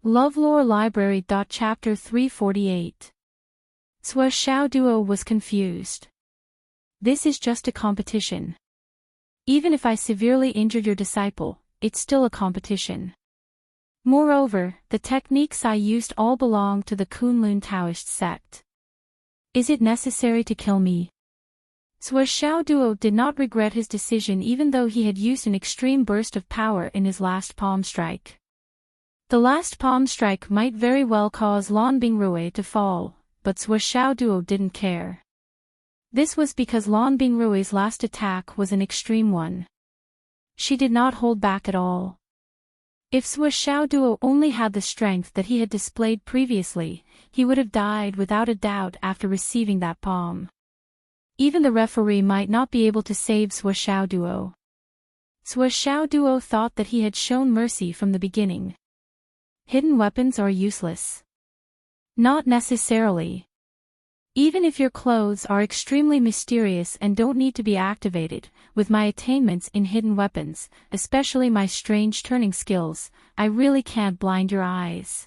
LoveLore Library. Chapter 348. Sua Xiao Duo was confused. This is just a competition. Even if I severely injured your disciple, it's still a competition. Moreover, the techniques I used all belong to the Kunlun Taoist sect. Is it necessary to kill me? Sua Xiao Duo did not regret his decision even though he had used an extreme burst of power in his last palm strike. The last palm strike might very well cause Lan Bingrui to fall, but Sua Xiao Duo didn't care. This was because Lan Bingrui's last attack was an extreme one. She did not hold back at all. If Sua Xiao Duo only had the strength that he had displayed previously, he would have died without a doubt after receiving that palm. Even the referee might not be able to save Sua Xiao Duo. Sua Xiao Duo thought that he had shown mercy from the beginning. Hidden weapons are useless. Not necessarily. Even if your clothes are extremely mysterious and don't need to be activated, with my attainments in hidden weapons, especially my strange turning skills, I really can't blind your eyes.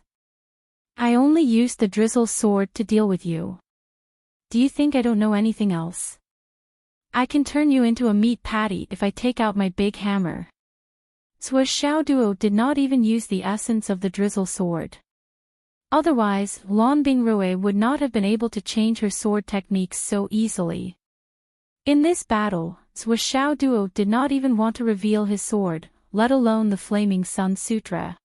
I only used the drizzle sword to deal with you. Do you think I don't know anything else? I can turn you into a meat patty if I take out my big hammer. Sua Xiao Duo did not even use the essence of the drizzle sword. Otherwise, Lan Bingrui would not have been able to change her sword techniques so easily. In this battle, Sua Xiao Duo did not even want to reveal his sword, let alone the Flaming Sun Sutra.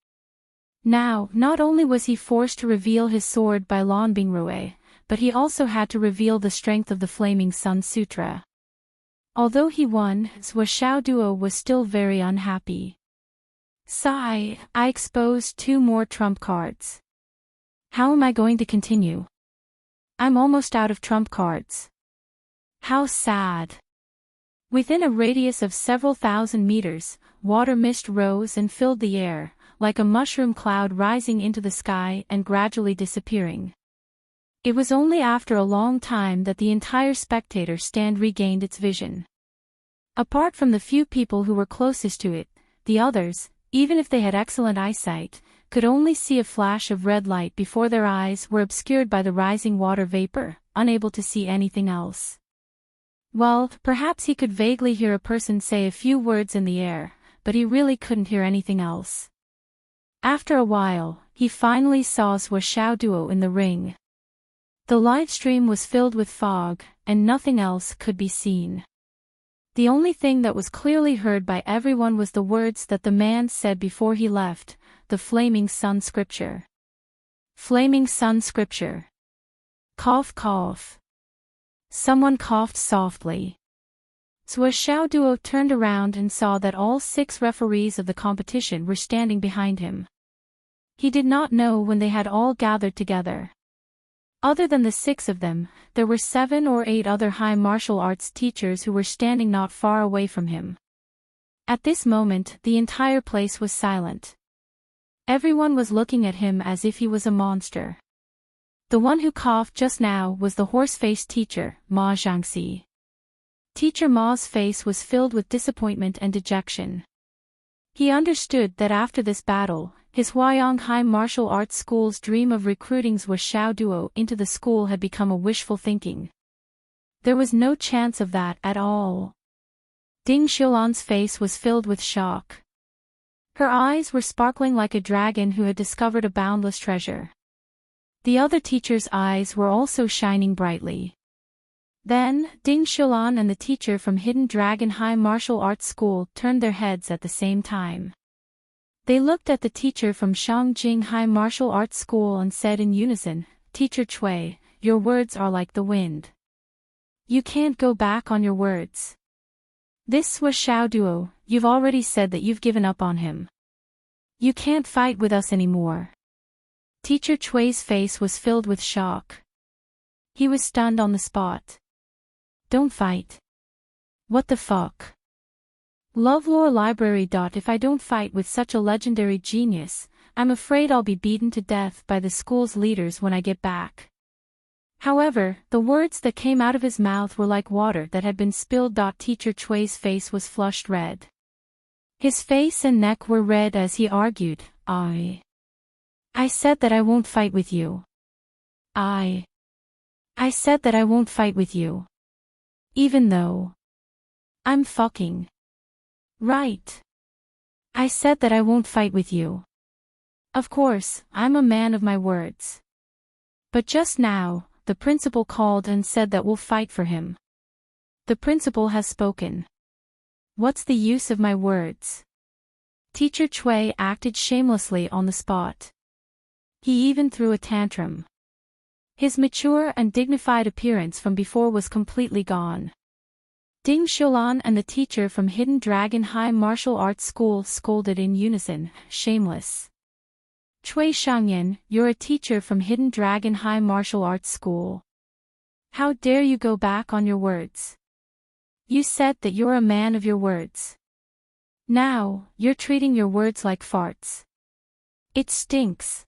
Now, not only was he forced to reveal his sword by Lan Bingrui, but he also had to reveal the strength of the Flaming Sun Sutra. Although he won, Sua Xiao Duo was still very unhappy. Sigh, I exposed 2 more trump cards. How am I going to continue? I'm almost out of trump cards. How sad. Within a radius of several thousand meters, water mist rose and filled the air, like a mushroom cloud rising into the sky and gradually disappearing. It was only after a long time that the entire spectator stand regained its vision. Apart from the few people who were closest to it, the others, even if they had excellent eyesight, could only see a flash of red light before their eyes were obscured by the rising water vapor, unable to see anything else. Well, perhaps he could vaguely hear a person say a few words in the air, but he really couldn't hear anything else. After a while, he finally saw Sua Xiao Duo in the ring. The live stream was filled with fog, and nothing else could be seen. The only thing that was clearly heard by everyone was the words that the man said before he left, the Flaming Sun Scripture. Flaming Sun Scripture. Cough cough. Someone coughed softly. Sua Xiao Duo turned around and saw that all 6 referees of the competition were standing behind him. He did not know when they had all gathered together. Other than the 6 of them, there were 7 or 8 other high martial arts teachers who were standing not far away from him. At this moment, the entire place was silent. Everyone was looking at him as if he was a monster. The one who coughed just now was the horse-faced teacher, Ma Zhangxi. Teacher Ma's face was filled with disappointment and dejection. He understood that after this battle, his Huayang High Martial Arts School's dream of recruiting Sua Xiao Duo into the school had become a wishful thinking. There was no chance of that at all. Ding Xiulan's face was filled with shock. Her eyes were sparkling like a dragon who had discovered a boundless treasure. The other teacher's eyes were also shining brightly. Then, Ding Xiulan and the teacher from Hidden Dragon High Martial Arts School turned their heads at the same time. They looked at the teacher from Shangjing High Martial Arts School and said in unison, "Teacher Cui, your words are like the wind. You can't go back on your words. This Sua Xiao Duo, you've already said that you've given up on him. You can't fight with us anymore." Teacher Cui's face was filled with shock. He was stunned on the spot. Don't fight. What the fuck? LoveLore Library. If I don't fight with such a legendary genius, I'm afraid I'll be beaten to death by the school's leaders when I get back. However, the words that came out of his mouth were like water that had been spilled. Teacher Cui's face was flushed red. His face and neck were red as he argued, I I said that I won't fight with you. I said that I won't fight with you. Even though I'm fucking right. I said that I won't fight with you. Of course, I'm a man of my words. But just now, the principal called and said that we'll fight for him. The principal has spoken. What's the use of my words? Teacher Chui acted shamelessly on the spot. He even threw a tantrum. His mature and dignified appearance from before was completely gone. Ding Xiulan and the teacher from Hidden Dragon High Martial Arts School scolded in unison, shameless. Cui Shangyan, you're a teacher from Hidden Dragon High Martial Arts School. How dare you go back on your words? You said that you're a man of your words. Now, you're treating your words like farts. It stinks.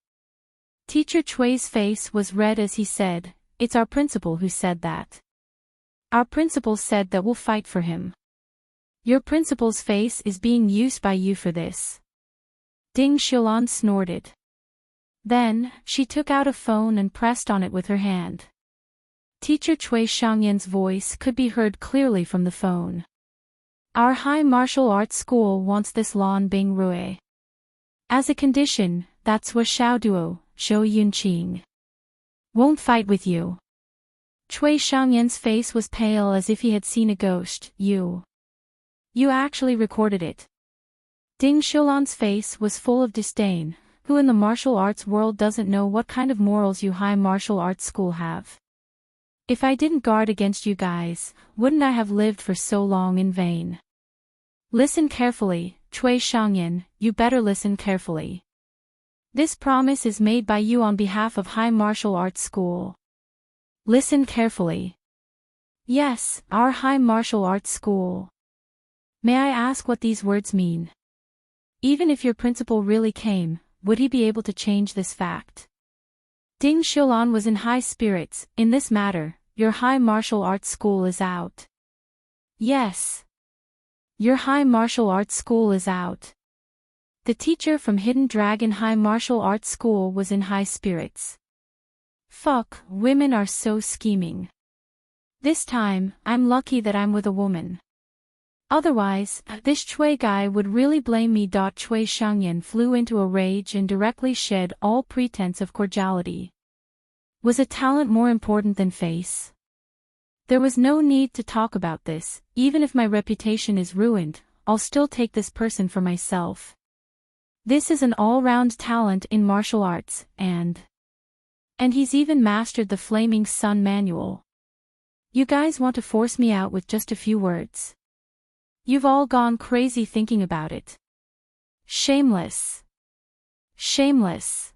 Teacher Chui's face was red as he said, it's our principal who said that. Our principal said that we'll fight for him. Your principal's face is being used by you for this. Ding Xiulan snorted. Then, she took out a phone and pressed on it with her hand. Teacher Cui Shangyan's voice could be heard clearly from the phone. Our high martial arts school wants this Lan Bing Rui. As a condition, that's Cui Xiao Duo, Zhou Yunqing. Won't fight with you. Cui Shangyan's face was pale as if he had seen a ghost. You actually recorded it. Ding Xiulan's face was full of disdain. Who in the martial arts world doesn't know what kind of morals you high martial arts school have? If I didn't guard against you guys, wouldn't I have lived for so long in vain? Listen carefully, Cui Shangyan, you better listen carefully. This promise is made by you on behalf of High Martial Arts School. Listen carefully. Yes, our High Martial Arts School. May I ask what these words mean? Even if your principal really came, would he be able to change this fact? Ding Xiulan was in high spirits. In this matter, your High Martial Arts School is out. Yes. Your High Martial Arts School is out. The teacher from Hidden Dragon High Martial Arts School was in high spirits. Fuck, women are so scheming. This time, I'm lucky that I'm with a woman. Otherwise, this Chui guy would really blame me. Cui Shangyan flew into a rage and directly shed all pretense of cordiality. Was a talent more important than face? There was no need to talk about this. Even if my reputation is ruined, I'll still take this person for myself. This is an all-round talent in martial arts, and he's even mastered the Flaming Sun manual. You guys want to force me out with just a few words? You've all gone crazy thinking about it. Shameless. Shameless.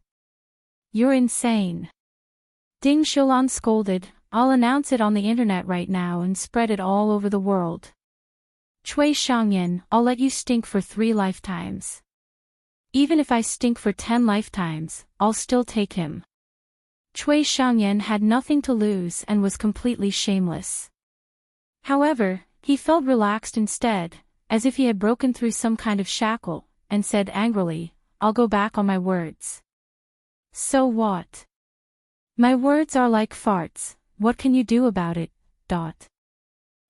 You're insane. Ding Xiulan scolded, I'll announce it on the internet right now and spread it all over the world. Cui Shangyan, I'll let you stink for 3 lifetimes. Even if I stink for 10 lifetimes, I'll still take him. Cui Shangyan had nothing to lose and was completely shameless. However, he felt relaxed instead, as if he had broken through some kind of shackle, and said angrily, I'll go back on my words. So what? My words are like farts, what can you do about it?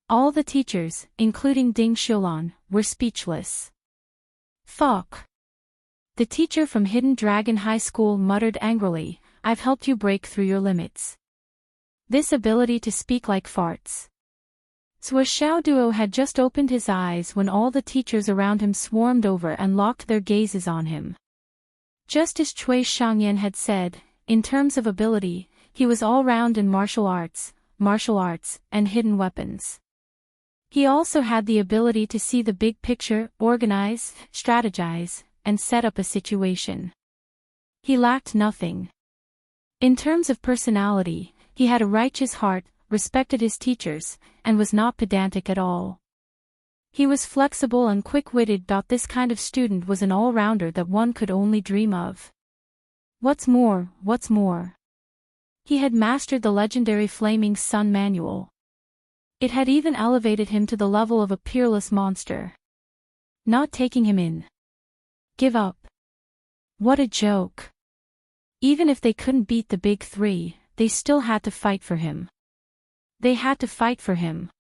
All the teachers, including Ding Xiulan, were speechless. Fuck. The teacher from Hidden Dragon High School muttered angrily, I've helped you break through your limits. This ability to speak like farts. Cui Xiao Duo had just opened his eyes when all the teachers around him swarmed over and locked their gazes on him. Just as Cui Shangyan had said, in terms of ability, he was all-round in martial arts, and hidden weapons. He also had the ability to see the big picture, organize, strategize, and set up a situation. He lacked nothing. In terms of personality, he had a righteous heart, respected his teachers, and was not pedantic at all. He was flexible and quick-witted. This kind of student was an all-rounder that one could only dream of. What's more, he had mastered the legendary Flaming Sun manual. It had even elevated him to the level of a peerless monster. Not taking him in. Give up. What a joke. Even if they couldn't beat the big three, they still had to fight for him. They had to fight for him.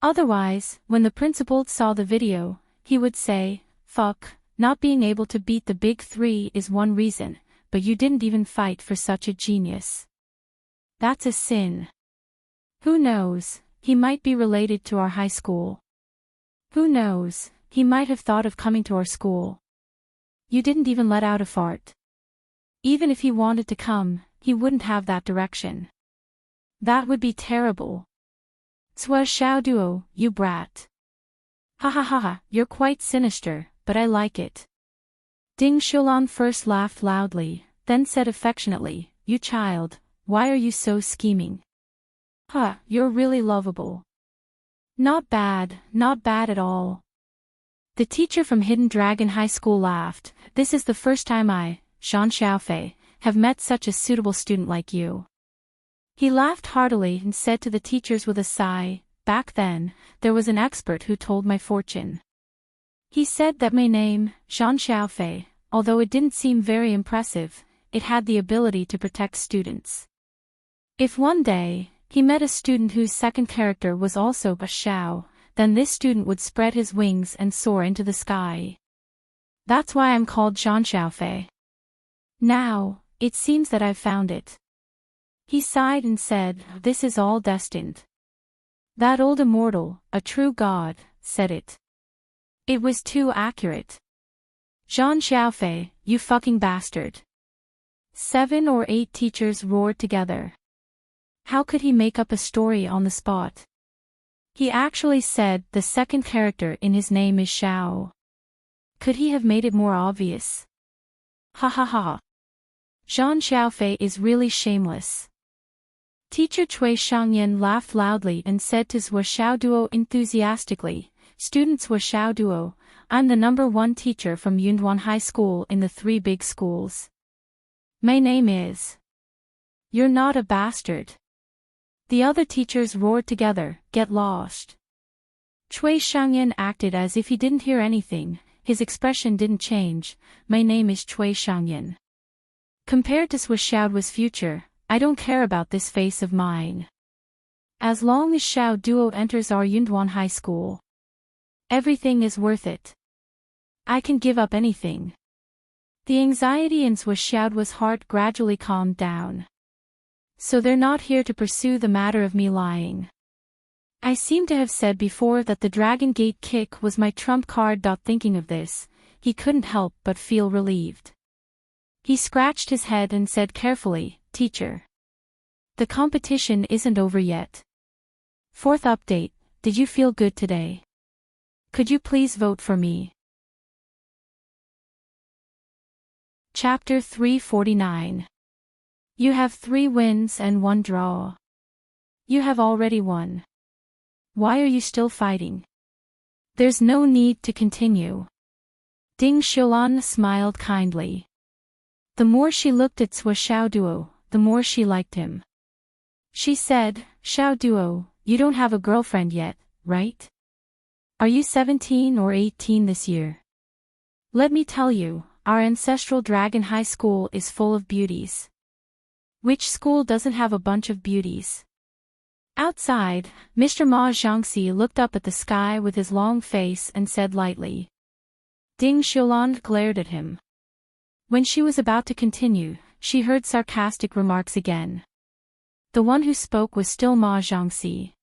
Otherwise, when the principal saw the video, he would say, "Fuck, not being able to beat the big three is one reason, but you didn't even fight for such a genius. That's a sin." Who knows, he might be related to our high school. Who knows, he might have thought of coming to our school. You didn't even let out a fart. Even if he wanted to come, he wouldn't have that direction. That would be terrible. Swa Xiao Duo, you brat. Ha ha ha ha, you're quite sinister, but I like it. Ding Shulan first laughed loudly, then said affectionately, "You child, why are you so scheming? Huh, you're really lovable." Not bad at all. The teacher from Hidden Dragon High School laughed. "This is the first time I, Shan Xiaofei, have met such a suitable student like you." He laughed heartily and said to the teachers with a sigh, "Back then, there was an expert who told my fortune. He said that my name, Shan Xiaofei, although it didn't seem very impressive, it had the ability to protect students. If one day, he met a student whose second character was also a Xiao, then this student would spread his wings and soar into the sky. That's why I'm called Shan Xiaofei. Now, it seems that I've found it." He sighed and said, "This is all destined." That old immortal, a true god, said it. It was too accurate. "Shan Xiaofei, you fucking bastard." 7 or 8 teachers roared together. How could he make up a story on the spot? He actually said the second character in his name is Xiao. Could he have made it more obvious? Ha ha ha. Shan Xiaofei is really shameless. Teacher Cui Shangyan laughed loudly and said to Zhua Xiaoduo enthusiastically, "Students Zhua Xiaoduo, I'm the #1 teacher from Yunduan High School in the 3 big schools. My name is..." "You're not a bastard." The other teachers roared together, "Get lost." Cui Shangyan acted as if he didn't hear anything, his expression didn't change. "My name is Cui Shangyan. Compared to Zhua Xiaoduo's future, I don't care about this face of mine. As long as Xiao Duo enters our Yunduan High School, everything is worth it. I can give up anything." The anxiety in Zhua Xiaoduo's heart gradually calmed down. "So they're not here to pursue the matter of me lying. I seem to have said before that the Dragon Gate kick was my trump card. Thinking of this, he couldn't help but feel relieved. He scratched his head and said carefully, "Teacher, the competition isn't over yet. 4th update, did you feel good today? Could you please vote for me?" Chapter 349. You have 3 wins and 1 draw. You have already won. Why are you still fighting? There's no need to continue. Ding Xiulan smiled kindly. The more she looked at Zhua Xiaoduo, the more she liked him. She said, "Xiaoduo, you don't have a girlfriend yet, right? Are you 17 or 18 this year? Let me tell you, our ancestral Dragon High School is full of beauties. Which school doesn't have a bunch of beauties?" Outside, Mr. Ma Jiangxi looked up at the sky with his long face and said lightly. Ding Xiulan glared at him. When she was about to continue, she heard sarcastic remarks again. The one who spoke was still Ma Jiangxi.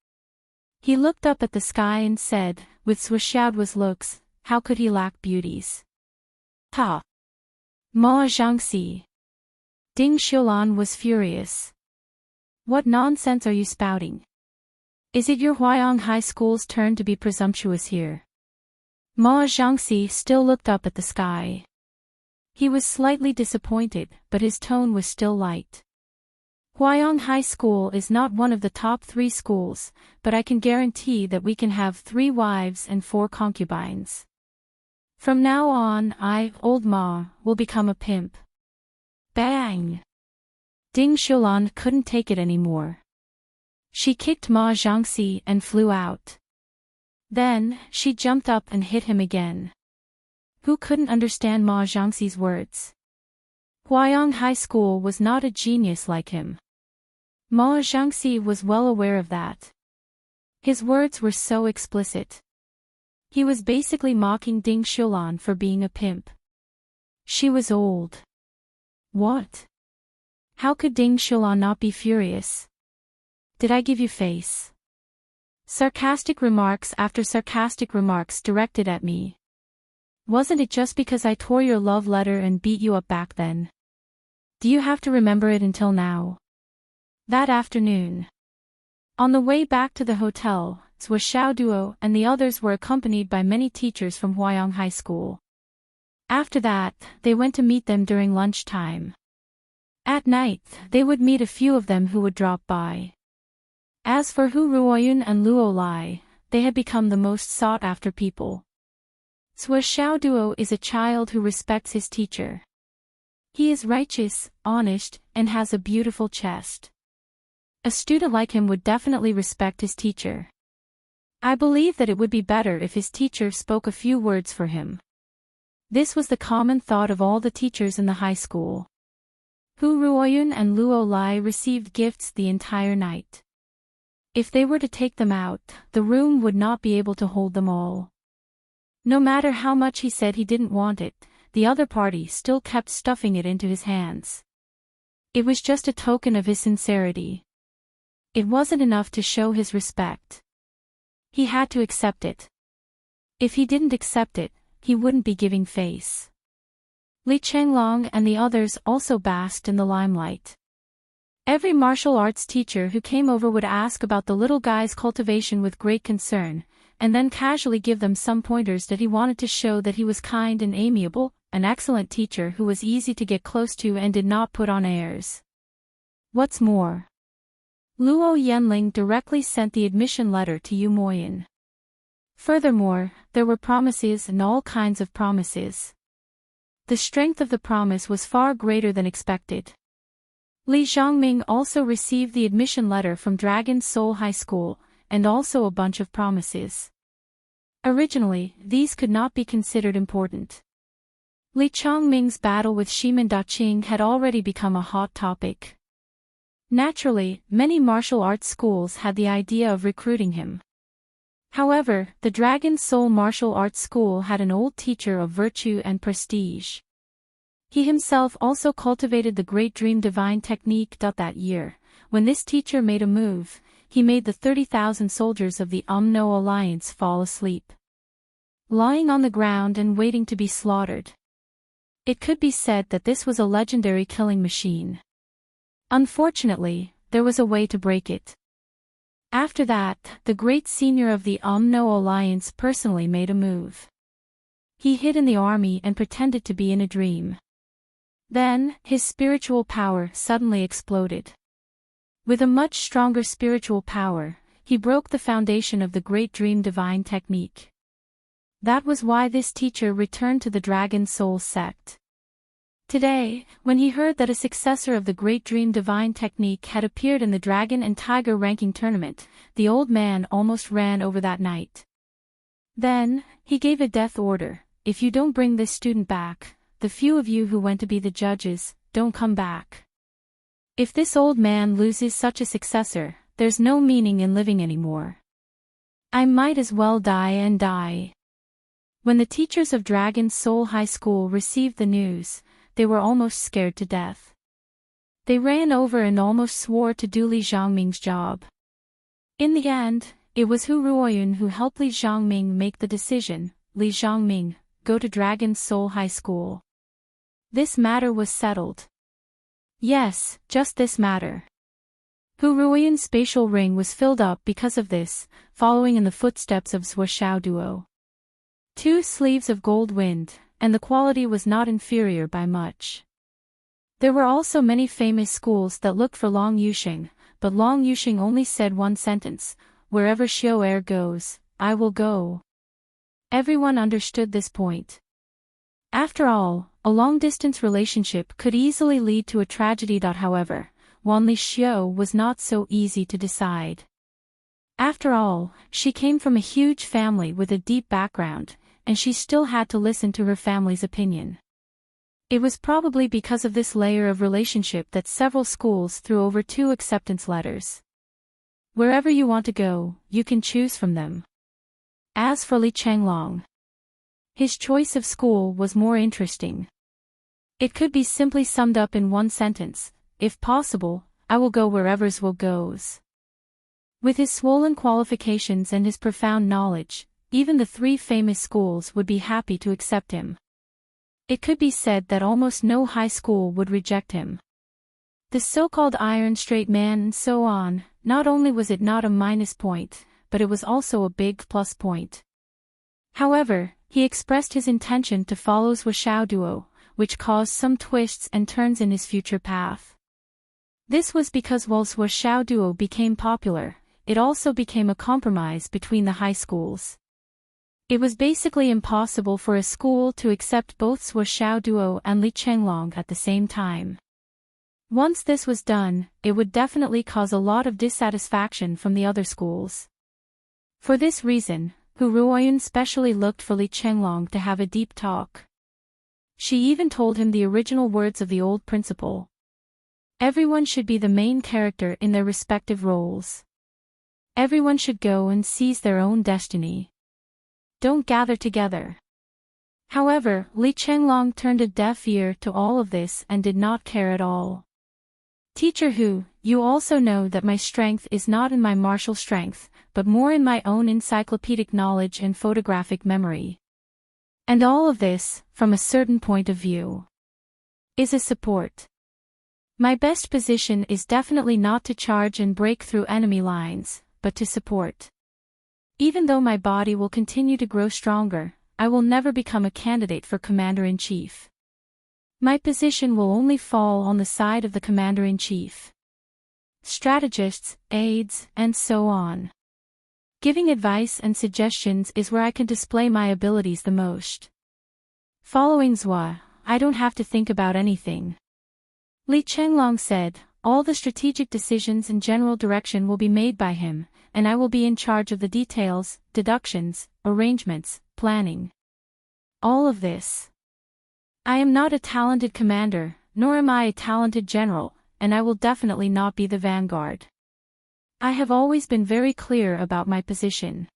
He looked up at the sky and said, with Zhua Xiaoduo's looks, how could he lack beauties? Ha! Ma Jiangxi. Ding Xiulan was furious. What nonsense are you spouting? Is it your Huayong High School's turn to be presumptuous here? Ma Jiangxi still looked up at the sky. He was slightly disappointed, but his tone was still light. Huayong High School is not one of the top 3 schools, but I can guarantee that we can have 3 wives and 4 concubines. From now on, I, Old Ma, will become a pimp. Bang! Ding Xiulan couldn't take it anymore. She kicked Ma Jiangxi and flew out. Then, she jumped up and hit him again. Who couldn't understand Ma Jiangxi's words? Huayong High School was not a genius like him. Ma Jiangxi was well aware of that. His words were so explicit. He was basically mocking Ding Shulan for being a pimp. She was old. What? How could Ding Shulan not be furious? Did I give you face? Sarcastic remarks after sarcastic remarks directed at me. Wasn't it just because I tore your love letter and beat you up back then? Do you have to remember it until now? That afternoon. On the way back to the hotel, Zhuo Xiaoduo and the others were accompanied by many teachers from Huayong High School. After that, they went to meet them during lunchtime. At night, they would meet a few of them who would drop by. As for Hu Ruoyun and Luo Lai, they had become the most sought-after people. Zhuo Xiaoduo is a child who respects his teacher. He is righteous, honest, and has a beautiful chest. A student like him would definitely respect his teacher. I believe that it would be better if his teacher spoke a few words for him. This was the common thought of all the teachers in the high school. Hu Ruoyun and Luo Lai received gifts the entire night. If they were to take them out, the room would not be able to hold them all. No matter how much he said he didn't want it, the other party still kept stuffing it into his hands. It was just a token of his sincerity. It wasn't enough to show his respect. He had to accept it. If he didn't accept it, he wouldn't be giving face. Li Chenglong and the others also basked in the limelight. Every martial arts teacher who came over would ask about the little guy's cultivation with great concern, and then casually give them some pointers that he wanted to show that he was kind and amiable, an excellent teacher who was easy to get close to and did not put on airs. What's more, Luo Yanling directly sent the admission letter to Yu Moyin. Furthermore, there were promises and all kinds of promises. The strength of the promise was far greater than expected. Li Zhongming also received the admission letter from Dragon Soul High School, and also a bunch of promises. Originally, these could not be considered important. Li Chongming's battle with Shimin Daqing had already become a hot topic. Naturally, many martial arts schools had the idea of recruiting him. However, the Dragon Soul Martial Arts School had an old teacher of virtue and prestige. He himself also cultivated the Great Dream Divine Technique. That year, when this teacher made a move, he made the 30,000 soldiers of the Umno Alliance fall asleep, lying on the ground and waiting to be slaughtered. It could be said that this was a legendary killing machine. Unfortunately, there was a way to break it. After that, the great senior of the Umno Alliance personally made a move. He hid in the army and pretended to be in a dream. Then, his spiritual power suddenly exploded. With a much stronger spiritual power, he broke the foundation of the Great Dream Divine Technique. That was why this teacher returned to the Dragon Soul sect. Today, when he heard that a successor of the Great Dream Divine Technique had appeared in the Dragon and Tiger ranking tournament, the old man almost ran over that night. Then, he gave a death order: if you don't bring this student back, the few of you who went to be the judges, don't come back. If this old man loses such a successor, there's no meaning in living anymore. I might as well die and die. When the teachers of Dragon Soul High School received the news, they were almost scared to death. They ran over and almost swore to do Li Zhongming's job. In the end, it was Hu Ruoyun who helped Li Zhongming make the decision: Li Zhongming, go to Dragon Soul High School. This matter was settled. Yes, just this matter. Hu Ruoyun's spatial ring was filled up because of this, following in the footsteps of Zhuo Xiaoduo. 2 sleeves of gold wind, and the quality was not inferior by much. There were also many famous schools that looked for Long Yuxing, but Long Yuxing only said one sentence: wherever Xiao Er goes, I will go. Everyone understood this point. After all, a long-distance relationship could easily lead to a tragedy. However, Wan Li Xiao was not so easy to decide. After all, she came from a huge family with a deep background, and she still had to listen to her family's opinion. It was probably because of this layer of relationship that several schools threw over 2 acceptance letters. Wherever you want to go, you can choose from them. As for Li Chenglong, his choice of school was more interesting. It could be simply summed up in one sentence: if possible, I will go wherever Zhuo goes. With his swollen qualifications and his profound knowledge, even the 3 famous schools would be happy to accept him. It could be said that almost no high school would reject him. The so-called iron straight man and so on, not only was it not a minus point, but it was also a big plus point. However, he expressed his intention to follow Zhuo Xiaoduo, which caused some twists and turns in his future path. This was because while Zhuo Xiaoduo became popular, it also became a compromise between the high schools. It was basically impossible for a school to accept both Zhuo Xiaoduo and Li Chenglong at the same time. Once this was done, it would definitely cause a lot of dissatisfaction from the other schools. For this reason, Hu Ruoyun specially looked for Li Chenglong to have a deep talk. She even told him the original words of the old principle. Everyone should be the main character in their respective roles. Everyone should go and seize their own destiny. Don't gather together. However, Li Chenglong turned a deaf ear to all of this and did not care at all. Teacher Hu, you also know that my strength is not in my martial strength, but more in my own encyclopedic knowledge and photographic memory. And all of this, from a certain point of view, is a support. My best position is definitely not to charge and break through enemy lines, but to support. Even though my body will continue to grow stronger, I will never become a candidate for Commander-in-Chief. My position will only fall on the side of the Commander-in-Chief. Strategists, aides, and so on. Giving advice and suggestions is where I can display my abilities the most. Following Zhuo, I don't have to think about anything. Li Chenglong said, all the strategic decisions and general direction will be made by him, and I will be in charge of the details, deductions, arrangements, planning. All of this. I am not a talented commander, nor am I a talented general, and I will definitely not be the vanguard. I have always been very clear about my position.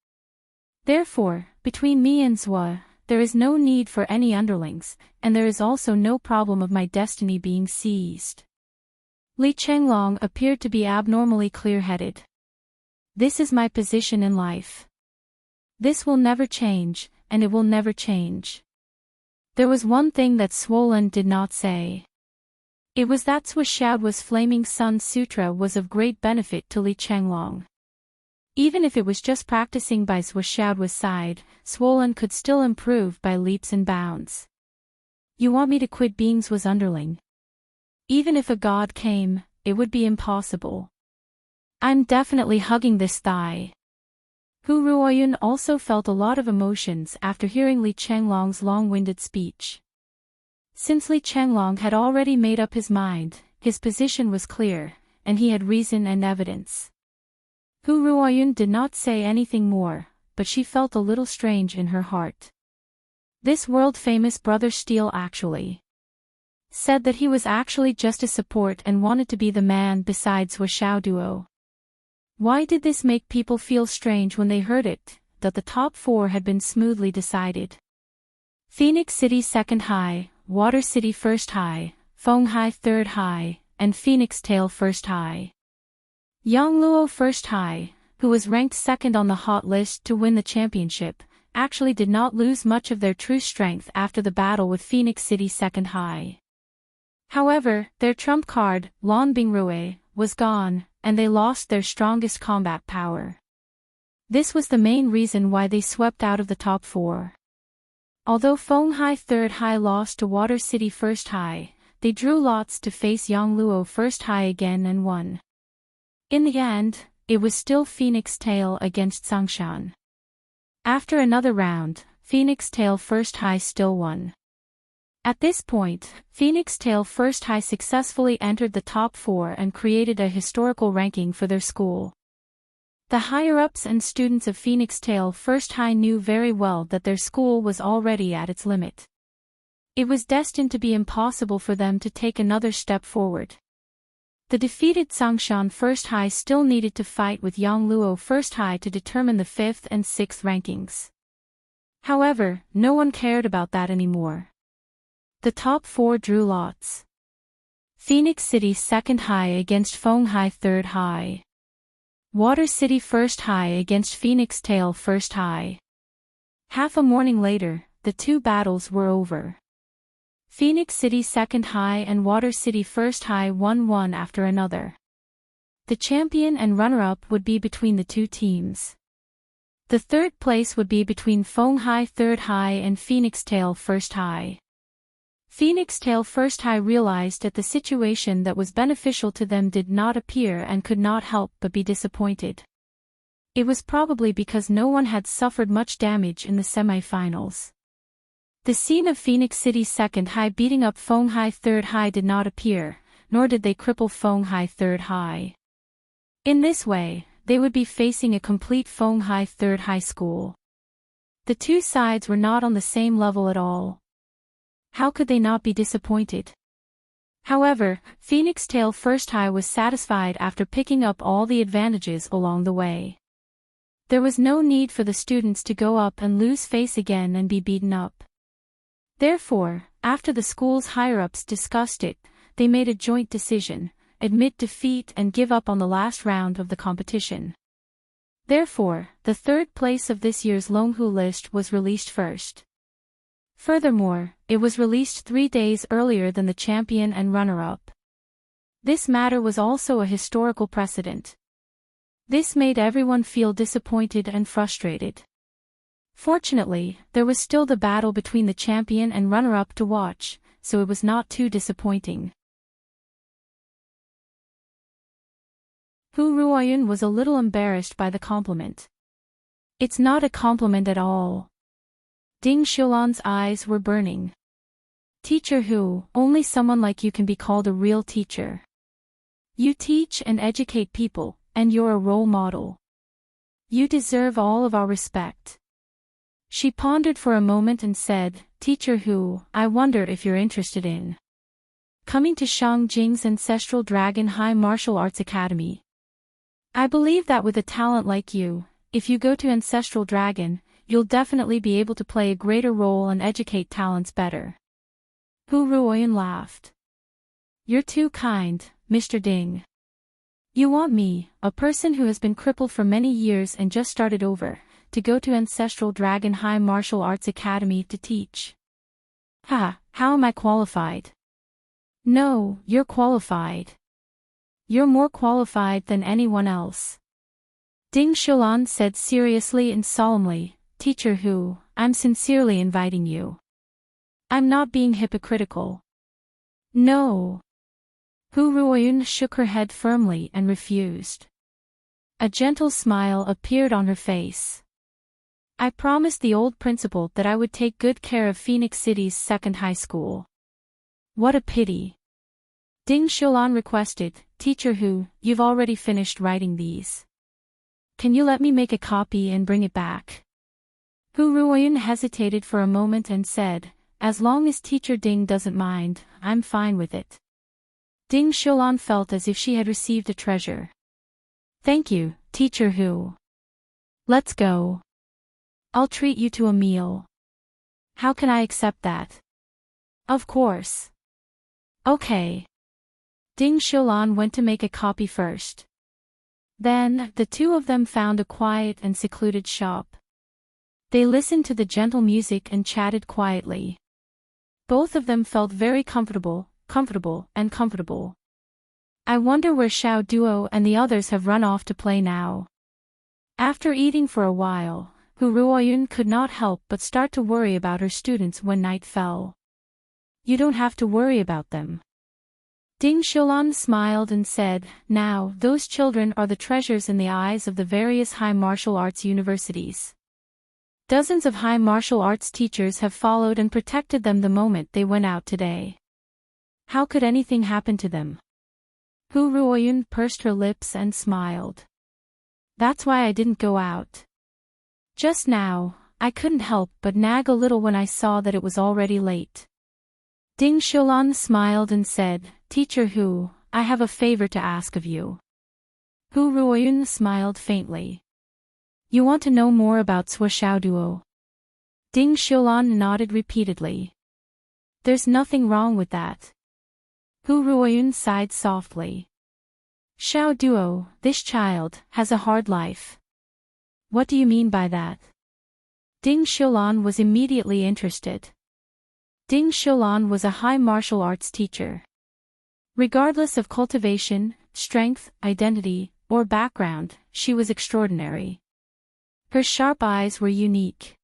Therefore, between me and Zhuo, there is no need for any underlings, and there is also no problem of my destiny being seized. Li Chenglong appeared to be abnormally clear-headed. This is my position in life. This will never change, and it will never change. There was one thing that Swollen did not say. It was that Zhuo Xiaoduo's Flaming Sun Sutra was of great benefit to Li Chenglong. Even if it was just practicing by Zhuo Xiaoduo's side, Swollen could still improve by leaps and bounds. You want me to quit being Zhuo's underling? Even if a god came, it would be impossible. I'm definitely hugging this thigh. Hu Ruoyun also felt a lot of emotions after hearing Li Chenglong's long-winded speech. Since Li Chenglong had already made up his mind, his position was clear, and he had reason and evidence. Hu Ruoyun did not say anything more, but she felt a little strange in her heart. This world-famous Brother Steele actually said that he was actually just a support and wanted to be the man besides Zhuo Xiaoduo. Why did this make people feel strange when they heard it, that the top 4 had been smoothly decided? Phoenix City 2nd High, Water City 1st High, Fenghai 3rd High, and Phoenix Tail 1st High. Yang Luo 1st High, who was ranked 2nd on the hot list to win the championship, actually did not lose much of their true strength after the battle with Phoenix City 2nd High. However, their trump card, Lan Bingrui, was gone, and they lost their strongest combat power. This was the main reason why they swept out of the top 4. Although Fenghai 3rd High lost to Water City 1st High, they drew lots to face Yangluo 1st High again and won. In the end, it was still Phoenix Tail against Sangshan. After another round, Phoenix Tail 1st High still won. At this point, Phoenix Tail 1st High successfully entered the top 4 and created a historical ranking for their school. The higher-ups and students of Phoenix Tail 1st High knew very well that their school was already at its limit. It was destined to be impossible for them to take another step forward. The defeated Sangshan First High still needed to fight with Yangluo First High to determine the 5th and 6th rankings. However, no one cared about that anymore. The top 4 drew lots. Phoenix City 2nd High against Feng High 3rd High. Water City First High against Phoenix Tail First High. Half a morning later, the 2 battles were over. Phoenix City 2nd High and Water City First High won one after another. The champion and runner-up would be between the 2 teams. The 3rd place would be between Feng High 3rd High and Phoenix Tail First High. Phoenix Tail First High realized that the situation that was beneficial to them did not appear and could not help but be disappointed. It was probably because no one had suffered much damage in the semi-finals. The scene of Phoenix City 2nd High beating up Feng High 3rd High did not appear, nor did they cripple Feng High 3rd High. In this way, they would be facing a complete Feng High 3rd High school. The 2 sides were not on the same level at all. How could they not be disappointed? However, Phoenix Tail First High was satisfied after picking up all the advantages along the way. There was no need for the students to go up and lose face again and be beaten up. Therefore, after the school's higher-ups discussed it, they made a joint decision: admit defeat and give up on the last round of the competition. Therefore, the 3rd place of this year's Longhu list was released first. Furthermore, it was released 3 days earlier than the champion and runner-up. This matter was also a historical precedent. This made everyone feel disappointed and frustrated. Fortunately, there was still the battle between the champion and runner-up to watch, so it was not too disappointing. Hu Ruoyun was a little embarrassed by the compliment. It's not a compliment at all. Ding Xiulan's eyes were burning. Teacher Hu, only someone like you can be called a real teacher. You teach and educate people, and you're a role model. You deserve all of our respect. She pondered for a moment and said, Teacher Hu, I wonder if you're interested in coming to Shang Jing's Ancestral Dragon High Martial Arts Academy. I believe that with a talent like you, if you go to Ancestral Dragon, you'll definitely be able to play a greater role and educate talents better. Hu Ruoyun laughed. You're too kind, Mr. Ding. You want me, a person who has been crippled for many years and just started over, to go to Ancestral Dragon High Martial Arts Academy to teach. Ha, how am I qualified? No, you're qualified. You're more qualified than anyone else. Ding Xiulan said seriously and solemnly, Teacher Hu, I'm sincerely inviting you. I'm not being hypocritical. No. Hu Ruoyun shook her head firmly and refused. A gentle smile appeared on her face. I promised the old principal that I would take good care of Phoenix City's 2nd high school. What a pity. Ding Xiulan requested, Teacher Hu, you've already finished writing these. Can you let me make a copy and bring it back? Hu Ruoyun hesitated for a moment and said, as long as Teacher Ding doesn't mind, I'm fine with it. Ding Xiulan felt as if she had received a treasure. Thank you, Teacher Hu. Let's go. I'll treat you to a meal. How can I accept that? Of course. Okay. Ding Xiulan went to make a copy first. Then, the two of them found a quiet and secluded shop. They listened to the gentle music and chatted quietly. Both of them felt very comfortable. I wonder where Xiao Duo and the others have run off to play now. After eating for a while, Hu Ruoyun could not help but start to worry about her students when night fell. You don't have to worry about them. Ding Xiulan smiled and said, now, those children are the treasures in the eyes of the various high martial arts universities. Dozens of high martial arts teachers have followed and protected them the moment they went out today. How could anything happen to them? Hu Ruoyun pursed her lips and smiled. That's why I didn't go out. Just now, I couldn't help but nag a little when I saw that it was already late. Ding Xiulan smiled and said, Teacher Hu, I have a favor to ask of you. Hu Ruoyun smiled faintly. You want to know more about Sui Xiao Duo? Ding Xiulan nodded repeatedly. There's nothing wrong with that. Hu Ruoyun sighed softly. Xiao Duo, this child, has a hard life. What do you mean by that? Ding Xiulan was immediately interested. Ding Xiulan was a high martial arts teacher. Regardless of cultivation, strength, identity, or background, she was extraordinary. Her sharp eyes were unique.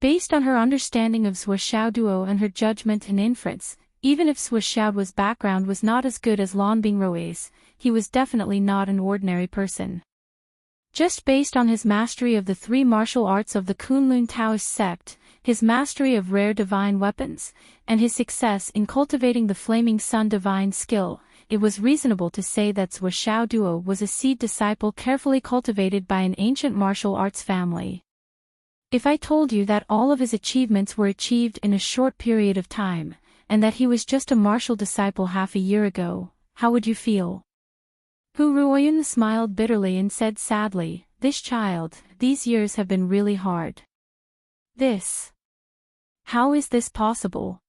Based on her understanding of Sui Xiao Duo and her judgment and inference, even if Sui Xiao's background was not as good as Lan Bingrui's, he was definitely not an ordinary person. Just based on his mastery of the three martial arts of the Kunlun Taoist sect, his mastery of rare divine weapons, and his success in cultivating the Flaming Sun divine skill, it was reasonable to say that Sui Xiao Duo was a seed disciple carefully cultivated by an ancient martial arts family. If I told you that all of his achievements were achieved in a short period of time, and that he was just a martial disciple half a year ago, how would you feel? Hu Ruoyun smiled bitterly and said sadly, This child, these years have been really hard. This. How is this possible?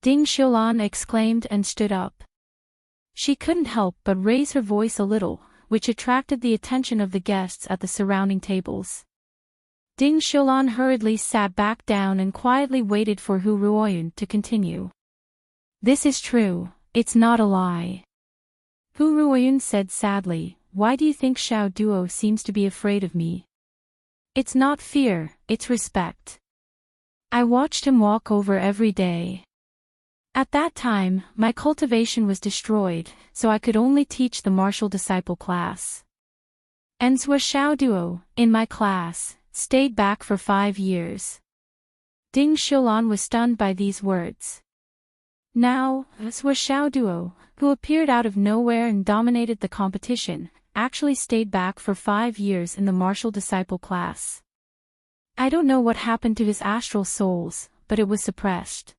Ding Xiulan exclaimed and stood up. She couldn't help but raise her voice a little, which attracted the attention of the guests at the surrounding tables. Ding Xiulan hurriedly sat back down and quietly waited for Hu Ruoyun to continue. This is true, it's not a lie. Hu Ruoyun said sadly, Why do you think Xiao Duo seems to be afraid of me? It's not fear, it's respect. I watched him walk over every day. At that time, my cultivation was destroyed, so I could only teach the martial disciple class. And Sui Xiao Duo, in my class, stayed back for 5 years. Ding Xiulan was stunned by these words. Now, Sui Xiao Duo, who appeared out of nowhere and dominated the competition, actually stayed back for 5 years in the martial disciple class. I don't know what happened to his astral souls, but it was suppressed.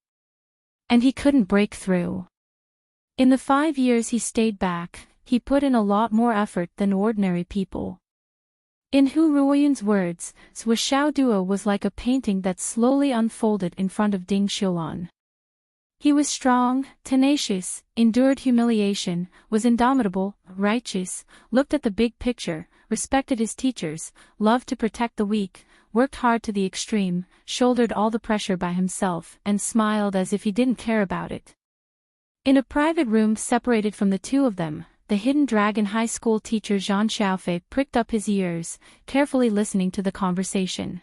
And he couldn't break through. In the 5 years he stayed back, he put in a lot more effort than ordinary people. In Hu Ruoyun's words, Sui Xiao Duo was like a painting that slowly unfolded in front of Ding Xiulan. He was strong, tenacious, endured humiliation, was indomitable, righteous, looked at the big picture, respected his teachers, loved to protect the weak, worked hard to the extreme, shouldered all the pressure by himself, and smiled as if he didn't care about it. In a private room separated from the two of them, the Hidden Dragon High School teacher Zhang Xiaofei pricked up his ears, carefully listening to the conversation.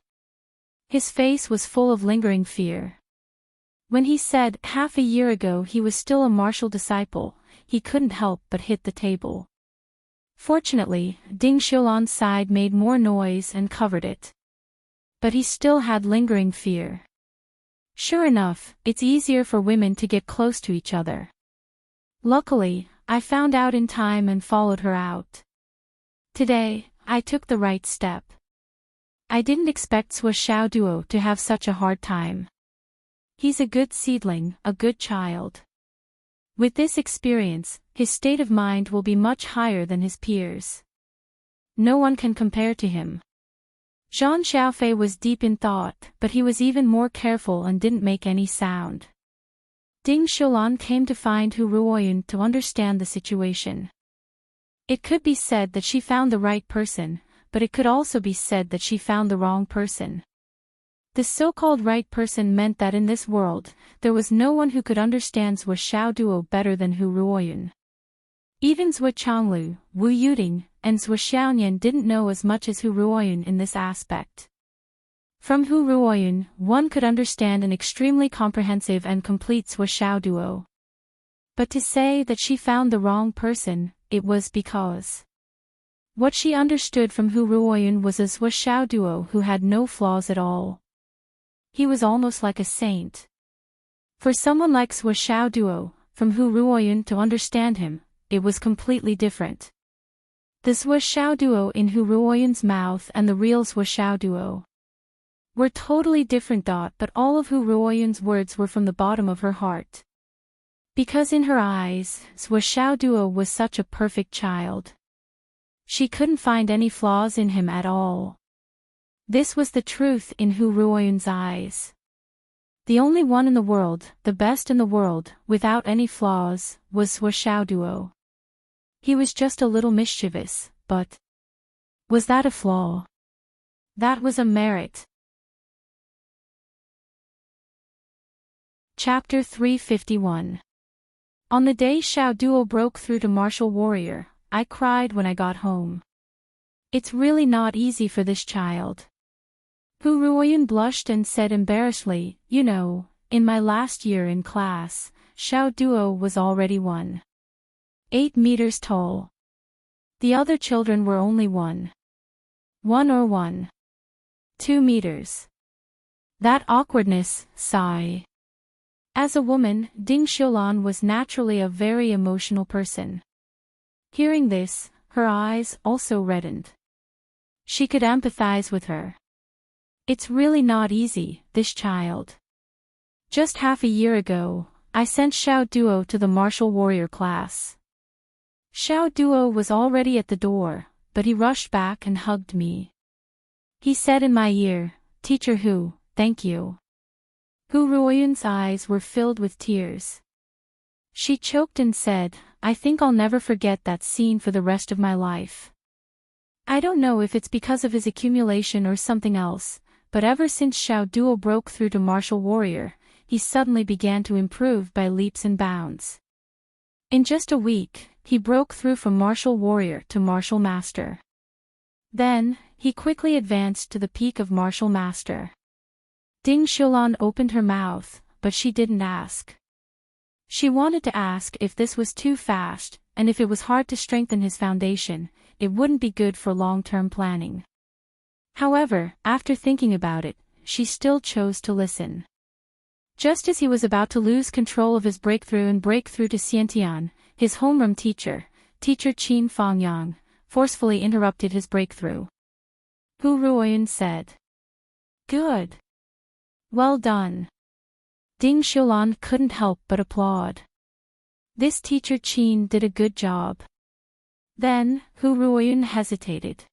His face was full of lingering fear. When he said half a year ago he was still a martial disciple, he couldn't help but hit the table. Fortunately, Ding Xiulan's side made more noise and covered it. But he still had lingering fear. Sure enough, it's easier for women to get close to each other. Luckily, I found out in time and followed her out. Today, I took the right step. I didn't expect Sui Xiao Duo to have such a hard time. He's a good seedling, a good child. With this experience, his state of mind will be much higher than his peers. No one can compare to him. Zhang Xiaofei was deep in thought, but he was even more careful and didn't make any sound. Ding Xiulan came to find Hu Ruoyun to understand the situation. It could be said that she found the right person, but it could also be said that she found the wrong person. The so-called right person meant that in this world, there was no one who could understand Sui Xiao Duo better than Hu Ruoyun. Even Zui Changlu, Wu Yuding, and Sui Xiaonian didn't know as much as Hu Ruoyun in this aspect. From Hu Ruoyun, one could understand an extremely comprehensive and complete Sui Xiao Duo. But to say that she found the wrong person, it was because what she understood from Hu Ruoyun was a Sui Xiao Duo who had no flaws at all. He was almost like a saint. For someone like Sui Xiao Duo, from Hu Ruoyun to understand him, it was completely different. The Sui Xiao Duo in Hu Ruoyun's mouth and the real Sui Xiao Duo. were totally different. But all of Hu Ruoyun's words were from the bottom of her heart. Because in her eyes, Sua Xiaoduo was such a perfect child. She couldn't find any flaws in him at all. This was the truth in Hu Ruoyun's eyes. The only one in the world, the best in the world, without any flaws, was Sua Xiaoduo. He was just a little mischievous, but was that a flaw? That was a merit. Chapter 351. On the day Xiaoduo broke through to Martial Warrior, I cried when I got home. It's really not easy for this child. Hu Ruoyun blushed and said embarrassedly, you know, in my last year in class, Xiaoduo was already 1.8 meters tall. The other children were only 1 or 1.2 meters. That awkwardness, sigh. As a woman, Ding Xiulan was naturally a very emotional person. Hearing this, her eyes also reddened. She could empathize with her. It's really not easy, this child. Just half a year ago, I sent Xiaoduo to the martial warrior class. Xiaoduo was already at the door, but he rushed back and hugged me. He said in my ear, Teacher Hu, thank you. Hu Ruoyun's eyes were filled with tears. She choked and said, I think I'll never forget that scene for the rest of my life. I don't know if it's because of his accumulation or something else, but ever since Xiaoduo broke through to martial warrior, he suddenly began to improve by leaps and bounds. In just a week, he broke through from martial warrior to martial master. Then, he quickly advanced to the peak of martial master. Ding Xiulan opened her mouth, but she didn't ask. She wanted to ask if this was too fast, and if it was hard to strengthen his foundation, it wouldn't be good for long-term planning. However, after thinking about it, she still chose to listen. Just as he was about to lose control of his breakthrough and break through to Xiantian, his homeroom teacher, Teacher Qin Fangyang, forcefully interrupted his breakthrough. Hu Ruoyun said, Good. Well done. Ding Xiulan couldn't help but applaud. This Teacher Qin did a good job. Then, Hu Ruoyun hesitated.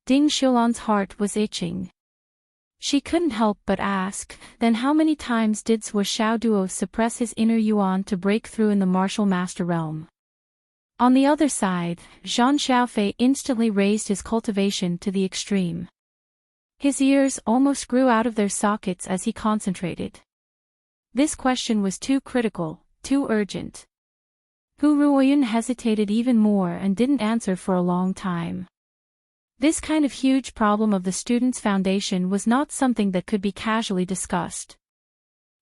Ding Xiulan's heart was itching. She couldn't help but ask, then how many times did Sua Xiaoduo suppress his inner yuan to break through in the martial master realm? On the other side, Zhang Xiaofei instantly raised his cultivation to the extreme. His ears almost grew out of their sockets as he concentrated. This question was too critical, too urgent. Hu Ruoyun hesitated even more and didn't answer for a long time. This kind of huge problem of the student's foundation was not something that could be casually discussed.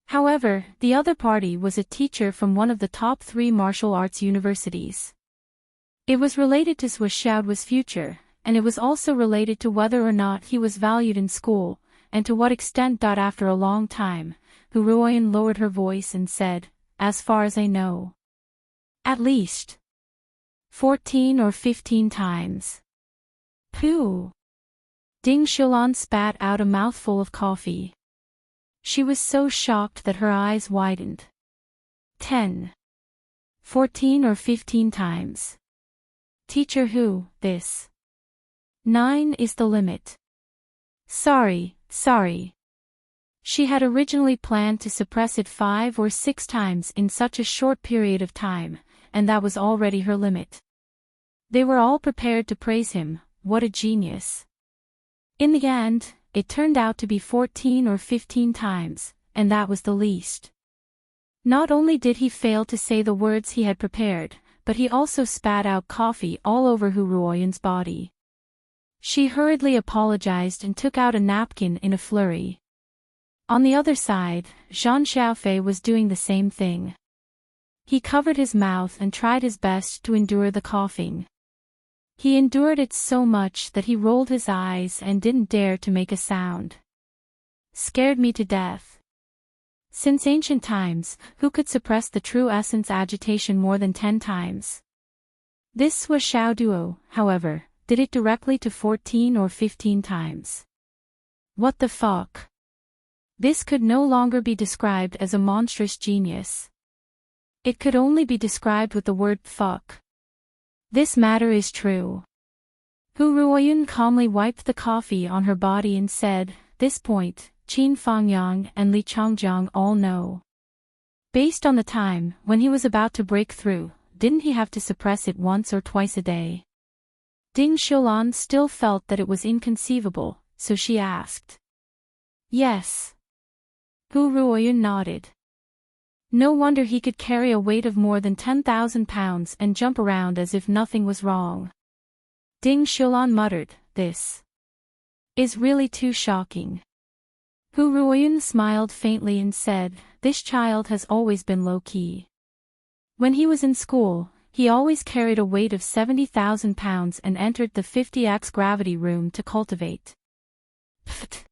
However, the other party was a teacher from one of the top 3 martial arts universities. It was related to Sua Xiaoduo's future, and it was also related to whether or not he was valued in school, and to what extent. After a long time, Hu Ruoyun lowered her voice and said, As far as I know. At least 14 or 15 times. Pooh! Ding Xiulan spat out a mouthful of coffee. She was so shocked that her eyes widened. 10. 14 or 15 times. Teacher Hu, this 9 is the limit. Sorry. She had originally planned to suppress it 5 or 6 times in such a short period of time, and that was already her limit. They were all prepared to praise him. What a genius. In the end, it turned out to be 14 or 15 times, and that was the least. Not only did he fail to say the words he had prepared, but he also spat out coffee all over Hu Ruoyun's body. She hurriedly apologized and took out a napkin in a flurry. On the other side, Zhang Xiaofei was doing the same thing. He covered his mouth and tried his best to endure the coughing. He endured it so much that he rolled his eyes and didn't dare to make a sound. Scared me to death. Since ancient times, who could suppress the true essence agitation more than 10 times? This Sua Xiaoduo, however, did it directly to 14 or 15 times. What the fuck? This could no longer be described as a monstrous genius. It could only be described with the word fuck. This matter is true. Hu Ruoyun calmly wiped the coffee on her body and said, "This point, Qin Fangyang and Li Changjiang all know." Based on the time, when he was about to break through, didn't he have to suppress it once or twice a day? Ding Xiulan still felt that it was inconceivable, so she asked. Yes. Hu Ruoyun nodded. No wonder he could carry a weight of more than 10,000 pounds and jump around as if nothing was wrong. Ding Xiulan muttered, "This is really too shocking." Hu Ruoyun smiled faintly and said, "This child has always been low-key. When he was in school, he always carried a weight of 70,000 pounds and entered the 50x gravity room to cultivate." Pfft.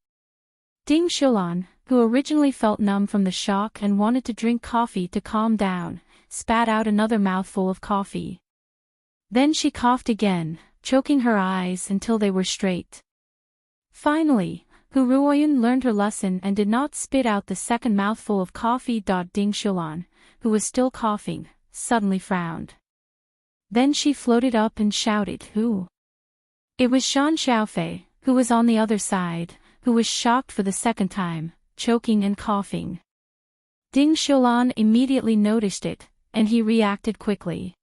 Ding Xiulan, who originally felt numb from the shock and wanted to drink coffee to calm down, spat out another mouthful of coffee. Then she coughed again, choking her eyes until they were straight. Finally, Hu Ruoyun learned her lesson and did not spit out the second mouthful of coffee. Ding Xiulan, who was still coughing, suddenly frowned. Then she floated up and shouted, "Who?" It was Shan Xiaofei, who was on the other side, who was shocked for the second time, choking and coughing. Ding Xiulan immediately noticed it, and he reacted quickly.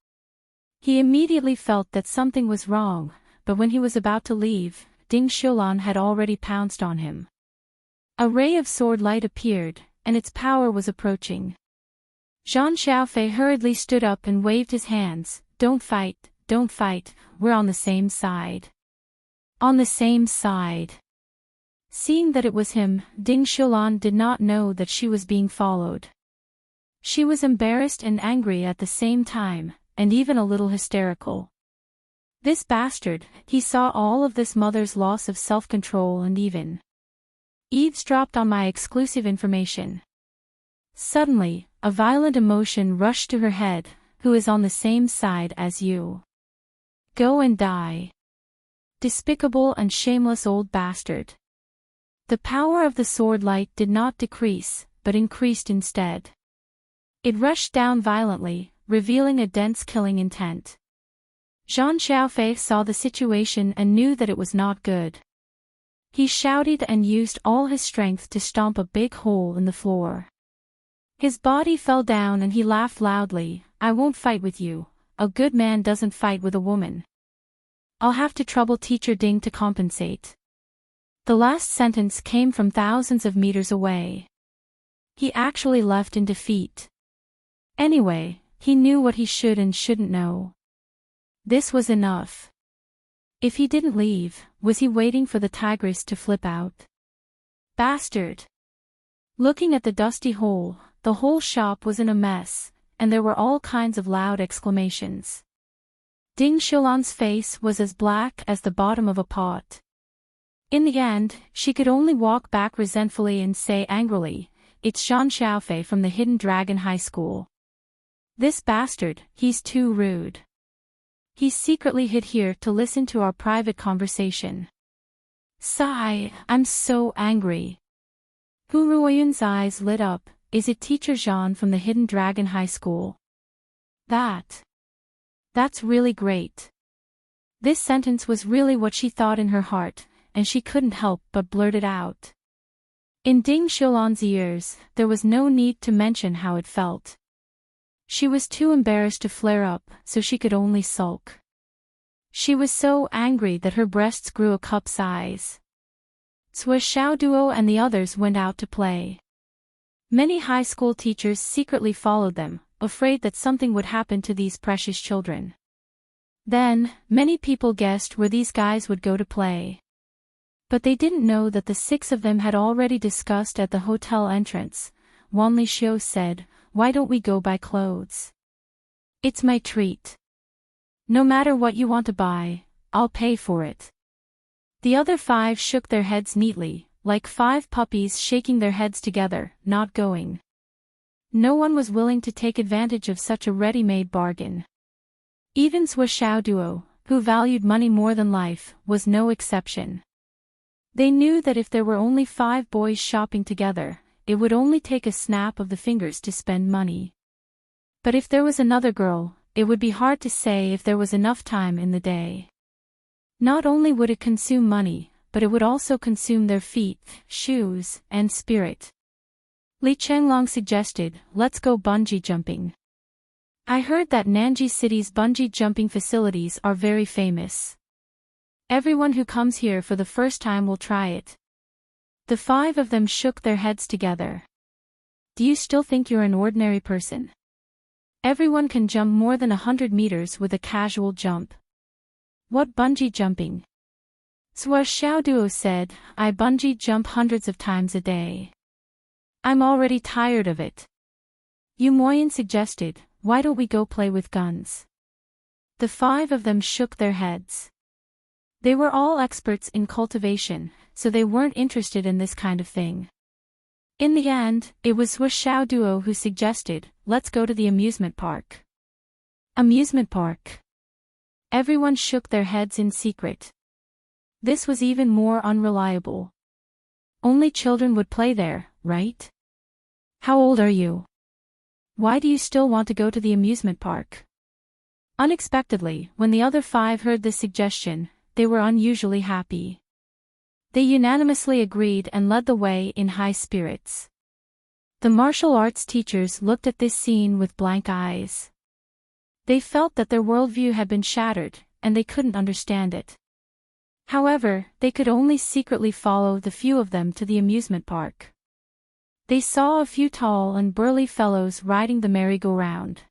He immediately felt that something was wrong, but when he was about to leave, Ding Xiulan had already pounced on him. A ray of sword light appeared, and its power was approaching. Zhan Xiaofei hurriedly stood up and waved his hands, don't fight, we're on the same side." On the same side. Seeing that it was him, Ding Xiulan did not know that she was being followed. She was embarrassed and angry at the same time, and even a little hysterical. This bastard, he saw all of this mother's loss of self-control and even eavesdropped on my exclusive information. Suddenly, a violent emotion rushed to her head, "Who is on the same side as you? Go and die. Despicable and shameless old bastard." The power of the sword light did not decrease, but increased instead. It rushed down violently, revealing a dense killing intent. Zhan Xiaofei saw the situation and knew that it was not good. He shouted and used all his strength to stomp a big hole in the floor. His body fell down and he laughed loudly, "I won't fight with you. A good man doesn't fight with a woman. I'll have to trouble Teacher Ding to compensate." The last sentence came from thousands of meters away. He actually left in defeat. Anyway, he knew what he should and shouldn't know. This was enough. If he didn't leave, was he waiting for the tigress to flip out? Bastard! Looking at the dusty hole, the whole shop was in a mess, and there were all kinds of loud exclamations. Ding Xiulan's face was as black as the bottom of a pot. In the end, she could only walk back resentfully and say angrily, "It's Zhan Xiaofei from the Hidden Dragon High School. This bastard, he's too rude. He's secretly hid here to listen to our private conversation. Sigh, I'm so angry." Hu Ruoyun's eyes lit up. "Is it Teacher Zhan from the Hidden Dragon High School? That's really great." This sentence was really what she thought in her heart, and she couldn't help but blurt it out. In Ding Xiulan's ears, there was no need to mention how it felt. She was too embarrassed to flare up, so she could only sulk. She was so angry that her breasts grew a cup size. Cui Xiaoduo and the others went out to play. Many high school teachers secretly followed them, afraid that something would happen to these precious children. Then, many people guessed where these guys would go to play. But they didn't know that the 6 of them had already discussed at the hotel entrance. Wanli Xiu said, "Why don't we go buy clothes? It's my treat. No matter what you want to buy, I'll pay for it." The other 5 shook their heads neatly, like 5 puppies shaking their heads together, not going. No one was willing to take advantage of such a ready-made bargain. Even Cui Xiaoduo, who valued money more than life, was no exception. They knew that if there were only 5 boys shopping together, it would only take a snap of the fingers to spend money. But if there was another girl, it would be hard to say if there was enough time in the day. Not only would it consume money, but it would also consume their feet, shoes, and spirit. Li Chenglong suggested, "Let's go bungee jumping. I heard that Nanji City's bungee jumping facilities are very famous. Everyone who comes here for the first time will try it." The 5 of them shook their heads together. "Do you still think you're an ordinary person? Everyone can jump more than 100 meters with a casual jump. What bungee jumping?" Sua Xiaoduo said, "I bungee jump hundreds of times a day. I'm already tired of it." Yu Moyan suggested, "Why don't we go play with guns?" The 5 of them shook their heads. They were all experts in cultivation, so they weren't interested in this kind of thing. In the end, it was Sua Xiaoduo who suggested, "Let's go to the amusement park." Amusement park. Everyone shook their heads in secret. This was even more unreliable. Only children would play there, right? How old are you? Why do you still want to go to the amusement park? Unexpectedly, when the other 5 heard this suggestion, they were unusually happy. They unanimously agreed and led the way in high spirits. The martial arts teachers looked at this scene with blank eyes. They felt that their worldview had been shattered, and they couldn't understand it. However, they could only secretly follow the few of them to the amusement park. They saw a few tall and burly fellows riding the merry-go-round.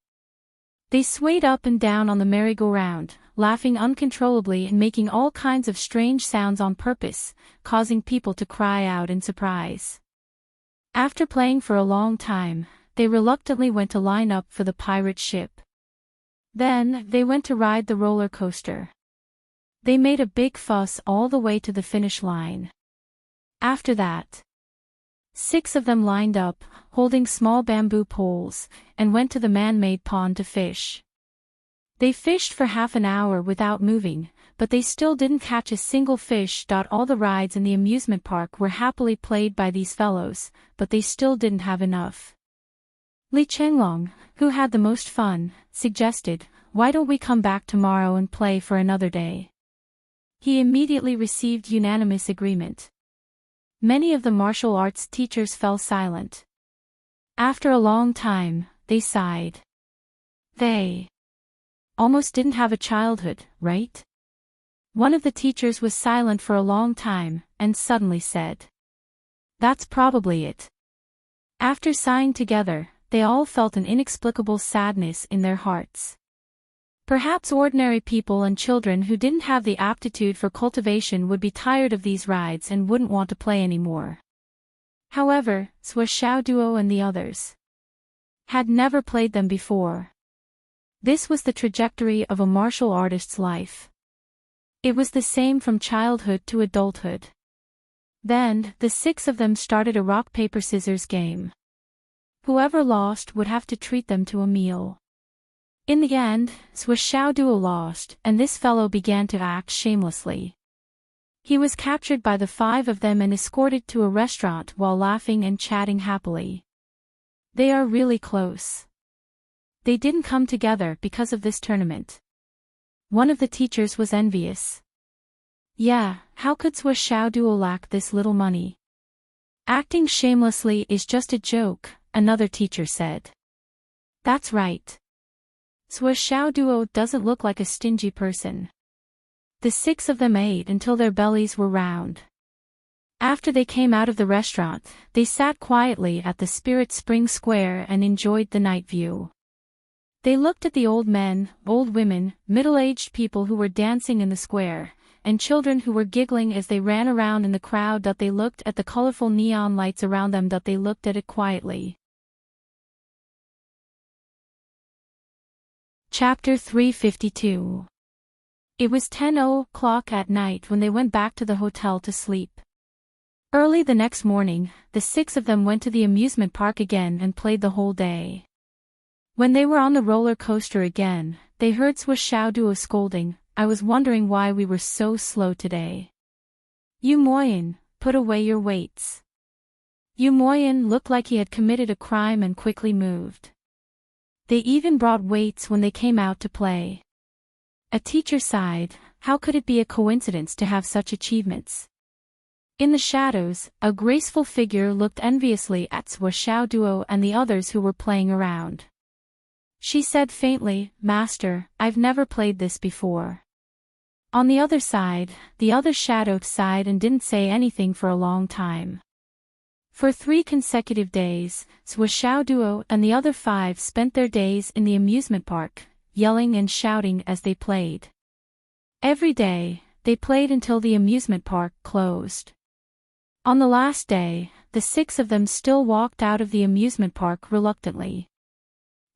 They swayed up and down on the merry-go-round, laughing uncontrollably and making all kinds of strange sounds on purpose, causing people to cry out in surprise. After playing for a long time, they reluctantly went to line up for the pirate ship. Then, they went to ride the roller coaster. They made a big fuss all the way to the finish line. After that, 6 of them lined up, holding small bamboo poles, and went to the man-made pond to fish. They fished for half an hour without moving, but they still didn't catch a single fish. All the rides in the amusement park were happily played by these fellows, but they still didn't have enough. Li Chenglong, who had the most fun, suggested, "Why don't we come back tomorrow and play for another day?" He immediately received unanimous agreement. Many of the martial arts teachers fell silent. After a long time, they sighed. They almost didn't have a childhood, right? One of the teachers was silent for a long time, and suddenly said, "That's probably it." After sighing together, they all felt an inexplicable sadness in their hearts. Perhaps ordinary people and children who didn't have the aptitude for cultivation would be tired of these rides and wouldn't want to play anymore. However, Sua Xiaoduo and the others had never played them before. This was the trajectory of a martial artist's life. It was the same from childhood to adulthood. Then, the 6 of them started a rock-paper-scissors game. Whoever lost would have to treat them to a meal. In the end, Sua Xiaoduo lost, and this fellow began to act shamelessly. He was captured by the 5 of them and escorted to a restaurant while laughing and chatting happily. They are really close. They didn't come together because of this tournament. One of the teachers was envious. Yeah, how could Sua Xiaoduo lack this little money? Acting shamelessly is just a joke, another teacher said. That's right. Sua Xiaoduo doesn't look like a stingy person. The 6 of them ate until their bellies were round. After they came out of the restaurant, they sat quietly at the Spirit Spring Square and enjoyed the night view. They looked at the old men, old women, middle-aged people who were dancing in the square, and children who were giggling as they ran around in the crowd. They looked at the colorful neon lights around them. They looked at it quietly. Chapter 352. It was 10:00 at night when they went back to the hotel to sleep. Early the next morning, the 6 of them went to the amusement park again and played the whole day. When they were on the roller coaster again, they heard Sua Xiaoduo scolding, "I was wondering why we were so slow today." Yu Moyen, put away your weights. Yu Moyen looked like he had committed a crime and quickly moved. They even brought weights when they came out to play. A teacher sighed, how could it be a coincidence to have such achievements? In the shadows, a graceful figure looked enviously at Sua Xiaoduo and the others who were playing around. She said faintly, Master, I've never played this before. On the other side, the other shadow sighed and didn't say anything for a long time. For 3 consecutive days, Sua Xiaoduo and the other 5 spent their days in the amusement park, yelling and shouting as they played. Every day, they played until the amusement park closed. On the last day, the 6 of them still walked out of the amusement park reluctantly.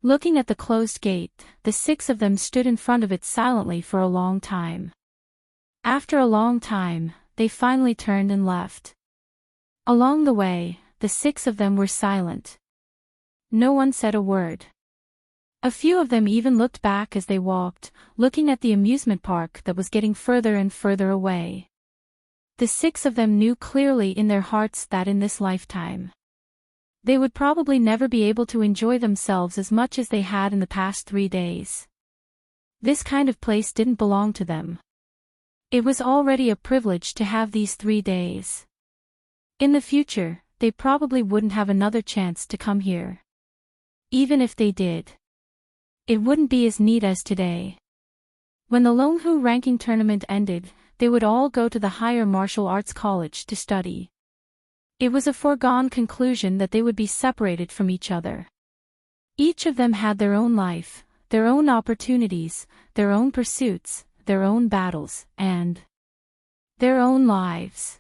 Looking at the closed gate, the 6 of them stood in front of it silently for a long time. After a long time, they finally turned and left. Along the way, the 6 of them were silent. No one said a word. A few of them even looked back as they walked, looking at the amusement park that was getting further and further away. The 6 of them knew clearly in their hearts that in this lifetime, they would probably never be able to enjoy themselves as much as they had in the past 3 days. This kind of place didn't belong to them. It was already a privilege to have these 3 days. In the future, they probably wouldn't have another chance to come here. Even if they did, it wouldn't be as neat as today. When the Longhu ranking tournament ended, they would all go to the higher martial arts college to study. It was a foregone conclusion that they would be separated from each other. Each of them had their own life, their own opportunities, their own pursuits, their own battles, and their own lives.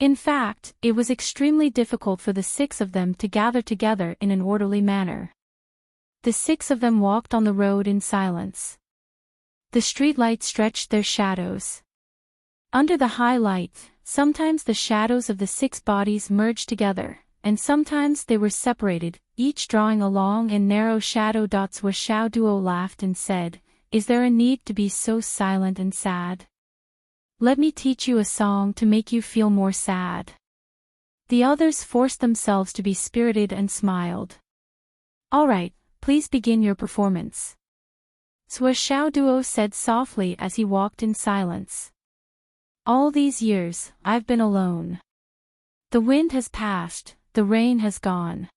In fact, it was extremely difficult for the 6 of them to gather together in an orderly manner. The 6 of them walked on the road in silence. The streetlights stretched their shadows. Under the high light, sometimes the shadows of the 6 bodies merged together, and sometimes they were separated, each drawing a long and narrow shadow. Sua Xiaoduo laughed and said, Is there a need to be so silent and sad? Let me teach you a song to make you feel more sad. The others forced themselves to be spirited and smiled. All right, please begin your performance. Sua Xiaoduo said softly as he walked in silence. All these years, I've been alone. The wind has passed, the rain has gone.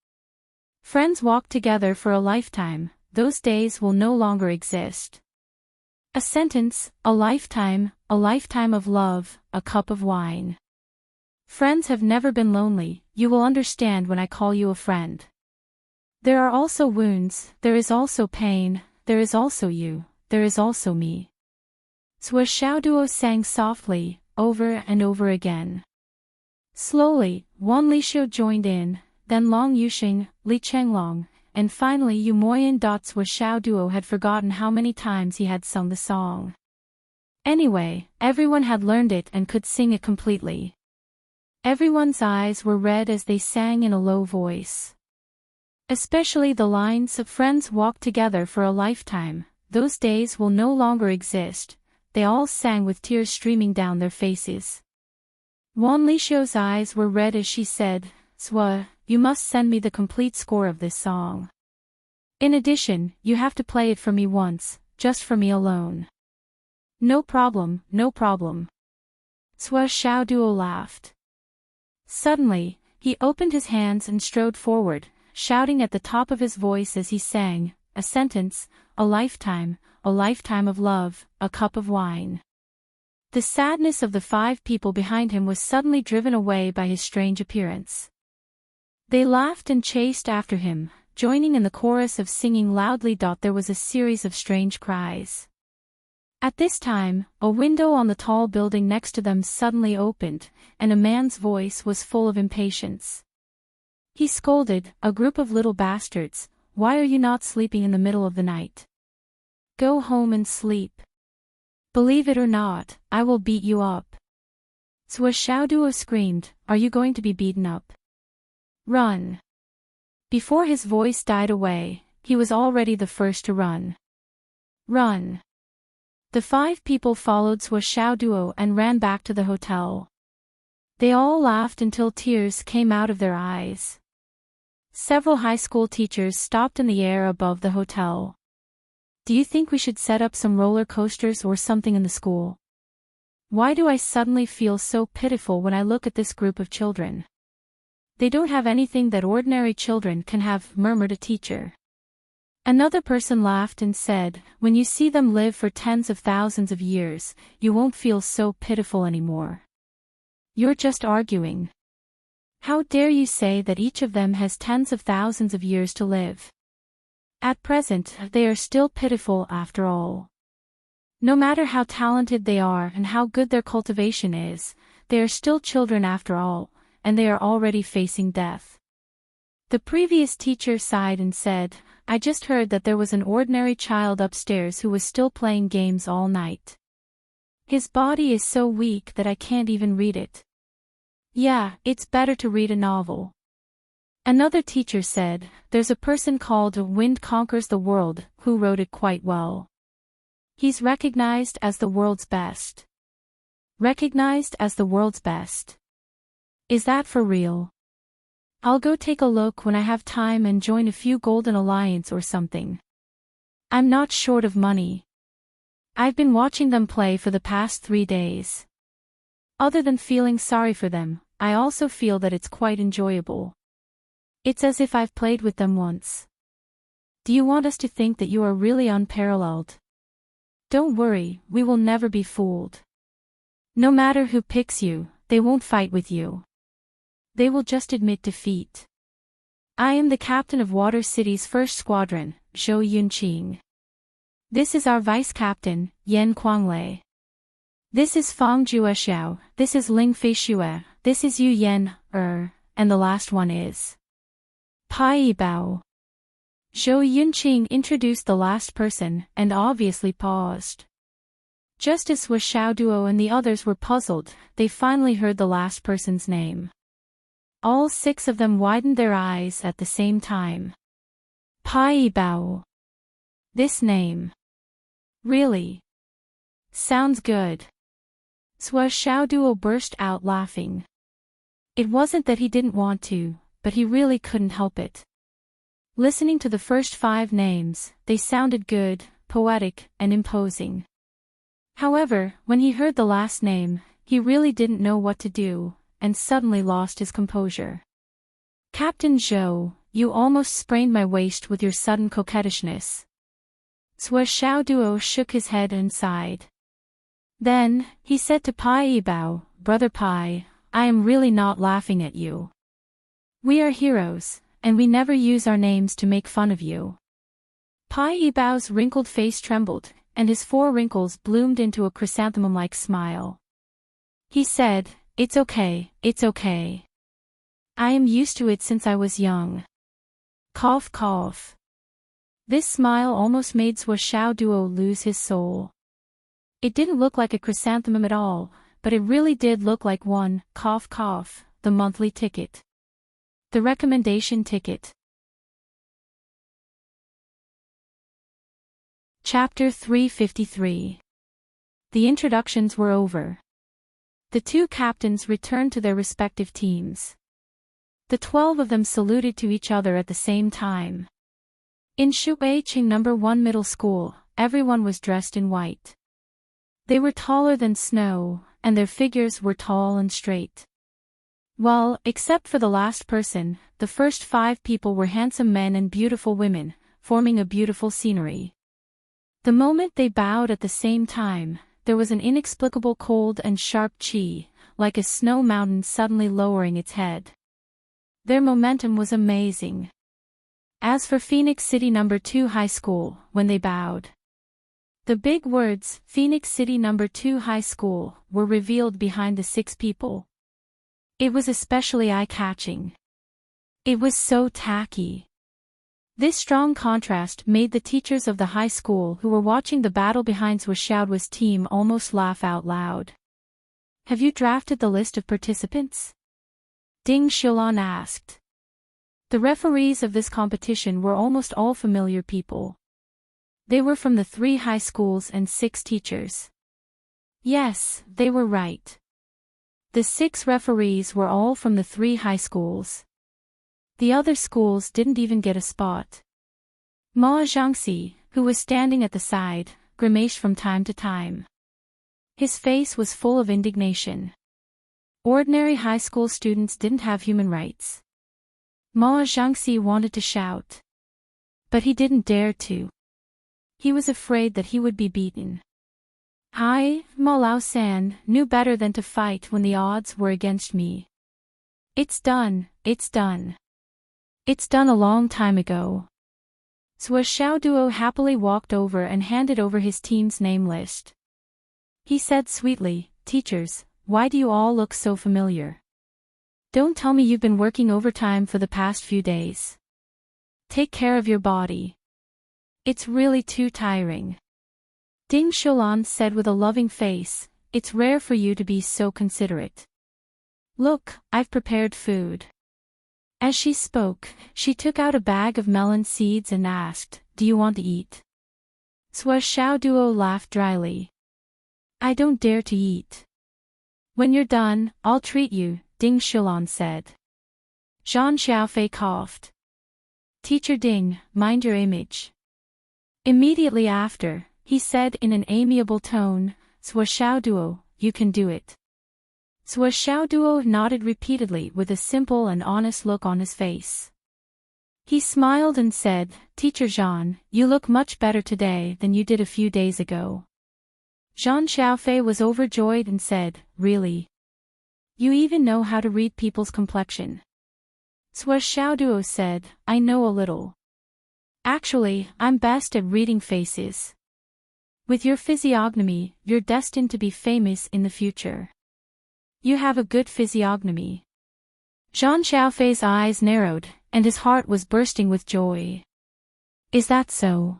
Friends walk together for a lifetime, those days will no longer exist. A sentence, a lifetime of love, a cup of wine. Friends have never been lonely, you will understand when I call you a friend. There are also wounds, there is also pain, there is also you, there is also me. Sua Xiaoduo sang softly, over and over again. Slowly, Wan Lixiu joined in, then Long Yuxing, Li Chenglong, and finally Yu Moyen. Sua Xiaoduo had forgotten how many times he had sung the song. Anyway, everyone had learned it and could sing it completely. Everyone's eyes were red as they sang in a low voice. Especially the lines of friends walked together for a lifetime, those days will no longer exist. They all sang with tears streaming down their faces. Wan Lixiu's eyes were red as she said, Sua, you must send me the complete score of this song. In addition, you have to play it for me once, just for me alone. No problem, no problem. Sua Xiaoduo laughed. Suddenly, he opened his hands and strode forward, shouting at the top of his voice as he sang, a sentence, a lifetime of love, a cup of wine. The sadness of the 5 people behind him was suddenly driven away by his strange appearance. They laughed and chased after him, joining in the chorus of singing loudly. There was a series of strange cries. At this time, a window on the tall building next to them suddenly opened, and a man's voice was full of impatience. He scolded, a group of little bastards, why are you not sleeping in the middle of the night? Go home and sleep. Believe it or not, I will beat you up. Sua Xiaoduo screamed, are you going to be beaten up? Run. Before his voice died away, he was already the first to run. Run. The 5 people followed Sua Xiaoduo and ran back to the hotel. They all laughed until tears came out of their eyes. Several high school teachers stopped in the air above the hotel. Do you think we should set up some roller coasters or something in the school? Why do I suddenly feel so pitiful when I look at this group of children? They don't have anything that ordinary children can have, murmured a teacher. Another person laughed and said, when you see them live for tens of thousands of years, you won't feel so pitiful anymore. You're just arguing. How dare you say that each of them has tens of thousands of years to live? At present, they are still pitiful after all. No matter how talented they are and how good their cultivation is, they are still children after all, and they are already facing death. The previous teacher sighed and said, I just heard that there was an ordinary child upstairs who was still playing games all night. His body is so weak that I can't even read it. Yeah, it's better to read a novel. Another teacher said, there's a person called Wind Conquers the World, who wrote it quite well. He's recognized as the world's best. Recognized as the world's best. Is that for real? I'll go take a look when I have time and join a few Golden Alliance or something. I'm not short of money. I've been watching them play for the past 3 days. Other than feeling sorry for them, I also feel that it's quite enjoyable. It's as if I've played with them once. Do you want us to think that you are really unparalleled? Don't worry, we will never be fooled. No matter who picks you, they won't fight with you. They will just admit defeat. I am the captain of Water City's first squadron, Zhou Yunqing. This is our vice captain, Yan Kuanglei. This is Fang Juexiao, this is Ling Feixue, this is Yu Yan, and the last one is Pai Yibao. Zhou Yunqing introduced the last person, and obviously paused. Just as Sui Xiaoduo and the others were puzzled, they finally heard the last person's name. All 6 of them widened their eyes at the same time. Pai Yibao. This name. Really? Sounds good. Sui Xiaoduo burst out laughing. It wasn't that he didn't want to, but he really couldn't help it. Listening to the first 5 names, they sounded good, poetic, and imposing. However, when he heard the last name, he really didn't know what to do, and suddenly lost his composure. Captain Zhou, you almost sprained my waist with your sudden coquettishness. Sui Xiaoduo shook his head and sighed. Then, he said to Pai Yibao, Brother Pai, I am really not laughing at you. We are heroes, and we never use our names to make fun of you. Pai Yibao's wrinkled face trembled, and his 4 wrinkles bloomed into a chrysanthemum-like smile. He said, It's okay, it's okay. I am used to it since I was young. Cough cough. This smile almost made Sui Xiaoduo lose his soul. It didn't look like a chrysanthemum at all, but it really did look like one, cough cough, the monthly ticket. The recommendation ticket. Chapter 353. The introductions were over. The 2 captains returned to their respective teams. The 12 of them saluted to each other at the same time. In Shuiqing No. 1 Middle School, everyone was dressed in white. They were taller than snow, and their figures were tall and straight. Well, except for the last person, the first 5 people were handsome men and beautiful women, forming a beautiful scenery. The moment they bowed at the same time, there was an inexplicable cold and sharp chi, like a snow mountain suddenly lowering its head. Their momentum was amazing. As for Phoenix City No. 2 High School, when they bowed, the big words, Phoenix City No. 2 High School, were revealed behind the 6 people. It was especially eye-catching. It was so tacky. This strong contrast made the teachers of the high school who were watching the battle behind Sui Xiaoduo's team almost laugh out loud. Have you drafted the list of participants? Ding Xiulan asked. The referees of this competition were almost all familiar people. They were from the 3 high schools and 6 teachers. Yes, they were right. The 6 referees were all from the 3 high schools. The other schools didn't even get a spot. Ma Jiangxi, who was standing at the side, grimaced from time to time. His face was full of indignation. Ordinary high school students didn't have human rights. Ma Jiangxi wanted to shout. But he didn't dare to. He was afraid that he would be beaten. Ma Lao-san knew better than to fight when the odds were against me. It's done, it's done. It's done a long time ago. Sua Xiaoduo happily walked over and handed over his team's name list. He said sweetly, "Teachers, why do you all look so familiar? Don't tell me you've been working overtime for the past few days. Take care of your body. It's really too tiring." Ding Shulan said with a loving face, "It's rare for you to be so considerate. Look, I've prepared food." As she spoke, she took out a bag of melon seeds and asked, "Do you want to eat?" Sua Xiaoduo laughed dryly. "I don't dare to eat." "When you're done, I'll treat you," Ding Shulan said. Zhang Xiaofei coughed. "Teacher Ding, mind your image." Immediately after, he said in an amiable tone, "Sua Xiaoduo, you can do it." Sua Xiaoduo nodded repeatedly with a simple and honest look on his face. He smiled and said, "Teacher Zhang, you look much better today than you did a few days ago." Zhang Xiaofei was overjoyed and said, "Really? You even know how to read people's complexion?" Sua Xiaoduo said, "I know a little. Actually, I'm best at reading faces. With your physiognomy, you're destined to be famous in the future. You have a good physiognomy." Zhang Xiaofei's eyes narrowed, and his heart was bursting with joy. "Is that so?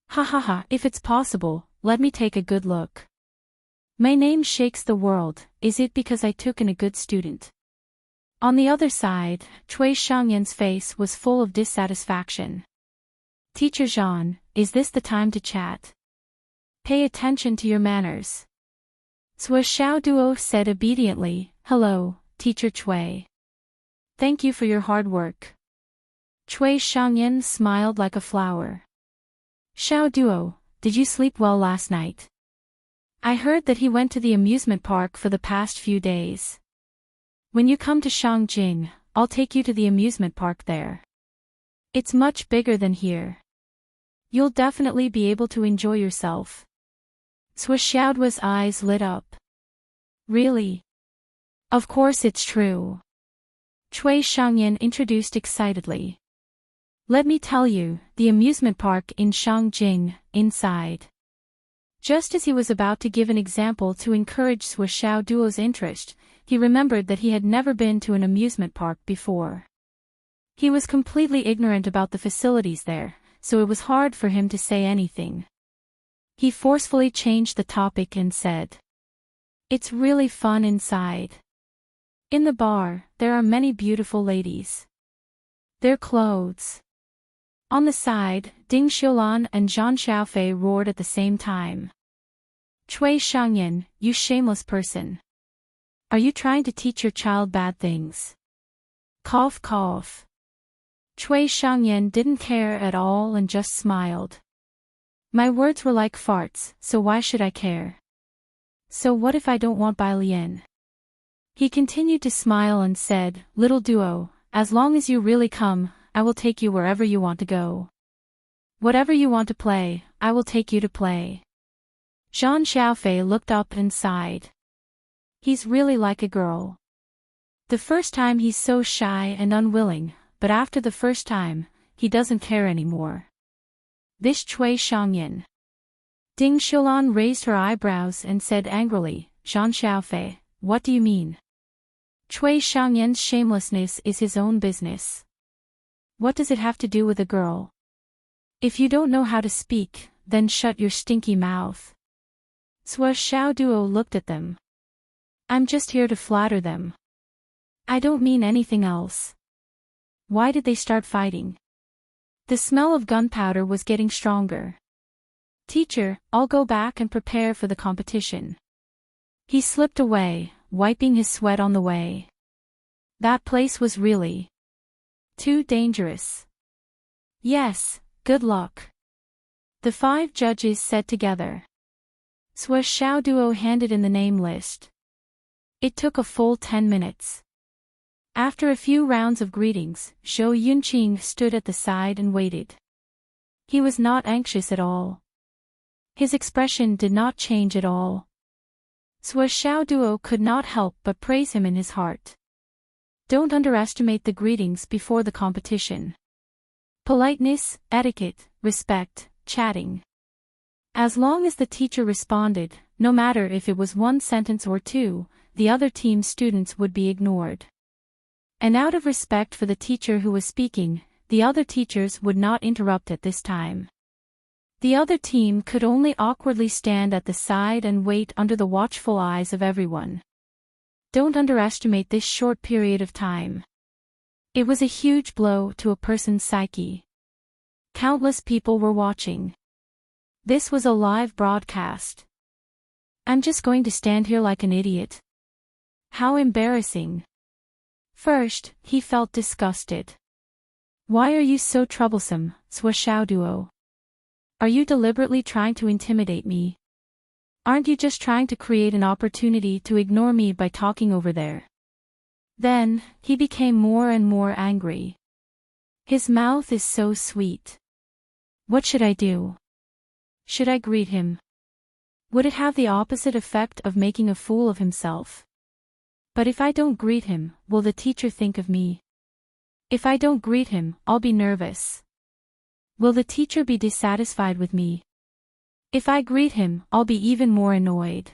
Ha ha ha, if it's possible, let me take a good look. My name shakes the world, is it because I took in a good student?" On the other side, Cui Shangyan's face was full of dissatisfaction. "Teacher Zhang, is this the time to chat? Pay attention to your manners." Sua Xiaoduo said obediently, "Hello, Teacher Cui. Thank you for your hard work." Cui Shangyan smiled like a flower. "Xiaoduo, did you sleep well last night? I heard that he went to the amusement park for the past few days. When you come to Shangjing, I'll take you to the amusement park there. It's much bigger than here. You'll definitely be able to enjoy yourself." Sua Xiaoduo's eyes lit up. "Really? Of course it's true." Cui Shangyan introduced excitedly. "Let me tell you, the amusement park in Shangjing, inside." Just as he was about to give an example to encourage Sua Xiaoduo's interest, he remembered that he had never been to an amusement park before. He was completely ignorant about the facilities there, so it was hard for him to say anything. He forcefully changed the topic and said, "It's really fun inside. In the bar, there are many beautiful ladies. Their clothes." On the side, Ding Xiulan and Zhang Xiaofei roared at the same time. "Cui Shangyan, you shameless person. Are you trying to teach your child bad things?" Cough cough. Cui Shangyan didn't care at all and just smiled. "My words were like farts, so why should I care? So what if I don't want Bai Lian?" He continued to smile and said, "Little duo, as long as you really come, I will take you wherever you want to go. Whatever you want to play, I will take you to play." Zhang Xiaofei looked up and sighed. He's really like a girl. The first time he's so shy and unwilling, but after the first time, he doesn't care anymore. This Cui Shangyan. Ding Shulan raised her eyebrows and said angrily, "Zhang Xiaofei, what do you mean? Cui Shangyan's shamelessness is his own business. What does it have to do with a girl? If you don't know how to speak, then shut your stinky mouth." Sua Xiaoduo looked at them. "I'm just here to flatter them. I don't mean anything else." Why did they start fighting? The smell of gunpowder was getting stronger. "Teacher, I'll go back and prepare for the competition." He slipped away, wiping his sweat on the way. That place was really too dangerous. Yes, good luck, the 5 judges said together. Swa Xiao Duo handed in the name list. It took a full 10 minutes. After a few rounds of greetings, Zhou Yunqing stood at the side and waited. He was not anxious at all. His expression did not change at all. Swa Xiao Duo could not help but praise him in his heart. Don't underestimate the greetings before the competition. Politeness, etiquette, respect, chatting. As long as the teacher responded, no matter if it was 1 sentence or 2, the other team's students would be ignored. And out of respect for the teacher who was speaking, the other teachers would not interrupt at this time. The other team could only awkwardly stand at the side and wait under the watchful eyes of everyone. Don't underestimate this short period of time. It was a huge blow to a person's psyche. Countless people were watching. This was a live broadcast. I'm just going to stand here like an idiot. How embarrassing. First, he felt disgusted. Why are you so troublesome, Swa Xiao Duo? Are you deliberately trying to intimidate me? Aren't you just trying to create an opportunity to ignore me by talking over there? Then, he became more and more angry. His mouth is so sweet. What should I do? Should I greet him? Would it have the opposite effect of making a fool of himself? But if I don't greet him, will the teacher think of me? If I don't greet him, I'll be nervous. Will the teacher be dissatisfied with me? If I greet him, I'll be even more annoyed.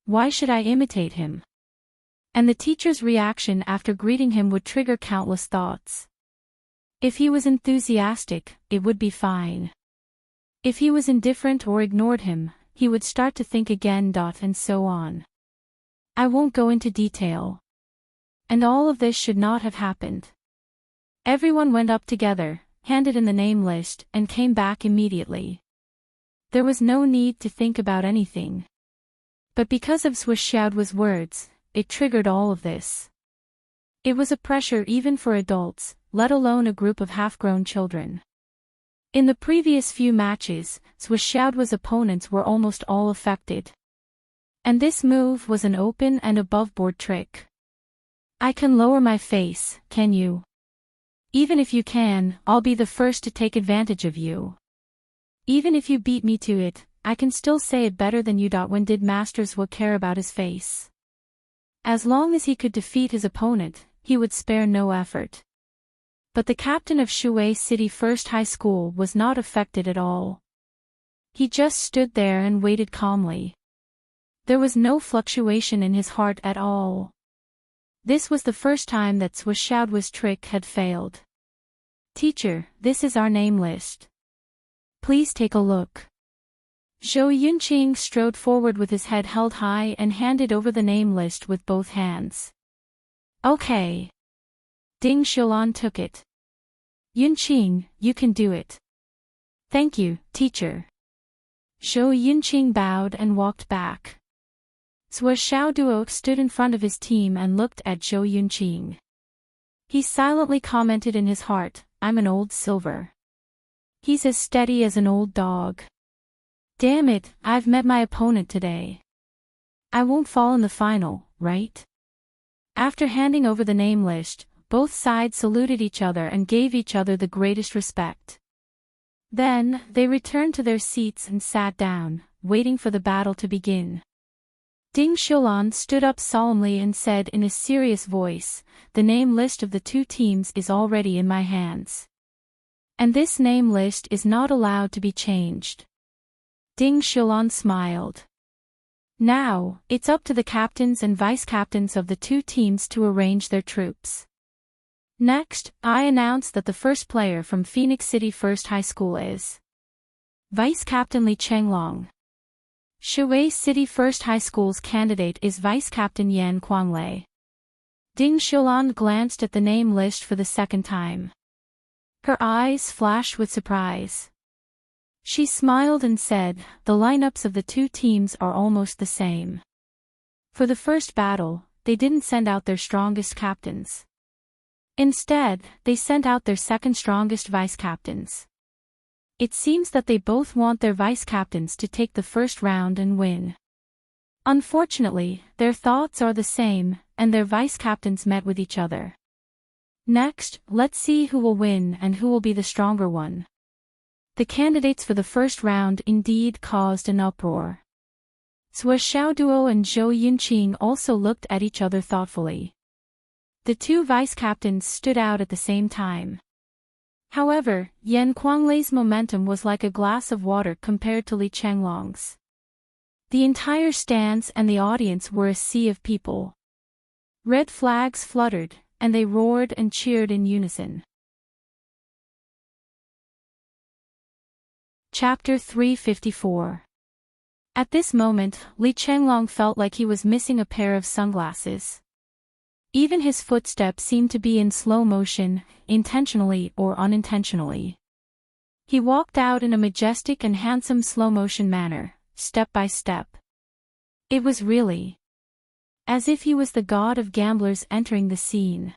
Why should I imitate him? And the teacher's reaction after greeting him would trigger countless thoughts. If he was enthusiastic, it would be fine. If he was indifferent or ignored him, he would start to think again. And so on. I won't go into detail. And all of this should not have happened. Everyone went up together, handed in the name list, and came back immediately. There was no need to think about anything. But because of Swa Xiaoduo's words, it triggered all of this. It was a pressure even for adults, let alone a group of half-grown children. In the previous few matches, Swa Xiaoduo's opponents were almost all affected. And this move was an open and above-board trick. I can lower my face, can you? Even if you can, I'll be the first to take advantage of you. Even if you beat me to it, I can still say it better than you. When did Master Zwa care about his face? As long as he could defeat his opponent, he would spare no effort. But the captain of Shuwei City First High School was not affected at all. He just stood there and waited calmly. There was no fluctuation in his heart at all. This was the first time that Swa Xiaoduo's trick had failed. Teacher, this is our name list. Please take a look. Zhou Yunqing strode forward with his head held high and handed over the name list with both hands. Okay. Ding Xiulan took it. Yunqing, you can do it. Thank you, teacher. Zhou Yunqing bowed and walked back. Swa Xiaoduo stood in front of his team and looked at Zhou Yunqing. He silently commented in his heart, I'm an old silver. He's as steady as an old dog. Damn it, I've met my opponent today. I won't fall in the final, right? After handing over the name list, both sides saluted each other and gave each other the greatest respect. Then, they returned to their seats and sat down, waiting for the battle to begin. Ding Xiulan stood up solemnly and said in a serious voice, the name list of the 2 teams is already in my hands. And this name list is not allowed to be changed. Ding Xiulan smiled. Now, it's up to the captains and vice-captains of the 2 teams to arrange their troops. Next, I announce that the first player from Phoenix City First High School is Vice-Captain Li Chenglong. Shuwei City First High School's candidate is Vice-Captain Yan Kuanglei. Ding Xiulan glanced at the name list for the second time. Her eyes flashed with surprise. She smiled and said, the lineups of the 2 teams are almost the same. For the first battle, they didn't send out their strongest captains. Instead, they sent out their second strongest vice-captains. It seems that they both want their vice-captains to take the first round and win. Unfortunately, their thoughts are the same, and their vice-captains met with each other. Next, let's see who will win and who will be the stronger one. The candidates for the first round indeed caused an uproar. Sui Xiaoduo and Zhou Yunqing also looked at each other thoughtfully. The two vice-captains stood out at the same time. However, Yan Kuanglei's momentum was like a glass of water compared to Li Chenglong's. The entire stands and the audience were a sea of people. Red flags fluttered, and they roared and cheered in unison. Chapter 354. At this moment, Li Chenglong felt like he was missing a pair of sunglasses. Even his footsteps seemed to be in slow motion, intentionally or unintentionally. He walked out in a majestic and handsome slow-motion manner, step by step. It was really as if he was the god of gamblers entering the scene.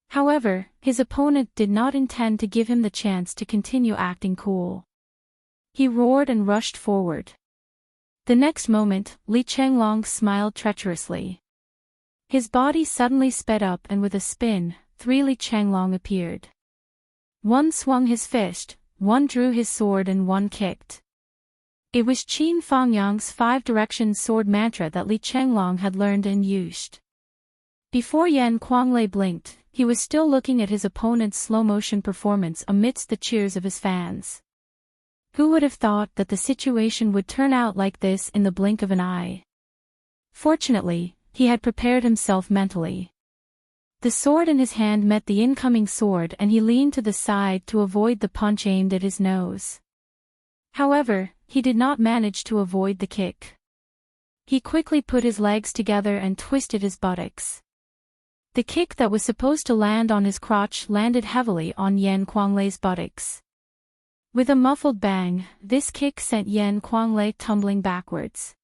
However, his opponent did not intend to give him the chance to continue acting cool. He roared and rushed forward. The next moment, Li Chenglong smiled treacherously. His body suddenly sped up and with a spin, 3 Li Chenglong appeared. One swung his fist, one drew his sword and one kicked. It was Qin Fangyang's 5-direction sword mantra that Li Chenglong had learned and used. Before Yan Kuanglei blinked, he was still looking at his opponent's slow-motion performance amidst the cheers of his fans. Who would have thought that the situation would turn out like this in the blink of an eye? Fortunately, he had prepared himself mentally. The sword in his hand met the incoming sword and he leaned to the side to avoid the punch aimed at his nose. However, he did not manage to avoid the kick. He quickly put his legs together and twisted his buttocks. The kick that was supposed to land on his crotch landed heavily on Yan Kuanglei's buttocks. With a muffled bang, this kick sent Yan Kuanglei tumbling backwards.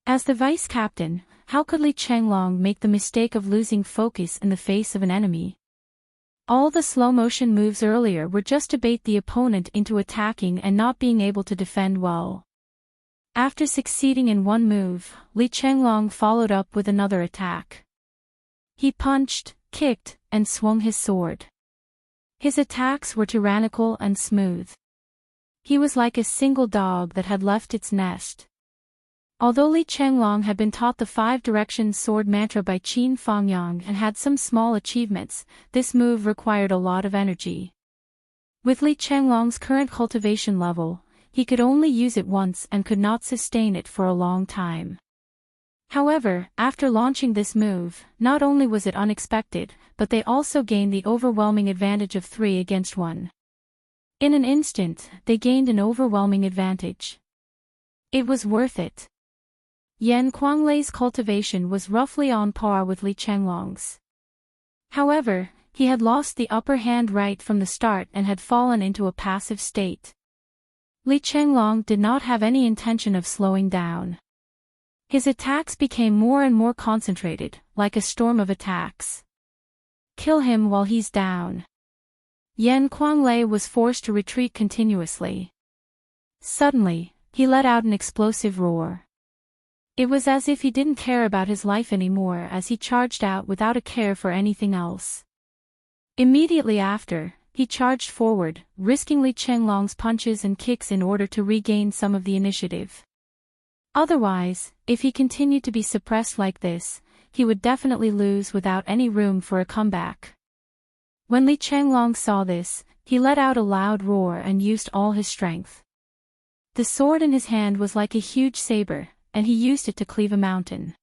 As the vice-captain, how could Li Chenglong make the mistake of losing focus in the face of an enemy? All the slow-motion moves earlier were just to bait the opponent into attacking and not being able to defend well. After succeeding in one move, Li Chenglong followed up with another attack. He punched, kicked, and swung his sword. His attacks were tyrannical and smooth. He was like a single dog that had left its nest. Although Li Chenglong had been taught the 5-direction sword mantra by Qin Fangyang and had some small achievements, this move required a lot of energy. With Li Chenglong's current cultivation level, he could only use it once and could not sustain it for a long time. However, after launching this move, not only was it unexpected, but they also gained the overwhelming advantage of 3 against 1. In an instant, they gained an overwhelming advantage. It was worth it. Yan Kuanglei's cultivation was roughly on par with Li Chenglong's. However, he had lost the upper hand right from the start and had fallen into a passive state. Li Chenglong did not have any intention of slowing down. His attacks became more and more concentrated, like a storm of attacks. Kill him while he's down. Yan Kuanglei was forced to retreat continuously. Suddenly, he let out an explosive roar. It was as if he didn't care about his life anymore as he charged out without a care for anything else. Immediately after, he charged forward, risking Li Chenglong's punches and kicks in order to regain some of the initiative. Otherwise, if he continued to be suppressed like this, he would definitely lose without any room for a comeback. When Li Chenglong saw this, he let out a loud roar and used all his strength. The sword in his hand was like a huge saber, and he used it to cleave a mountain.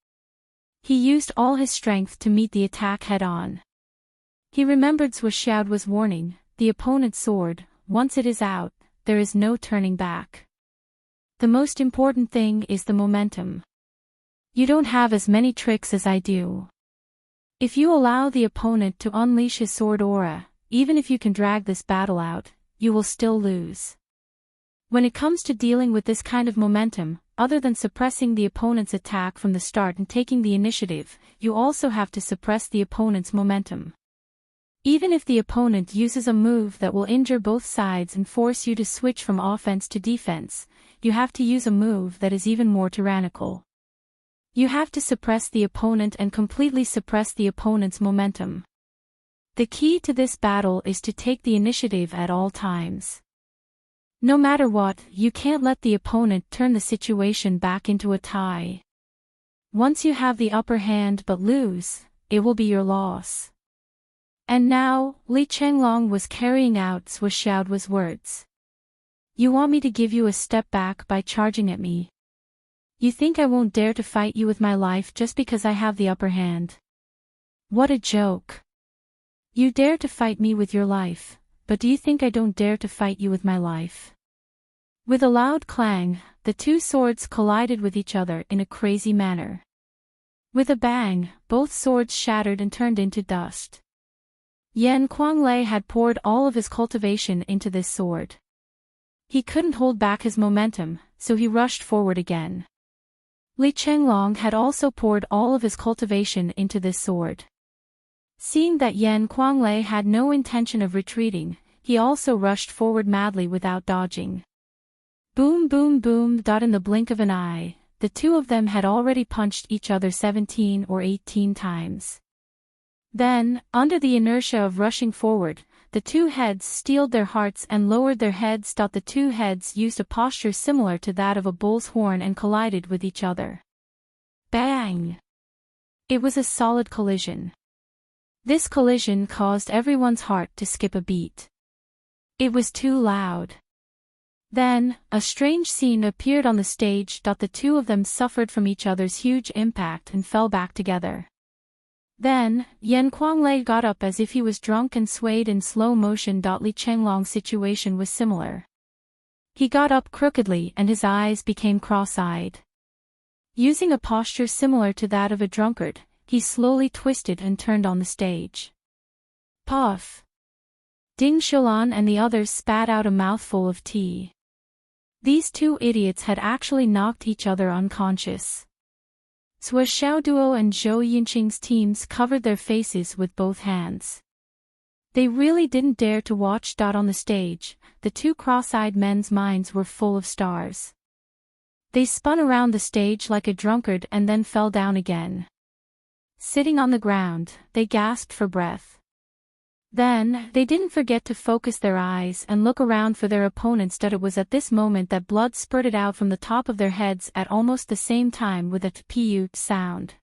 He used all his strength to meet the attack head-on. He remembered Sui Xiaoduo's warning, the opponent's sword, once it is out, there is no turning back. The most important thing is the momentum. You don't have as many tricks as I do. If you allow the opponent to unleash his sword aura, even if you can drag this battle out, you will still lose. When it comes to dealing with this kind of momentum, other than suppressing the opponent's attack from the start and taking the initiative, you also have to suppress the opponent's momentum. Even if the opponent uses a move that will injure both sides and force you to switch from offense to defense, you have to use a move that is even more tyrannical. You have to suppress the opponent and completely suppress the opponent's momentum. The key to this battle is to take the initiative at all times. No matter what, you can't let the opponent turn the situation back into a tie. Once you have the upper hand but lose, it will be your loss. And now, Li Chenglong was carrying out Sui Xiaoduo's words. You want me to give you a step back by charging at me? You think I won't dare to fight you with my life just because I have the upper hand? What a joke. You dare to fight me with your life, but do you think I don't dare to fight you with my life? With a loud clang, the two swords collided with each other in a crazy manner. With a bang, both swords shattered and turned into dust. Yan Kuanglei had poured all of his cultivation into this sword. He couldn't hold back his momentum, so he rushed forward again. Li Chenglong had also poured all of his cultivation into this sword. Seeing that Yan Kuanglei had no intention of retreating, he also rushed forward madly without dodging. Boom boom boom. In the blink of an eye, the two of them had already punched each other 17 or 18 times. Then, under the inertia of rushing forward, the two heads steeled their hearts and lowered their heads. The two heads used a posture similar to that of a bull's horn and collided with each other. Bang! It was a solid collision. This collision caused everyone's heart to skip a beat. It was too loud. Then, a strange scene appeared on the stage. The two of them suffered from each other's huge impact and fell back together. Then, Yan Kuanglei got up as if he was drunk and swayed in slow motion. Li Chenglong's situation was similar. He got up crookedly and his eyes became cross-eyed. Using a posture similar to that of a drunkard, he slowly twisted and turned on the stage. Puff! Ding Shulan and the others spat out a mouthful of tea. These two idiots had actually knocked each other unconscious. Sui Xiaoduo and Zhou Yinqing's teams covered their faces with both hands. They really didn't dare to watch. On the stage, the two cross-eyed men's minds were full of stars. They spun around the stage like a drunkard and then fell down again. Sitting on the ground, they gasped for breath. Then, they didn't forget to focus their eyes and look around for their opponents. It was at this moment that blood spurted out from the top of their heads at almost the same time with a tpu sound.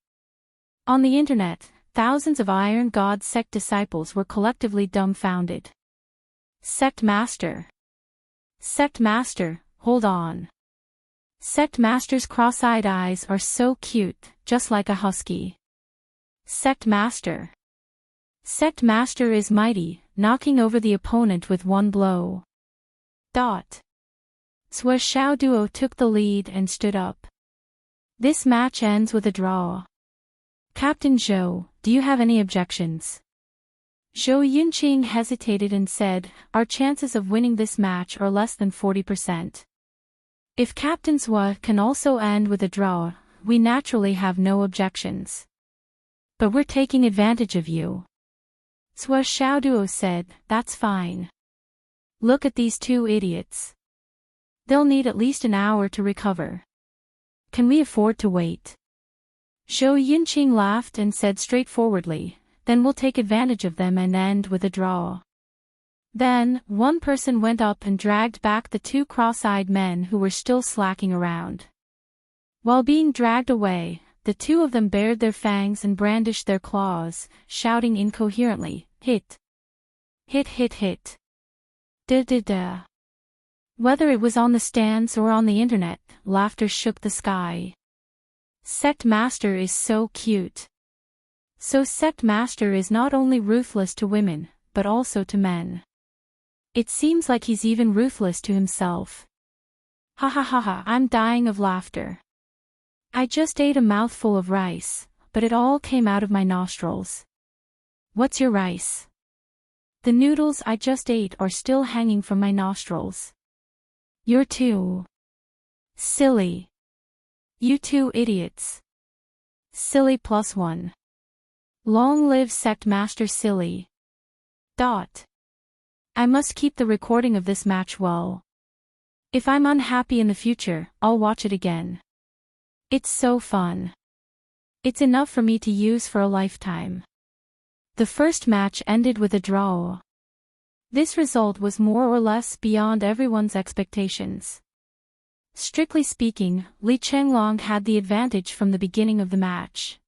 On the internet, thousands of Iron God sect disciples were collectively dumbfounded. Sect Master! Sect Master, hold on! Sect Master's cross-eyed eyes are so cute, just like a husky. Sect Master! Sect Master is mighty, knocking over the opponent with one blow. Sui Xiaoduo took the lead and stood up. This match ends with a draw. Captain Zhou, do you have any objections? Zhou Yinqing hesitated and said, our chances of winning this match are less than 40%. If Captain Sui can also end with a draw, we naturally have no objections. But we're taking advantage of you. Sui Xiaoduo said, that's fine. Look at these two idiots. They'll need at least an hour to recover. Can we afford to wait? Zhou Yinqing laughed and said straightforwardly, then we'll take advantage of them and end with a draw. Then, one person went up and dragged back the two cross-eyed men who were still slacking around. While being dragged away, the two of them bared their fangs and brandished their claws, shouting incoherently, hit! Hit hit hit! Da da da! Whether it was on the stands or on the internet, laughter shook the sky. Sect Master is so cute. So Sect Master is not only ruthless to women, but also to men. It seems like he's even ruthless to himself. Ha ha ha ha, I'm dying of laughter. I just ate a mouthful of rice, but it all came out of my nostrils. What's your rice? The noodles I just ate are still hanging from my nostrils. You're too silly. You two idiots. Silly +1. Long live Sect Master Silly. I must keep the recording of this match well. If I'm unhappy in the future, I'll watch it again. It's so fun. It's enough for me to use for a lifetime. The first match ended with a draw. This result was more or less beyond everyone's expectations. Strictly speaking, Li Chenglong had the advantage from the beginning of the match.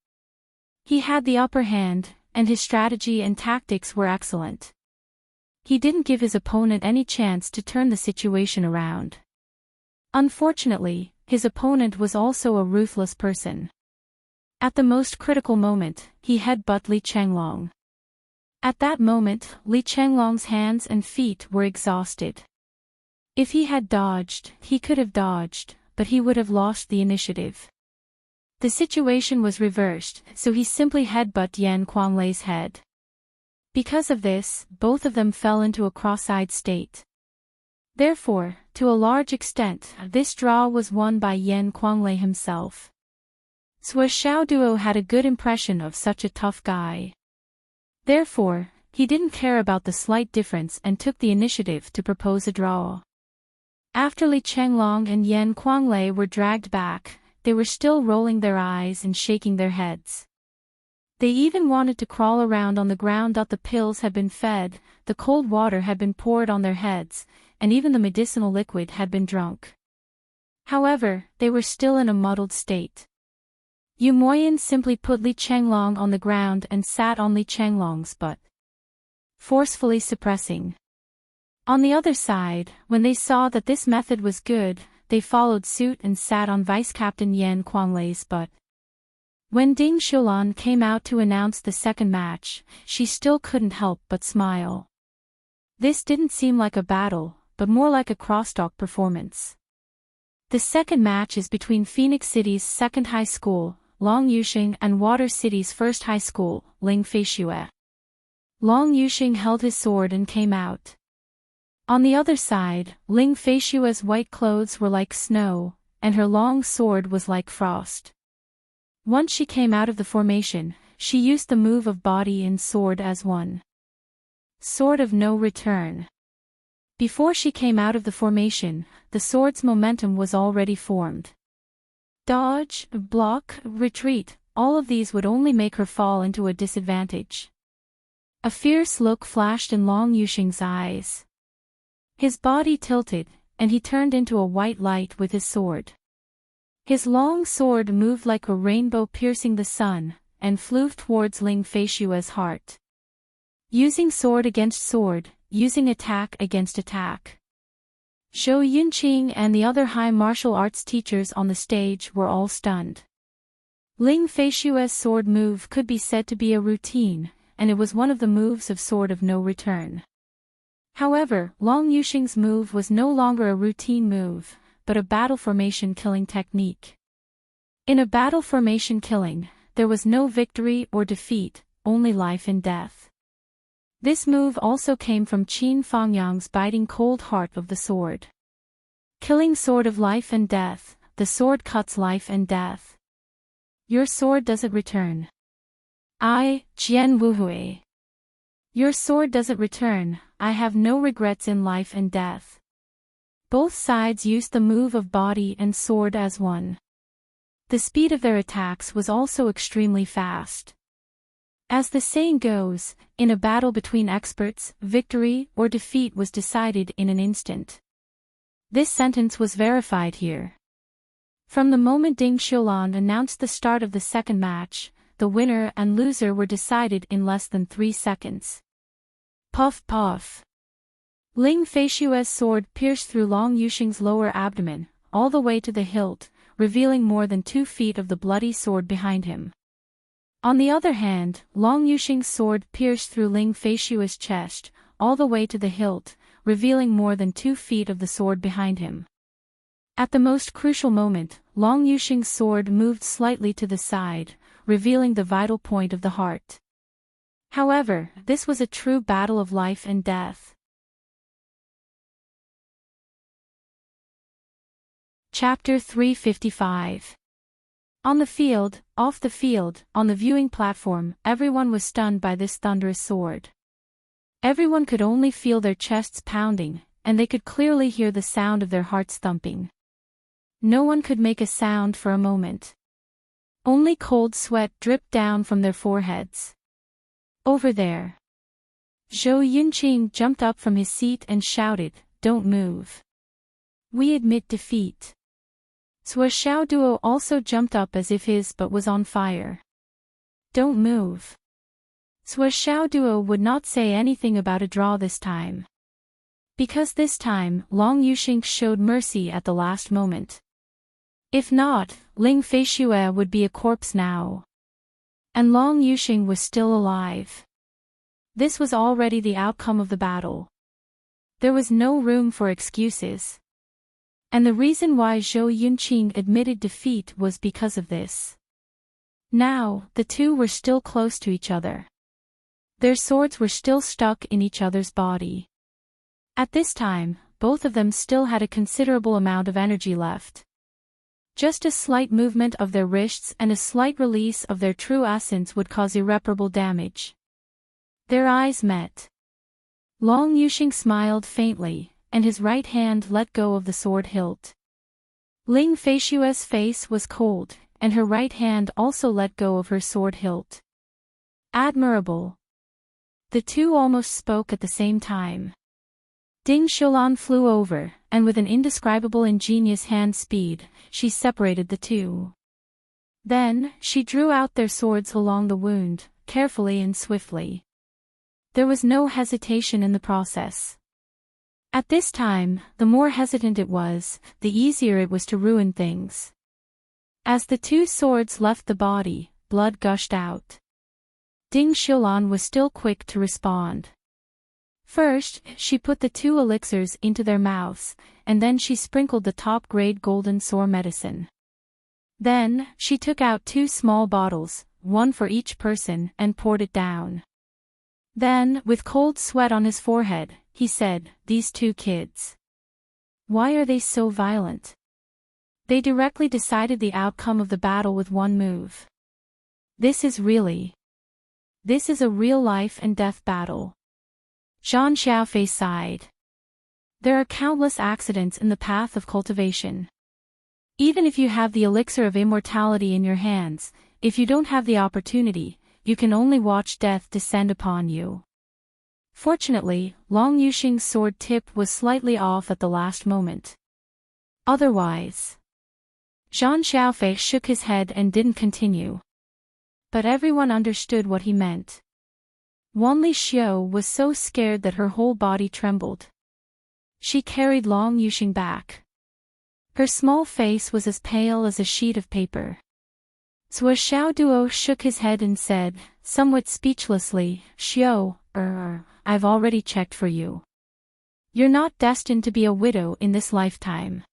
He had the upper hand, and his strategy and tactics were excellent. He didn't give his opponent any chance to turn the situation around. Unfortunately, his opponent was also a ruthless person. At the most critical moment, he headbutted Li Chenglong. At that moment, Li Chenglong's hands and feet were exhausted. If he had dodged, he could have dodged, but he would have lost the initiative. The situation was reversed, so he simply headbutted Yan Kuanglei's head. Because of this, both of them fell into a cross-eyed state. Therefore, to a large extent, this draw was won by Yan Kuanglei himself. Sui Xiao Duo had a good impression of such a tough guy. Therefore, he didn't care about the slight difference and took the initiative to propose a draw. After Li Chenglong and Yan Kuanglei were dragged back, they were still rolling their eyes and shaking their heads. They even wanted to crawl around on the ground. The pills had been fed, the cold water had been poured on their heads, and even the medicinal liquid had been drunk. However, they were still in a muddled state. Yu Moyan simply put Li Chenglong on the ground and sat on Li Chenglong's butt, forcefully suppressing. On the other side, when they saw that this method was good, they followed suit and sat on Vice Captain Yan Kuanglei's butt. When Ding Shulan came out to announce the second match, she still couldn't help but smile. This didn't seem like a battle, but more like a crosstalk performance. The second match is between Phoenix City's second high school, Long Yuxing, and Water City's first high school, Ling Feishue. Long Yuxing held his sword and came out. On the other side, Ling Feishue's white clothes were like snow, and her long sword was like frost. Once she came out of the formation, she used the move of body and sword as one. Sword of no return. Before she came out of the formation, the sword's momentum was already formed. Dodge, block, retreat, all of these would only make her fall into a disadvantage. A fierce look flashed in Long Yuxing's eyes. His body tilted, and he turned into a white light with his sword. His long sword moved like a rainbow piercing the sun, and flew towards Ling Feishue's heart. Using sword against sword, using attack against attack. Zhou Yunqing and the other high martial arts teachers on the stage were all stunned. Ling Feishue's sword move could be said to be a routine, and it was one of the moves of Sword of No Return. However, Long Yuxing's move was no longer a routine move, but a battle formation killing technique. In a battle formation killing, there was no victory or defeat, only life and death. This move also came from Qin Fangyang's biting cold heart of the sword. Killing sword of life and death, the sword cuts life and death. Your sword doesn't return. I, Jian Wuhui. Your sword doesn't return, I have no regrets in life and death. Both sides used the move of body and sword as one. The speed of their attacks was also extremely fast. As the saying goes, in a battle between experts, victory or defeat was decided in an instant. This sentence was verified here. From the moment Ding Shulan announced the start of the second match, the winner and loser were decided in less than 3 seconds. Puff puff. Ling Feishue's sword pierced through Long Yuxing's lower abdomen, all the way to the hilt, revealing more than 2 feet of the bloody sword behind him. On the other hand, Long Yuxing's sword pierced through Ling Feishue's chest, all the way to the hilt, revealing more than 2 feet of the sword behind him. At the most crucial moment, Long Yuxing's sword moved slightly to the side, revealing the vital point of the heart. However, this was a true battle of life and death. Chapter 355. On the field, off the field, on the viewing platform, everyone was stunned by this thunderous sword. Everyone could only feel their chests pounding, and they could clearly hear the sound of their hearts thumping. No one could make a sound for a moment. Only cold sweat dripped down from their foreheads. Over there. Zhou Yunqing jumped up from his seat and shouted, "Don't move. We admit defeat." Sua Xiaoduo also jumped up as if his butt was on fire. "Don't move." Sua Xiaoduo would not say anything about a draw this time. Because this time, Long Yuxing showed mercy at the last moment. If not, Ling Feishue would be a corpse now. And Long Yuxing was still alive. This was already the outcome of the battle. There was no room for excuses. And the reason why Zhou Yunqing admitted defeat was because of this. Now, the two were still close to each other. Their swords were still stuck in each other's body. At this time, both of them still had a considerable amount of energy left. Just a slight movement of their wrists and a slight release of their true essence would cause irreparable damage. Their eyes met. Long Yuxing smiled faintly, and his right hand let go of the sword hilt. Ling Feishue's face was cold, and her right hand also let go of her sword hilt. Admirable. The two almost spoke at the same time. Ding Xiulan flew over, and with an indescribable ingenious hand speed, she separated the two. Then, she drew out their swords along the wound, carefully and swiftly. There was no hesitation in the process. At this time, the more hesitant it was, the easier it was to ruin things. As the two swords left the body, blood gushed out. Ding Xiulan was still quick to respond. First, she put the two elixirs into their mouths, and then she sprinkled the top-grade golden sore medicine. Then, she took out 2 small bottles, one for each person, and poured it down. Then, with cold sweat on his forehead, he said, "These 2 kids. Why are they so violent? They directly decided the outcome of the battle with one move. This is a real life and death battle." Zhang Xiaofei sighed. There are countless accidents in the path of cultivation. Even if you have the elixir of immortality in your hands, if you don't have the opportunity, you can only watch death descend upon you. Fortunately, Long Yuxing's sword tip was slightly off at the last moment. Otherwise. Zhang Xiaofei shook his head and didn't continue. But everyone understood what he meant. Wanli Xiu was so scared that her whole body trembled. She carried Long Yuxing back. Her small face was as pale as a sheet of paper. Sua Xiaoduo shook his head and said, somewhat speechlessly, "Xiu, I've already checked for you. You're not destined to be a widow in this lifetime.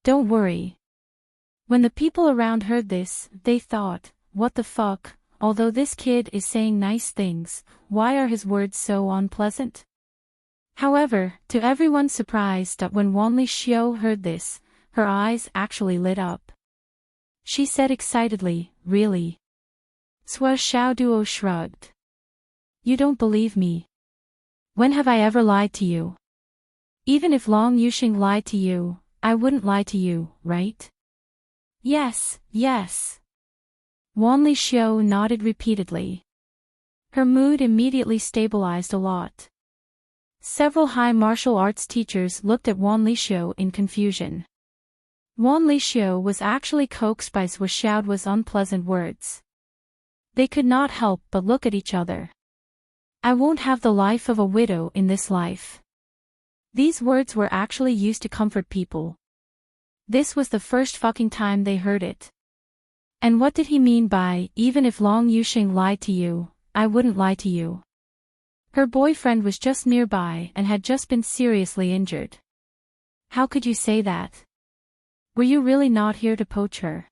Don't worry." When the people around heard this, they thought, what the fuck, although this kid is saying nice things, why are his words so unpleasant? However, to everyone's surprise that when Wanli Xiu heard this, her eyes actually lit up. She said excitedly, "Really?" Sua Xiaoduo shrugged. "You don't believe me. When have I ever lied to you? Even if Long Yuxing lied to you, I wouldn't lie to you, right?" "Yes, yes." Wanli Xiu nodded repeatedly. Her mood immediately stabilized a lot. Several high martial arts teachers looked at Wanli Xiu in confusion. Wanli Xiu was actually coaxed by Sua Xiaoduo's unpleasant words. They could not help but look at each other. "I won't have the life of a widow in this life." These words were actually used to comfort people. This was the first fucking time they heard it. And what did he mean by, even if Long Yuxing lied to you, I wouldn't lie to you? Her boyfriend was just nearby and had just been seriously injured. How could you say that? Were you really not here to poach her?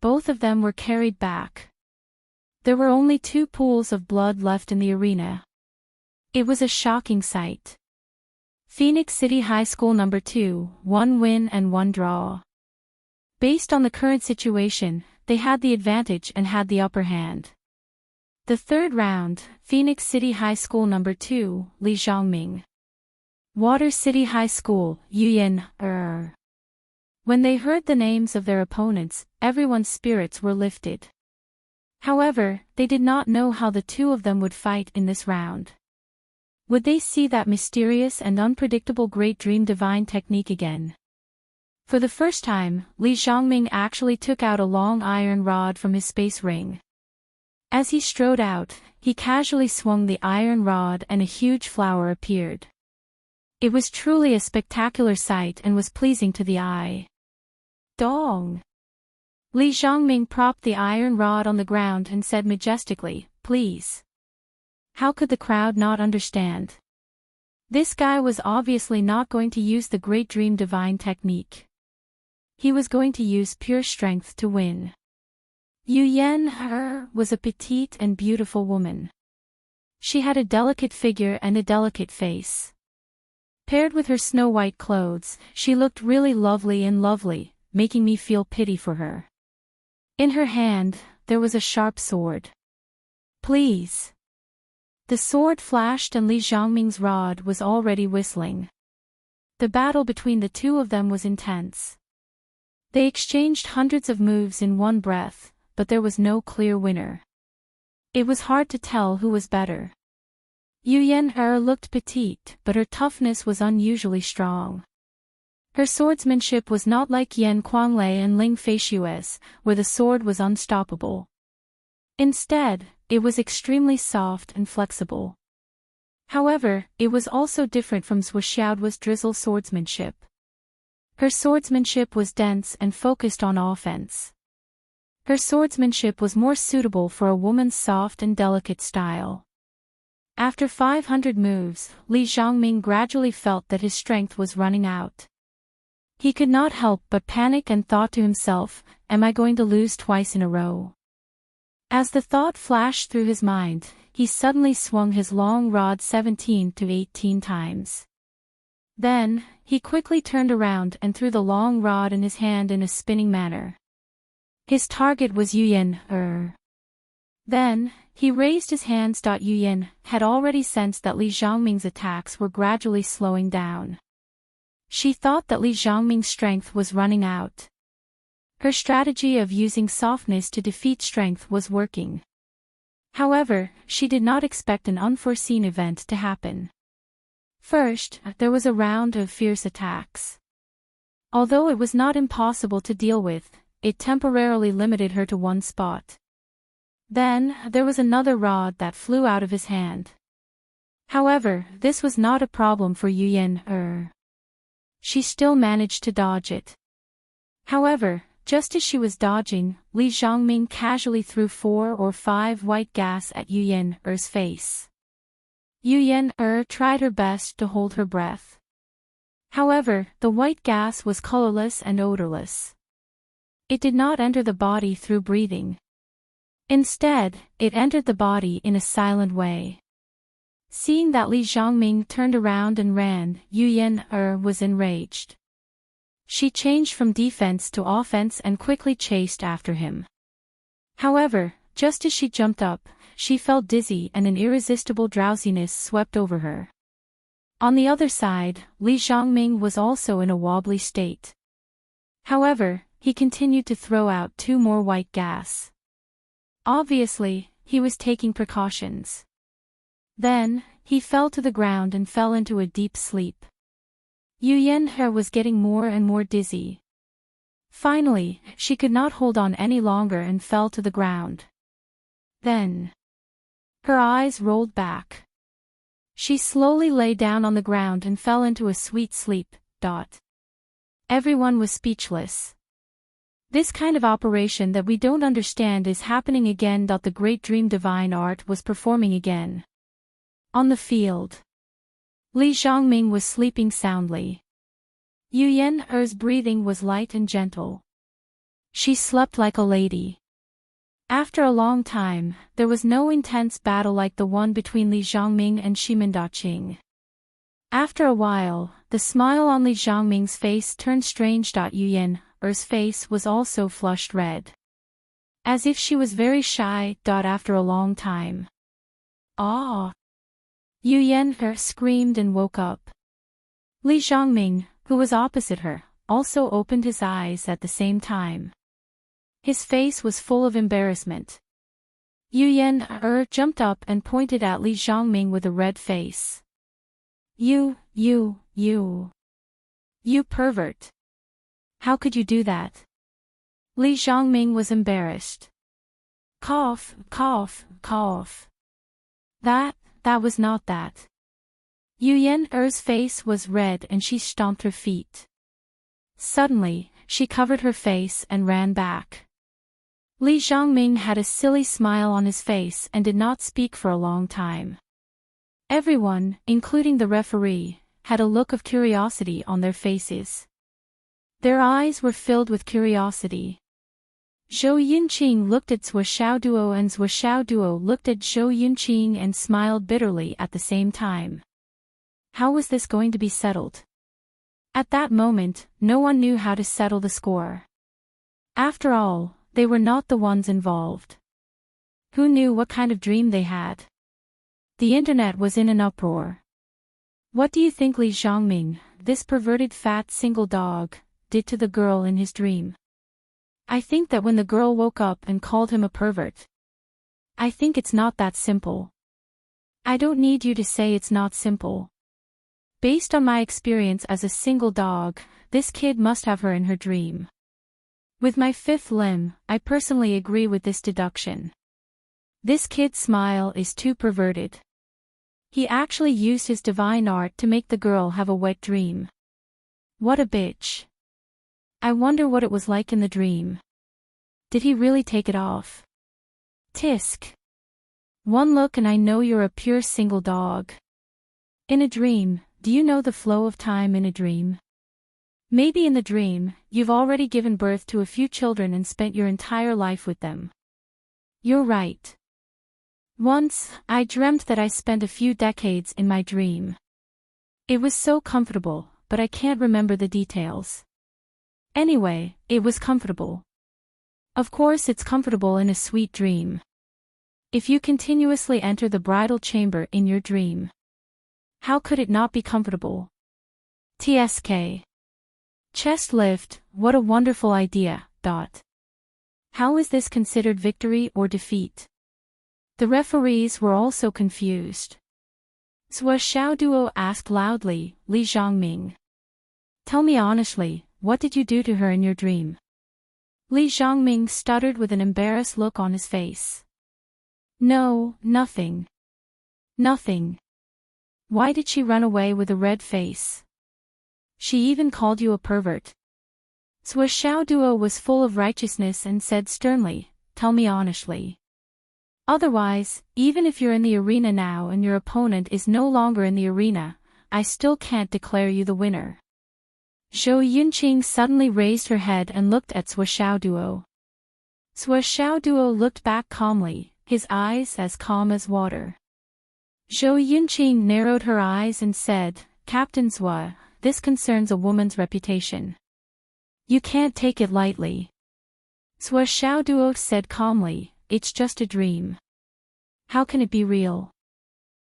Both of them were carried back. There were only 2 pools of blood left in the arena. It was a shocking sight. Phoenix City High School No. 2, 1 win and 1 draw. Based on the current situation, they had the advantage and had the upper hand. The third round, Phoenix City High School No. 2, Li Zhongming. Water City High School, Yuyin, When they heard the names of their opponents, everyone's spirits were lifted. However, they did not know how the two of them would fight in this round. Would they see that mysterious and unpredictable Great Dream Divine technique again? For the first time, Li Zhongming actually took out a long iron rod from his space ring. As he strode out, he casually swung the iron rod and a huge flower appeared. It was truly a spectacular sight and was pleasing to the eye. Dong! Li Zhongming propped the iron rod on the ground and said majestically, "Please." How could the crowd not understand? This guy was obviously not going to use the Great Dream Divine technique. He was going to use pure strength to win. Yuyan was a petite and beautiful woman. She had a delicate figure and a delicate face. Paired with her snow-white clothes, she looked really lovely, making me feel pity for her. In her hand, there was a sharp sword. "Please." The sword flashed and Li Zhongming's rod was already whistling. The battle between the two of them was intense. They exchanged hundreds of moves in one breath, but there was no clear winner. It was hard to tell who was better. Yuyan looked petite, but her toughness was unusually strong. Her swordsmanship was not like Yan Quanglei and Ling Feishue's, where the sword was unstoppable. Instead, it was extremely soft and flexible. However, it was also different from Zhou Xiaoduo's drizzle swordsmanship. Her swordsmanship was dense and focused on offense. Her swordsmanship was more suitable for a woman's soft and delicate style. After 500 moves, Li Zhongming gradually felt that his strength was running out. He could not help but panic and thought to himself, "Am I going to lose twice in a row?" As the thought flashed through his mind, he suddenly swung his long rod 17 to 18 times. Then, he quickly turned around and threw the long rod in his hand in a spinning manner. His target was Yuyan. Then, he raised his hands. Yuyan had already sensed that Li Zhongming's attacks were gradually slowing down. She thought that Li Zhongming's strength was running out. Her strategy of using softness to defeat strength was working. However, she did not expect an unforeseen event to happen. First, there was a round of fierce attacks. Although it was not impossible to deal with, it temporarily limited her to one spot. Then, there was another rod that flew out of his hand. However, this was not a problem for Yuyan. She still managed to dodge it. However, just as she was dodging, Li Zhongming casually threw 4 or 5 white gas at Yuyan-er's face. Yuyan-er tried her best to hold her breath. However, the white gas was colorless and odorless. It did not enter the body through breathing. Instead, it entered the body in a silent way. Seeing that Li Zhongming turned around and ran, Yuyan-er was enraged. She changed from defense to offense and quickly chased after him. However, just as she jumped up, she felt dizzy and an irresistible drowsiness swept over her. On the other side, Li Zhongming was also in a wobbly state. However, he continued to throw out 2 more white gas. Obviously, he was taking precautions. Then, he fell to the ground and fell into a deep sleep. Yuyan-er was getting more and more dizzy. Finally, she could not hold on any longer and fell to the ground. Then, her eyes rolled back. She slowly lay down on the ground and fell into a sweet sleep. Everyone was speechless. This kind of operation that we don't understand is happening again. The Great Dream Divine Art was performing again. On the field, Li Zhongming was sleeping soundly. Yuyan-er's breathing was light and gentle. She slept like a lady. After a long time, there was no intense battle like the one between Li Zhongming and Shimin Daqing. After a while, the smile on Li Zhongming's face turned strange. Yuyan Er's face was also flushed red. As if she was very shy. After a long time. Ah! Yu Yan screamed and woke up. Li Zhongming, who was opposite her, also opened his eyes at the same time. His face was full of embarrassment. Yu Yan jumped up and pointed at Li Zhongming with a red face. You pervert. How could you do that? Li Zhongming was embarrassed. Cough. That was not that. Yu Yan-er's face was red and she stomped her feet. Suddenly, she covered her face and ran back. Li Zhongming had a silly smile on his face and did not speak for a long time. Everyone, including the referee, had a look of curiosity on their faces. Their eyes were filled with curiosity. Zhou Yunqing looked at Zhuo Xiaoduo and Zhuo Xiaoduo looked at Zhou Yunqing and smiled bitterly at the same time. How was this going to be settled? At that moment, no one knew how to settle the score. After all, they were not the ones involved. Who knew what kind of dream they had? The internet was in an uproar. What do you think Li Zhongming, this perverted fat single dog, did to the girl in his dream? I think that when the girl woke up and called him a pervert. I think it's not that simple. I don't need you to say it's not simple. Based on my experience as a single dog, this kid must have her in her dream. With my fifth limb, I personally agree with this deduction. This kid's smile is too perverted. He actually used his divine art to make the girl have a wet dream. What a bitch. I wonder what it was like in the dream. Did he really take it off? Tisk. One look and I know you're a pure single dog. In a dream, do you know the flow of time in a dream? Maybe in the dream, you've already given birth to a few children and spent your entire life with them. You're right. Once, I dreamt that I spent a few decades in my dream. It was so comfortable, but I can't remember the details. Anyway, it was comfortable. Of course it's comfortable in a sweet dream. If you continuously enter the bridal chamber in your dream, how could it not be comfortable? TSK. Chest lift, what a wonderful idea. How is this considered victory or defeat? The referees were also confused. Zhuo Xiaoduo asked loudly, Li Zhongming. Tell me honestly, what did you do to her in your dream? Li Zhongming stuttered with an embarrassed look on his face. No, nothing. Nothing. Why did she run away with a red face? She even called you a pervert. Zhuo Xiaoduo was full of righteousness and said sternly, tell me honestly. Otherwise, even if you're in the arena now and your opponent is no longer in the arena, I still can't declare you the winner. Zhou Yunqing suddenly raised her head and looked at Zhuo Xiaoduo. Zhuo Xiaoduo looked back calmly, his eyes as calm as water. Zhou Yunqing narrowed her eyes and said, Captain Zhuo, this concerns a woman's reputation. You can't take it lightly. Zhuo Xiaoduo said calmly, it's just a dream. How can it be real?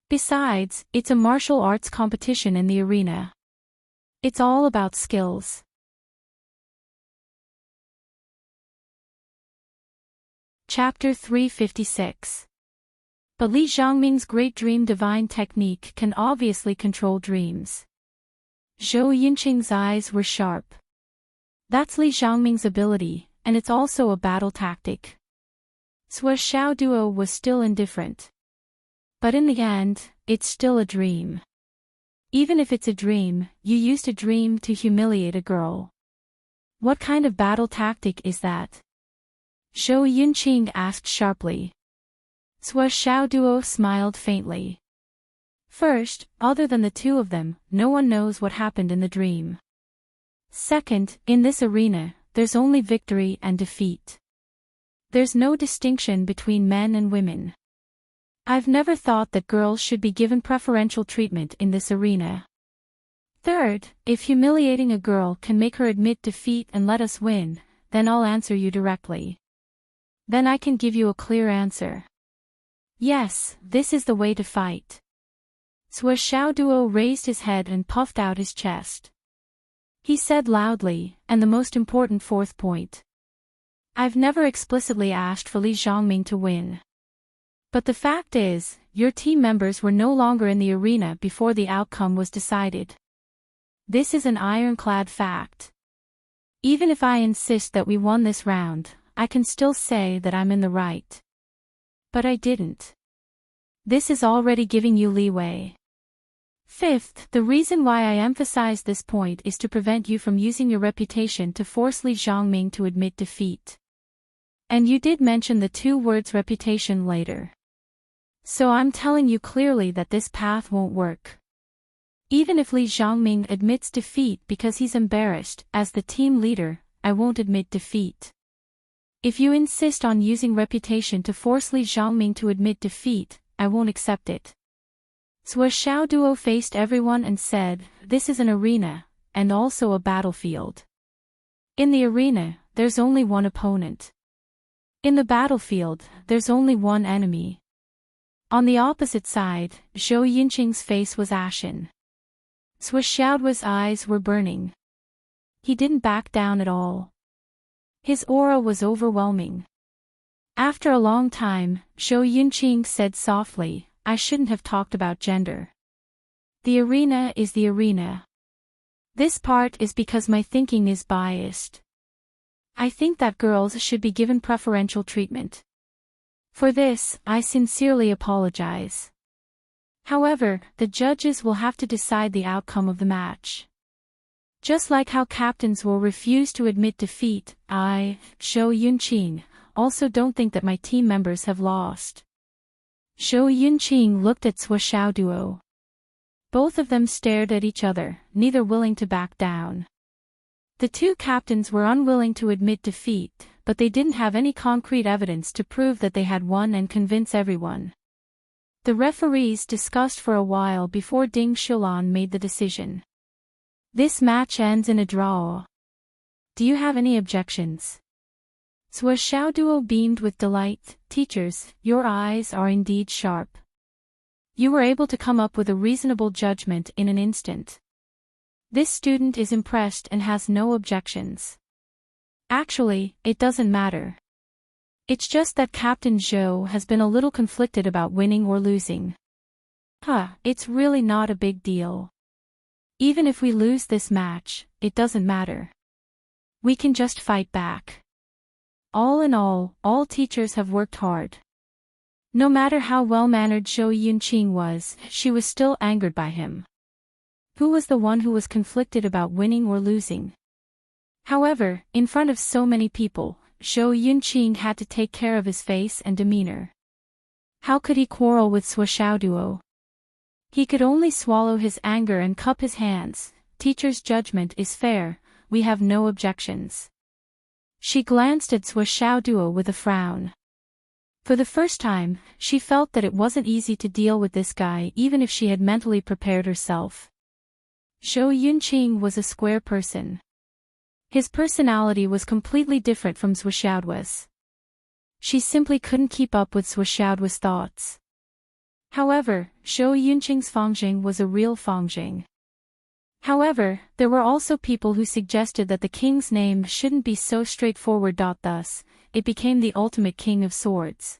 Besides, it's a martial arts competition in the arena. It's all about skills. Chapter 356. But Li Zhongming's great dream divine technique can obviously control dreams. Zhou Yunqing's eyes were sharp. That's Li Zhongming's ability, and it's also a battle tactic. Zhuo Xiaoduo was still indifferent. But in the end, it's still a dream. Even if it's a dream, you used a dream to humiliate a girl. What kind of battle tactic is that? Zhou Yunqing asked sharply. Zhuo Xiaoduo smiled faintly. First, other than the two of them, no one knows what happened in the dream. Second, in this arena, there's only victory and defeat. There's no distinction between men and women. I've never thought that girls should be given preferential treatment in this arena. Third, if humiliating a girl can make her admit defeat and let us win, then I'll answer you directly. Then I can give you a clear answer. Yes, this is the way to fight. Xiaoduo raised his head and puffed out his chest. He said loudly, and the most important fourth point. I've never explicitly asked for Li Zhongming to win. But the fact is, your team members were no longer in the arena before the outcome was decided. This is an ironclad fact. Even if I insist that we won this round, I can still say that I'm in the right. But I didn't. This is already giving you leeway. Fifth, the reason why I emphasize this point is to prevent you from using your reputation to force Li Zhongming to admit defeat. And you did mention the two words reputation later. So I'm telling you clearly that this path won't work. Even if Li Zhongming admits defeat because he's embarrassed, as the team leader, I won't admit defeat. If you insist on using reputation to force Li Zhongming to admit defeat, I won't accept it. Xiaoduo faced everyone and said, this is an arena, and also a battlefield. In the arena, there's only one opponent. In the battlefield, there's only one enemy. On the opposite side, Zhou Yunqing's face was ashen. Xiaoduo's eyes were burning. He didn't back down at all. His aura was overwhelming. After a long time, Zhou Yunqing said softly, I shouldn't have talked about gender. The arena is the arena. This part is because my thinking is biased. I think that girls should be given preferential treatment. For this, I sincerely apologize. However, the judges will have to decide the outcome of the match. Just like how captains will refuse to admit defeat, I, Zhou Yunqing, also don't think that my team members have lost. Zhou Yunqing looked at Xiaoduo. Both of them stared at each other, neither willing to back down. The two captains were unwilling to admit defeat, but they didn't have any concrete evidence to prove that they had won and convince everyone. The referees discussed for a while before Ding Shulan made the decision. This match ends in a draw. Do you have any objections? Xiaoduo beamed with delight. Teachers, your eyes are indeed sharp. You were able to come up with a reasonable judgment in an instant. This student is impressed and has no objections. Actually, it doesn't matter. It's just that Captain Zhou has been a little conflicted about winning or losing. It's really not a big deal. Even if we lose this match, it doesn't matter. We can just fight back. All in all teachers have worked hard. No matter how well-mannered Zhou Yunqing was, she was still angered by him. Who was the one who was conflicted about winning or losing? However, in front of so many people, Zhou Yunqing had to take care of his face and demeanor. How could he quarrel with Xiaoduo? He could only swallow his anger and cup his hands. Teacher's judgment is fair, we have no objections. She glanced at Xiaoduo with a frown. For the first time, she felt that it wasn't easy to deal with this guy even if she had mentally prepared herself. Zhou Yunqing was a square person. His personality was completely different from Xiaoduo's. She simply couldn't keep up with Xiaoduo's thoughts. However, Zhou Yunqing's Fangjing was a real Fangjing. However, there were also people who suggested that the king's name shouldn't be so straightforward. Thus, it became the ultimate king of swords.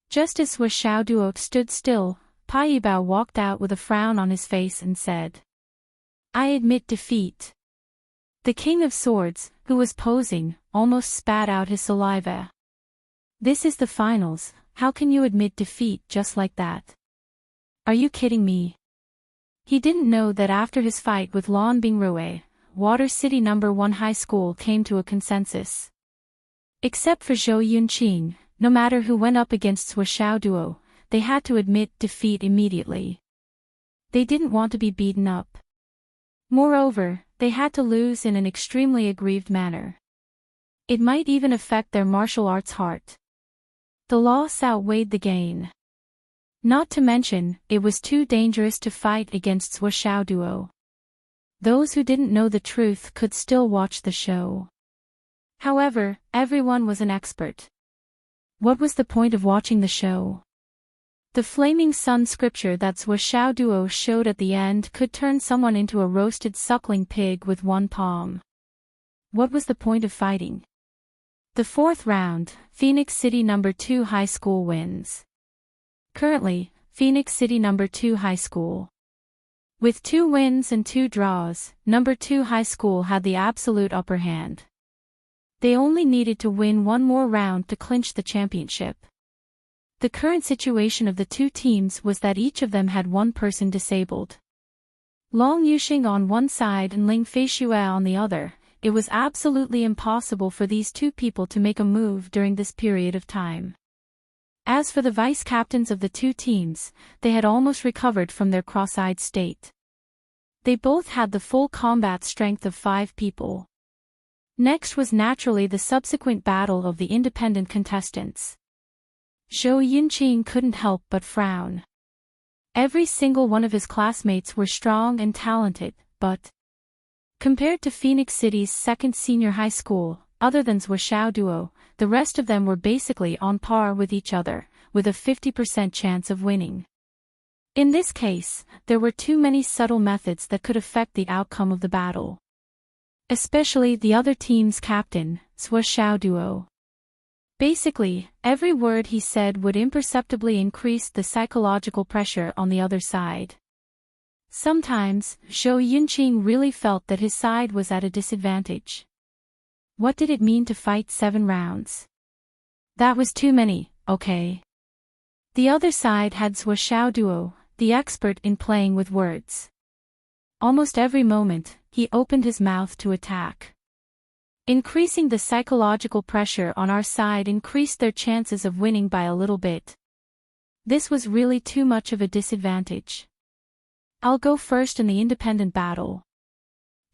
Just as Xiaoduo stood still, Pa Yibao walked out with a frown on his face and said, I admit defeat. The king of swords, who was posing, almost spat out his saliva. This is the finals, how can you admit defeat just like that? Are you kidding me? He didn't know that after his fight with Lan Bingrui, Water City No. 1 High School came to a consensus. Except for Zhou Yunqing, no matter who went up against Xiaoduo, they had to admit defeat immediately. They didn't want to be beaten up. Moreover, they had to lose in an extremely aggrieved manner. It might even affect their martial arts heart. The loss outweighed the gain. Not to mention, it was too dangerous to fight against Xiaoduo. those who didn't know the truth could still watch the show. However, everyone was an expert. What was the point of watching the show? The flaming sun scripture that Xiao Duo showed at the end could turn someone into a roasted suckling pig with one palm. What was the point of fighting? The fourth round, Phoenix City No. 2 High School wins. Currently, Phoenix City No. 2 High School. With 2 wins and 2 draws, No. 2 High School had the absolute upper hand. They only needed to win one more round to clinch the championship. The current situation of the two teams was that each of them had one person disabled. Long Yuxing on one side and Ling Feishue on the other, it was absolutely impossible for these two people to make a move during this period of time. As for the vice-captains of the two teams, they had almost recovered from their cross-eyed state. They both had the full combat strength of 5 people. Next was naturally the subsequent battle of the independent contestants. Zhou Yunqing couldn't help but frown. Every single one of his classmates were strong and talented, but compared to Phoenix City's second senior high school, other than Xiao Duo, the rest of them were basically on par with each other, with a 50% chance of winning. In this case, there were too many subtle methods that could affect the outcome of the battle. Especially the other team's captain, Xiao Duo. Basically, every word he said would imperceptibly increase the psychological pressure on the other side. Sometimes, Zhou Yunqing really felt that his side was at a disadvantage. What did it mean to fight 7 rounds? That was too many, okay? The other side had Xiao Duo, the expert in playing with words. Almost every moment, he opened his mouth to attack. Increasing the psychological pressure on our side increased their chances of winning by a little bit. This was really too much of a disadvantage. I'll go first in the independent battle.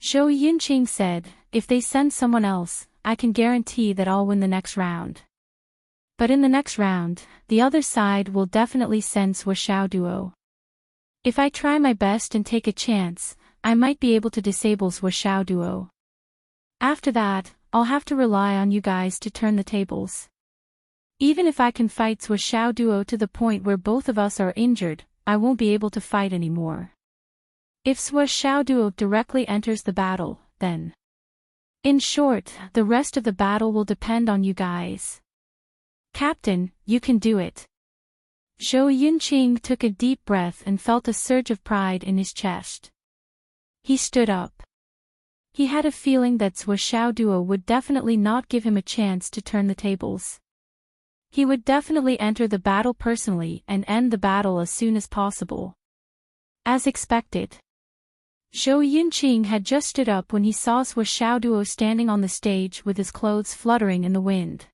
Zhou Yunqing said, if they send someone else, I can guarantee that I'll win the next round. But in the next round, the other side will definitely send Xiao Duo. If I try my best and take a chance, I might be able to disable Xiao Duo. After that, I'll have to rely on you guys to turn the tables. Even if I can fight Xiao Duo to the point where both of us are injured, I won't be able to fight anymore. If Xiao Duo directly enters the battle, then in short, the rest of the battle will depend on you guys. Captain, you can do it. Zhou Yunqing took a deep breath and felt a surge of pride in his chest. He stood up. He had a feeling that Xiao Duo would definitely not give him a chance to turn the tables. He would definitely enter the battle personally and end the battle as soon as possible. As expected. Zhou Yunqing had just stood up when he saw Xiao Duo standing on the stage with his clothes fluttering in the wind.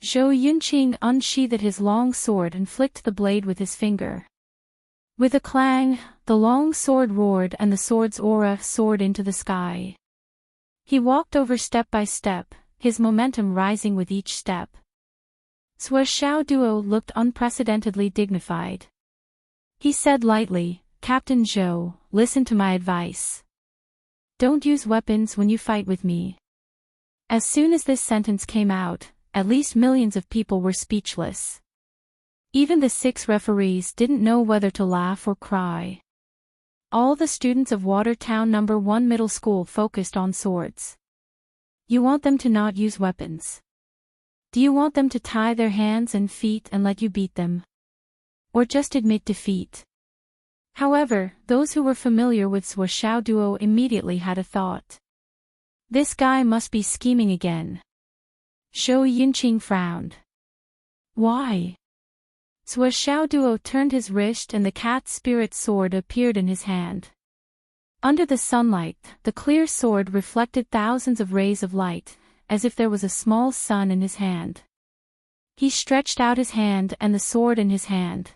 Zhou Yunqing unsheathed his long sword and flicked the blade with his finger. With a clang, the long sword roared and the sword's aura soared into the sky. He walked over step by step, his momentum rising with each step. Xiao Duo looked unprecedentedly dignified. He said lightly, Captain Zhou, listen to my advice. Don't use weapons when you fight with me. As soon as this sentence came out, at least millions of people were speechless. Even the 6 referees didn't know whether to laugh or cry. All the students of Watertown No. 1 Middle School focused on swords. You want them to not use weapons. Do you want them to tie their hands and feet and let you beat them? Or just admit defeat? However, those who were familiar with Xiao Duo immediately had a thought. This guy must be scheming again. Zhou Yunqing frowned. Why? Xiao Duo turned his wrist and the cat spirit sword appeared in his hand. Under the sunlight, the clear sword reflected thousands of rays of light, as if there was a small sun in his hand. He stretched out his hand and the sword in his hand.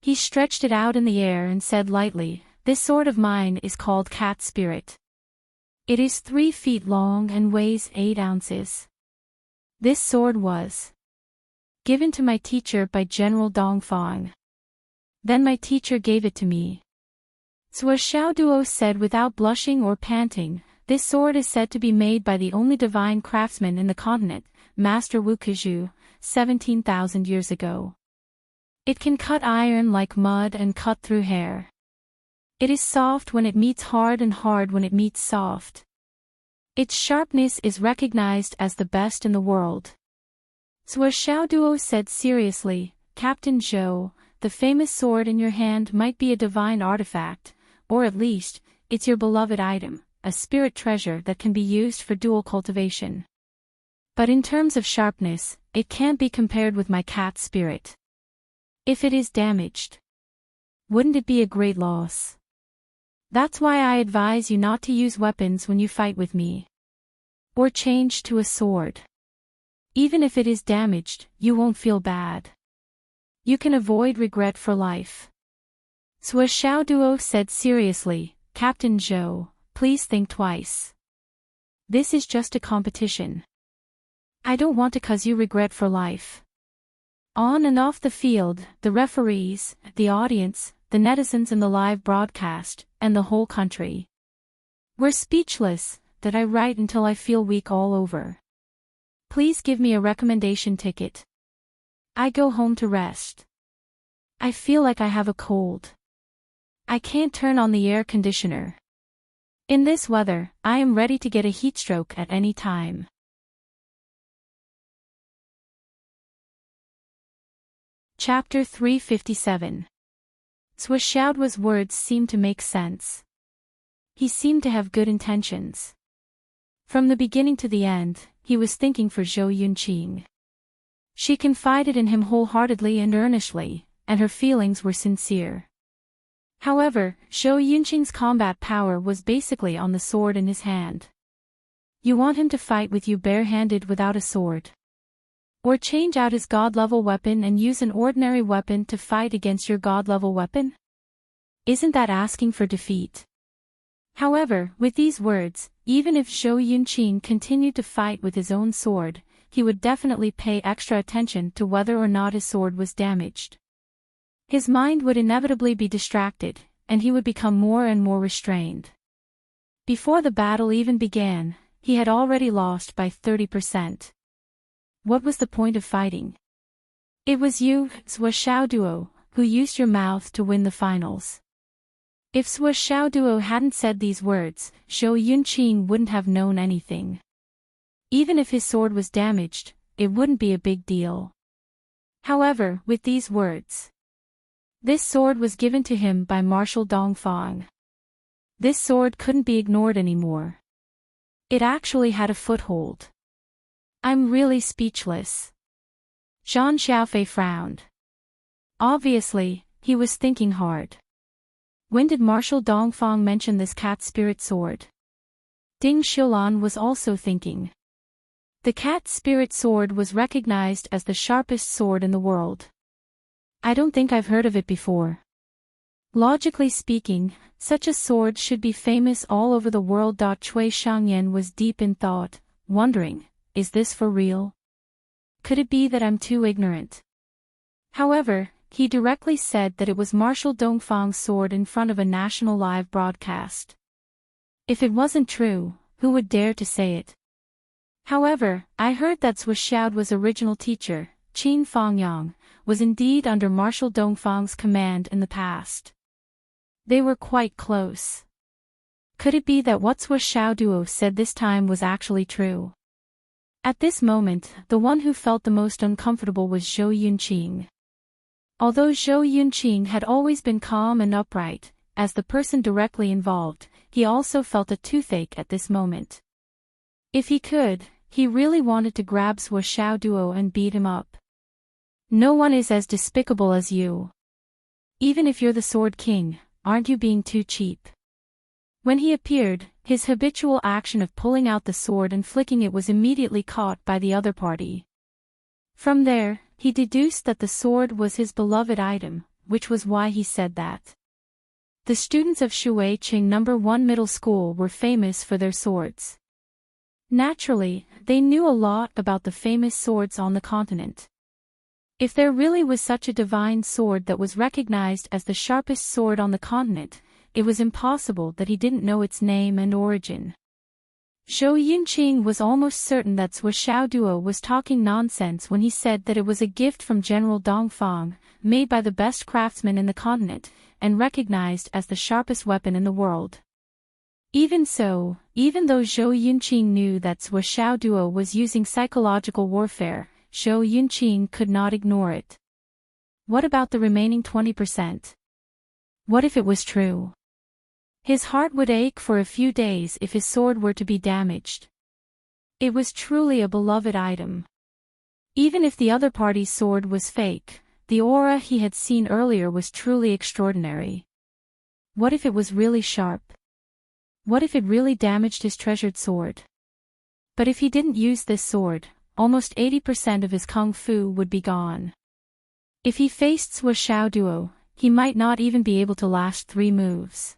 He stretched it out in the air and said lightly, this sword of mine is called Cat Spirit. It is 3 feet long and weighs 8 ounces. This sword was given to my teacher by General Dongfang. Then my teacher gave it to me. Sua Xiaoduo said without blushing or panting, "This sword is said to be made by the only divine craftsman in the continent, Master Wu Kuzhu, 17,000 years ago. It can cut iron like mud and cut through hair. It is soft when it meets hard and hard when it meets soft. Its sharpness is recognized as the best in the world." Sua Xiaoduo said seriously, "Captain Zhou, the famous sword in your hand might be a divine artifact, or at least, it's your beloved item, a spirit treasure that can be used for dual cultivation. But in terms of sharpness, it can't be compared with my cat spirit. If it is damaged, wouldn't it be a great loss? That's why I advise you not to use weapons when you fight with me. Or change to a sword. Even if it is damaged, you won't feel bad. You can avoid regret for life." Sua Xiaoduo said seriously, "Captain Zhou, please think twice. This is just a competition. I don't want to cause you regret for life." On and off the field, the referees, the audience, the netizens in the live broadcast, and the whole country were speechless. Did I write until I feel weak all over? Please give me a recommendation ticket. I go home to rest. I feel like I have a cold. I can't turn on the air conditioner. In this weather, I am ready to get a heatstroke at any time. Chapter 357. Sua Xiaoduo's words seemed to make sense. He seemed to have good intentions. From the beginning to the end, he was thinking for Zhou Yunqing. She confided in him wholeheartedly and earnestly, and her feelings were sincere. However, Zhou Yunqing's combat power was basically on the sword in his hand. You want him to fight with you barehanded without a sword? Or change out his god-level weapon and use an ordinary weapon to fight against your god-level weapon? Isn't that asking for defeat? However, with these words, even if Zhou Yunqing continued to fight with his own sword, he would definitely pay extra attention to whether or not his sword was damaged. His mind would inevitably be distracted, and he would become more and more restrained. Before the battle even began, he had already lost by 30%. What was the point of fighting? It was you, Sua Xiaoduo, who used your mouth to win the finals. If Sua Xiaoduo hadn't said these words, Zhou Yunqing wouldn't have known anything. Even if his sword was damaged, it wouldn't be a big deal. However, with these words, this sword was given to him by Marshal Dongfang. This sword couldn't be ignored anymore. It actually had a foothold. I'm really speechless. Zhang Xiaofei frowned. Obviously, he was thinking hard. When did Marshal Dongfang mention this cat spirit sword? Ding Xiulan was also thinking. The cat spirit sword was recognized as the sharpest sword in the world. I don't think I've heard of it before. Logically speaking, such a sword should be famous all over the world. Cui Shangyan was deep in thought, wondering, is this for real? Could it be that I'm too ignorant? However, he directly said that it was Marshal Dongfang's sword in front of a national live broadcast. If it wasn't true, who would dare to say it? However, I heard that Sua Xiaoduo's original teacher, Qin Fangyang, was indeed under Marshal Dongfang's command in the past. They were quite close. Could it be that what Sua Xiaoduo said this time was actually true? At this moment, the one who felt the most uncomfortable was Zhou Yunqing. Although Zhou Yunqing had always been calm and upright, as the person directly involved, he also felt a toothache at this moment. If he could, he really wanted to grab Sua Xiaoduo and beat him up. No one is as despicable as you. Even if you're the Sword King, aren't you being too cheap? When he appeared, his habitual action of pulling out the sword and flicking it was immediately caught by the other party. From there, he deduced that the sword was his beloved item, which was why he said that. The students of Shuiqing No. 1 Middle School were famous for their swords. Naturally, they knew a lot about the famous swords on the continent. If there really was such a divine sword that was recognized as the sharpest sword on the continent, it was impossible that he didn't know its name and origin. Zhou Yunqing was almost certain that Sui Xiaoduo was talking nonsense when he said that it was a gift from General Dongfang, made by the best craftsman in the continent, and recognized as the sharpest weapon in the world. Even so, even though Zhou Yunqing knew that Sui Xiaoduo was using psychological warfare, Zhou Yunqing could not ignore it. What about the remaining 20%? What if it was true? His heart would ache for a few days if his sword were to be damaged. It was truly a beloved item. Even if the other party's sword was fake, the aura he had seen earlier was truly extraordinary. What if it was really sharp? What if it really damaged his treasured sword? But if he didn't use this sword, almost 80% of his kung fu would be gone. If he faced Sui Xiaoduo, he might not even be able to last 3 moves.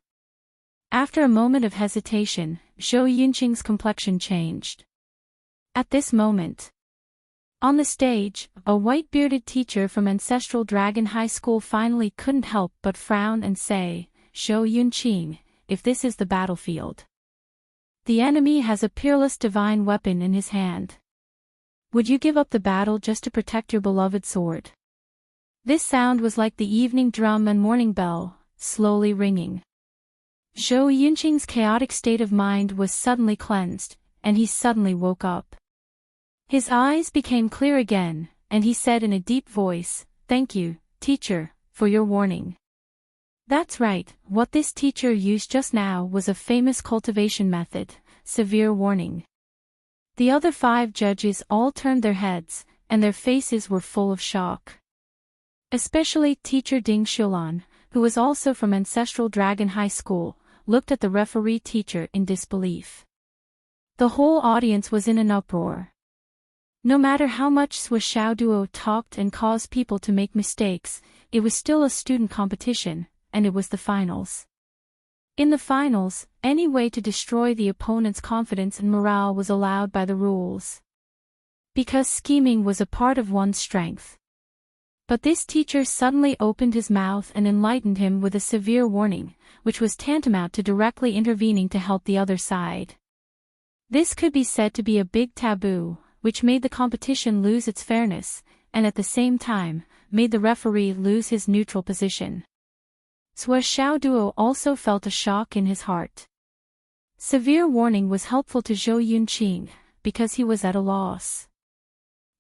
After a moment of hesitation, Zhou Yunqing's complexion changed. At this moment, on the stage, a white-bearded teacher from Ancestral Dragon High School finally couldn't help but frown and say, "Zhou Yunqing, if this is the battlefield, the enemy has a peerless divine weapon in his hand. Would you give up the battle just to protect your beloved sword?" This sound was like the evening drum and morning bell, slowly ringing. Zhou Yunqing's chaotic state of mind was suddenly cleansed, and he suddenly woke up. His eyes became clear again, and he said in a deep voice, "Thank you, teacher, for your warning." That's right, what this teacher used just now was a famous cultivation method, severe warning. The other 5 judges all turned their heads, and their faces were full of shock. Especially teacher Ding Shulan, who was also from Ancestral Dragon High School, looked at the referee teacher in disbelief. The whole audience was in an uproar. No matter how much Sui Xiaoduo talked and caused people to make mistakes, it was still a student competition, and it was the finals. In the finals, any way to destroy the opponent's confidence and morale was allowed by the rules. Because scheming was a part of one's strength. But this teacher suddenly opened his mouth and enlightened him with a severe warning, which was tantamount to directly intervening to help the other side. This could be said to be a big taboo, which made the competition lose its fairness, and at the same time, made the referee lose his neutral position. Sui Xiaoduo also felt a shock in his heart. Severe warning was helpful to Zhou Yunqing, because he was at a loss.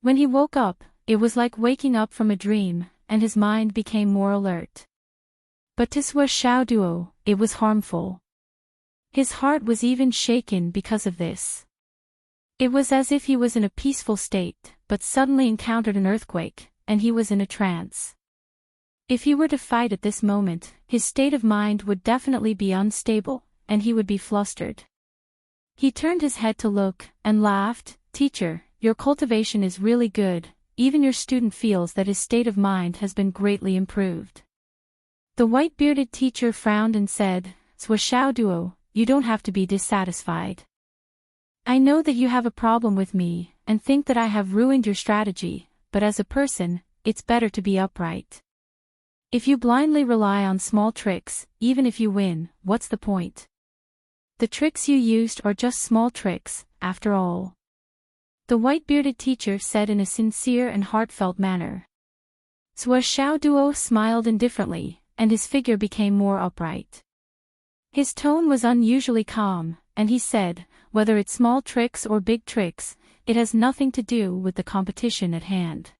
When he woke up, it was like waking up from a dream, and his mind became more alert. But to Sui Xiaoduo, it was harmful. His heart was even shaken because of this. It was as if he was in a peaceful state, but suddenly encountered an earthquake, and he was in a trance. If he were to fight at this moment, his state of mind would definitely be unstable, and he would be flustered. He turned his head to look, and laughed, "Teacher, your cultivation is really good. Even your student feels that his state of mind has been greatly improved." The white-bearded teacher frowned and said, "Sui Xiaoduo, you don't have to be dissatisfied. I know that you have a problem with me, and think that I have ruined your strategy, but as a person, it's better to be upright. If you blindly rely on small tricks, even if you win, what's the point? The tricks you used are just small tricks, after all." The white-bearded teacher said in a sincere and heartfelt manner. Sui Xiaoduo smiled indifferently, and his figure became more upright. His tone was unusually calm, and he said, "Whether it's small tricks or big tricks, it has nothing to do with the competition at hand.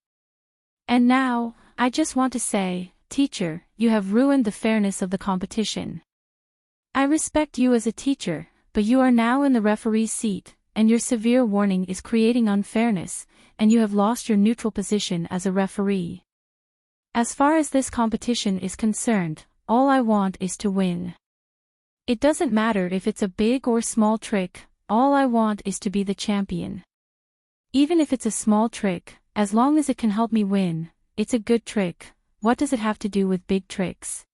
And now, I just want to say, teacher, you have ruined the fairness of the competition. I respect you as a teacher, but you are now in the referee's seat, and your severe warning is creating unfairness, and you have lost your neutral position as a referee. As far as this competition is concerned, all I want is to win. It doesn't matter if it's a big or small trick, all I want is to be the champion. Even if it's a small trick, as long as it can help me win, it's a good trick. What does it have to do with big tricks?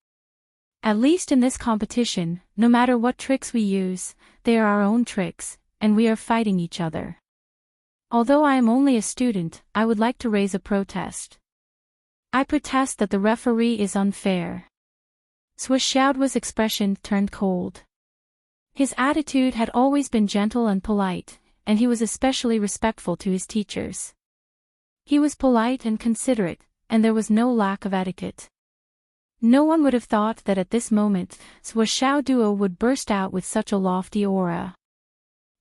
At least in this competition, no matter what tricks we use, they are our own tricks, and we are fighting each other. Although I am only a student, I would like to raise a protest. I protest that the referee is unfair." Xiaoduo's expression turned cold. His attitude had always been gentle and polite, and he was especially respectful to his teachers. He was polite and considerate, and there was no lack of etiquette. No one would have thought that at this moment, Xiaoduo would burst out with such a lofty aura.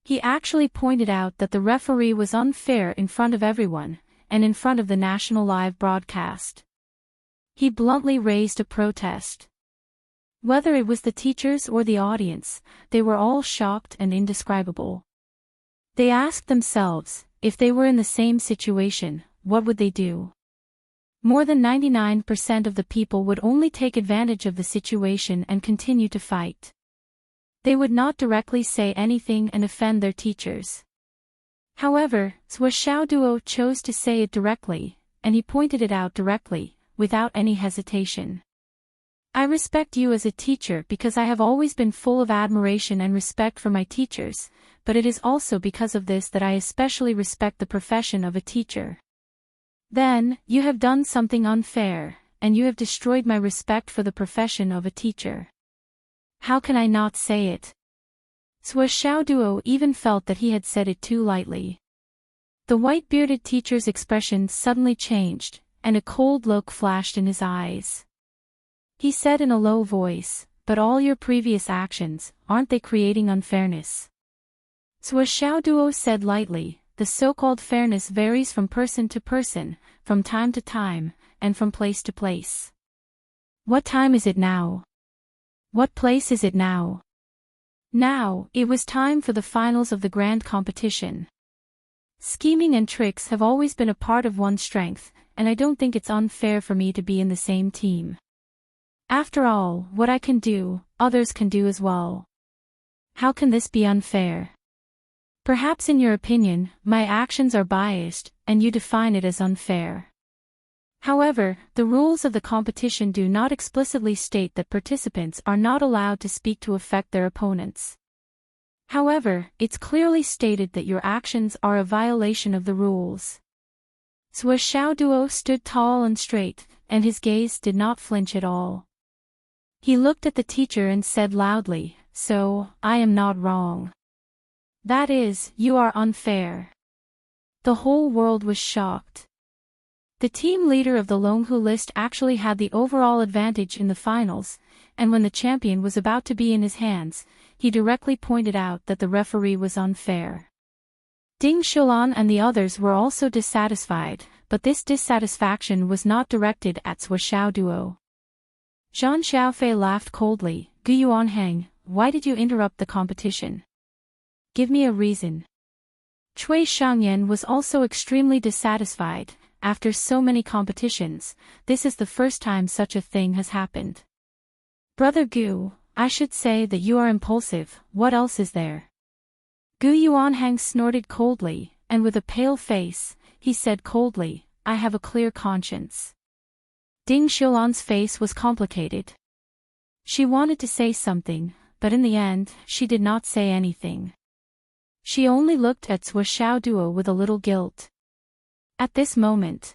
He actually pointed out that the referee was unfair in front of everyone, and in front of the national live broadcast. He bluntly raised a protest. Whether it was the teachers or the audience, they were all shocked and indescribable. They asked themselves, if they were in the same situation, what would they do? More than 99% of the people would only take advantage of the situation and continue to fight. They would not directly say anything and offend their teachers. However, Xiaoduo chose to say it directly, and he pointed it out directly, without any hesitation. I respect you as a teacher because I have always been full of admiration and respect for my teachers, but it is also because of this that I especially respect the profession of a teacher. Then, you have done something unfair, and you have destroyed my respect for the profession of a teacher. How can I not say it? Xiaoduo even felt that he had said it too lightly. The white-bearded teacher's expression suddenly changed, and a cold look flashed in his eyes. He said in a low voice, but all your previous actions, aren't they creating unfairness? Xiaoduo said lightly, the so-called fairness varies from person to person, from time to time, and from place to place. What time is it now? What place is it now? Now, it was time for the finals of the grand competition. Scheming and tricks have always been a part of one's strength, and I don't think it's unfair for me to be in the same team. After all, what I can do, others can do as well. How can this be unfair? Perhaps in your opinion, my actions are biased, and you define it as unfair. However, the rules of the competition do not explicitly state that participants are not allowed to speak to affect their opponents. However, it's clearly stated that your actions are a violation of the rules. Xiaoduo stood tall and straight, and his gaze did not flinch at all. He looked at the teacher and said loudly, so, I am not wrong. That is, you are unfair. The whole world was shocked. The team leader of the Longhu list actually had the overall advantage in the finals, and when the champion was about to be in his hands, he directly pointed out that the referee was unfair. Ding Shulan and the others were also dissatisfied, but this dissatisfaction was not directed at Xiaoduo. Zhang Xiaofei laughed coldly, Gu Yuanhang, why did you interrupt the competition? Give me a reason. Cui Shangyan was also extremely dissatisfied. After so many competitions, this is the first time such a thing has happened. Brother Gu, I should say that you are impulsive, what else is there? Gu Yuanhang snorted coldly, and with a pale face, he said coldly, I have a clear conscience. Ding Shulan's face was complicated. She wanted to say something, but in the end, she did not say anything. She only looked at Xiaoduo with a little guilt. At this moment,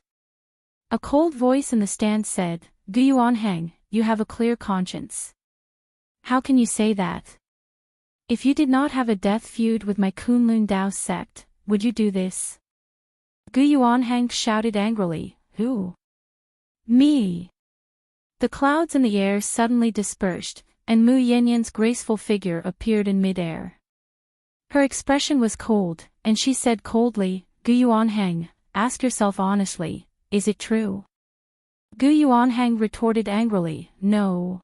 a cold voice in the stand said, Gu Yuanhang, you have a clear conscience. How can you say that? If you did not have a death feud with my Kunlun Dao sect, would you do this? Gu Yuanhang shouted angrily, Who? Me. The clouds in the air suddenly dispersed, and Mu Yanyan's graceful figure appeared in midair. Her expression was cold, and she said coldly, Gu Yuanhang, ask yourself honestly, is it true? Gu Yuanhang retorted angrily, No.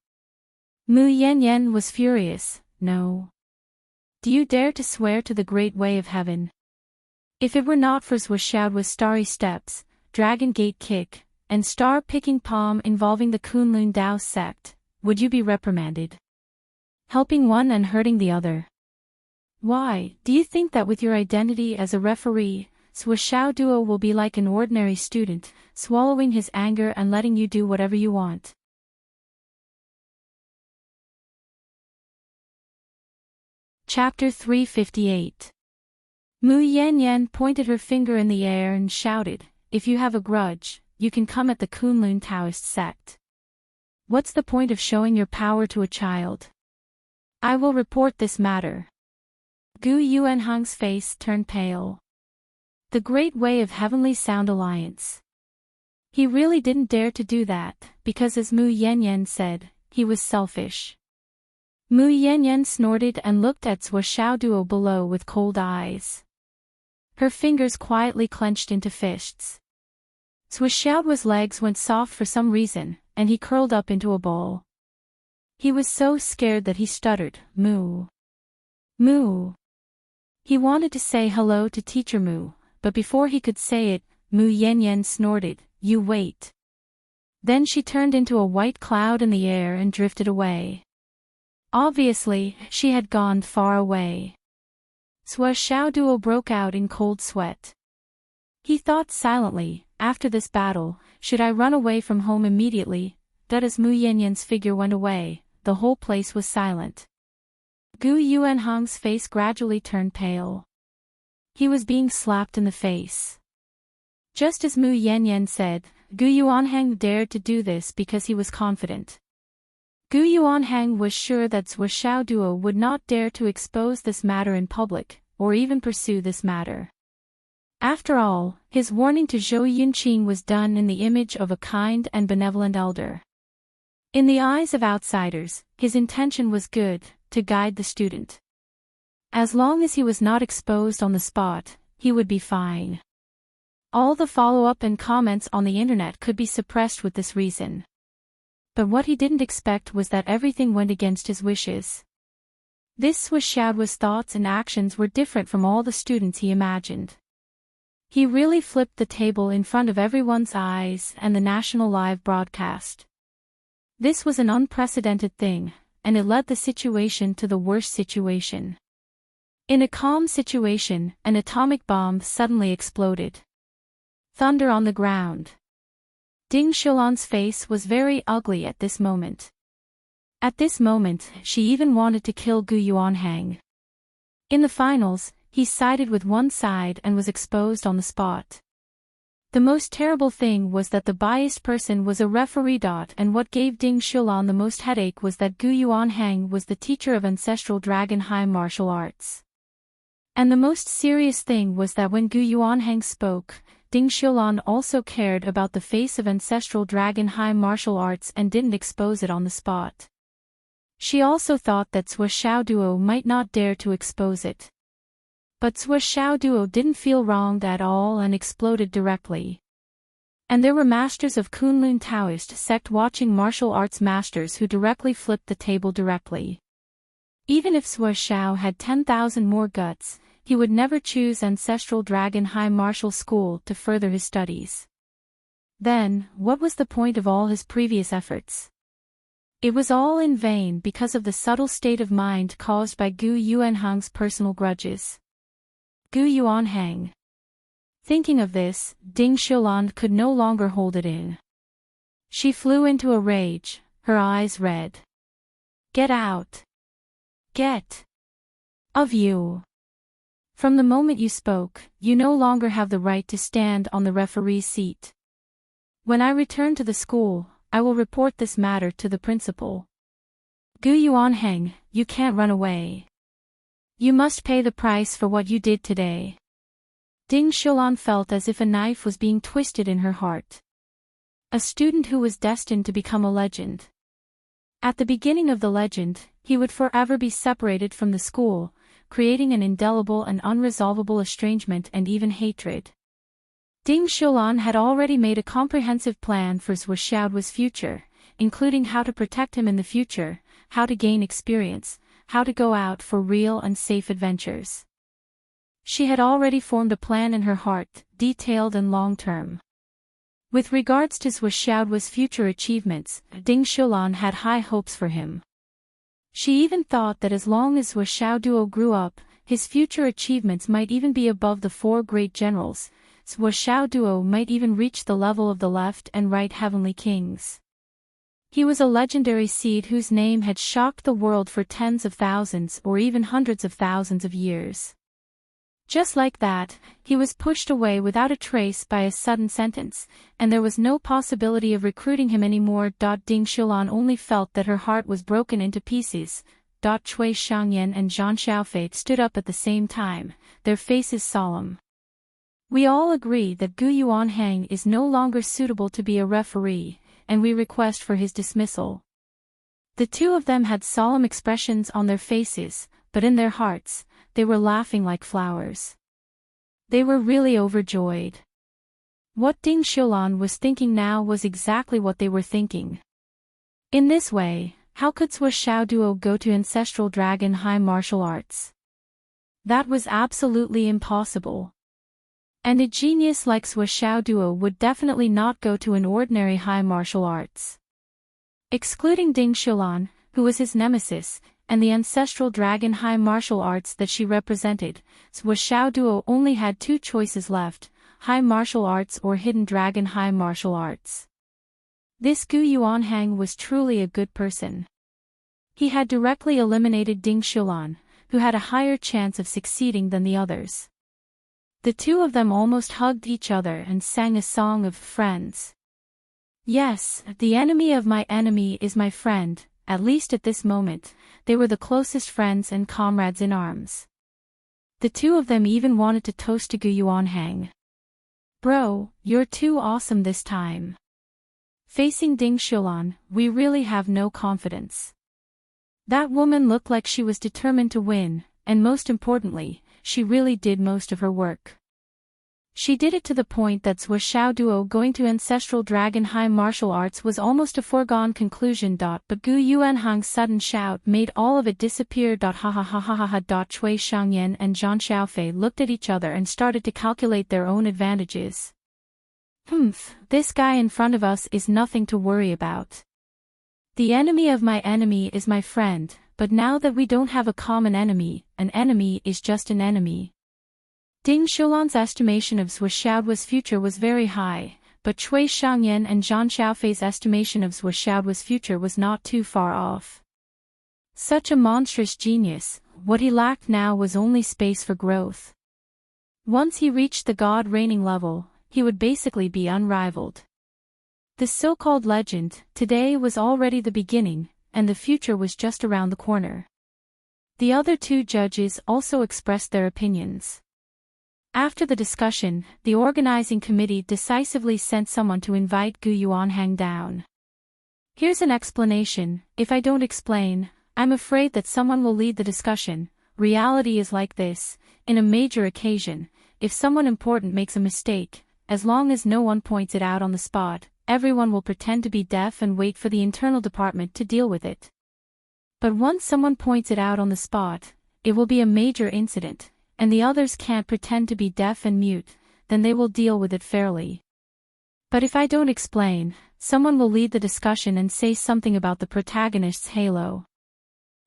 Mu Yanyan was furious, No. Do you dare to swear to the great way of heaven? If it were not for Xiaoduo's starry steps, dragon gate kick, and star-picking palm involving the Kunlun Dao sect, would you be reprimanded? Helping one and hurting the other. Why, do you think that with your identity as a referee, Xiaoduo will be like an ordinary student, swallowing his anger and letting you do whatever you want? Chapter 358. Mu Yanyan pointed her finger in the air and shouted, If you have a grudge, you can come at the Kunlun Taoist sect. What's the point of showing your power to a child? I will report this matter. Gu Yuanhang's face turned pale. The great way of Heavenly Sound Alliance. He really didn't dare to do that, because as Mu Yanyan said, he was selfish. Mu Yanyan snorted and looked at Zhuo Xiaoduo below with cold eyes. Her fingers quietly clenched into fists. Zhuo Xiaoduo's legs went soft for some reason, and he curled up into a ball. He was so scared that he stuttered, Mu. Mu. He wanted to say hello to Teacher Mu, but before he could say it, Mu Yanyan snorted, "You wait." Then she turned into a white cloud in the air and drifted away. Obviously, she had gone far away. Zhuo Xiaoduo broke out in cold sweat. He thought silently, after this battle, should I run away from home immediately? But as Mu Yanyan's figure went away, the whole place was silent. Gu Yuanhang's face gradually turned pale. He was being slapped in the face. Just as Mu Yanyan said, Gu Yuanhang dared to do this because he was confident. Gu Yuanhang was sure that Zhuo Xiaoduo would not dare to expose this matter in public, or even pursue this matter. After all, his warning to Zhou Yunqing was done in the image of a kind and benevolent elder. In the eyes of outsiders, his intention was good, to guide the student. As long as he was not exposed on the spot, he would be fine. All the follow-up and comments on the internet could be suppressed with this reason. But what he didn't expect was that everything went against his wishes. This Zhuo Xiaoduo's thoughts and actions were different from all the students he imagined. He really flipped the table in front of everyone's eyes and the national live broadcast. This was an unprecedented thing, and it led the situation to the worst situation. In a calm situation, an atomic bomb suddenly exploded. Thunder on the ground. Ding Xiulan's face was very ugly at this moment. At this moment, she even wanted to kill Gu Yuanhang. In the finals, he sided with one side and was exposed on the spot. The most terrible thing was that the biased person was a referee. And what gave Ding Xiulan the most headache was that Gu Yuanhang was the teacher of ancestral dragon high martial arts. And the most serious thing was that when Gu Yuanhang spoke, Ding Xiulan also cared about the face of ancestral dragon high martial arts and didn't expose it on the spot. She also thought that Zhuo Xiaoduo might not dare to expose it. But Zhuo Xiaoduo didn't feel wronged at all and exploded directly. And there were masters of Kunlun Taoist sect watching martial arts masters who directly flipped the table directly. Even if Zhuo Xiao had 10,000 more guts, he would never choose Ancestral Dragon High Martial School to further his studies. Then, what was the point of all his previous efforts? It was all in vain because of the subtle state of mind caused by Gu Yuanhang's personal grudges. Gu Yuanhang. Thinking of this, Ding Xiulan could no longer hold it in. She flew into a rage, her eyes red. Get out. Get. Of you. From the moment you spoke, you no longer have the right to stand on the referee's seat. When I return to the school, I will report this matter to the principal. Gu Yuanhang, you can't run away. You must pay the price for what you did today. Ding Xiulan felt as if a knife was being twisted in her heart. A student who was destined to become a legend. At the beginning of the legend, he would forever be separated from the school, creating an indelible and unresolvable estrangement and even hatred. Ding Xiulan had already made a comprehensive plan for Zhuo Xiaoduo's future, including how to protect him in the future, how to gain experience, how to go out for real and safe adventures. She had already formed a plan in her heart, detailed and long-term. With regards to Zhuo Xiaoduo's future achievements, Ding Xiulan had high hopes for him. She even thought that as long as Zhuo Xiaoduo grew up, his future achievements might even be above the four great generals. Zhuo Xiaoduo might even reach the level of the left and right heavenly kings. He was a legendary seed whose name had shocked the world for tens of thousands or even hundreds of thousands of years. Just like that, he was pushed away without a trace by a sudden sentence, and there was no possibility of recruiting him anymore. Ding Xiulan only felt that her heart was broken into pieces. Cui Xiangyan and Zhang Xiaofei stood up at the same time, their faces solemn. We all agree that Gu Yuanhang is no longer suitable to be a referee, and we request for his dismissal. The two of them had solemn expressions on their faces, but in their hearts, they were laughing like flowers. They were really overjoyed. What Ding Xiulan was thinking now was exactly what they were thinking. In this way, how could Sui Xiao Duo go to Ancestral Dragon High Martial Arts? That was absolutely impossible. And a genius like Sui Xiao Duo would definitely not go to an ordinary high martial arts. Excluding Ding Xiulan, who was his nemesis, and the Ancestral Dragon High Martial Arts that she represented, Sui Xiao Duo only had two choices left, High Martial Arts or Hidden Dragon High Martial Arts. This Gu Yuanhang was truly a good person. He had directly eliminated Ding Xiulan, who had a higher chance of succeeding than the others. The two of them almost hugged each other and sang a song of friends. Yes, the enemy of my enemy is my friend. At least at this moment, they were the closest friends and comrades in arms. The two of them even wanted to toast to Gu Yuanhang. Bro, you're too awesome this time. Facing Ding Xiulan, we really have no confidence. That woman looked like she was determined to win, and most importantly, she really did most of her work. She did it to the point that Sui Xiao Duo going to Ancestral Dragon High Martial Arts was almost a foregone conclusion. But Gu Yuanhang's sudden shout made all of it disappear. Ha ha ha ha ha ha. Cui Xiangyan and Zhang Xiaofei looked at each other and started to calculate their own advantages. This guy in front of us is nothing to worry about. The enemy of my enemy is my friend, but now that we don't have a common enemy, an enemy is just an enemy. Ding Xiulan's estimation of Sui Xiaoduo's future was very high, but Cui Xiangyan and Zhang Xiaofei's estimation of Sui Xiaoduo's future was not too far off. Such a monstrous genius, what he lacked now was only space for growth. Once he reached the god-reigning level, he would basically be unrivaled. The so-called legend, today was already the beginning, and the future was just around the corner. The other two judges also expressed their opinions. After the discussion, the organizing committee decisively sent someone to invite Gu Yuanhang down. Here's an explanation. If I don't explain, I'm afraid that someone will lead the discussion. Reality is like this. In a major occasion, if someone important makes a mistake, as long as no one points it out on the spot, everyone will pretend to be deaf and wait for the internal department to deal with it. But once someone points it out on the spot, it will be a major incident, and the others can't pretend to be deaf and mute, then they will deal with it fairly. But if I don't explain, someone will lead the discussion and say something about the protagonist's halo.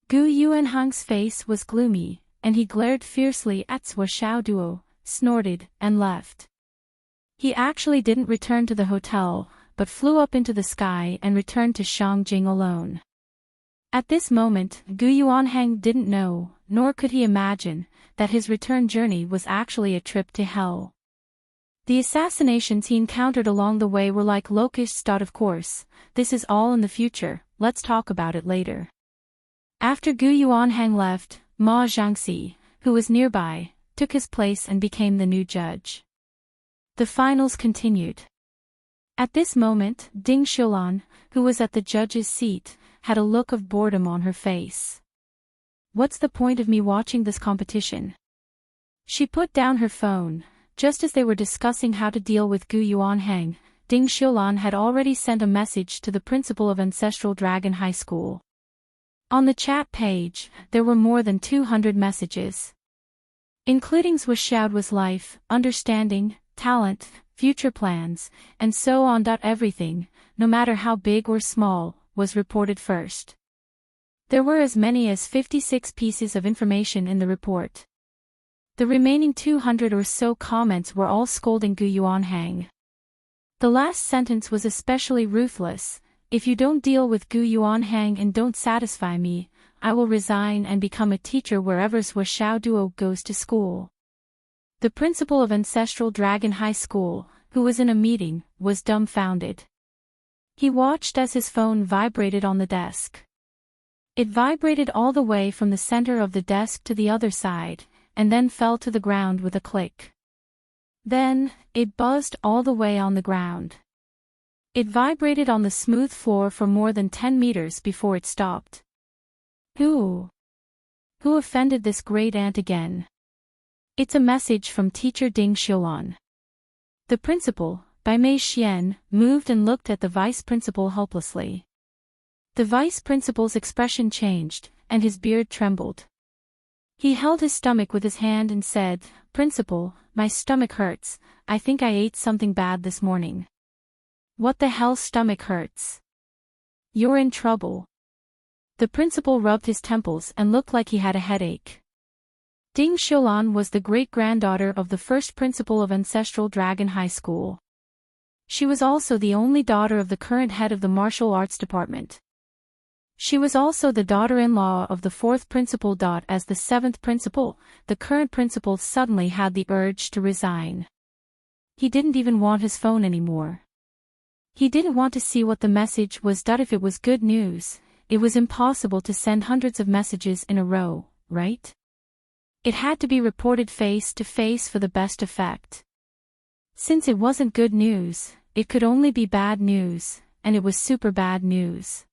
Gu Yuanhang's face was gloomy, and he glared fiercely at Sui Xiao Duo, snorted, and left. He actually didn't return to the hotel, but flew up into the sky and returned to Shangjing alone. At this moment, Gu Yuanhang didn't know, nor could he imagine, that his return journey was actually a trip to hell. The assassinations he encountered along the way were like locusts. Of course, this is all in the future, let's talk about it later. After Gu Yuanhang left, Ma Jiangxi, who was nearby, took his place and became the new judge. The finals continued. At this moment, Ding Xiulan, who was at the judge's seat, had a look of boredom on her face. What's the point of me watching this competition? She put down her phone. Just as they were discussing how to deal with Gu Yuanhang, Ding Xiulan had already sent a message to the principal of Ancestral Dragon High School. On the chat page, there were more than 200 messages, including Sui Xiaoduo's life, understanding, talent, future plans, and so on. Everything, no matter how big or small, was reported first. There were as many as 56 pieces of information in the report. The remaining 200 or so comments were all scolding Gu Yuanhang. The last sentence was especially ruthless. If you don't deal with Gu Yuanhang and don't satisfy me, I will resign and become a teacher wherever Sui Xiao Duo goes to school. The principal of Ancestral Dragon High School, who was in a meeting, was dumbfounded. He watched as his phone vibrated on the desk. It vibrated all the way from the center of the desk to the other side, and then fell to the ground with a click. Then, it buzzed all the way on the ground. It vibrated on the smooth floor for more than 10 meters before it stopped. Who offended this great aunt again? It's a message from teacher Ding Xiulan. The principal, Bai Mei Xian, moved and looked at the vice principal helplessly. The vice principal's expression changed, and his beard trembled. He held his stomach with his hand and said, "Principal, my stomach hurts, I think I ate something bad this morning." "What the hell stomach hurts? You're in trouble." The principal rubbed his temples and looked like he had a headache. Ding Xiulan was the great-granddaughter of the first principal of Ancestral Dragon High School. She was also the only daughter of the current head of the martial arts department. She was also the daughter-in-law of the fourth principal. As the seventh principal, the current principal suddenly had the urge to resign. He didn't even want his phone anymore. He didn't want to see what the message was. If it was good news, it was impossible to send hundreds of messages in a row, right? It had to be reported face to face for the best effect. Since it wasn't good news, it could only be bad news, and it was super bad news.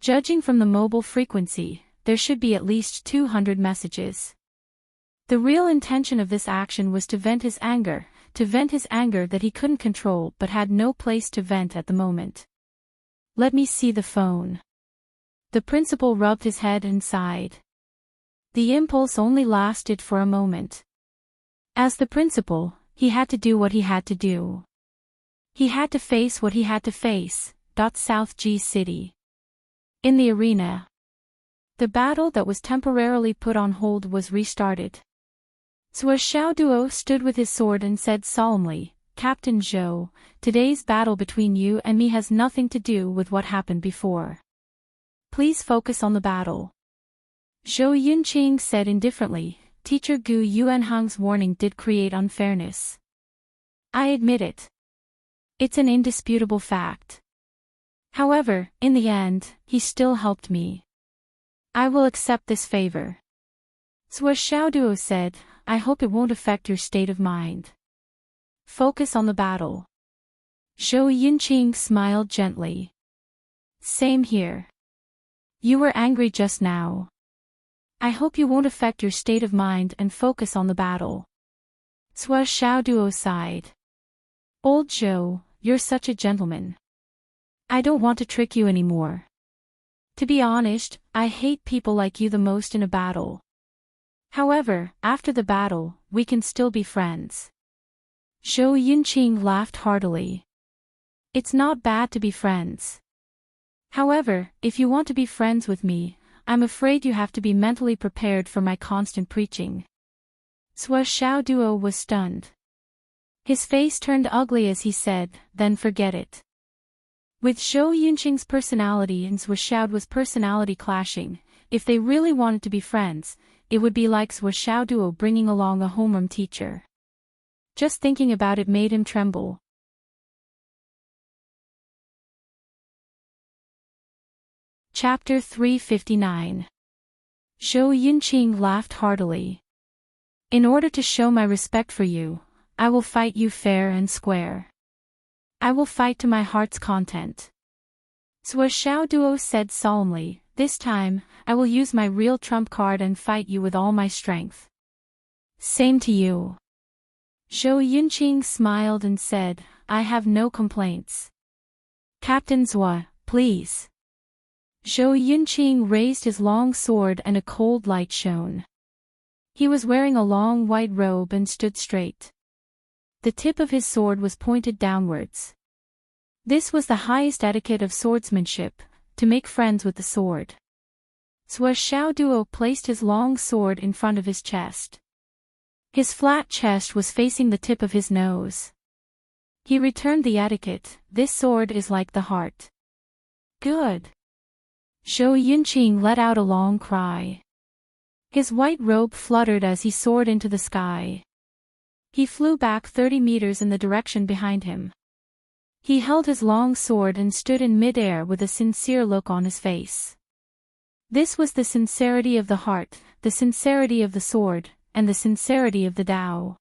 Judging from the mobile frequency, there should be at least 200 messages. The real intention of this action was to vent his anger that he couldn't control but had no place to vent at the moment. "Let me see the phone." The principal rubbed his head and sighed. The impulse only lasted for a moment. As the principal, he had to do what he had to do. He had to face what he had to face. South G City. In the arena, the battle that was temporarily put on hold was restarted. Zhuo Xiaoduo stood with his sword and said solemnly, "Captain Zhou, today's battle between you and me has nothing to do with what happened before. Please focus on the battle." Zhou Yunqing said indifferently, "Teacher Gu Yuanhang's warning did create unfairness. I admit it. It's an indisputable fact. However, in the end, he still helped me. I will accept this favor." Zhuo Xiaoduo said, "I hope it won't affect your state of mind. Focus on the battle." Zhou Yunqing smiled gently. "Same here. You were angry just now. I hope you won't affect your state of mind and focus on the battle." Zhuo Xiaoduo sighed. "Old Zhou, you're such a gentleman. I don't want to trick you anymore. To be honest, I hate people like you the most in a battle. However, after the battle, we can still be friends." Zhou Yunqing laughed heartily. "It's not bad to be friends. However, if you want to be friends with me, I'm afraid you have to be mentally prepared for my constant preaching." Zhuo Xiaoduo was stunned. His face turned ugly as he said, "Then forget it." With Zhou Yunqing's personality and Zhuo Xiaoduo's personality clashing, if they really wanted to be friends, it would be like Zhuo Xiaoduo bringing along a homeroom teacher. Just thinking about it made him tremble. Chapter 359. Zhou Yunqing laughed heartily. "In order to show my respect for you, I will fight you fair and square. I will fight to my heart's content." Zhuo Xiaoduo said solemnly, "This time, I will use my real trump card and fight you with all my strength." "Same to you." Zhou Yunqing smiled and said, "I have no complaints." "Captain Zhuo, please." Zhou Yunqing raised his long sword and a cold light shone. He was wearing a long white robe and stood straight. The tip of his sword was pointed downwards. This was the highest etiquette of swordsmanship, to make friends with the sword. Zhuo Xiaoduo placed his long sword in front of his chest. His flat chest was facing the tip of his nose. He returned the etiquette, "This sword is like the heart." "Good." Zhou Yunqing let out a long cry. His white robe fluttered as he soared into the sky. He flew back 30 meters in the direction behind him. He held his long sword and stood in mid-air with a sincere look on his face. This was the sincerity of the heart, the sincerity of the sword, and the sincerity of the Tao.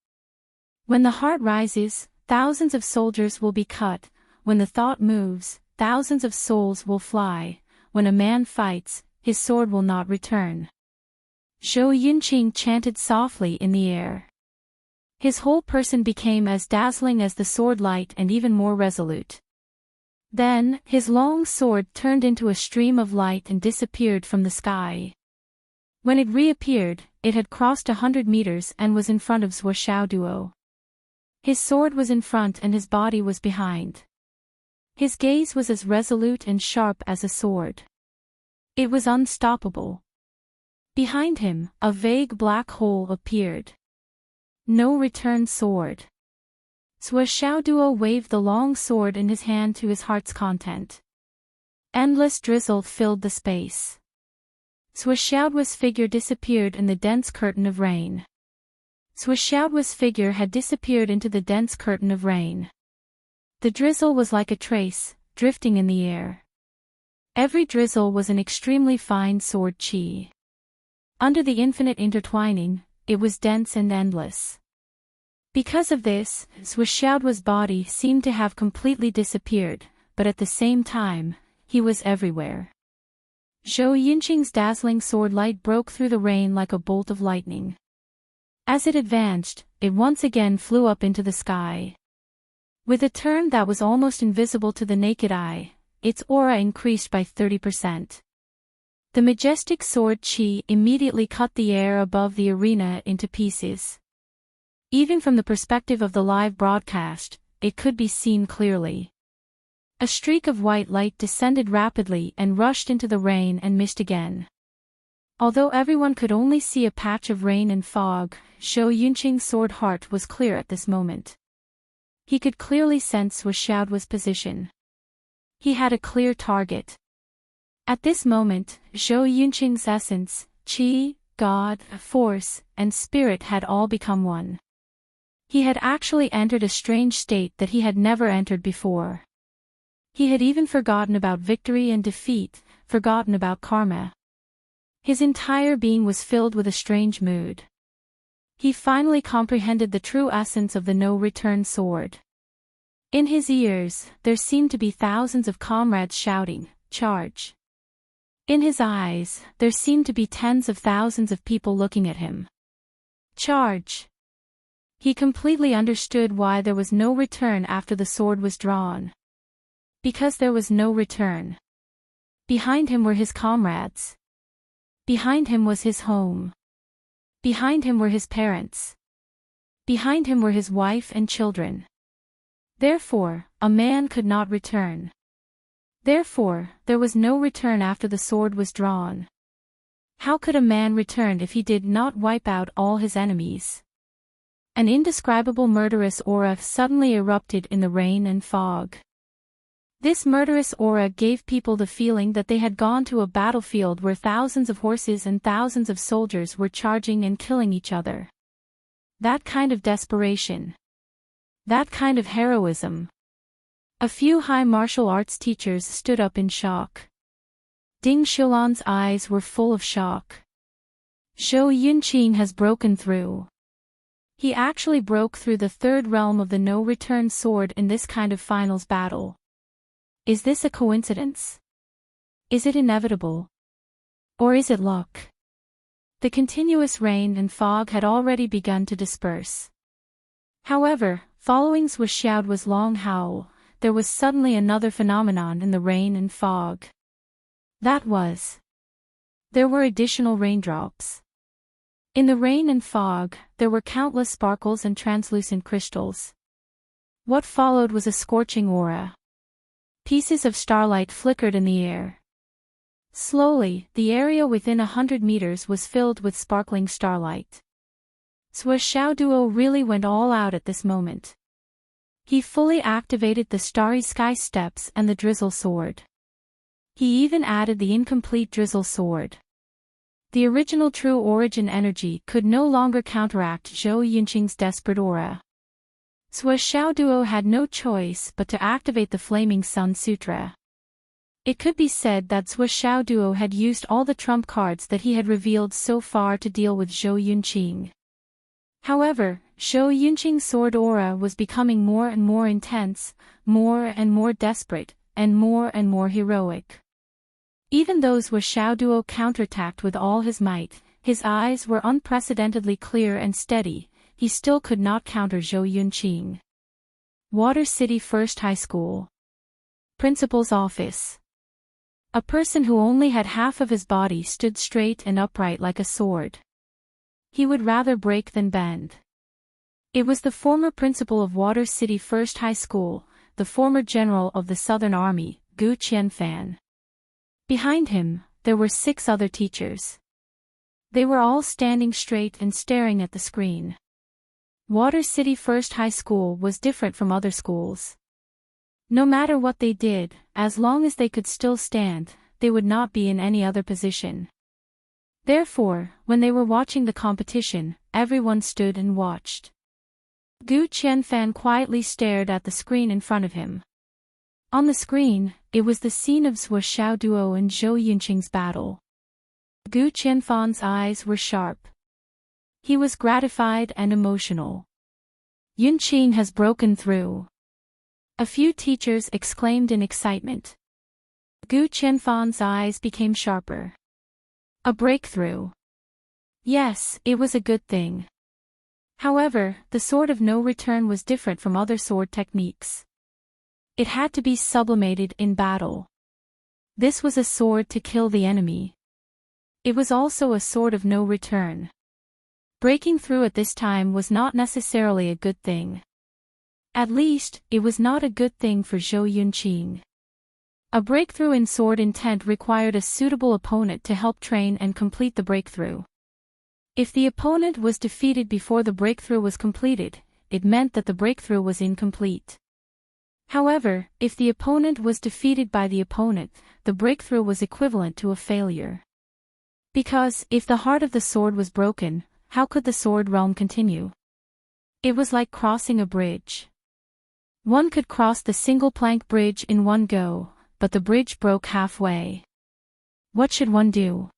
When the heart rises, thousands of soldiers will be cut. When the thought moves, thousands of souls will fly. When a man fights, his sword will not return. Zhou Yunqing chanted softly in the air. His whole person became as dazzling as the sword light and even more resolute. Then, his long sword turned into a stream of light and disappeared from the sky. When it reappeared, it had crossed 100 meters and was in front of Zhuo Xiaoduo. His sword was in front and his body was behind. His gaze was as resolute and sharp as a sword. It was unstoppable. Behind him, a vague black hole appeared. No return sword. Zhuo Xiaoduo waved the long sword in his hand to his heart's content. Endless drizzle filled the space. Zhuo Xiaoduo's figure disappeared in the dense curtain of rain. Zhuo Xiaoduo's figure had disappeared into the dense curtain of rain. The drizzle was like a trace, drifting in the air. Every drizzle was an extremely fine sword qi. Under the infinite intertwining, it was dense and endless. Because of this, Zhuo Xiaoduo's body seemed to have completely disappeared, but at the same time, he was everywhere. Zhou Yunqing's dazzling sword light broke through the rain like a bolt of lightning. As it advanced, it once again flew up into the sky. With a turn that was almost invisible to the naked eye, its aura increased by 30%. The majestic sword qi immediately cut the air above the arena into pieces. Even from the perspective of the live broadcast, it could be seen clearly. A streak of white light descended rapidly and rushed into the rain and mist again. Although everyone could only see a patch of rain and fog, Zhou Yunqing's sword heart was clear at this moment. He could clearly sense Zhuo Xiaoduo's position. He had a clear target. At this moment, Zhou Yunqing's essence, qi, God, force, and spirit had all become one. He had actually entered a strange state that he had never entered before. He had even forgotten about victory and defeat, forgotten about karma. His entire being was filled with a strange mood. He finally comprehended the true essence of the no-return sword. In his ears, there seemed to be thousands of comrades shouting, "Charge!" In his eyes, there seemed to be tens of thousands of people looking at him. Charge! He completely understood why there was no return after the sword was drawn. Because there was no return. Behind him were his comrades. Behind him was his home. Behind him were his parents. Behind him were his wife and children. Therefore, a man could not return. Therefore, there was no return after the sword was drawn. How could a man return if he did not wipe out all his enemies? An indescribable murderous aura suddenly erupted in the rain and fog. This murderous aura gave people the feeling that they had gone to a battlefield where thousands of horses and thousands of soldiers were charging and killing each other. That kind of desperation. That kind of heroism. A few high martial arts teachers stood up in shock. Ding Xiulan's eyes were full of shock. Zhou Yunqing has broken through. He actually broke through the third realm of the no-return sword in this kind of finals battle. Is this a coincidence? Is it inevitable? Or is it luck? The continuous rain and fog had already begun to disperse. However, following Zhuo Xiaoduo's long howl, there was suddenly another phenomenon in the rain and fog. That was. There were additional raindrops. In the rain and fog, there were countless sparkles and translucent crystals. What followed was a scorching aura. Pieces of starlight flickered in the air. Slowly, the area within 100 meters was filled with sparkling starlight. Zhuo Xiaoduo really went all out at this moment. He fully activated the starry sky steps and the drizzle sword. He even added the incomplete drizzle sword. The original true origin energy could no longer counteract Zhou Yunqing's desperate aura. Sui Xiaoduo had no choice but to activate the Flaming Sun Sutra. It could be said that Sui Xiaoduo had used all the trump cards that he had revealed so far to deal with Zhou Yunqing. However, Zhou Yunqing's sword aura was becoming more and more intense, more and more desperate, and more heroic. Even though Sui Xiaoduo counterattacked with all his might, his eyes were unprecedentedly clear and steady, he still could not counter Zhou Yunqing. Water City First High School. Principal's office. A person who only had half of his body stood straight and upright like a sword. He would rather break than bend. It was the former principal of Water City First High School, the former general of the Southern Army, Gu Qianfan. Behind him, there were 6 other teachers. They were all standing straight and staring at the screen. Water City First High School was different from other schools. No matter what they did, as long as they could still stand, they would not be in any other position. Therefore, when they were watching the competition, everyone stood and watched. Gu Qianfan quietly stared at the screen in front of him. On the screen, it was the scene of Sui Xiaoduo and Zhou Yunqing's battle. Gu Qianfan's eyes were sharp. He was gratified and emotional. Yunqing has broken through. A few teachers exclaimed in excitement. Gu Qianfan's eyes became sharper. A breakthrough. Yes, it was a good thing. However, the sword of no return was different from other sword techniques. It had to be sublimated in battle. This was a sword to kill the enemy. It was also a sword of no return. Breaking through at this time was not necessarily a good thing. At least, it was not a good thing for Zhou Yunqing. A breakthrough in sword intent required a suitable opponent to help train and complete the breakthrough. If the opponent was defeated before the breakthrough was completed, it meant that the breakthrough was incomplete. However, if the opponent was defeated by the opponent, the breakthrough was equivalent to a failure. Because, if the heart of the sword was broken, how could the sword realm continue? It was like crossing a bridge. One could cross the single-plank bridge in one go, but the bridge broke halfway. What should one do?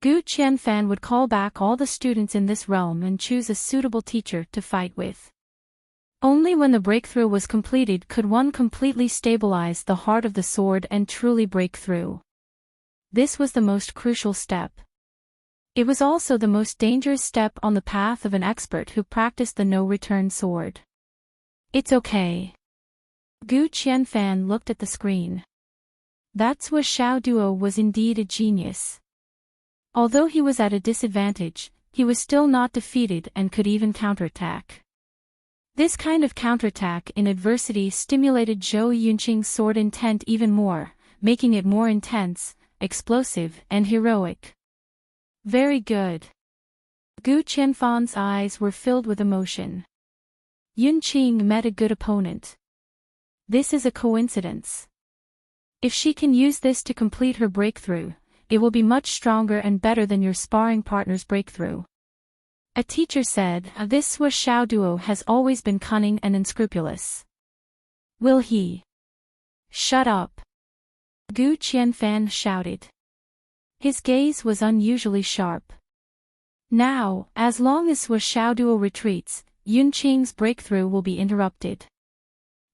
Gu Qianfan would call back all the students in this realm and choose a suitable teacher to fight with. Only when the breakthrough was completed could one completely stabilize the heart of the sword and truly break through. This was the most crucial step. It was also the most dangerous step on the path of an expert who practiced the no-return sword. It's okay. Gu Qianfan looked at the screen. That Sui Xiaoduo was indeed a genius. Although he was at a disadvantage, he was still not defeated and could even counterattack. This kind of counterattack in adversity stimulated Zhou Yunqing's sword intent even more, making it more intense, explosive, and heroic. Very good. Gu Qianfan's eyes were filled with emotion. Yunqing met a good opponent. This is a coincidence. If she can use this to complete her breakthrough, it will be much stronger and better than your sparring partner's breakthrough. A teacher said, this Sui Xiaoduo has always been cunning and unscrupulous. Will he? Shut up. Gu Qianfan shouted. His gaze was unusually sharp. Now, as long as Sui Xiaoduo retreats, Yunqing's breakthrough will be interrupted.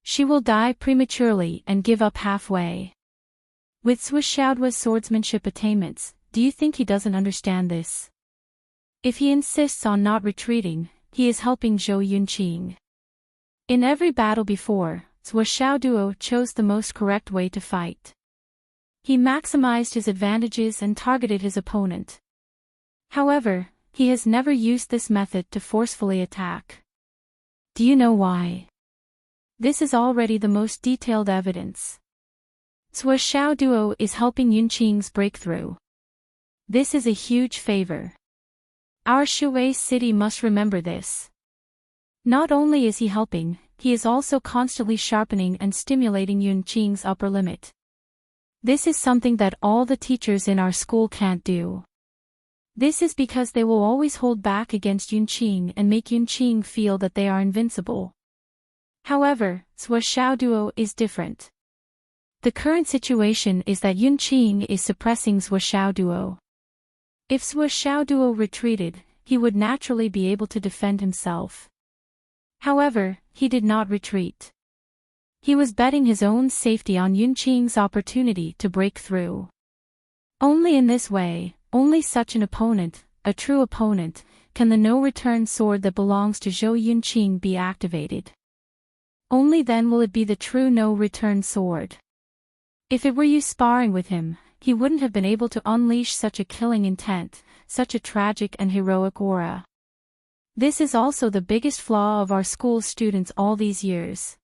She will die prematurely and give up halfway. With Sui Xiaoduo's swordsmanship attainments, do you think he doesn't understand this? If he insists on not retreating, he is helping Zhou Yunqing. In every battle before, Sui Xiaoduo chose the most correct way to fight. He maximized his advantages and targeted his opponent. However, he has never used this method to forcefully attack. Do you know why? This is already the most detailed evidence. Sui Xiaoduo is helping Yunqing's breakthrough. This is a huge favor. Our Shui city must remember this. Not only is he helping, he is also constantly sharpening and stimulating Yunqing's upper limit. This is something that all the teachers in our school can't do. This is because they will always hold back against Yunqing and make Yunqing feel that they are invincible. However, Sua Xiaoduo is different. The current situation is that Yunqing is suppressing Sua Xiaoduo. If Sua Xiaoduo retreated, he would naturally be able to defend himself. However, he did not retreat. He was betting his own safety on Yunqing's opportunity to break through. Only in this way, only such an opponent, a true opponent, can the no-return sword that belongs to Zhou Yunqing be activated. Only then will it be the true no-return sword. If it were you sparring with him, he wouldn't have been able to unleash such a killing intent, such a tragic and heroic aura. This is also the biggest flaw of our school students all these years.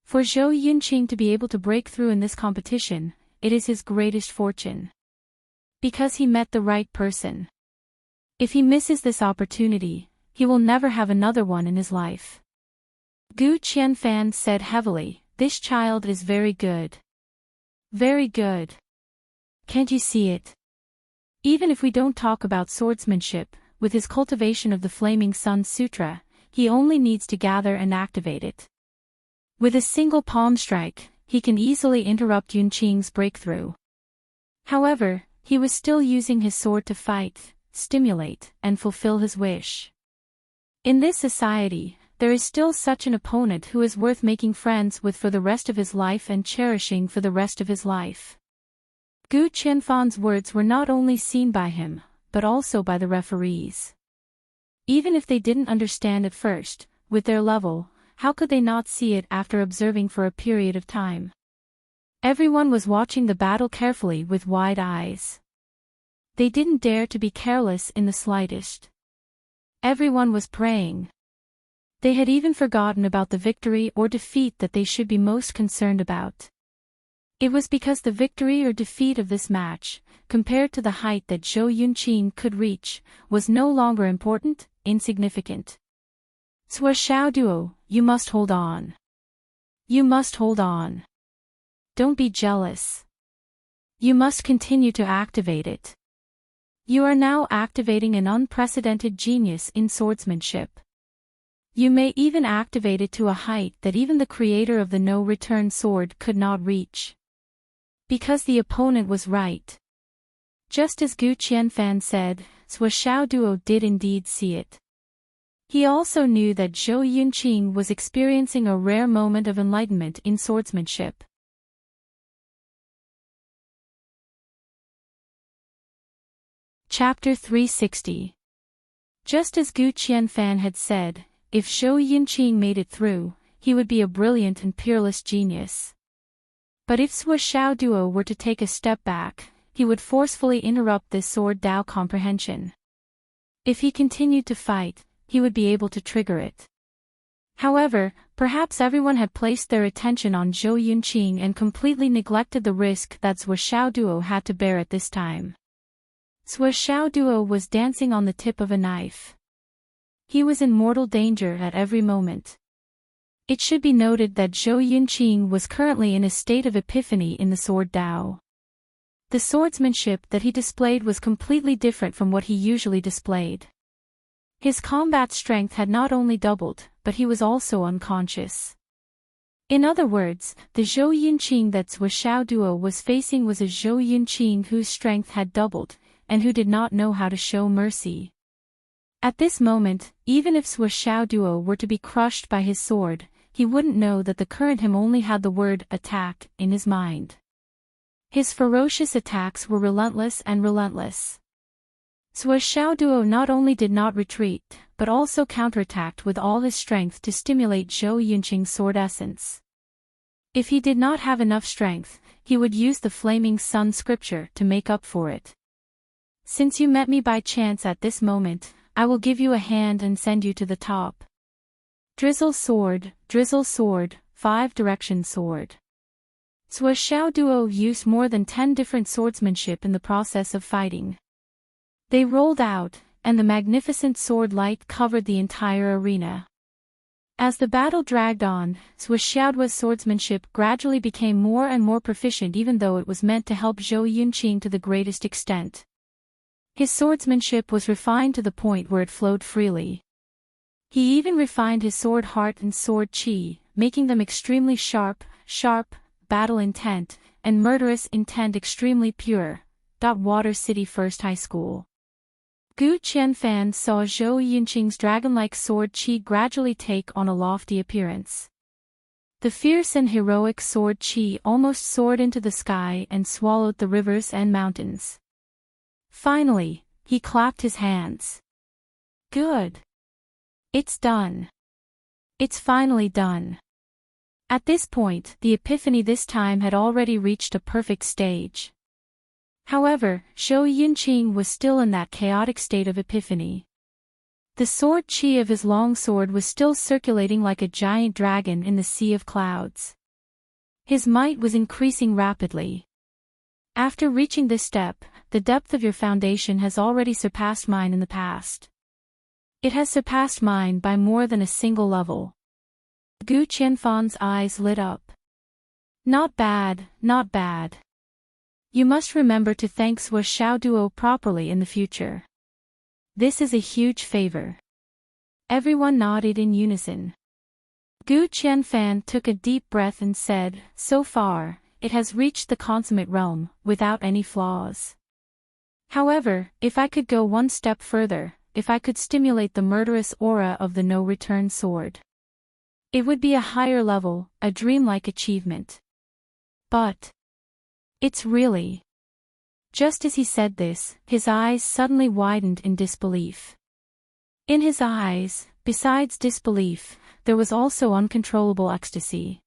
For Zhou Yunqing to be able to break through in this competition, it is his greatest fortune. Because he met the right person. If he misses this opportunity, he will never have another one in his life. Gu Qianfan said heavily, "This child is very good. Very good. Can't you see it? Even if we don't talk about swordsmanship, with his cultivation of the Flaming Sun Sutra, he only needs to gather and activate it. With a single palm strike, he can easily interrupt Yunqing's breakthrough." However, he was still using his sword to fight, stimulate, and fulfill his wish. In this society, there is still such an opponent who is worth making friends with for the rest of his life and cherishing for the rest of his life. Gu Qianfan's words were not only seen by him, but also by the referees. Even if they didn't understand at first, with their level, how could they not see it after observing for a period of time? Everyone was watching the battle carefully with wide eyes. They didn't dare to be careless in the slightest. Everyone was praying. They had even forgotten about the victory or defeat that they should be most concerned about. It was because the victory or defeat of this match, compared to the height that Zhou Yunqing could reach, was no longer important, insignificant. Sua Xiaoduo, you must hold on. You must hold on. Don't be jealous. You must continue to activate it. You are now activating an unprecedented genius in swordsmanship. You may even activate it to a height that even the creator of the no-return sword could not reach. Because the opponent was right. Just as Gu Qianfan said, Sua Xiaoduo did indeed see it. He also knew that Zhou Yunqing was experiencing a rare moment of enlightenment in swordsmanship. Chapter 360. Just as Gu Qianfan had said, if Zhou Yunqing made it through, he would be a brilliant and peerless genius. But if Sua Xiaoduo were to take a step back, he would forcefully interrupt this sword Dao comprehension. If he continued to fight, he would be able to trigger it. However, perhaps everyone had placed their attention on Zhou Yunqing and completely neglected the risk that Sua Xiaoduo had to bear at this time. Sua Xiaoduo was dancing on the tip of a knife. He was in mortal danger at every moment. It should be noted that Zhou Yunqing was currently in a state of epiphany in the sword Dao. The swordsmanship that he displayed was completely different from what he usually displayed. His combat strength had not only doubled, but he was also unconscious. In other words, the Zhou Yunqing that Sua Xiaoduo was facing was a Zhou Yunqing whose strength had doubled, and who did not know how to show mercy. At this moment, even if Sua Xiaoduo were to be crushed by his sword, he wouldn't know that the current him only had the word attack in his mind. His ferocious attacks were relentless and relentless. Sua Xiaoduo not only did not retreat, but also counterattacked with all his strength to stimulate Zhou Yunqing's sword essence. If he did not have enough strength, he would use the Flaming Sun scripture to make up for it. Since you met me by chance at this moment, I will give you a hand and send you to the top. Drizzle sword, 5-direction sword. Sua Xiaoduo used more than 10 different swordsmanship in the process of fighting. They rolled out, and the magnificent sword light covered the entire arena. As the battle dragged on, Sua Xiaoduo's swordsmanship gradually became more and more proficient even though it was meant to help Zhou Yunqing to the greatest extent. His swordsmanship was refined to the point where it flowed freely. He even refined his sword heart and sword chi, making them extremely sharp, battle intent, and murderous intent extremely pure. Water City First High School. Gu Qianfan saw Zhou Yunqing's dragon-like sword chi gradually take on a lofty appearance. The fierce and heroic sword chi almost soared into the sky and swallowed the rivers and mountains. Finally, he clapped his hands. Good. It's done. It's finally done. At this point, the epiphany this time had already reached a perfect stage. However, Zhou Yunqing was still in that chaotic state of epiphany. The sword chi of his longsword was still circulating like a giant dragon in the sea of clouds. His might was increasing rapidly. After reaching this step, the depth of your foundation has already surpassed mine in the past. It has surpassed mine by more than a single level. Gu Qianfan's eyes lit up. Not bad, not bad. You must remember to thank Sui Xiao Duo properly in the future. This is a huge favor. Everyone nodded in unison. Gu Qianfan took a deep breath and said, so far, it has reached the consummate realm, without any flaws. However, if I could go one step further, if I could stimulate the murderous aura of the no-return sword, it would be a higher level, a dreamlike achievement. But it's really... Just as he said this, his eyes suddenly widened in disbelief. In his eyes, besides disbelief, there was also uncontrollable ecstasy.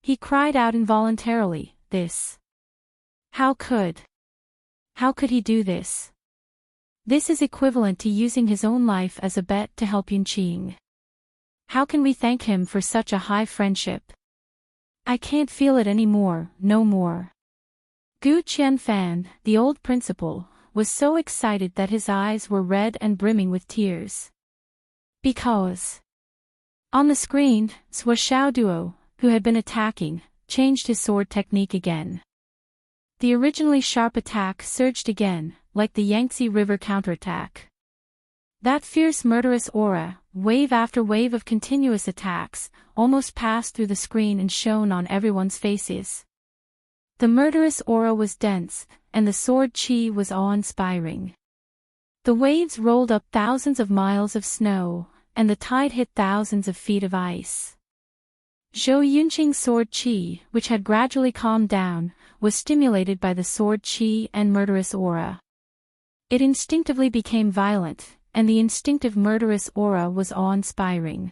He cried out involuntarily, this. How could he do this? This is equivalent to using his own life as a bet to help Yunqing. How can we thank him for such a high friendship? I can't feel it anymore, no more. Gu Qianfan, the old principal, was so excited that his eyes were red and brimming with tears. Because on the screen, Sui Xiao Duo, who had been attacking, changed his sword technique again. The originally sharp attack surged again, like the Yangtze River counterattack. That fierce murderous aura, wave after wave of continuous attacks, almost passed through the screen and shone on everyone's faces. The murderous aura was dense, and the sword chi was awe-inspiring. The waves rolled up thousands of miles of snow, and the tide hit thousands of feet of ice. Zhou Yunqing's sword chi, which had gradually calmed down, was stimulated by the sword chi and murderous aura. It instinctively became violent, and the instinctive murderous aura was awe-inspiring.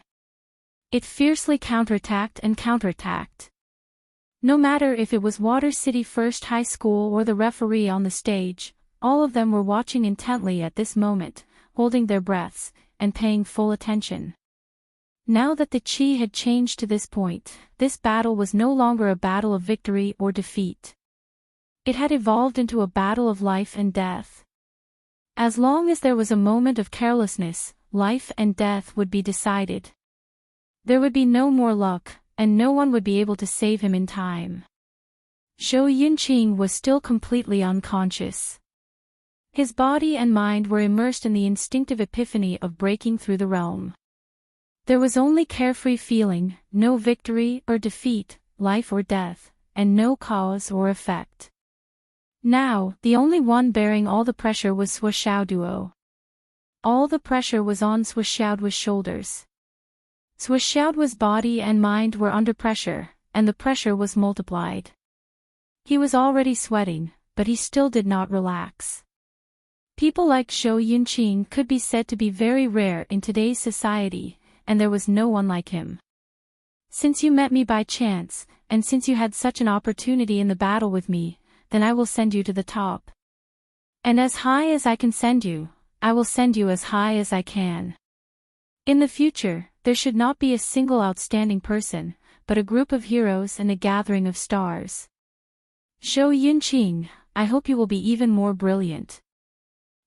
It fiercely counterattacked and counterattacked. No matter if it was Water City First High School or the referee on the stage, all of them were watching intently at this moment, holding their breaths, and paying full attention. Now that the chi had changed to this point, this battle was no longer a battle of victory or defeat. It had evolved into a battle of life and death. As long as there was a moment of carelessness, life and death would be decided. There would be no more luck, and no one would be able to save him in time. Zhou Yunqing was still completely unconscious. His body and mind were immersed in the instinctive epiphany of breaking through the realm. There was only carefree feeling, no victory or defeat, life or death, and no cause or effect. Now, the only one bearing all the pressure was Sui Xiao Duo. All the pressure was on Sui Xiao Duo's shoulders. Sui Xiao Duo's body and mind were under pressure, and the pressure was multiplied. He was already sweating, but he still did not relax. People like Zhou Yunqing could be said to be very rare in today's society, and there was no one like him. Since you met me by chance, and since you had such an opportunity in the battle with me, then I will send you to the top. And as high as I can send you, I will send you as high as I can. In the future, there should not be a single outstanding person, but a group of heroes and a gathering of stars. Zhou Yunqing, I hope you will be even more brilliant.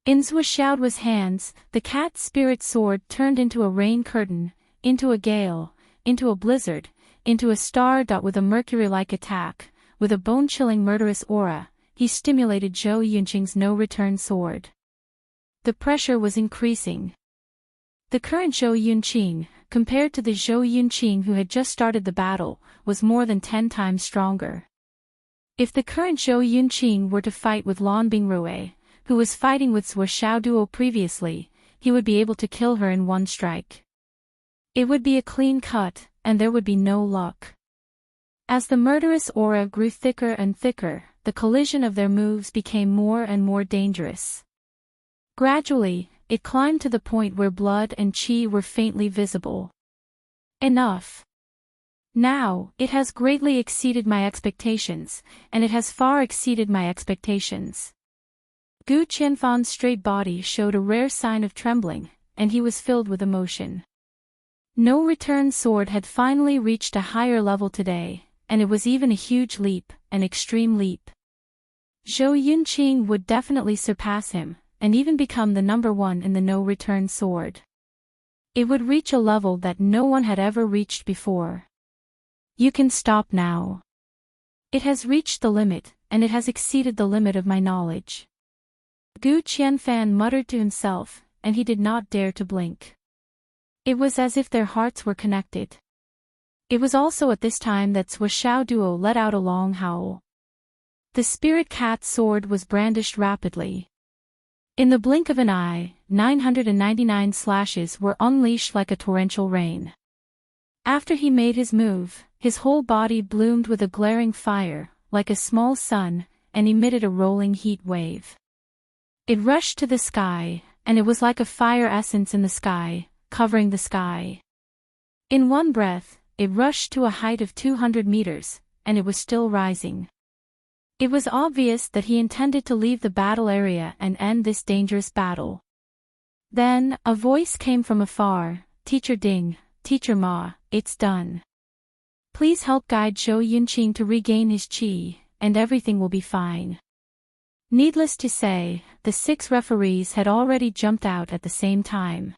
In Sui Xiao Duo's hands, the cat spirit sword turned into a rain curtain, into a gale, into a blizzard, into a star. With a mercury-like attack, with a bone-chilling murderous aura, he stimulated Zhou Yunqing's no-return sword. The pressure was increasing. The current Zhou Yunqing, compared to the Zhou Yunqing who had just started the battle, was more than 10 times stronger. If the current Zhou Yunqing were to fight with Lan Bingrui, who was fighting with Sui Xiaoduo previously, he would be able to kill her in one strike. It would be a clean cut, and there would be no luck. As the murderous aura grew thicker and thicker, the collision of their moves became more and more dangerous. Gradually, it climbed to the point where blood and qi were faintly visible. Enough. Now, it has greatly exceeded my expectations, and it has far exceeded my expectations. Gu Qianfan's straight body showed a rare sign of trembling, and he was filled with emotion. No return sword had finally reached a higher level today, and it was even a huge leap, an extreme leap. Zhou Yunqing would definitely surpass him, and even become the number one in the no-return sword. It would reach a level that no one had ever reached before. You can stop now. It has reached the limit, and it has exceeded the limit of my knowledge. Gu Qianfan muttered to himself, and he did not dare to blink. It was as if their hearts were connected. It was also at this time that Sui Xiaoduo let out a long howl. The spirit cat sword was brandished rapidly. In the blink of an eye, 999 slashes were unleashed like a torrential rain. After he made his move, his whole body bloomed with a glaring fire, like a small sun, and emitted a rolling heat wave. It rushed to the sky, and it was like a fire essence in the sky, covering the sky. In one breath, it rushed to a height of 200 meters, and it was still rising. It was obvious that he intended to leave the battle area and end this dangerous battle. Then, a voice came from afar, "Teacher Ding, Teacher Ma, it's done. Please help guide Zhou Yunqing to regain his qi, and everything will be fine." Needless to say, the 6 referees had already jumped out at the same time.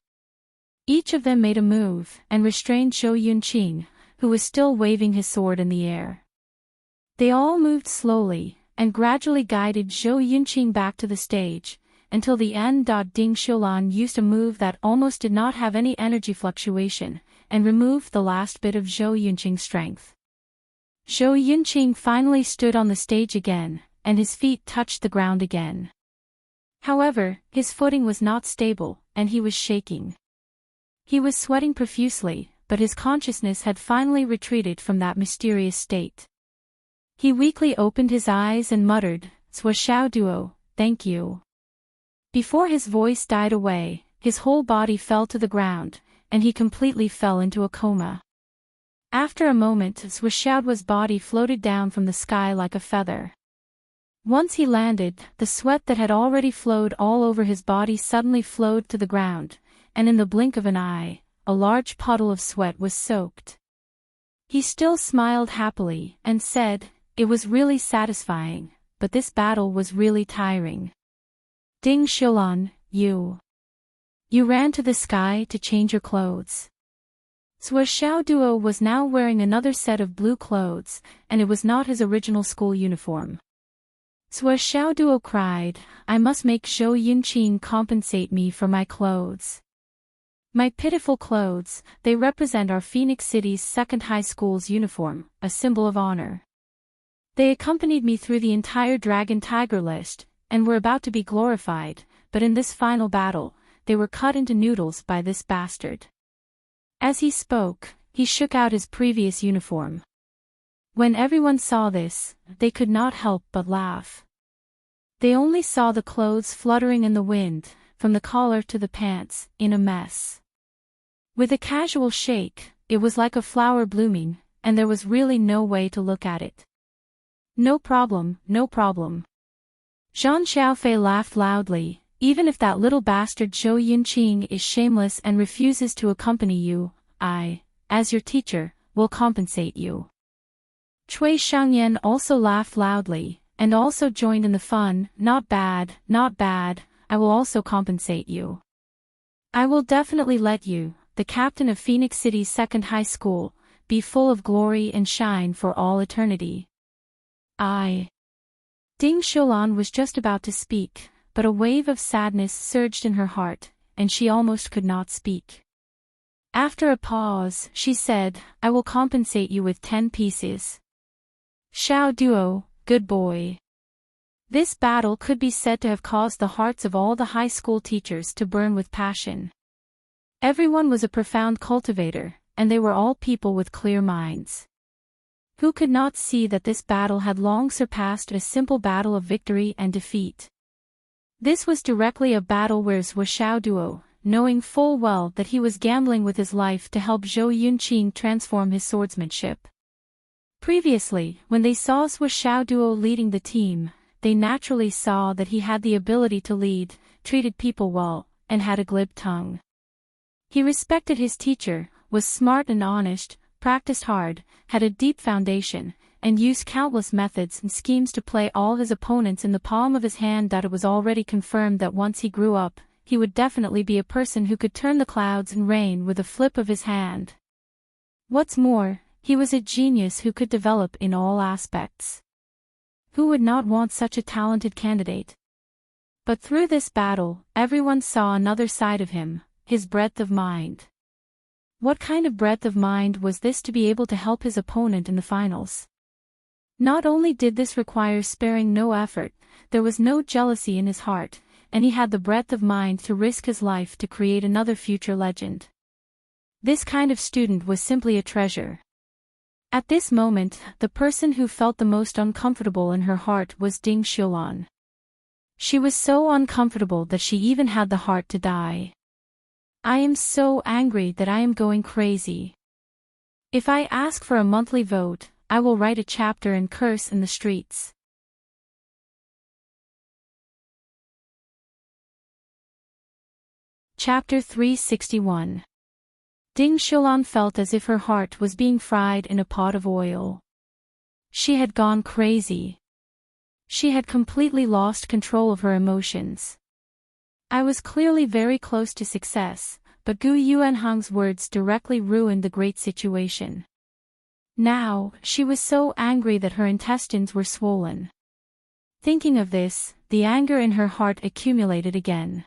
Each of them made a move, and restrained Zhou Yunqing, who was still waving his sword in the air. They all moved slowly, and gradually guided Zhou Yunqing back to the stage, until the end. Ding Xiulan used a move that almost did not have any energy fluctuation, and removed the last bit of Zhou Yunqing's strength. Zhou Yunqing finally stood on the stage again, and his feet touched the ground again. However, his footing was not stable, and he was shaking. He was sweating profusely, but his consciousness had finally retreated from that mysterious state. He weakly opened his eyes and muttered, "Sui Xiaoduo, thank you." Before his voice died away, his whole body fell to the ground, and he completely fell into a coma. After a moment, Sui Xiaoduo's body floated down from the sky like a feather. Once he landed, the sweat that had already flowed all over his body suddenly flowed to the ground, and in the blink of an eye, a large puddle of sweat was soaked. He still smiled happily, and said, "It was really satisfying, but this battle was really tiring. Ding Xiulan, you ran to the sky to change your clothes." Sui Xiaoduo was now wearing another set of blue clothes, and it was not his original school uniform. Sui Xiaoduo cried, "I must make Zhou Yunqing compensate me for my clothes. My pitiful clothes, they represent our Phoenix City's second high school's uniform, a symbol of honor. They accompanied me through the entire Dragon Tiger list, and were about to be glorified, but in this final battle, they were cut into noodles by this bastard." As he spoke, he shook out his previous uniform. When everyone saw this, they could not help but laugh. They only saw the clothes fluttering in the wind, from the collar to the pants, in a mess. With a casual shake, it was like a flower blooming, and there was really no way to look at it. "No problem, no problem." Zhang Xiaofei laughed loudly. "Even if that little bastard Zhou Yunqing is shameless and refuses to accompany you, I, as your teacher, will compensate you." Cui Shangyan also laughed loudly, and also joined in the fun. "Not bad, not bad, I will also compensate you. I will definitely let you, the captain of Phoenix City's second high school, be full of glory and shine for all eternity." Ding Xiulan was just about to speak, but a wave of sadness surged in her heart, and she almost could not speak. After a pause, she said, "I will compensate you with 10 pieces. Xiao Duo, good boy." This battle could be said to have caused the hearts of all the high school teachers to burn with passion. Everyone was a profound cultivator, and they were all people with clear minds. Who could not see that this battle had long surpassed a simple battle of victory and defeat? This was directly a battle where Zhou Xiaoduo, knowing full well that he was gambling with his life to help Zhou Yunqing transform his swordsmanship. Previously, when they saw Zhou Xiaoduo leading the team, they naturally saw that he had the ability to lead, treated people well, and had a glib tongue. He respected his teacher, was smart and honest, practiced hard, had a deep foundation, and used countless methods and schemes to play all his opponents in the palm of his hand. That it was already confirmed that once he grew up, he would definitely be a person who could turn the clouds and rain with a flip of his hand. What's more, he was a genius who could develop in all aspects. Who would not want such a talented candidate? But through this battle, everyone saw another side of him, his breadth of mind. What kind of breadth of mind was this to be able to help his opponent in the finals? Not only did this require sparing no effort, there was no jealousy in his heart, and he had the breadth of mind to risk his life to create another future legend. This kind of student was simply a treasure. At this moment, the person who felt the most uncomfortable in her heart was Ding Xiulan. She was so uncomfortable that she even had the heart to die. "I am so angry that I am going crazy. If I ask for a monthly vote, I will write a chapter and curse in the streets." Chapter 361. Ding Xiulan felt as if her heart was being fried in a pot of oil. She had gone crazy. She had completely lost control of her emotions. I was clearly very close to success, but Gu Yuanhang's words directly ruined the great situation. Now, she was so angry that her intestines were swollen. Thinking of this, the anger in her heart accumulated again.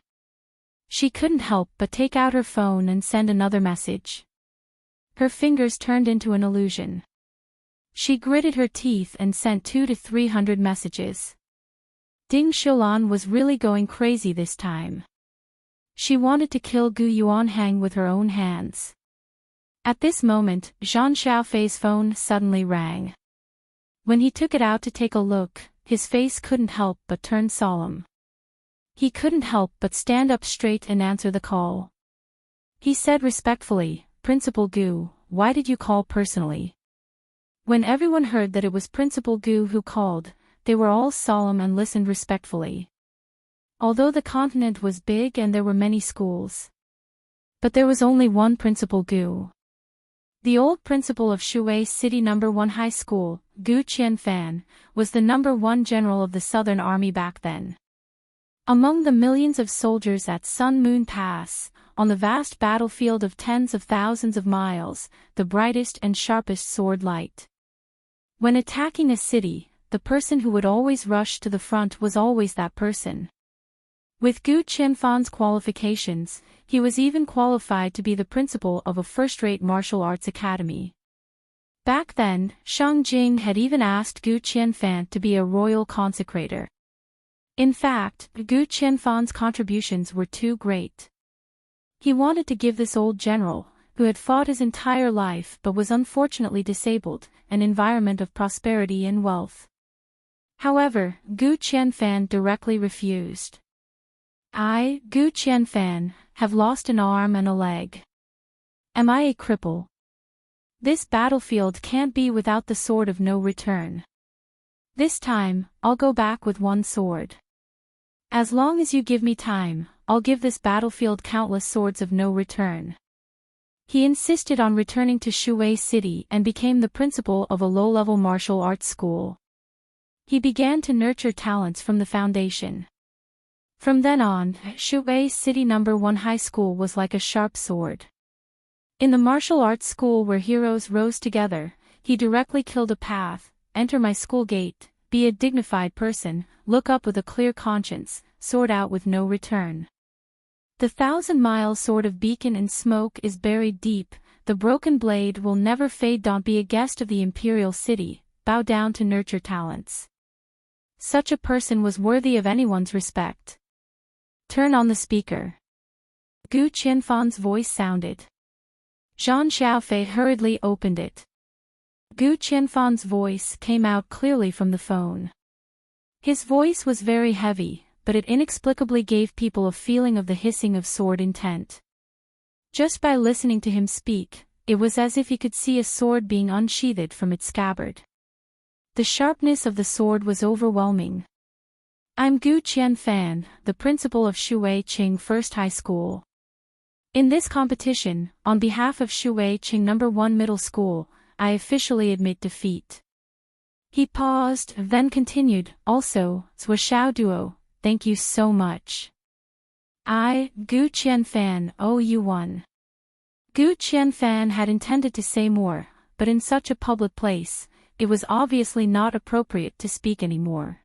She couldn't help but take out her phone and send another message. Her fingers turned into an illusion. She gritted her teeth and sent 200 to 300 messages. Ding Xiulan was really going crazy this time. She wanted to kill Gu Yuanhang with her own hands. At this moment, Zhang Xiaofei's phone suddenly rang. When he took it out to take a look, his face couldn't help but turn solemn. He couldn't help but stand up straight and answer the call. He said respectfully, "Principal Gu, why did you call personally?" When everyone heard that it was Principal Gu who called, they were all solemn and listened respectfully. Although the continent was big and there were many schools, but there was only one Principal Gu. The old principal of Shuwei City No. 1 High School, Gu Qianfan, was the No. 1 general of the Southern Army back then. Among the millions of soldiers at Sun Moon Pass, on the vast battlefield of tens of thousands of miles, the brightest and sharpest sword light. When attacking a city, the person who would always rush to the front was always that person. With Gu Qianfan's qualifications, he was even qualified to be the principal of a first-rate martial arts academy. Back then, Shang Jing had even asked Gu Qianfan to be a royal consecrator. In fact, Gu Qianfan's contributions were too great. He wanted to give this old general, who had fought his entire life but was unfortunately disabled, an environment of prosperity and wealth. However, Gu Qianfan directly refused. "I, Gu Qianfan, have lost an arm and a leg. Am I a cripple? This battlefield can't be without the sword of no return. This time, I'll go back with one sword. As long as you give me time, I'll give this battlefield countless swords of no return." He insisted on returning to Shuwei City and became the principal of a low-level martial arts school. He began to nurture talents from the foundation. From then on, Shuwei City No. 1 High School was like a sharp sword. In the martial arts school where heroes rose together, he directly killed a path: enter my school gate, be a dignified person, look up with a clear conscience, sword out with no return. The 1,000-mile sword of beacon and smoke is buried deep, the broken blade will never fade. Don't be a guest of the imperial city, bow down to nurture talents. Such a person was worthy of anyone's respect. Turn on the speaker. Gu Qianfan's voice sounded. Zhang Xiaofei hurriedly opened it. Gu Qianfan's voice came out clearly from the phone. His voice was very heavy, but it inexplicably gave people a feeling of the hissing of sword intent. Just by listening to him speak, it was as if he could see a sword being unsheathed from its scabbard. The sharpness of the sword was overwhelming. I'm Gu Qianfan, the principal of Shuiqing First High School. In this competition, on behalf of Shuiqing No. 1 Middle School, I officially admit defeat. He paused, then continued, also, Zhuo Xiao Duo, thank you so much. I, Gu Qianfan, owe you one. Gu Qianfan had intended to say more, but in such a public place, it was obviously not appropriate to speak anymore.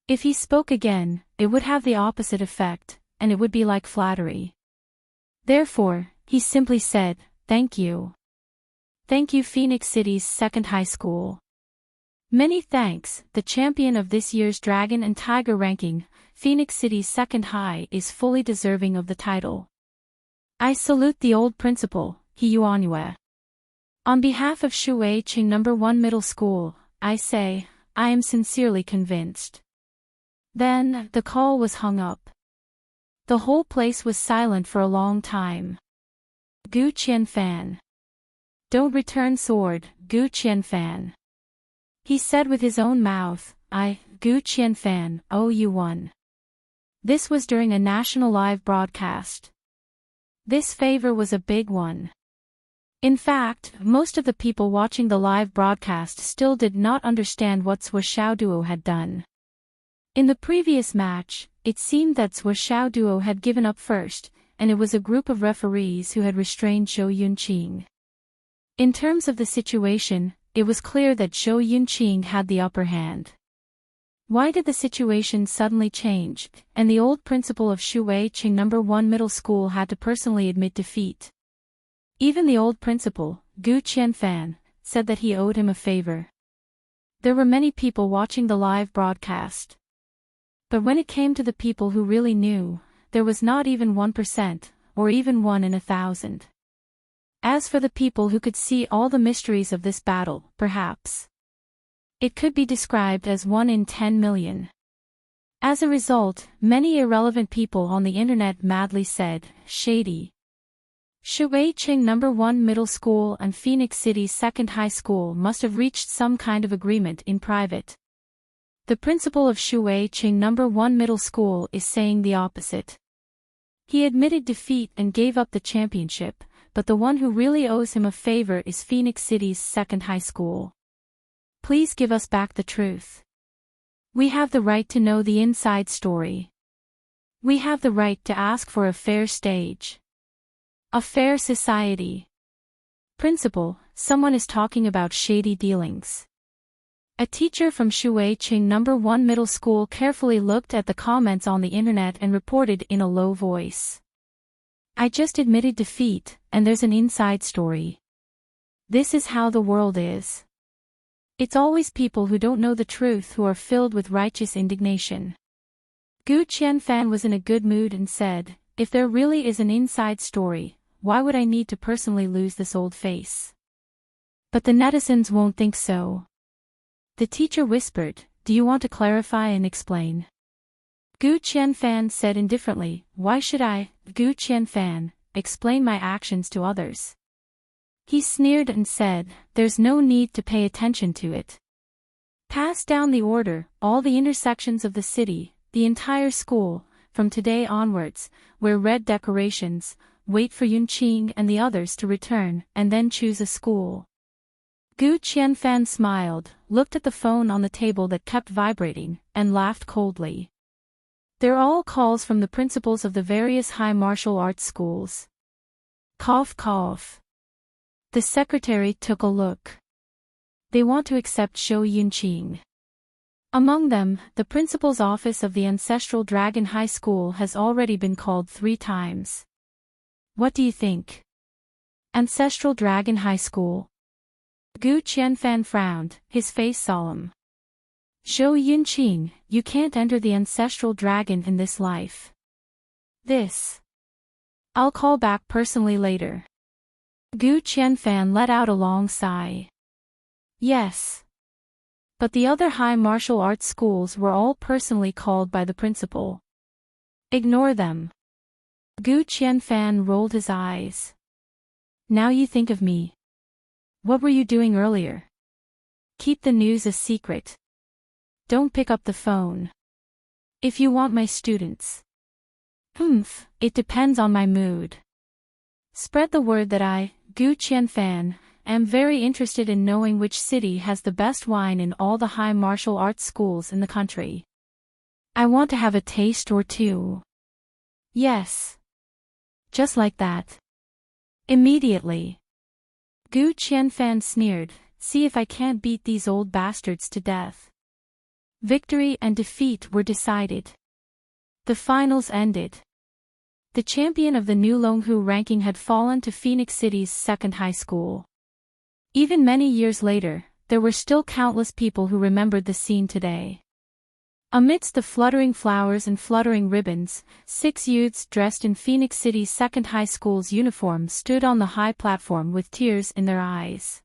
If he spoke again, it would have the opposite effect, and it would be like flattery. Therefore, he simply said, thank you. Thank you Phoenix City's second high school. Many thanks, the champion of this year's Dragon and Tiger ranking, Phoenix City's second high is fully deserving of the title. I salute the old principal, He Yuanyue. On behalf of Shuiqing No. 1 Middle School, I say, I am sincerely convinced. Then, the call was hung up. The whole place was silent for a long time. Gu Qianfan. Don't return sword, Gu Qianfan. He said with his own mouth, I, Gu Qianfan, owe you one. This was during a national live broadcast. This favor was a big one. In fact, most of the people watching the live broadcast still did not understand what Zhuo Xiaoduo had done. In the previous match, it seemed that Zhuo Xiaoduo had given up first, and it was a group of referees who had restrained Zhou Yunqing. In terms of the situation, it was clear that Zhou Yunqing had the upper hand. Why did the situation suddenly change, and the old principal of Shuiqing No. 1 Middle School had to personally admit defeat? Even the old principal, Gu Qianfan, said that he owed him a favor. There were many people watching the live broadcast. But when it came to the people who really knew, there was not even 1%, or even 1 in 1,000. As for the people who could see all the mysteries of this battle, perhaps it could be described as 1 in 10 million. As a result, many irrelevant people on the internet madly said, shady. Shuiqing No. 1 Middle School and Phoenix City's second high school must have reached some kind of agreement in private. The principal of Shuiqing No. 1 Middle School is saying the opposite. He admitted defeat and gave up the championship, but the one who really owes him a favor is Phoenix City's second high school. Please give us back the truth. We have the right to know the inside story. We have the right to ask for a fair stage. A fair society. Principal, someone is talking about shady dealings. A teacher from Shuiqing No. 1 Middle School carefully looked at the comments on the internet and reported in a low voice. I just admitted defeat, and there's an inside story. This is how the world is. It's always people who don't know the truth who are filled with righteous indignation. Gu Qianfan was in a good mood and said, if there really is an inside story, why would I need to personally lose this old face? But the netizens won't think so. The teacher whispered, do you want to clarify and explain? Gu Qianfan said indifferently, why should I, Gu Qianfan, explain my actions to others? He sneered and said, there's no need to pay attention to it. Pass down the order, all the intersections of the city, the entire school, from today onwards, wear red decorations, wait for Yunqing and the others to return, and then choose a school. Gu Qianfan smiled, looked at the phone on the table that kept vibrating, and laughed coldly. They're all calls from the principals of the various high martial arts schools. Cough cough. The secretary took a look. They want to accept Zhou Yunqing. Among them, the principal's office of the ancestral Dragon High School has already been called 3 times. What do you think? Ancestral Dragon High School. Gu Qianfan frowned, his face solemn. Zhou Yunqing, you can't enter the ancestral dragon in this life. I'll call back personally later. Gu Qianfan let out a long sigh. Yes. But the other high martial arts schools were all personally called by the principal. Ignore them. Gu Qianfan rolled his eyes. Now you think of me. What were you doing earlier? Keep the news a secret. Don't pick up the phone. If you want my students. It depends on my mood. Spread the word that I, Gu Qianfan, am very interested in knowing which city has the best wine in all the high martial arts schools in the country. I want to have a taste or two. Yes. Just like that. Immediately. Gu Qianfan sneered, see if I can't beat these old bastards to death. Victory and defeat were decided. The finals ended. The champion of the new Longhu ranking had fallen to Phoenix City's second high school. Even many years later, there were still countless people who remembered the scene today. Amidst the fluttering flowers and fluttering ribbons, 6 youths dressed in Phoenix City's second high school's uniform stood on the high platform with tears in their eyes.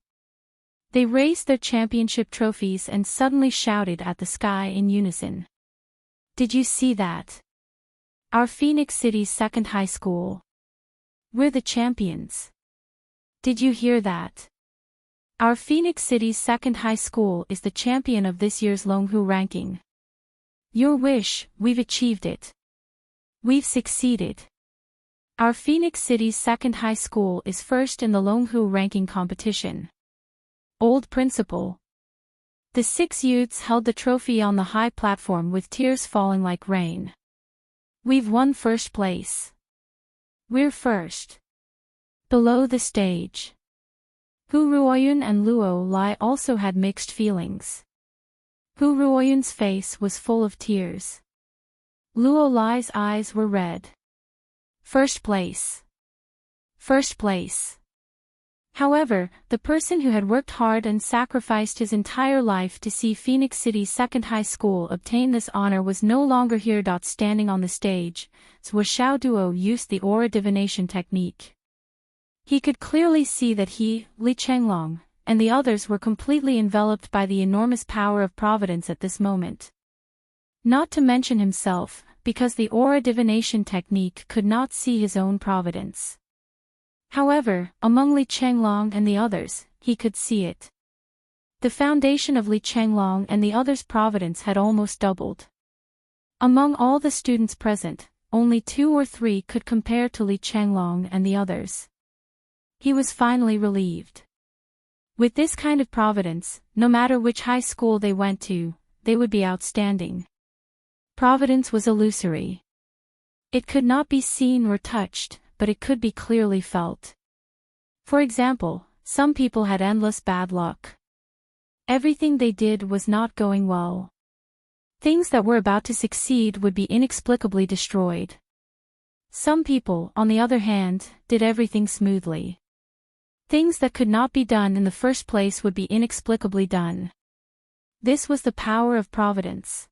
They raised their championship trophies and suddenly shouted at the sky in unison. Did you see that? Our Phoenix City's second high school. We're the champions. Did you hear that? Our Phoenix City's second high school is the champion of this year's Longhu ranking. Your wish, we've achieved it. We've succeeded. Our Phoenix City's second high school is first in the Longhu ranking competition. Old principal. The 6 youths held the trophy on the high platform with tears falling like rain. We've won first place. We're first. Below the stage. Hu Ruoyun and Luo Lai also had mixed feelings. Hu Ruoyun's face was full of tears. Luo Lai's eyes were red. First place. First place. However, the person who had worked hard and sacrificed his entire life to see Phoenix City's second high school obtain this honor was no longer here. Standing on the stage, Zhuo Xiaoduo used the aura divination technique. He could clearly see that he, Li Chenglong, and the others were completely enveloped by the enormous power of providence at this moment. Not to mention himself, because the aura divination technique could not see his own providence. However, among Li Chenglong and the others, he could see it. The foundation of Li Chenglong and the others' providence had almost doubled. Among all the students present, only 2 or 3 could compare to Li Chenglong and the others. He was finally relieved. With this kind of providence, no matter which high school they went to, they would be outstanding. Providence was illusory. It could not be seen or touched, but it could be clearly felt. For example, some people had endless bad luck. Everything they did was not going well. Things that were about to succeed would be inexplicably destroyed. Some people, on the other hand, did everything smoothly. Things that could not be done in the first place would be inexplicably done. This was the power of providence.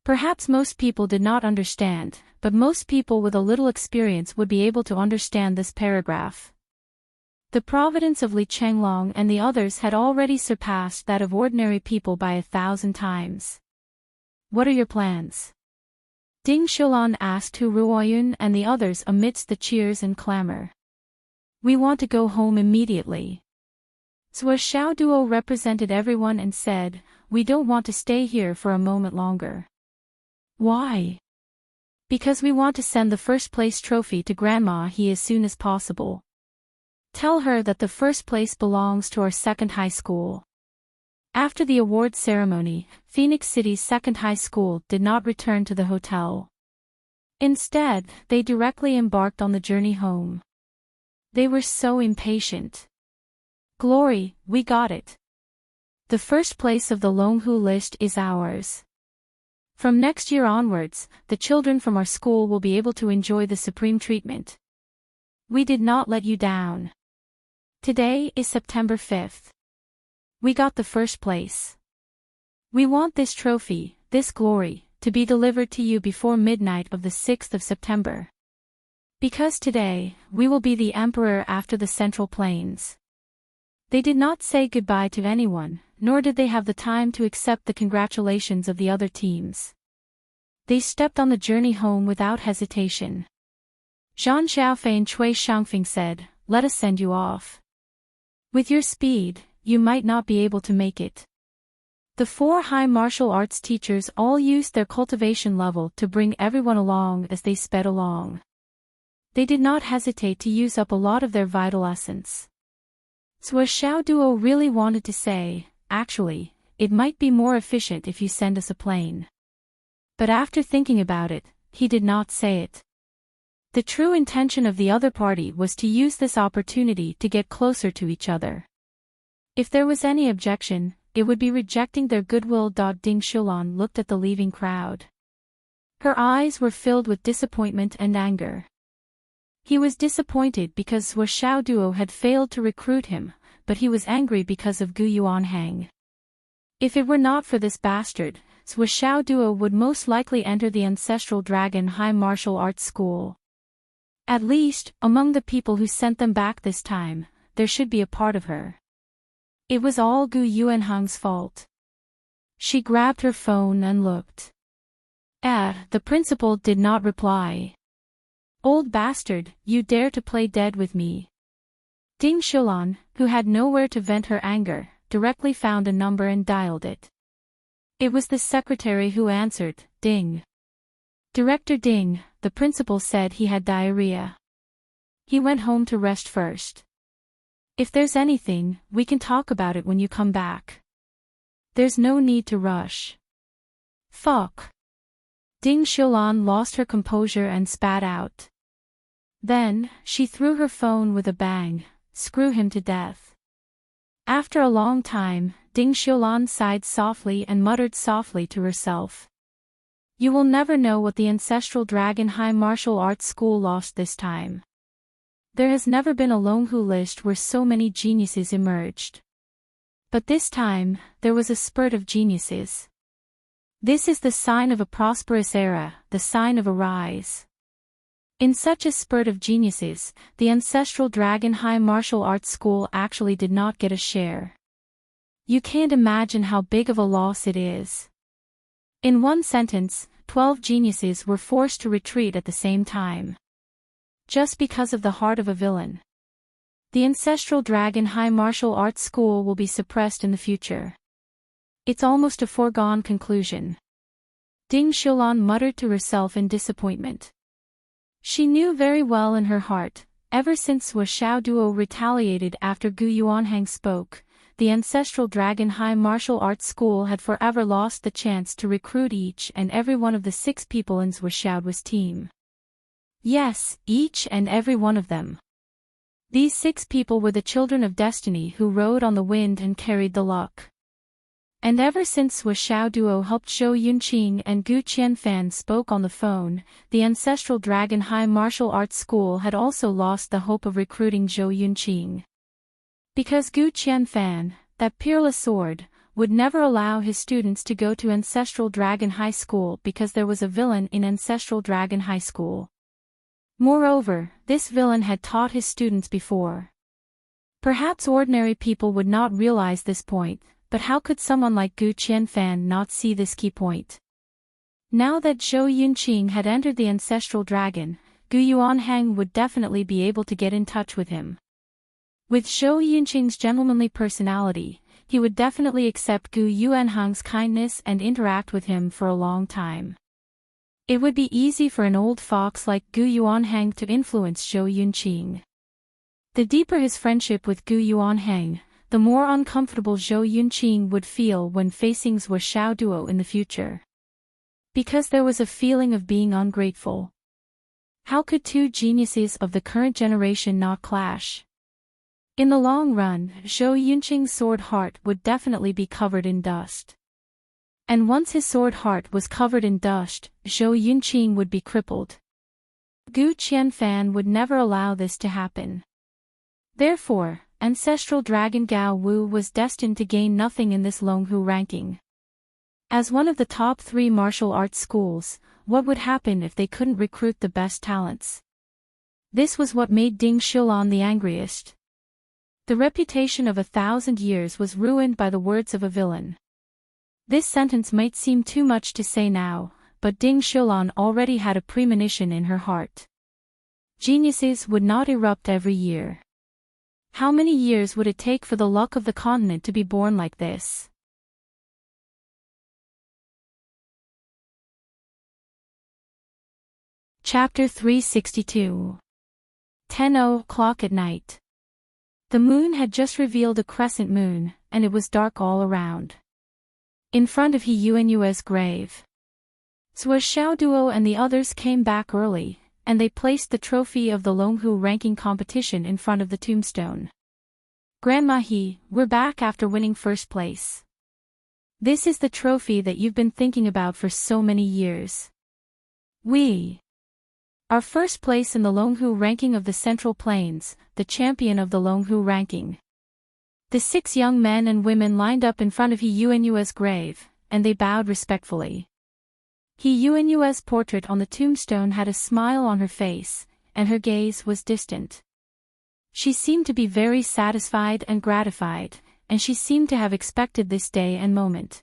Perhaps most people did not understand, but most people with a little experience would be able to understand this paragraph. The providence of Li Chenglong and the others had already surpassed that of ordinary people by 1,000 times. What are your plans? Ding Shulan asked Hu Ruoyun and the others amidst the cheers and clamor. We want to go home immediately. Zhuo Xiaoduo represented everyone and said, we don't want to stay here for a moment longer. Why? Because we want to send the first place trophy to Grandma He as soon as possible. Tell her that the first place belongs to our second high school. After the awards ceremony, Phoenix City's second high school did not return to the hotel. Instead, they directly embarked on the journey home. They were so impatient. Glory, we got it. The first place of the Longhu list is ours. From next year onwards, the children from our school will be able to enjoy the supreme treatment. We did not let you down. Today is September 5th. We got the first place. We want this trophy, this glory, to be delivered to you before midnight of the 6th of September. Because today, we will be the emperor after the Central Plains. They did not say goodbye to anyone, nor did they have the time to accept the congratulations of the other teams. They stepped on the journey home without hesitation. Zhang Xiaofei and Cui Shangfeng said, "Let us send you off. With your speed, you might not be able to make it." The 4 high martial arts teachers all used their cultivation level to bring everyone along as they sped along. They did not hesitate to use up a lot of their vital essence. So a Xiao duo really wanted to say, "Actually, it might be more efficient if you send us a plane." But after thinking about it, he did not say it. The true intention of the other party was to use this opportunity to get closer to each other. If there was any objection, it would be rejecting their goodwill. Ding Shulan looked at the leaving crowd. Her eyes were filled with disappointment and anger. He was disappointed because Sua Xiao duo had failed to recruit him, but he was angry because of Gu Yuanhang. If it were not for this bastard, Sua Xiao duo would most likely enter the Ancestral Dragon High Martial Arts School. At least, among the people who sent them back this time, there should be a part of her. It was all Gu Yuanhang's fault. She grabbed her phone and looked. The principal did not reply. "Old bastard, you dare to play dead with me." Ding Shulan, who had nowhere to vent her anger, directly found a number and dialed it. It was the secretary who answered. "Ding. Director Ding," the principal said he had diarrhea. He went home to rest first. "If there's anything, we can talk about it when you come back. There's no need to rush." "Fuck." Ding Shulan lost her composure and spat out. Then, she threw her phone with a bang. "Screw him to death." After a long time, Ding Shulan sighed softly and muttered softly to herself. "You will never know what the Ancestral Dragon High Martial Arts School lost this time. There has never been a Longhu list where so many geniuses emerged. But this time, there was a spurt of geniuses. This is the sign of a prosperous era, the sign of a rise. In such a spurt of geniuses, the Ancestral Dragon High Martial Arts School actually did not get a share. You can't imagine how big of a loss it is. In one sentence, 12 geniuses were forced to retreat at the same time. Just because of the heart of a villain. The Ancestral Dragon High Martial Arts School will be suppressed in the future. It's almost a foregone conclusion. Ding Shulan muttered to herself in disappointment. She knew very well in her heart, ever since Sua Xiao duo retaliated after Gu Yuanhang spoke, the Ancestral Dragon High Martial Arts School had forever lost the chance to recruit each and every one of the 6 people in Sua Xiao's team. Yes, each and every one of them. These 6 people were the children of destiny who rode on the wind and carried the luck. And ever since Sua Xiao duo helped Zhou Yunqing and Gu Qianfan spoke on the phone, the Ancestral Dragon High Martial Arts School had also lost the hope of recruiting Zhou Yunqing. Because Gu Qianfan, that peerless sword, would never allow his students to go to Ancestral Dragon High School because there was a villain in Ancestral Dragon High School. Moreover, this villain had taught his students before. Perhaps ordinary people would not realize this point, but how could someone like Gu Qianfan not see this key point? Now that Zhou Yunqing had entered the Ancestral Dragon, Gu Yuanhang would definitely be able to get in touch with him. With Zhou Yunqing's gentlemanly personality, he would definitely accept Gu Yuanhang's kindness and interact with him for a long time. It would be easy for an old fox like Gu Yuanhang to influence Zhou Yunqing. The deeper his friendship with Gu Yuanhang, the more uncomfortable Zhou Yunqing would feel when facing Sua Xiao duo in the future. Because there was a feeling of being ungrateful. How could 2 geniuses of the current generation not clash? In the long run, Zhou Yunqing's sword heart would definitely be covered in dust. And once his sword heart was covered in dust, Zhou Yunqing would be crippled. Gu Qianfan would never allow this to happen. Therefore, ancestral dragon Gao Wu was destined to gain nothing in this Longhu ranking. As one of the top 3 martial arts schools, what would happen if they couldn't recruit the best talents? This was what made Ding Xilan the angriest. The reputation of 1,000 years was ruined by the words of a villain. This sentence might seem too much to say now, but Ding Xilan already had a premonition in her heart. Geniuses would not erupt every year. How many years would it take for the luck of the continent to be born like this? Chapter 362. 10:00 at night. The moon had just revealed a crescent moon, and it was dark all around. In front of He Yuanyue's grave, Zhuo Xiaoduo and the others came back early, and they placed the trophy of the Longhu ranking competition in front of the tombstone. Grandma He, we're back after winning first place. This is the trophy that you've been thinking about for so many years. Our first place in the Longhu ranking of the Central Plains, the champion of the Longhu ranking. The 6 young men and women lined up in front of He Yuanyue's grave, and they bowed respectfully. He Yuanyue's portrait on the tombstone had a smile on her face, and her gaze was distant. She seemed to be very satisfied and gratified, and she seemed to have expected this day and moment.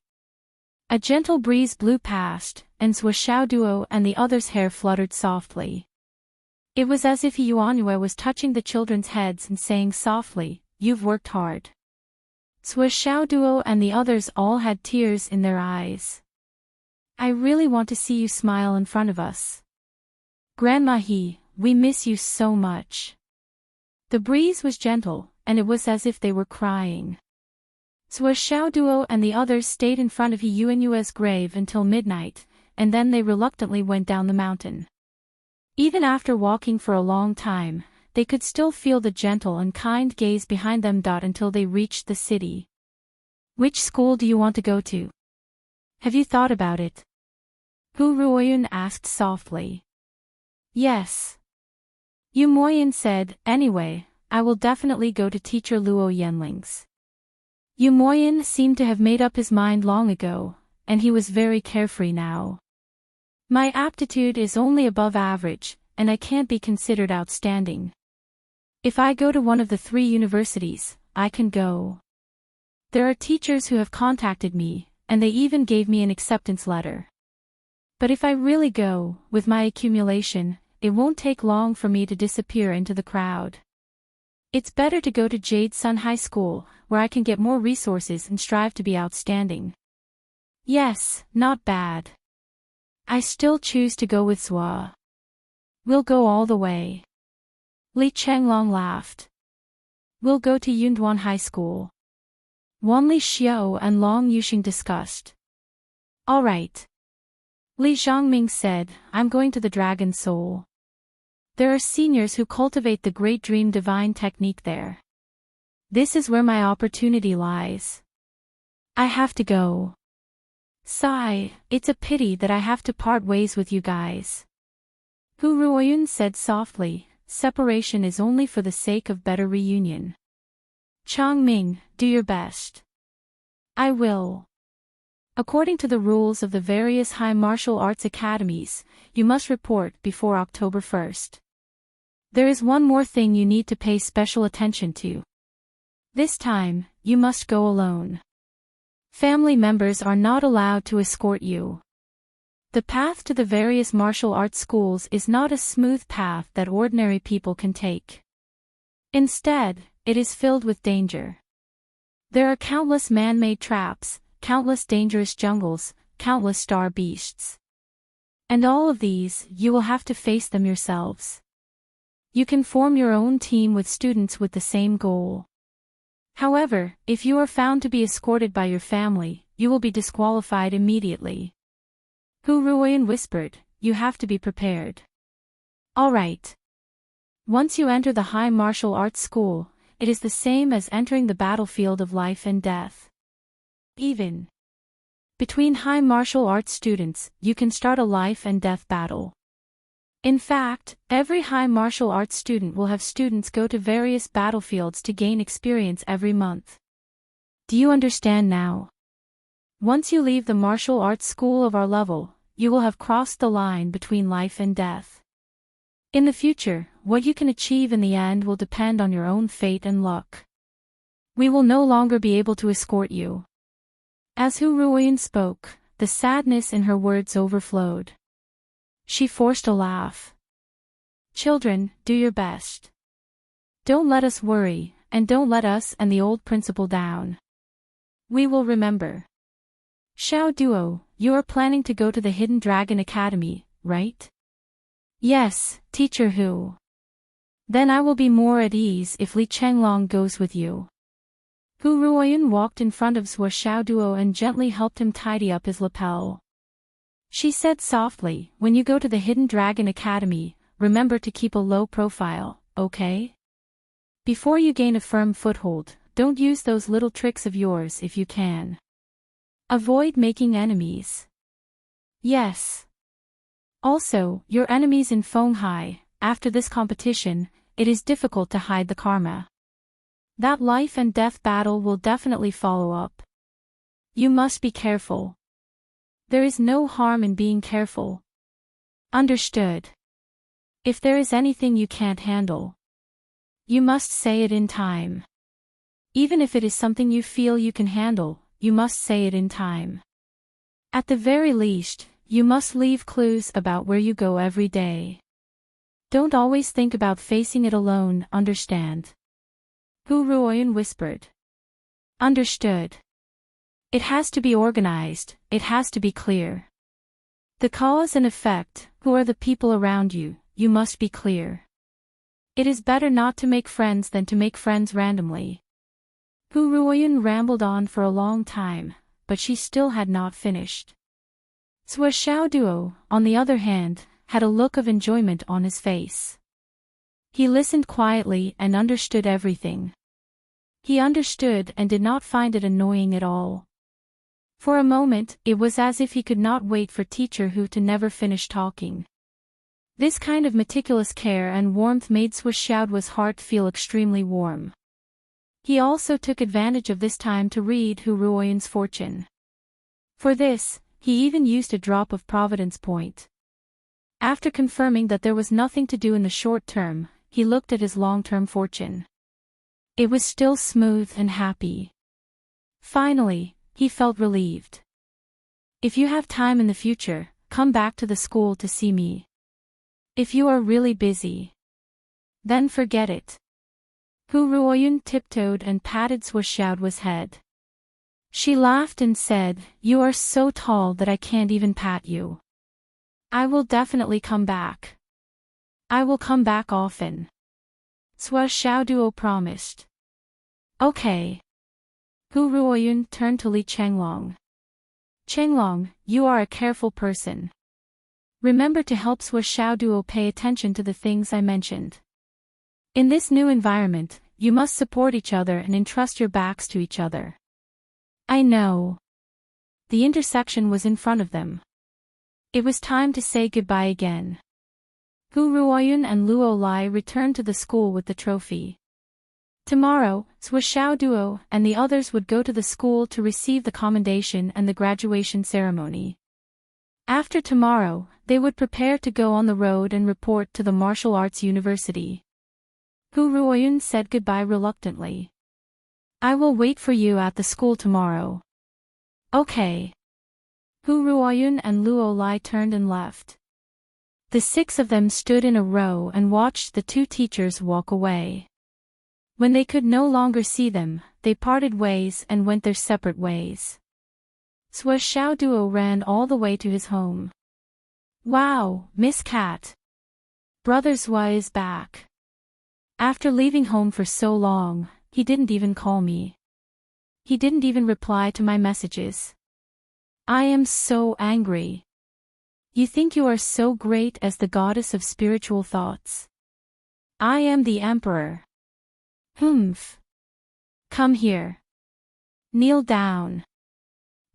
A gentle breeze blew past, and Zhuo Xiaoduo and the others' hair fluttered softly. It was as if He Yuanyue was touching the children's heads and saying softly, "You've worked hard." Zhuo Xiaoduo and the others all had tears in their eyes. I really want to see you smile in front of us. Grandma He, we miss you so much. The breeze was gentle, and it was as if they were crying. Zhuo Xiaoduo and the others stayed in front of He Yuanyue's grave until midnight, and then they reluctantly went down the mountain. Even after walking for a long time, they could still feel the gentle and kind gaze behind them. Until they reached the city. Which school do you want to go to? Have you thought about it? Hu Ruoyun asked softly. Yes. Yu Moyin said, anyway, I will definitely go to teacher Luo Yanling's. Yu Moyin seemed to have made up his mind long ago, and he was very carefree now. My aptitude is only above average, and I can't be considered outstanding. If I go to one of the 3 universities, I can go. There are teachers who have contacted me, and they even gave me an acceptance letter. But if I really go, with my accumulation, it won't take long for me to disappear into the crowd. It's better to go to Jade Sun High School, where I can get more resources and strive to be outstanding. Yes, not bad. I still choose to go with Zhuo. We'll go all the way. Li Chenglong laughed. We'll go to Yunduan High School. Wanli Xiao and Long Yuxing discussed. All right. Li Zhongming said, I'm going to the Dragon Soul. There are seniors who cultivate the Great Dream Divine technique there. This is where my opportunity lies. I have to go. Sigh, it's a pity that I have to part ways with you guys. Hu Ruoyun said softly, separation is only for the sake of better reunion. Changming, do your best. I will. According to the rules of the various high martial arts academies, you must report before October 1st. There is one more thing you need to pay special attention to. This time, you must go alone. Family members are not allowed to escort you. The path to the various martial arts schools is not a smooth path that ordinary people can take. Instead, it is filled with danger. There are countless man-made traps, countless dangerous jungles, countless star beasts. And all of these, you will have to face them yourselves. You can form your own team with students with the same goal. However, if you are found to be escorted by your family, you will be disqualified immediately. Hu Ruoyan whispered, you have to be prepared. All right. Once you enter the high martial arts school, it is the same as entering the battlefield of life and death. Even between high martial arts students, you can start a life and death battle. In fact, every high martial arts student will have students go to various battlefields to gain experience every month. Do you understand now? Once you leave the martial arts school of our level, you will have crossed the line between life and death. In the future, what you can achieve in the end will depend on your own fate and luck. We will no longer be able to escort you. As Hu Ruoyun spoke, the sadness in her words overflowed. She forced a laugh. Children, do your best. Don't let us worry, and don't let us and the old principal down. We will remember. Xiao Duo, you are planning to go to the Hidden Dragon Academy, right? Yes, Teacher Hu. Then I will be more at ease if Li Chenglong goes with you. Hu Ruoyun walked in front of Xiao Duo and gently helped him tidy up his lapel. She said softly, when you go to the Hidden Dragon Academy, remember to keep a low profile, okay? Before you gain a firm foothold, don't use those little tricks of yours if you can. Avoid making enemies. Yes. Also, your enemies in Fenghai, after this competition, it is difficult to hide the karma. That life and death battle will definitely follow up. You must be careful. There is no harm in being careful. Understood. If there is anything you can't handle, you must say it in time. Even if it is something you feel you can handle, you must say it in time. At the very least, you must leave clues about where you go every day. Don't always think about facing it alone, understand? Hu Ruoyun whispered. Understood. It has to be organized, it has to be clear. The cause and effect, who are the people around you, you must be clear. It is better not to make friends than to make friends randomly. Hu Ruoyun rambled on for a long time, but she still had not finished. Xiao Duo, on the other hand, had a look of enjoyment on his face. He listened quietly and understood everything. He understood and did not find it annoying at all. For a moment, it was as if he could not wait for Teacher Hu to never finish talking. This kind of meticulous care and warmth made Xiaoduo's heart feel extremely warm. He also took advantage of this time to read Hu Ruoyun's fortune. For this, he even used a drop of Providence Point. After confirming that there was nothing to do in the short term, he looked at his long-term fortune. It was still smooth and happy. Finally, he felt relieved. If you have time in the future, come back to the school to see me. If you are really busy, then forget it. Hu Ruoyun tiptoed and patted Xiaoduo's head. She laughed and said, "You are so tall that I can't even pat you. I will definitely come back. I will come back often." Xiaoduo promised. Okay. Hu Ruoyun turned to Li Chenglong. Chenglong, you are a careful person. Remember to help Xiaoduo pay attention to the things I mentioned. In this new environment, you must support each other and entrust your backs to each other. I know. The intersection was in front of them. It was time to say goodbye again. Hu Ruoyun and Luo Lai returned to the school with the trophy. Tomorrow, Xiaoduo and the others would go to the school to receive the commendation and the graduation ceremony. After tomorrow, they would prepare to go on the road and report to the martial arts university. Hu Ruoyun said goodbye reluctantly. I will wait for you at the school tomorrow. Okay. Hu Ruoyun and Luo Lai turned and left. The 6 of them stood in a row and watched the 2 teachers walk away. When they could no longer see them, they parted ways and went their separate ways. Xiaoduo ran all the way to his home. Wow, Miss Cat. Brother Zui is back. After leaving home for so long, he didn't even call me. He didn't even reply to my messages. I am so angry. You think you are so great as the goddess of spiritual thoughts. I am the emperor. Humph. Come here. Kneel down.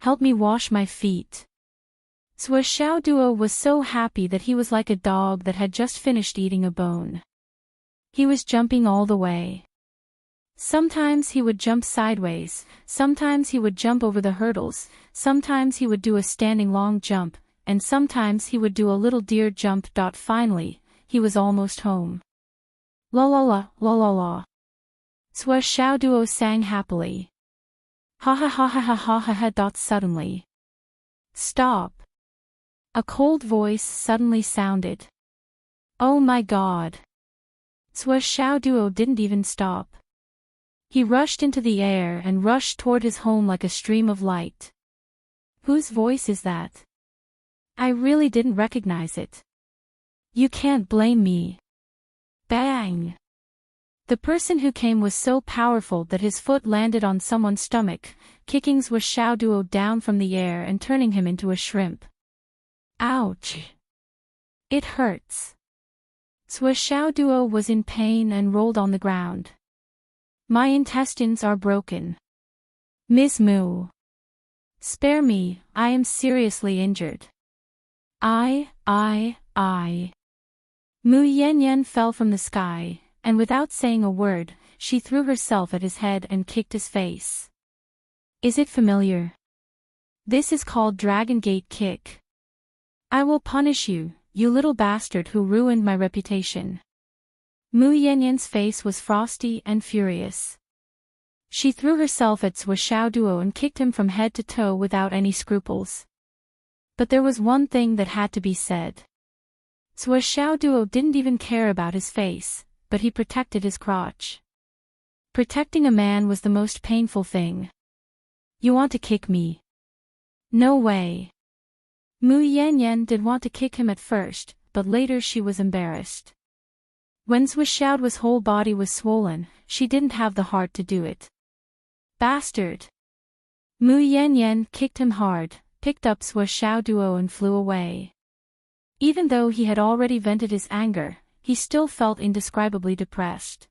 Help me wash my feet. Xiao Duo was so happy that he was like a dog that had just finished eating a bone. He was jumping all the way. Sometimes he would jump sideways, sometimes he would jump over the hurdles, sometimes he would do a standing long jump, and sometimes he would do a little deer jump. Finally, he was almost home. La la la, la la la. Xiao Duo sang happily. Ha ha ha ha ha ha ha ha. Suddenly. Stop. A cold voice suddenly sounded. Oh my God. Xiao Duo didn't even stop. He rushed into the air and rushed toward his home like a stream of light. Whose voice is that? I really didn't recognize it. You can't blame me. Bang! The person who came was so powerful that his foot landed on someone's stomach, kicking Xiao Duo down from the air and turning him into a shrimp. Ouch! It hurts. Xiao Duo was in pain and rolled on the ground. My intestines are broken. Ms. Mu. Spare me, I am seriously injured. I. Mu Yanyan fell from the sky, and without saying a word, she threw herself at his head and kicked his face. Is it familiar? This is called Dragon Gate Kick. I will punish you, you little bastard who ruined my reputation. Mu Yanyan's face was frosty and furious. She threw herself at Xiao Duo and kicked him from head to toe without any scruples. But there was one thing that had to be said. Xiao Duo didn't even care about his face, but he protected his crotch. Protecting a man was the most painful thing. You want to kick me? No way. Mu Yanyan did want to kick him at first, but later she was embarrassed. When Xiao's whole body was swollen, she didn't have the heart to do it. Bastard! Mu Yanyan kicked him hard, picked up Xiao Duo and flew away. Even though he had already vented his anger, he still felt indescribably depressed.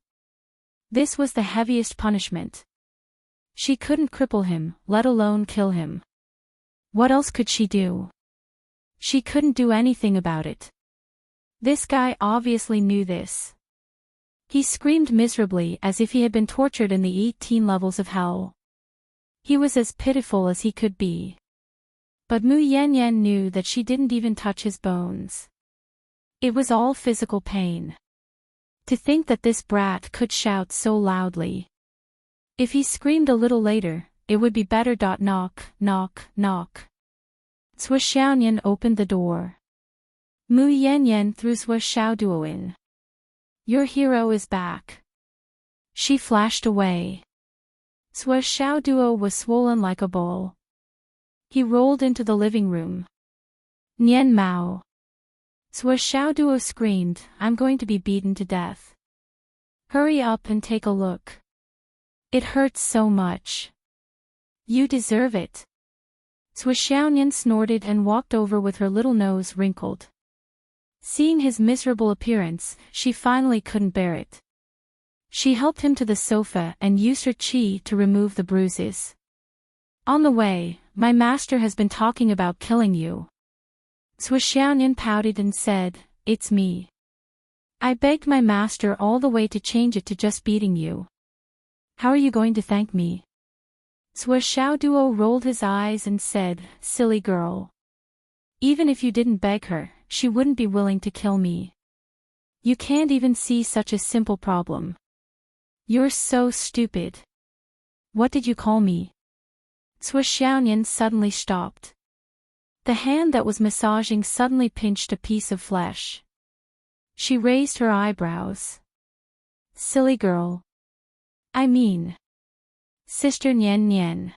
This was the heaviest punishment. She couldn't cripple him, let alone kill him. What else could she do? She couldn't do anything about it. This guy obviously knew this. He screamed miserably as if he had been tortured in the 18 levels of hell. He was as pitiful as he could be. But Mu Yanyan knew that she didn't even touch his bones. It was all physical pain. To think that this brat could shout so loudly. If he screamed a little later, it would be better. Knock, knock, knock. Xiaoyan opened the door. Mu Yanyan threw Xiao Duo in. Your hero is back. She flashed away. Xiao Duo was swollen like a bull. He rolled into the living room. Nian Mao. Xiao Duo screamed, I'm going to be beaten to death. Hurry up and take a look. It hurts so much. You deserve it. Xiaoyan snorted and walked over with her little nose wrinkled. Seeing his miserable appearance, she finally couldn't bear it. She helped him to the sofa and used her qi to remove the bruises. On the way, my master has been talking about killing you. Xiaoyan pouted and said, it's me. I begged my master all the way to change it to just beating you. How are you going to thank me? Xiao Duo rolled his eyes and said, silly girl. Even if you didn't beg her, she wouldn't be willing to kill me. You can't even see such a simple problem. You're so stupid. What did you call me? Xiaoyan suddenly stopped. The hand that was massaging suddenly pinched a piece of flesh. She raised her eyebrows. Silly girl. I mean. Sister Nian Nian.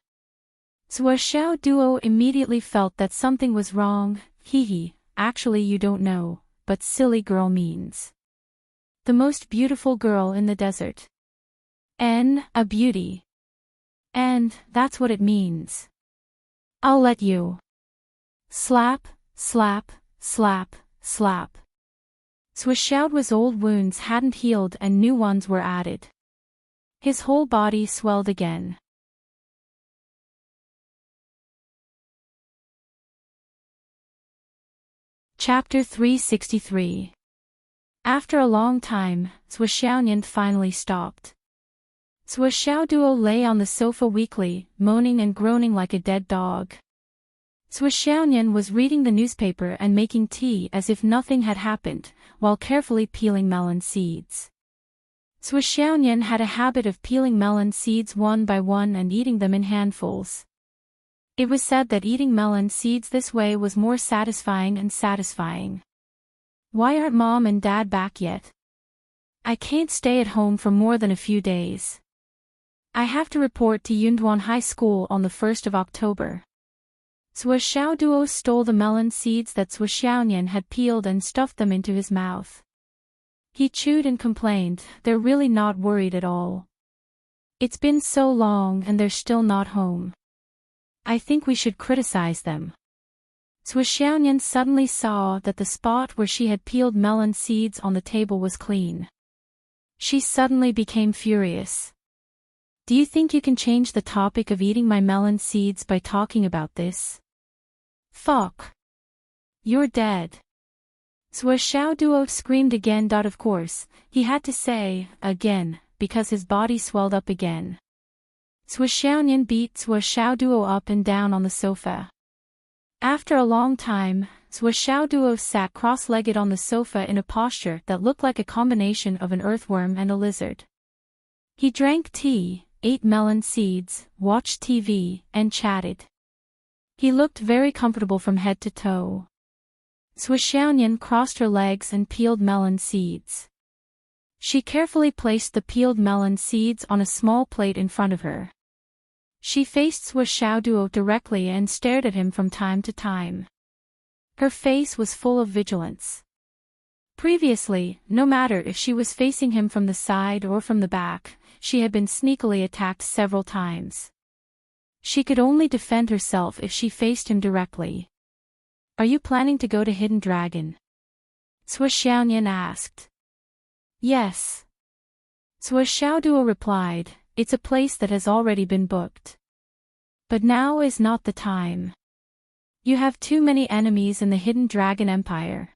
Xiao Duo immediately felt that something was wrong. Hee. Actually you don't know, but silly girl means the most beautiful girl in the desert. A beauty. And that's what it means. I'll let you. Slap, slap, slap, slap. Xiao's old wounds hadn't healed and new ones were added. His whole body swelled again. Chapter 363. After a long time, Zhuo Xiaoyan finally stopped. Zhuo Xiaoduo lay on the sofa weakly, moaning and groaning like a dead dog. Zhuo Xiaoyan was reading the newspaper and making tea as if nothing had happened, while carefully peeling melon seeds. Zhuo Xiaoyan had a habit of peeling melon seeds one by one and eating them in handfuls. It was said that eating melon seeds this way was more satisfying and satisfying. Why aren't Mom and Dad back yet? I can't stay at home for more than a few days. I have to report to Yunduan High School on the 1st of October. Zhuo Xiaoduo stole the melon seeds that Zhuo Xiaoyan had peeled and stuffed them into his mouth. He chewed and complained, "They're really not worried at all. It's been so long and they're still not home. I think we should criticize them." Zhuo Xiaoyan suddenly saw that the spot where she had peeled melon seeds on the table was clean. She suddenly became furious. "Do you think you can change the topic of eating my melon seeds by talking about this? Fuck. You're dead." Zhuo Xiaoduo screamed again. Of course, he had to say, again, because his body swelled up again. Zhuo Xiaoyan beat Zhuo Xiaoduo up and down on the sofa. After a long time, Zhuo Xiaoduo sat cross-legged on the sofa in a posture that looked like a combination of an earthworm and a lizard. He drank tea, ate melon seeds, watched TV, and chatted. He looked very comfortable from head to toe. Zhuo Xiaoyan crossed her legs and peeled melon seeds. She carefully placed the peeled melon seeds on a small plate in front of her. She faced Zhuo Xiaoduo directly and stared at him from time to time. Her face was full of vigilance. Previously, no matter if she was facing him from the side or from the back, she had been sneakily attacked several times. She could only defend herself if she faced him directly. "Are you planning to go to Hidden Dragon?" Zhuo Xiaoyan asked. "Yes." Zhuo Xiaoduo replied, "It's a place that has already been booked. But now is not the time. You have too many enemies in the Hidden Dragon Empire."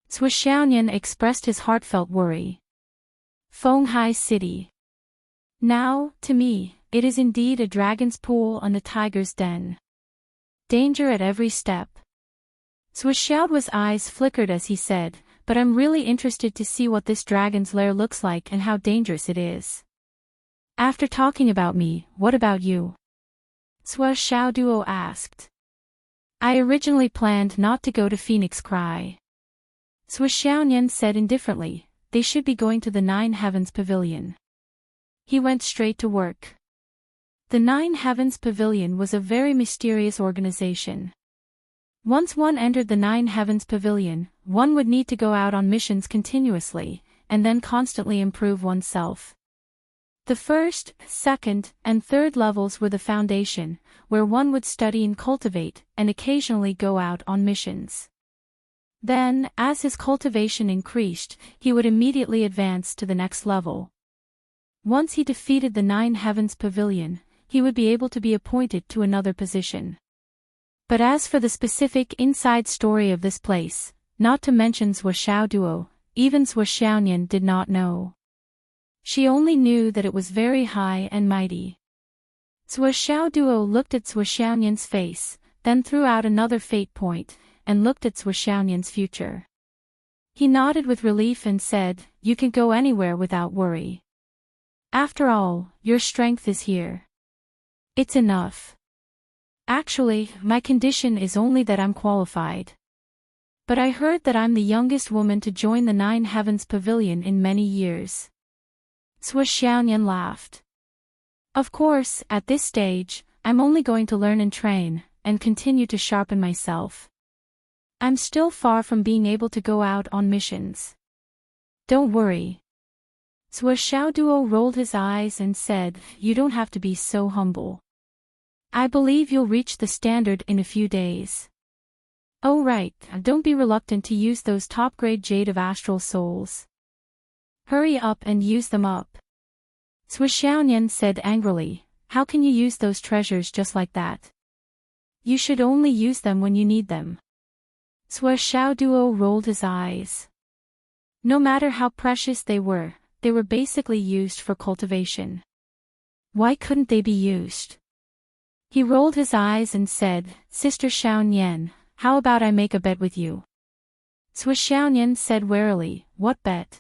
Zhuo Xiaoyan expressed his heartfelt worry. Fenghai City. Now, to me, it is indeed a dragon's pool and a tiger's den. Danger at every step. Zhuo Xiaoduo's eyes flickered as he said, "But I'm really interested to see what this dragon's lair looks like and how dangerous it is. After talking about me, what about you?" Zhuo Xiaoduo asked. "I originally planned not to go to Phoenix Cry." Zhuo Xiaoyan said indifferently, "They should be going to the Nine Heavens Pavilion." He went straight to work. The Nine Heavens Pavilion was a very mysterious organization. Once one entered the Nine Heavens Pavilion, one would need to go out on missions continuously, and then constantly improve oneself. The first, second, and third levels were the foundation, where one would study and cultivate, and occasionally go out on missions. Then, as his cultivation increased, he would immediately advance to the next level. Once he defeated the Nine Heavens Pavilion, he would be able to be appointed to another position. But as for the specific inside story of this place, not to mention Zhuo Xiaoduo, even Zhuo Xiaoyan did not know. She only knew that it was very high and mighty. Zhuo Xiaoduo looked at Zhuo Xiaoyan's face, then threw out another fate point, and looked at Zhuo Xiaoyan's future. He nodded with relief and said, "You can go anywhere without worry. After all, your strength is here. It's enough. Actually, my condition is only that I'm qualified. But I heard that I'm the youngest woman to join the Nine Heavens Pavilion in many years." Zhuo Xiaoyan laughed. "Of course, at this stage, I'm only going to learn and train, and continue to sharpen myself. I'm still far from being able to go out on missions. Don't worry." Zhuo Xiaoduo rolled his eyes and said, "You don't have to be so humble. I believe you'll reach the standard in a few days. Oh right, don't be reluctant to use those top-grade Jade of Astral Souls. Hurry up and use them up." Xiaonian said angrily, how can you use those treasures just like that? You should only use them when you need them. Xiaoduo rolled his eyes. No matter how precious they were basically used for cultivation. Why couldn't they be used? He rolled his eyes and said, Sister Xiaonian, how about I make a bet with you? Xiaonian said warily, what bet?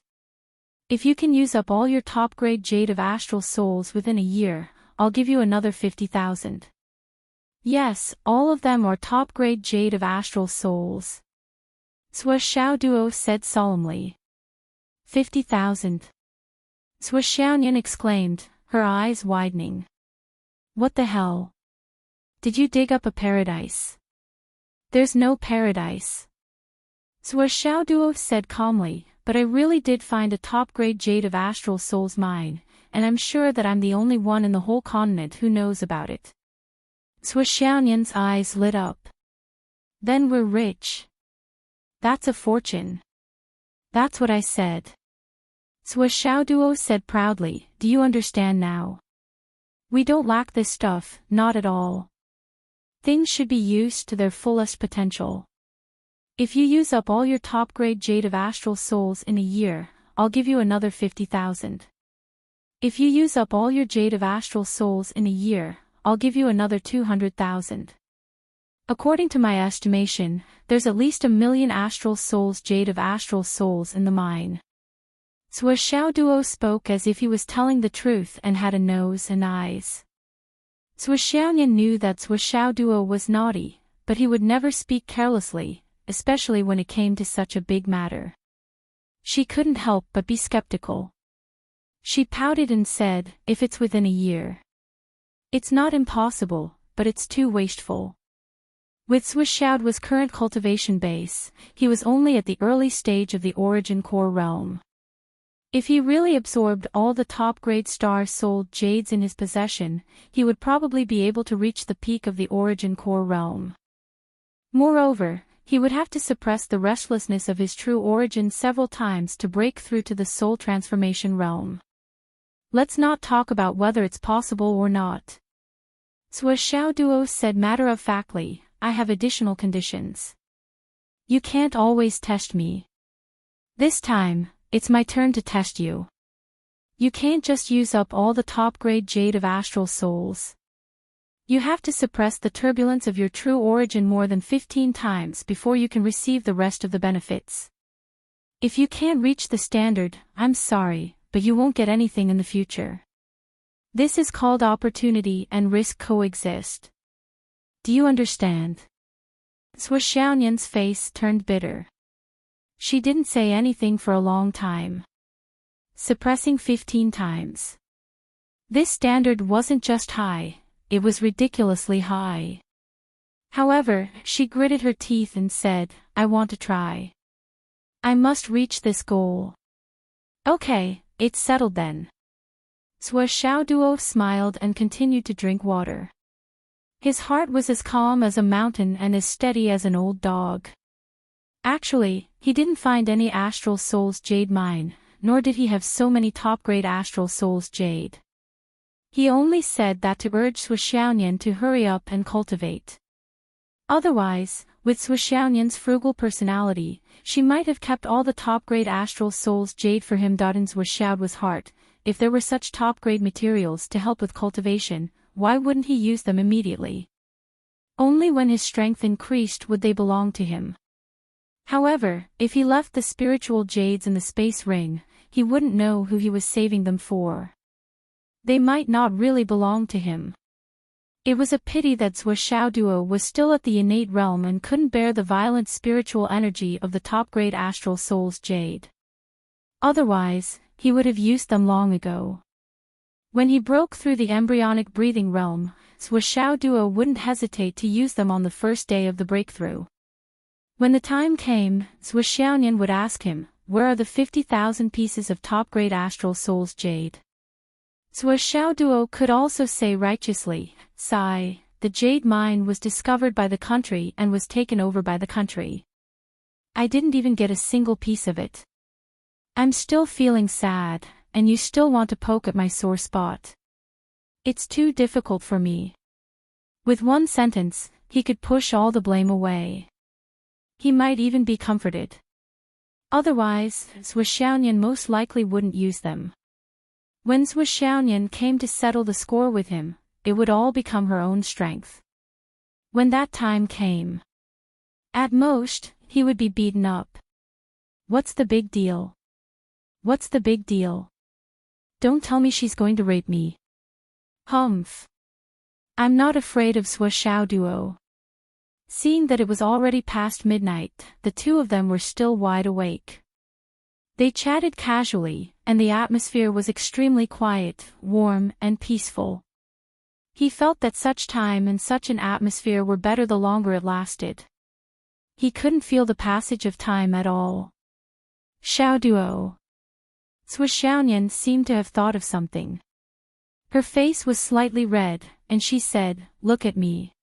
If you can use up all your top-grade Jade of Astral Souls within a year, I'll give you another 50,000. Yes, all of them are top-grade Jade of Astral Souls. Xiaoduo said solemnly. 50,000. Xiaonian exclaimed, her eyes widening. What the hell? Did you dig up a paradise? There's no paradise. Xiaoduo said calmly, but I really did find a top-grade Jade of Astral Souls mine, and I'm sure that I'm the only one in the whole continent who knows about it. Xiaonian's eyes lit up. Then we're rich. That's a fortune. That's what I said. Xiaoduo said proudly, do you understand now? We don't lack this stuff, not at all. Things should be used to their fullest potential. If you use up all your top-grade Jade of Astral Souls in a year, I'll give you another 50,000. If you use up all your Jade of Astral Souls in a year, I'll give you another 200,000. According to my estimation, there's at least 1,000,000 Astral Souls Jade of Astral Souls in the mine. Xiaoduo spoke as if he was telling the truth and had a nose and eyes. Xiaonian knew that Xiaoduo was naughty, but he would never speak carelessly, especially when it came to such a big matter. She couldn't help but be skeptical. She pouted and said, if it's within a year. It's not impossible, but it's too wasteful. With Xiaoduo's current cultivation base, he was only at the early stage of the origin core realm. If he really absorbed all the top-grade star-souled jades in his possession, he would probably be able to reach the peak of the origin core realm. Moreover, he would have to suppress the restlessness of his true origin several times to break through to the soul transformation realm. Let's not talk about whether it's possible or not. Xiaoduo said matter-of-factly, I have additional conditions. You can't always test me. This time, it's my turn to test you. You can't just use up all the top-grade Jade of Astral Souls. You have to suppress the turbulence of your true origin more than 15 times before you can receive the rest of the benefits. If you can't reach the standard, I'm sorry, but you won't get anything in the future. This is called opportunity and risk coexist. Do you understand? Xiaonian's face turned bitter. She didn't say anything for a long time. Suppressing 15 times. This standard wasn't just high, it was ridiculously high. However, she gritted her teeth and said, I want to try. I must reach this goal. Okay, it's settled then. Xiaoduo smiled and continued to drink water. His heart was as calm as a mountain and as steady as an old dog. Actually, he didn't find any Astral Souls Jade mine, nor did he have so many top-grade Astral Souls Jade. He only said that to urge Xiaonian to hurry up and cultivate. Otherwise, with Xiaonian's frugal personality, she might have kept all the top-grade Astral Souls Jade for him. In Xiaoduo's heart, if there were such top-grade materials to help with cultivation, why wouldn't he use them immediately? Only when his strength increased would they belong to him. However, if he left the spiritual jades in the space ring, he wouldn't know who he was saving them for. They might not really belong to him. It was a pity that Xiaoduo was still at the innate realm and couldn't bear the violent spiritual energy of the top-grade Astral Souls Jade. Otherwise, he would have used them long ago. When he broke through the embryonic breathing realm, Xiaoduo wouldn't hesitate to use them on the first day of the breakthrough. When the time came, Xiaonian would ask him, where are the 50,000 pieces of top-grade Astral Souls Jade? Xiaoduo could also say righteously, sigh, the jade mine was discovered by the country and was taken over by the country. I didn't even get a single piece of it. I'm still feeling sad, and you still want to poke at my sore spot. It's too difficult for me. With one sentence, he could push all the blame away. He might even be comforted. Otherwise, Swishounian most likely wouldn't use them. When Swishounian came to settle the score with him, it would all become her own strength. When that time came, at most, he would be beaten up. What's the big deal? What's the big deal? Don't tell me she's going to rape me. Humph. I'm not afraid of Swishounian. Seeing that it was already past midnight, the two of them were still wide awake. They chatted casually, and the atmosphere was extremely quiet, warm, and peaceful. He felt that such time and such an atmosphere were better the longer it lasted. He couldn't feel the passage of time at all. Xiaoduo. Swishounian seemed to have thought of something. Her face was slightly red, and she said, "Look at me."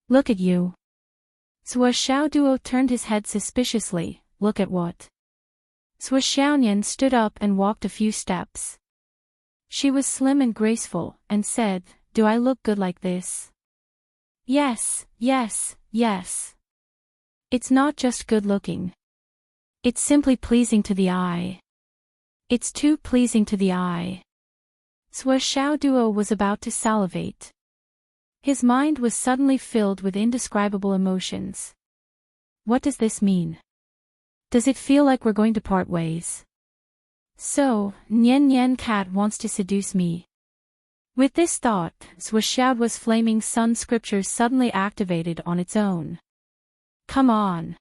"Look at you." Swishounian turned his head suspiciously. "Look at what?" Swishounian stood up and walked a few steps. She was slim and graceful, and said, "Do I look good like this?" "Yes, yes, yes. It's not just good looking. It's simply pleasing to the eye. It's too pleasing to the eye." Swishounian was about to salivate. His mind was suddenly filled with indescribable emotions. What does this mean? Does it feel like we're going to part ways? So, Nian Nian Cat wants to seduce me. With this thought, Swishounian's flaming sun scripture suddenly activated on its own. Come on.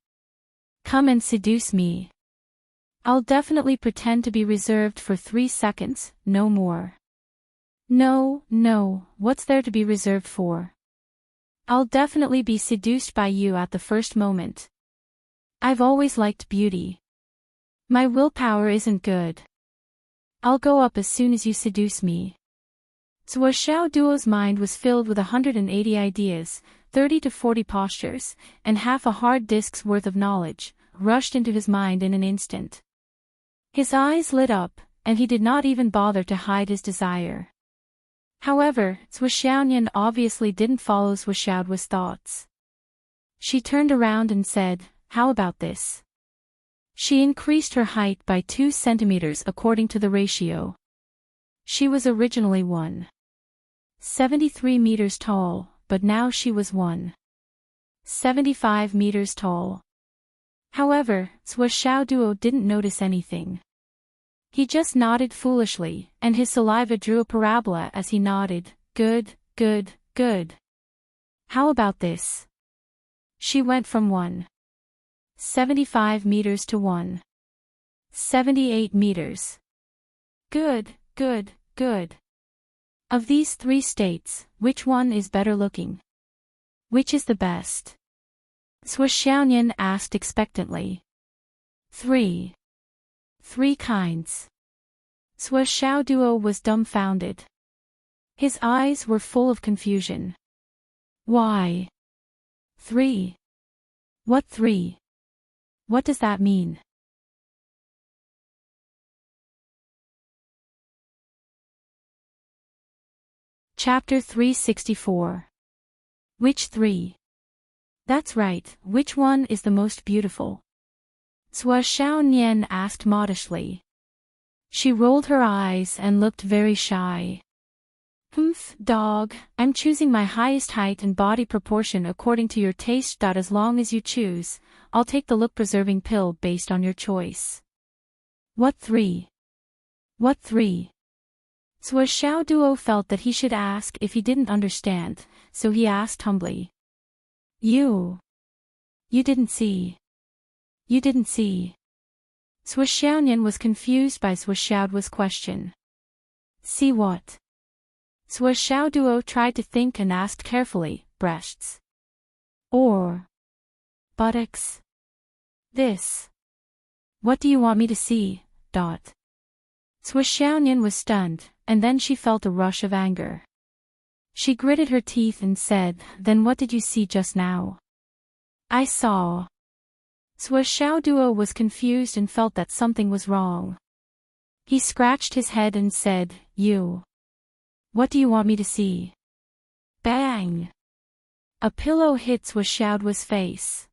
Come and seduce me. I'll definitely pretend to be reserved for 3 seconds, no more. No, what's there to be reserved for? I'll definitely be seduced by you at the first moment. I've always liked beauty. My willpower isn't good. I'll go up as soon as you seduce me. Swishounian's mind was filled with 180 ideas, 30 to 40 postures, and half a hard disk's worth of knowledge, rushed into his mind in an instant. His eyes lit up, and he did not even bother to hide his desire. However, Swishounian obviously didn't follow Swishounian's thoughts. She turned around and said, "How about this?" She increased her height by 2 centimeters according to the ratio. She was originally 1.73 meters tall, but now she was 1.75 meters tall. However, Swishounian didn't notice anything. He just nodded foolishly, and his saliva drew a parabola as he nodded. Good, good, good. How about this? She went from 1.75 meters to 1.78 meters. Good, good, good. Of these 3 states, which one is better looking? Which is the best? Swishounian asked expectantly. 3 kinds. Swishounian was dumbfounded. His eyes were full of confusion. Why? 3? What 3? What does that mean? Chapter 364. Which 3? That's right, which one is the most beautiful? Swishounian asked modestly. She rolled her eyes and looked very shy. Humph, dog, I'm choosing my highest height and body proportion according to your taste. As long as you choose, I'll take the look-preserving pill based on your choice. What 3? What 3? Swishounian felt that he should ask if he didn't understand, so he asked humbly. You didn't see. You didn't see. Swishounian was confused by Swishounian's question. See what? Swishounian tried to think and asked carefully, breasts? Or buttocks? This? What do you want me to see? Swishounian was stunned, and then she felt a rush of anger. She gritted her teeth and said, Then what did you see just now? I saw. Swishounian was confused and felt that something was wrong. He scratched his head and said, "You. What do you want me to see?" Bang! A pillow hit Sua Xiaoduo's face.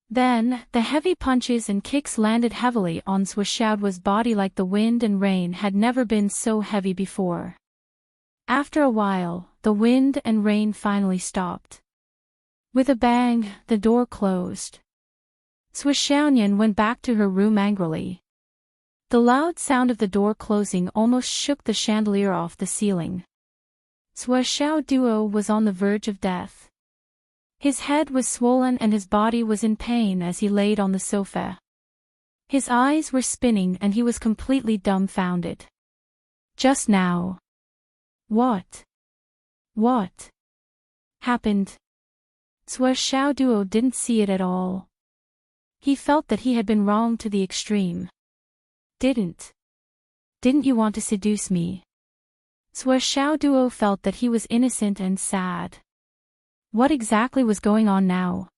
Then, the heavy punches and kicks landed heavily on Sua Xiaoduo's body like the wind and rain had never been so heavy before. After a while, the wind and rain finally stopped. With a bang, the door closed. Sua Xiaoyan went back to her room angrily. The loud sound of the door closing almost shook the chandelier off the ceiling. Sua Xiaoduo was on the verge of death. His head was swollen and his body was in pain as he laid on the sofa. His eyes were spinning and he was completely dumbfounded. Just now. What happened? Sua Xiaoduo didn't see it at all. He felt that he had been wrong to the extreme. Didn't you want to seduce me? Sua Xiaoduo felt that he was innocent and sad. What exactly was going on now?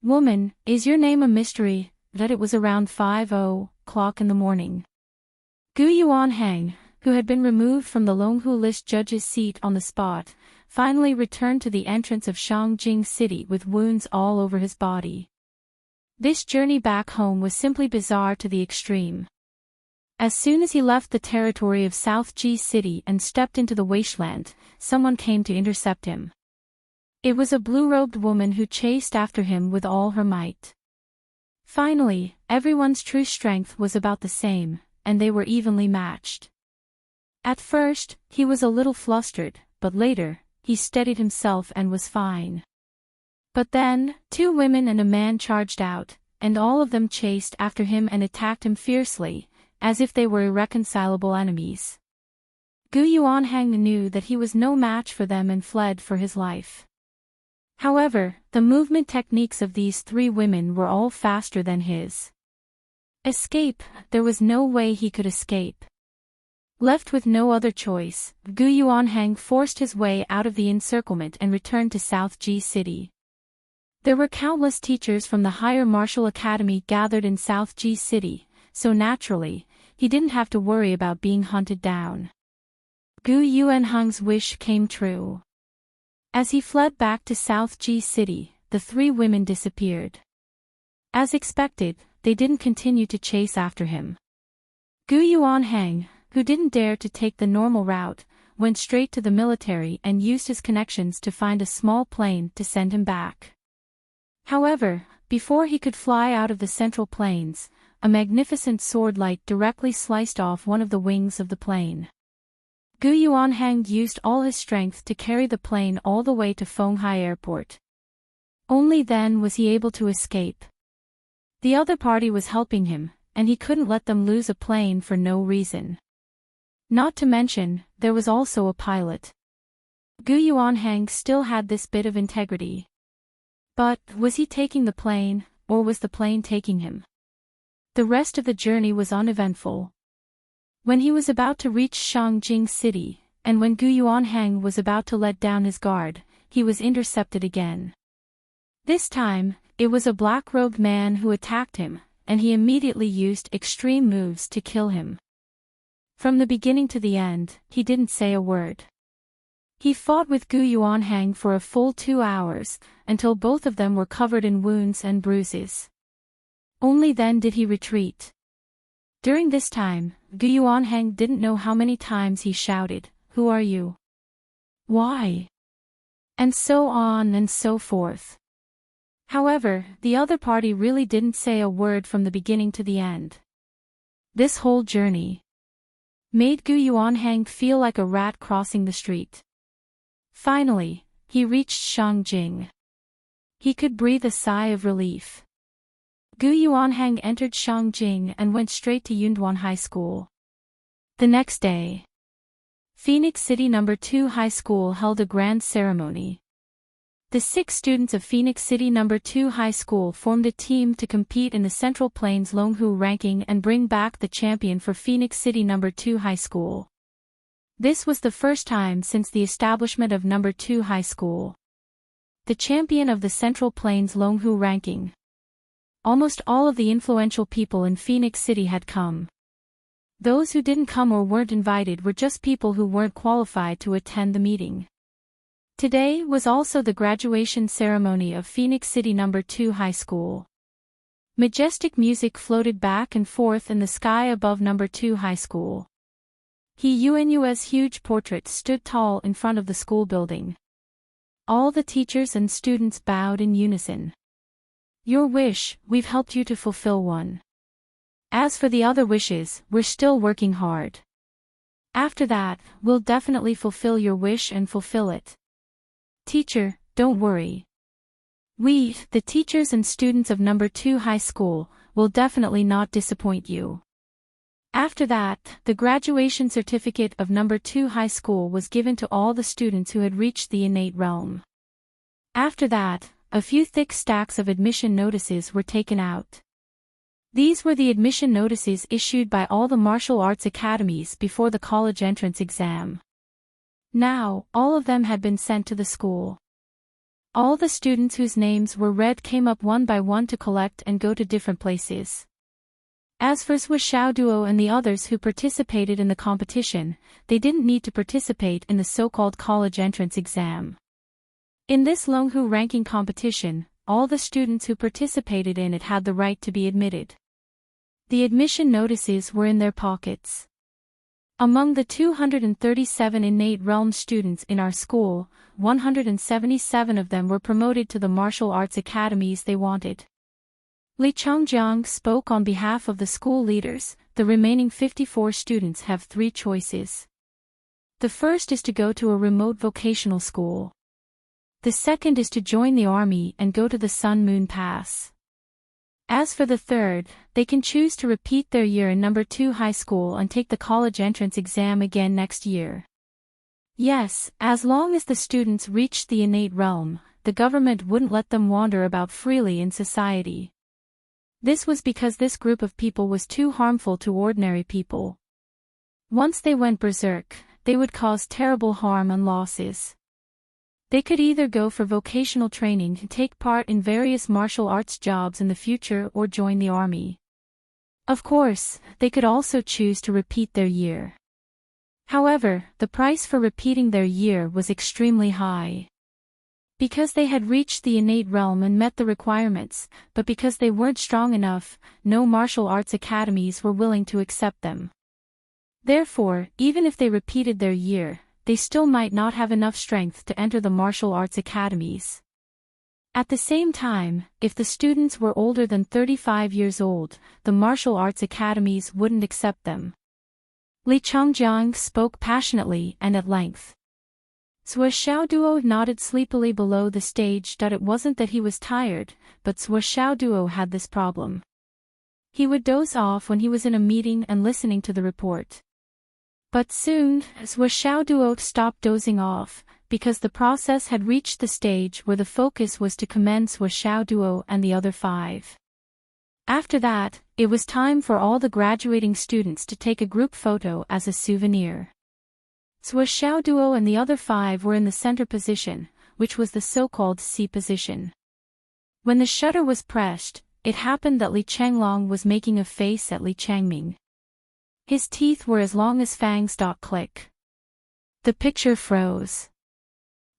Woman, is your name a mystery? That it was around 5:00 in the morning. Gu Yuanhang, who had been removed from the Longhu list judge's seat on the spot, finally returned to the entrance of Shangjing City with wounds all over his body. This journey back home was simply bizarre to the extreme. As soon as he left the territory of South Ji City and stepped into the wasteland, someone came to intercept him. It was a blue-robed woman who chased after him with all her might. Finally, everyone's true strength was about the same, and they were evenly matched. At first, he was a little flustered, but later, he steadied himself and was fine. But then, two women and a man charged out, and all of them chased after him and attacked him fiercely, as if they were irreconcilable enemies. Gu Yuanhang knew that he was no match for them and fled for his life. However, the movement techniques of these three women were all faster than his. Escape, there was no way he could escape. Left with no other choice, Gu Yuanhang forced his way out of the encirclement and returned to South Ji City. There were countless teachers from the higher martial academy gathered in South Ji City, so naturally, he didn't have to worry about being hunted down. Gu Yuanhang's wish came true. As he fled back to South Ji City, the three women disappeared. As expected, they didn't continue to chase after him. Gu Yuanhang, who didn't dare to take the normal route, went straight to the military and used his connections to find a small plane to send him back. However, before he could fly out of the central plains, a magnificent sword light directly sliced off one of the wings of the plane. Gu Yuanhang used all his strength to carry the plane all the way to Fenghai Airport. Only then was he able to escape. The other party was helping him, and he couldn't let them lose a plane for no reason. Not to mention, there was also a pilot. Gu Yuanhang still had this bit of integrity. But, was he taking the plane, or was the plane taking him? The rest of the journey was uneventful. When he was about to reach Shangjing City, and when Gu Yuanhang was about to let down his guard, he was intercepted again. This time, it was a black-robed man who attacked him, and he immediately used extreme moves to kill him. From the beginning to the end, he didn't say a word. He fought with Gu Yuanhang for a full 2 hours, until both of them were covered in wounds and bruises. Only then did he retreat. During this time, Gu Yuanhang didn't know how many times he shouted, "Who are you? Why?" And so on and so forth. However, the other party really didn't say a word from the beginning to the end. This whole journey made Gu Yuanhang feel like a rat crossing the street. Finally, he reached Shangjing. He could breathe a sigh of relief. Gu Yuanhang entered Shangjing and went straight to Yunduan High School. The next day, Phoenix City No. 2 High School held a grand ceremony. The 6 students of Phoenix City No. 2 High School formed a team to compete in the Central Plains Longhu ranking and bring back the champion for Phoenix City No. 2 High School. This was the first time since the establishment of No. 2 High School. The champion of the Central Plains Longhu ranking. Almost all of the influential people in Phoenix City had come. Those who didn't come or weren't invited were just people who weren't qualified to attend the meeting. Today was also the graduation ceremony of Phoenix City No. 2 High School. Majestic music floated back and forth in the sky above No. 2 High School. Hyunwoo's huge portrait stood tall in front of the school building. All the teachers and students bowed in unison. Your wish, we've helped you to fulfill one. As for the other wishes, we're still working hard. After that, we'll definitely fulfill your wish and fulfill it. Teacher, don't worry. We, the teachers and students of No. 2 High School, will definitely not disappoint you. After that, the graduation certificate of No. 2 High School was given to all the students who had reached the innate realm. After that, a few thick stacks of admission notices were taken out. These were the admission notices issued by all the martial arts academies before the college entrance exam. Now, all of them had been sent to the school. All the students whose names were read came up one by one to collect and go to different places. As for Xiaoduo and the others who participated in the competition, they didn't need to participate in the so-called college entrance exam. In this Longhu ranking competition, all the students who participated in it had the right to be admitted. The admission notices were in their pockets. Among the 237 innate realm students in our school, 177 of them were promoted to the martial arts academies they wanted. Li Chongjiang spoke on behalf of the school leaders. The remaining 54 students have 3 choices. The first is to go to a remote vocational school. The second is to join the army and go to the Sun Moon Pass. As for the third, they can choose to repeat their year in No. 2 High School and take the college entrance exam again next year. Yes, as long as the students reached the innate realm, the government wouldn't let them wander about freely in society. This was because this group of people was too harmful to ordinary people. Once they went berserk, they would cause terrible harm and losses. They could either go for vocational training and take part in various martial arts jobs in the future or join the army. Of course, they could also choose to repeat their year. However, the price for repeating their year was extremely high. Because they had reached the innate realm and met the requirements, but because they weren't strong enough, no martial arts academies were willing to accept them. Therefore, even if they repeated their year, they still might not have enough strength to enter the martial arts academies. At the same time, if the students were older than 35 years old, the martial arts academies wouldn't accept them. Li Chongjiang spoke passionately and at length. Xiaoduo nodded sleepily below the stage. It wasn't that he was tired, but Xiaoduo had this problem. He would doze off when he was in a meeting and listening to the report. But soon, Xiaoduo stopped dozing off, because the process had reached the stage where the focus was to commend Xiaoduo and the other 5. After that, it was time for all the graduating students to take a group photo as a souvenir. Xiaoduo and the other 5 were in the center position, which was the so-called C position. When the shutter was pressed, it happened that Li Chenglong was making a face at Li Changming. His teeth were as long as fangs. Click. The picture froze.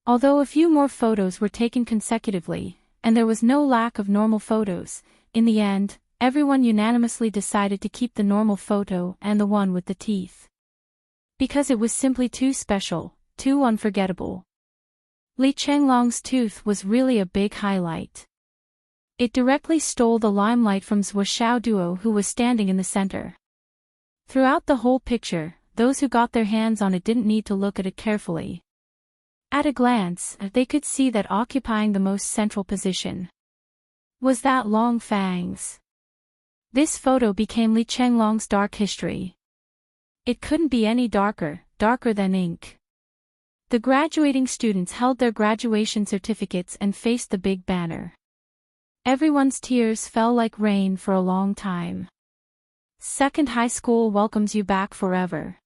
Although a few more photos were taken consecutively, and there was no lack of normal photos, in the end, everyone unanimously decided to keep the normal photo and the one with the teeth. Because it was simply too special, too unforgettable. Li Chenglong's tooth was really a big highlight. It directly stole the limelight from Xiaoduo, who was standing in the center. Throughout the whole picture, those who got their hands on it didn't need to look at it carefully. At a glance, they could see that occupying the most central position was that long fangs. This photo became Li Chenglong's dark history. It couldn't be any darker than ink. The graduating students held their graduation certificates and faced the big banner. Everyone's tears fell like rain for a long time. Second high school welcomes you back forever.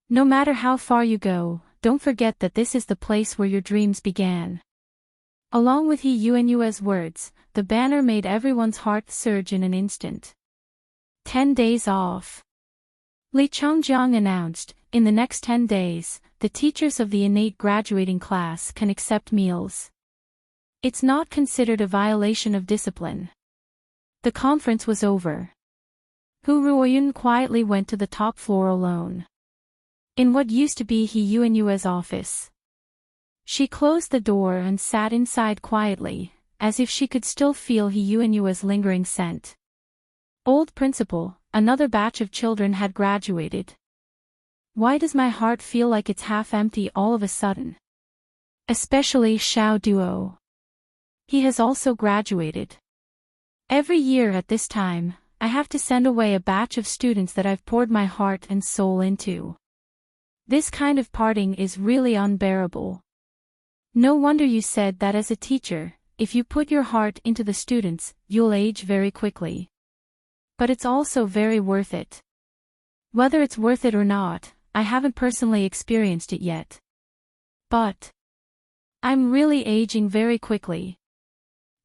No matter how far you go, don't forget that this is the place where your dreams began. Along with Hyunwoo's words, the banner made everyone's heart surge in an instant. 10 days off. Li Chongjiang announced, in the next 10 days, the teachers of the innate graduating class can accept meals. It's not considered a violation of discipline. The conference was over. Hu Ruoyun quietly went to the top floor alone. In what used to be He Yuanyue's office. She closed the door and sat inside quietly, as if she could still feel He Yuanyue's lingering scent. Old principal, another batch of children had graduated. Why does my heart feel like it's half empty all of a sudden? Especially Xiao Duo. He has also graduated. Every year at this time, I have to send away a batch of students that I've poured my heart and soul into. This kind of parting is really unbearable. No wonder you said that as a teacher, if you put your heart into the students, you'll age very quickly. But it's also very worth it. Whether it's worth it or not, I haven't personally experienced it yet. But I'm really aging very quickly.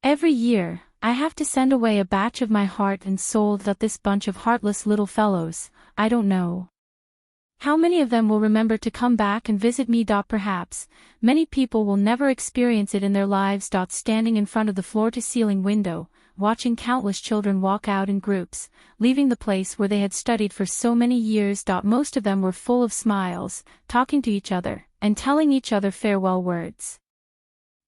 Every year, I have to send away a batch of my heart and soul that this bunch of heartless little fellows, I don't know. How many of them will remember to come back and visit me? Perhaps, many people will never experience it in their lives. Standing in front of the floor-to-ceiling window, watching countless children walk out in groups, leaving the place where they had studied for so many years. Most of them were full of smiles, talking to each other, and telling each other farewell words.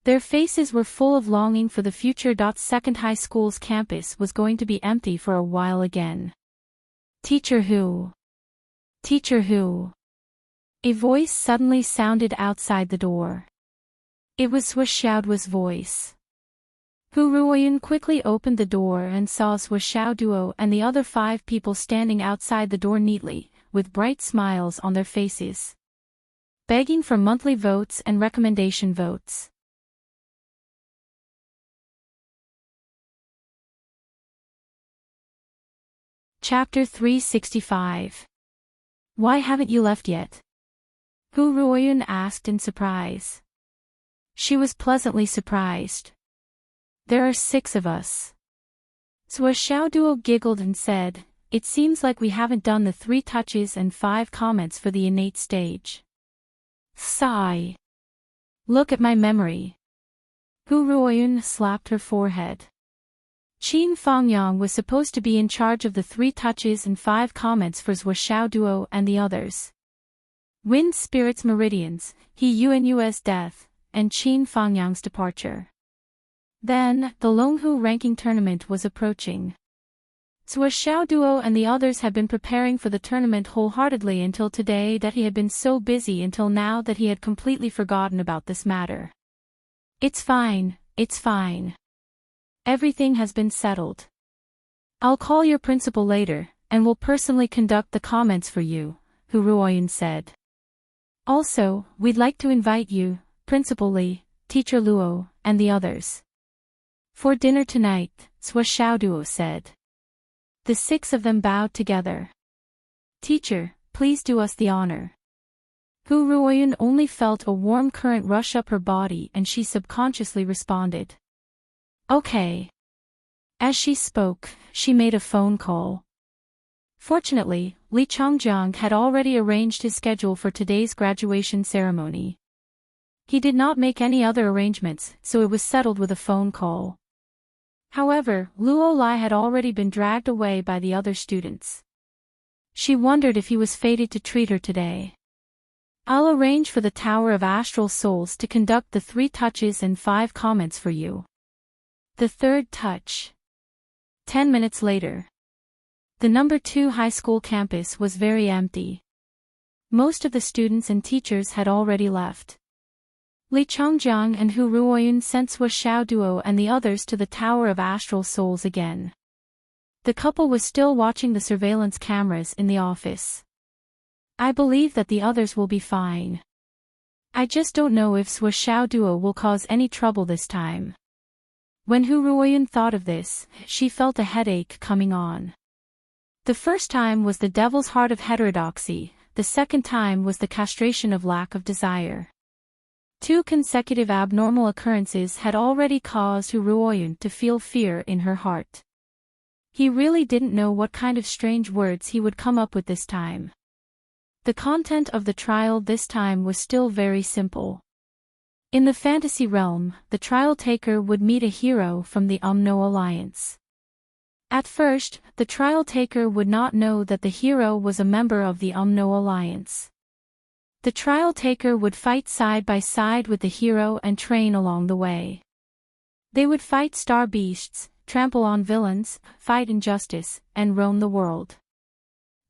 Their faces were full of longing for the future. Second high school's campus was going to be empty for a while again. Teacher Hu. Teacher Hu. A voice suddenly sounded outside the door. It was Sui Xiaoduo's voice. Hu Ruoyun quickly opened the door and saw Sui Xiaoduo and the other 5 people standing outside the door neatly, with bright smiles on their faces. Begging for monthly votes and recommendation votes. Chapter 365. Why haven't you left yet? Hu Ruoyun asked in surprise. She was pleasantly surprised. There are 6 of us. Sui Xiaoduo giggled and said, it seems like we haven't done the 3 touches and 5 comments for the innate stage. Sigh. Look at my memory. Hu Ruoyun slapped her forehead. Qin Fangyang was supposed to be in charge of the 3 touches and 5 comments for Sui Xiaoduo and the others. Wind Spirit's meridians, He Yuanyue's death, and Qin Fangyang's departure. Then, the Longhu ranking tournament was approaching. Sui Xiaoduo and the others had been preparing for the tournament wholeheartedly until today. That he had been so busy until now that he had completely forgotten about this matter. It's fine, it's fine. Everything has been settled. I'll call your principal later, and will personally conduct the comments for you, Hu Ruoyun said. Also, we'd like to invite you, Principal Li, Teacher Luo, and the others. For dinner tonight, Sui Xiaoduo said. The 6 of them bowed together. Teacher, please do us the honor. Hu Ruoyun only felt a warm current rush up her body and she subconsciously responded. Okay. As she spoke, she made a phone call. Fortunately, Li Chongjiang had already arranged his schedule for today's graduation ceremony. He did not make any other arrangements, so it was settled with a phone call. However, Luo Lai had already been dragged away by the other students. She wondered if he was fated to treat her today. I'll arrange for the Tower of Astral Souls to conduct the 3 touches and 5 comments for you. The 3rd touch. 10 minutes later. The number 2 high school campus was very empty. Most of the students and teachers had already left. Li Chongjiang and Hu Ruoyun sent Sui Xiaoduo and the others to the Tower of Astral Souls again. The couple was still watching the surveillance cameras in the office. I believe that the others will be fine. I just don't know if Sui Xiaoduo will cause any trouble this time. When Hu Ruoyun thought of this, she felt a headache coming on. The first time was the devil's heart of heterodoxy, the second time was the castration of lack of desire. 2 consecutive abnormal occurrences had already caused Hu Ruoyun to feel fear in her heart. He really didn't know what kind of strange words he would come up with this time. The content of the trial this time was still very simple. In the fantasy realm, the trial taker would meet a hero from the Umno Alliance. At first, the trial taker would not know that the hero was a member of the Umno Alliance. The trial taker would fight side by side with the hero and train along the way. They would fight star beasts, trample on villains, fight injustice, and roam the world.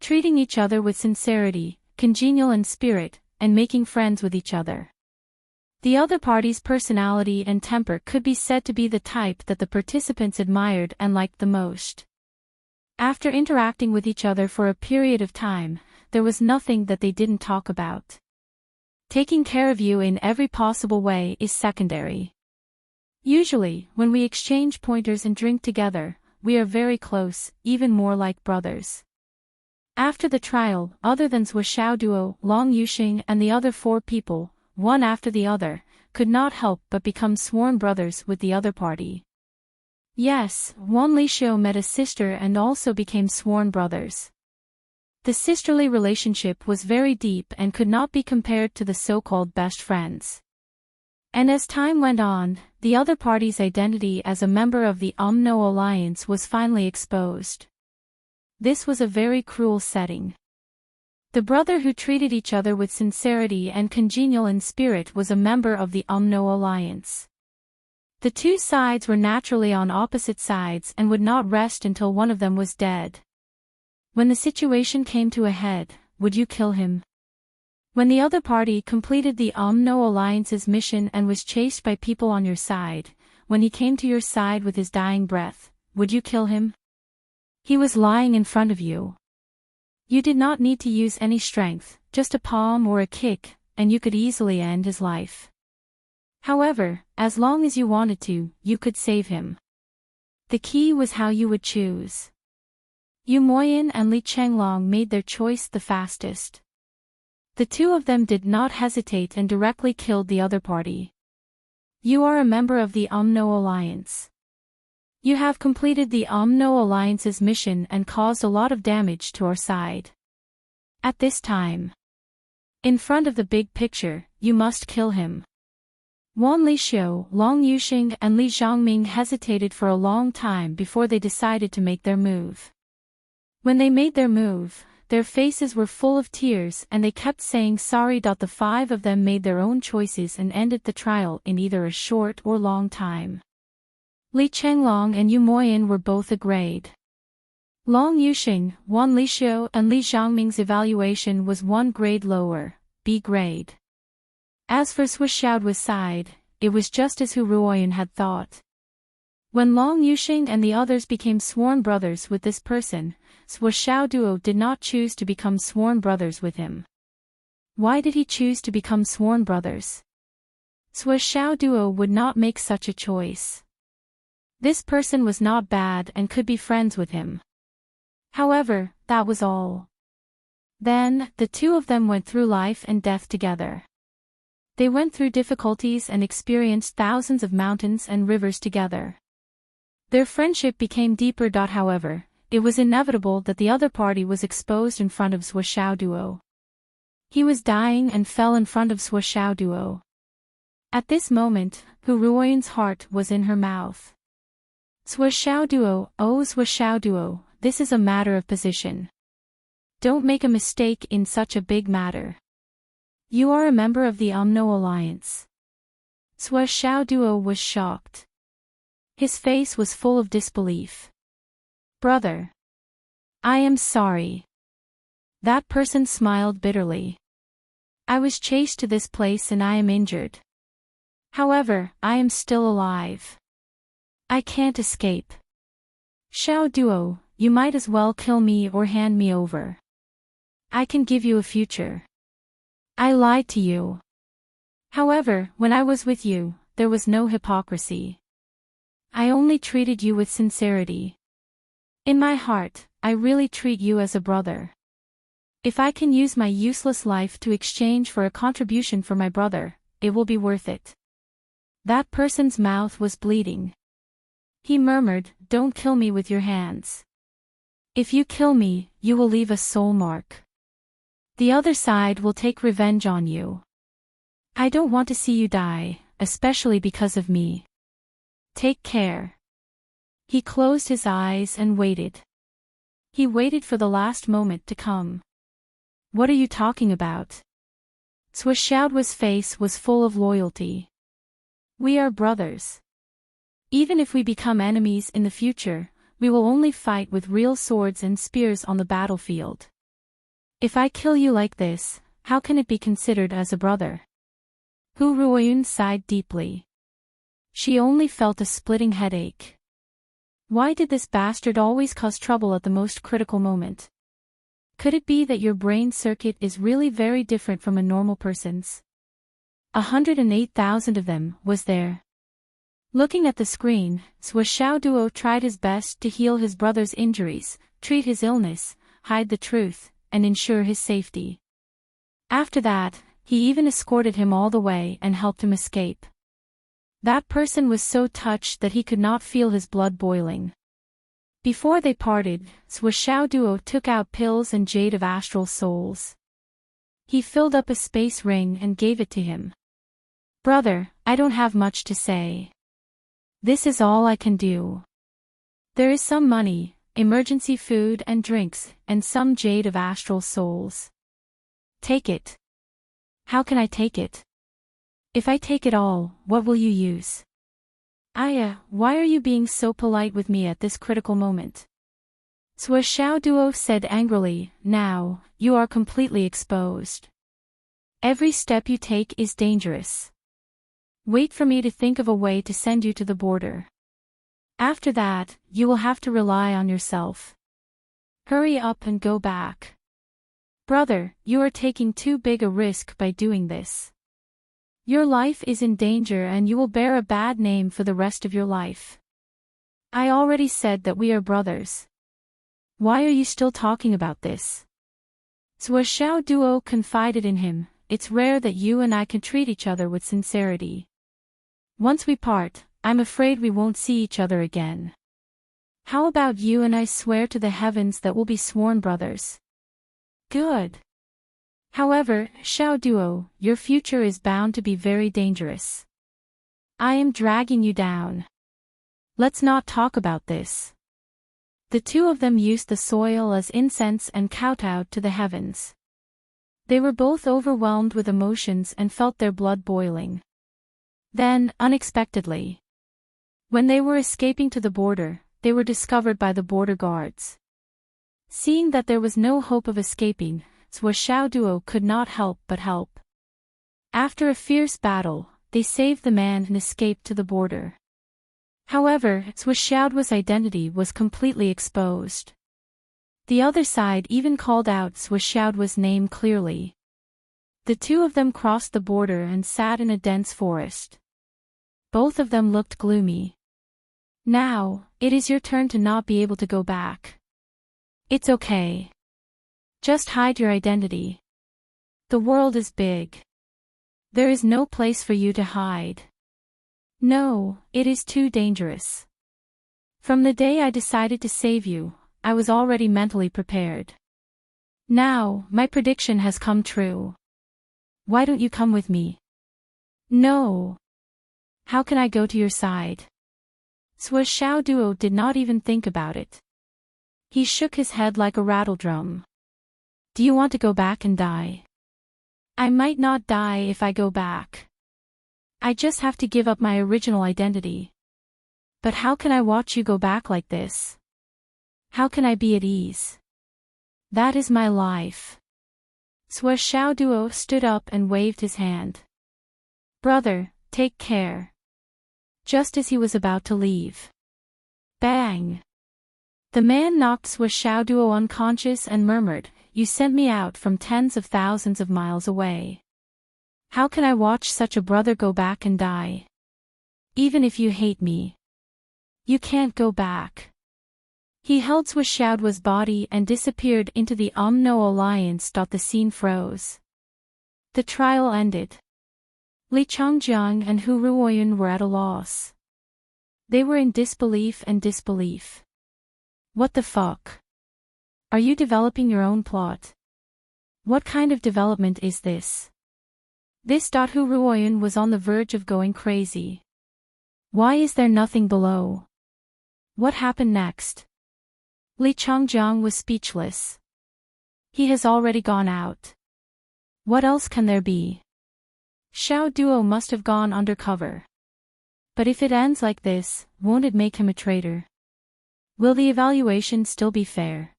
Treating each other with sincerity, congenial in spirit, and making friends with each other. The other party's personality and temper could be said to be the type that the participants admired and liked the most. After interacting with each other for a period of time, there was nothing that they didn't talk about. Taking care of you in every possible way is secondary. Usually, when we exchange pointers and drink together, we are very close, even more like brothers. After the trial, other than Zhou Xiaoduo, Long Yuxing and the other 4 people, one after the other, could not help but become sworn brothers with the other party. Yes, Wan Lixio met a sister and also became sworn brothers. The sisterly relationship was very deep and could not be compared to the so-called best friends. And as time went on, the other party's identity as a member of the Umno Alliance was finally exposed. This was a very cruel setting. The brother who treated each other with sincerity and congenial in spirit was a member of the Umno Alliance. The 2 sides were naturally on opposite sides and would not rest until one of them was dead. When the situation came to a head, would you kill him? When the other party completed the Umno Alliance's mission and was chased by people on your side, when he came to your side with his dying breath, would you kill him? He was lying in front of you. You did not need to use any strength, just a palm or a kick, and you could easily end his life. However, as long as you wanted to, you could save him. The key was how you would choose. Yu Moyin and Li Chenglong made their choice the fastest. The 2 of them did not hesitate and directly killed the other party. You are a member of the Umno Alliance. You have completed the Umno Alliance's mission and caused a lot of damage to our side. At this time, in front of the big picture, you must kill him. Wan Lixio, Long Yuxing and Li Zhangming hesitated for a long time before they decided to make their move. When they made their move, their faces were full of tears and they kept saying sorry. The 5 of them made their own choices and ended the trial in either a short or long time. Li Chenglong and Yu Moyin were both a grade. Long Yuxing, Wan Lixio and Li Zhangming's evaluation was 1 grade lower, B grade. As for Zhou Xiaoduo's side, it was just as Hu Ruoyan had thought. When Long Yuxing and the others became sworn brothers with this person, Zhou Xiaoduo did not choose to become sworn brothers with him. Why did he choose to become sworn brothers? Zhou Xiaoduo would not make such a choice. This person was not bad and could be friends with him. However, that was all. Then, the 2 of them went through life and death together. They went through difficulties and experienced thousands of mountains and rivers together. Their friendship became deeper. However, it was inevitable that the other party was exposed in front of Zhou Xiaoduo. He was dying and fell in front of Zhou Xiaoduo. At this moment, Hu Ruoyan's heart was in her mouth. Zhou Xiaoduo, oh Zhou Xiaoduo, this is a matter of position. Don't make a mistake in such a big matter. You are a member of the Umno Alliance. Zhou Xiaoduo was shocked. His face was full of disbelief. Brother. I am sorry. That person smiled bitterly. I was chased to this place and I am injured. However, I am still alive. I can't escape. Xiaoduo, you might as well kill me or hand me over. I can give you a future. I lied to you. However, when I was with you, there was no hypocrisy. I only treated you with sincerity. In my heart, I really treat you as a brother. If I can use my useless life to exchange for a contribution for my brother, it will be worth it. That person's mouth was bleeding. He murmured, don't kill me with your hands. If you kill me, you will leave a soul mark. The other side will take revenge on you. I don't want to see you die, especially because of me. Take care. He closed his eyes and waited. He waited for the last moment to come. What are you talking about? Swishaoduo's face was full of loyalty. We are brothers. Even if we become enemies in the future, we will only fight with real swords and spears on the battlefield. If I kill you like this, how can it be considered as a brother? Hu Ruoyun sighed deeply. She only felt a splitting headache. Why did this bastard always cause trouble at the most critical moment? Could it be that your brain circuit is really very different from a normal person's? 108,000 of them, was there? Looking at the screen, Swishaoduo tried his best to heal his brother's injuries, treat his illness, hide the truth, and ensure his safety. After that, he even escorted him all the way and helped him escape. That person was so touched that he could not feel his blood boiling. Before they parted, Swishaoduo took out pills and jade of astral souls. He filled up a space ring and gave it to him. Brother, I don't have much to say. This is all I can do. There is some money, emergency food and drinks, and some jade of astral souls. Take it. How can I take it? If I take it all, what will you use? Aya, why are you being so polite with me at this critical moment? Swishaoduo said angrily, now, you are completely exposed. Every step you take is dangerous. Wait for me to think of a way to send you to the border. After that, you will have to rely on yourself. Hurry up and go back. Brother, you are taking too big a risk by doing this. Your life is in danger and you will bear a bad name for the rest of your life. I already said that we are brothers. Why are you still talking about this? Swishaoduo confided in him, it's rare that you and I can treat each other with sincerity. Once we part, I'm afraid we won't see each other again. How about you and I swear to the heavens that we'll be sworn brothers? Good. However, Xiaoduo, your future is bound to be very dangerous. I am dragging you down. Let's not talk about this. The two of them used the soil as incense and kowtowed to the heavens. They were both overwhelmed with emotions and felt their blood boiling. Then, unexpectedly, when they were escaping to the border, they were discovered by the border guards. Seeing that there was no hope of escaping, Swishaoduo could not help but help. After a fierce battle, they saved the man and escaped to the border. However, Swishaoduo's identity was completely exposed. The other side even called out Swishaoduo's name clearly. The two of them crossed the border and sat in a dense forest. Both of them looked gloomy. Now, it is your turn to not be able to go back. It's okay. Just hide your identity. The world is big. There is no place for you to hide. No, it is too dangerous. From the day I decided to save you, I was already mentally prepared. Now, my prediction has come true. Why don't you come with me? No. How can I go to your side? Swishaoduo did not even think about it. He shook his head like a rattledrum. Do you want to go back and die? I might not die if I go back. I just have to give up my original identity. But how can I watch you go back like this? How can I be at ease? That is my life. Swishaoduo stood up and waved his hand. Brother, take care. Just as he was about to leave. Bang! The man knocked Swishaoduo unconscious and murmured, You sent me out from tens of thousands of miles away. How can I watch such a brother go back and die? Even if you hate me. You can't go back. He held Swishaoduo's body and disappeared into the No Alliance. The scene froze. The trial ended. Li Chongjiang and Hu Ruoyun were at a loss. They were in disbelief and disbelief. What the fuck? Are you developing your own plot? What kind of development is this? This. Hu Ruoyun was on the verge of going crazy. Why is there nothing below? What happened next? Li Changjiang was speechless. He has already gone out. What else can there be? Xiao Duo must have gone undercover. But if it ends like this, won't it make him a traitor? Will the evaluation still be fair?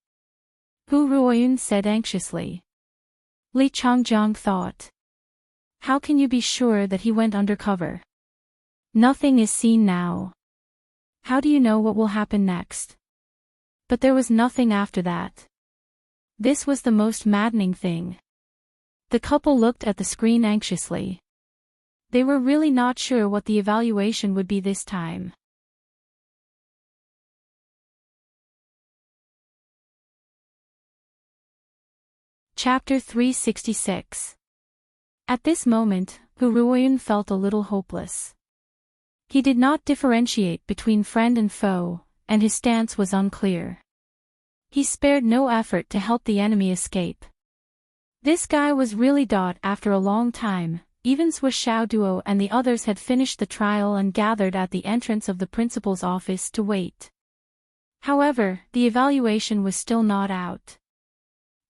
Hu Ruoyun said anxiously. Li Changjiang thought. How can you be sure that he went undercover? Nothing is seen now. How do you know what will happen next? But there was nothing after that. This was the most maddening thing. The couple looked at the screen anxiously. They were really not sure what the evaluation would be this time. Chapter 366. At this moment, Hu Ruoyun felt a little hopeless. He did not differentiate between friend and foe, and his stance was unclear. He spared no effort to help the enemy escape. This guy was really . After a long time, even Swiss Xiao Duo and the others had finished the trial and gathered at the entrance of the principal's office to wait. However, the evaluation was still not out.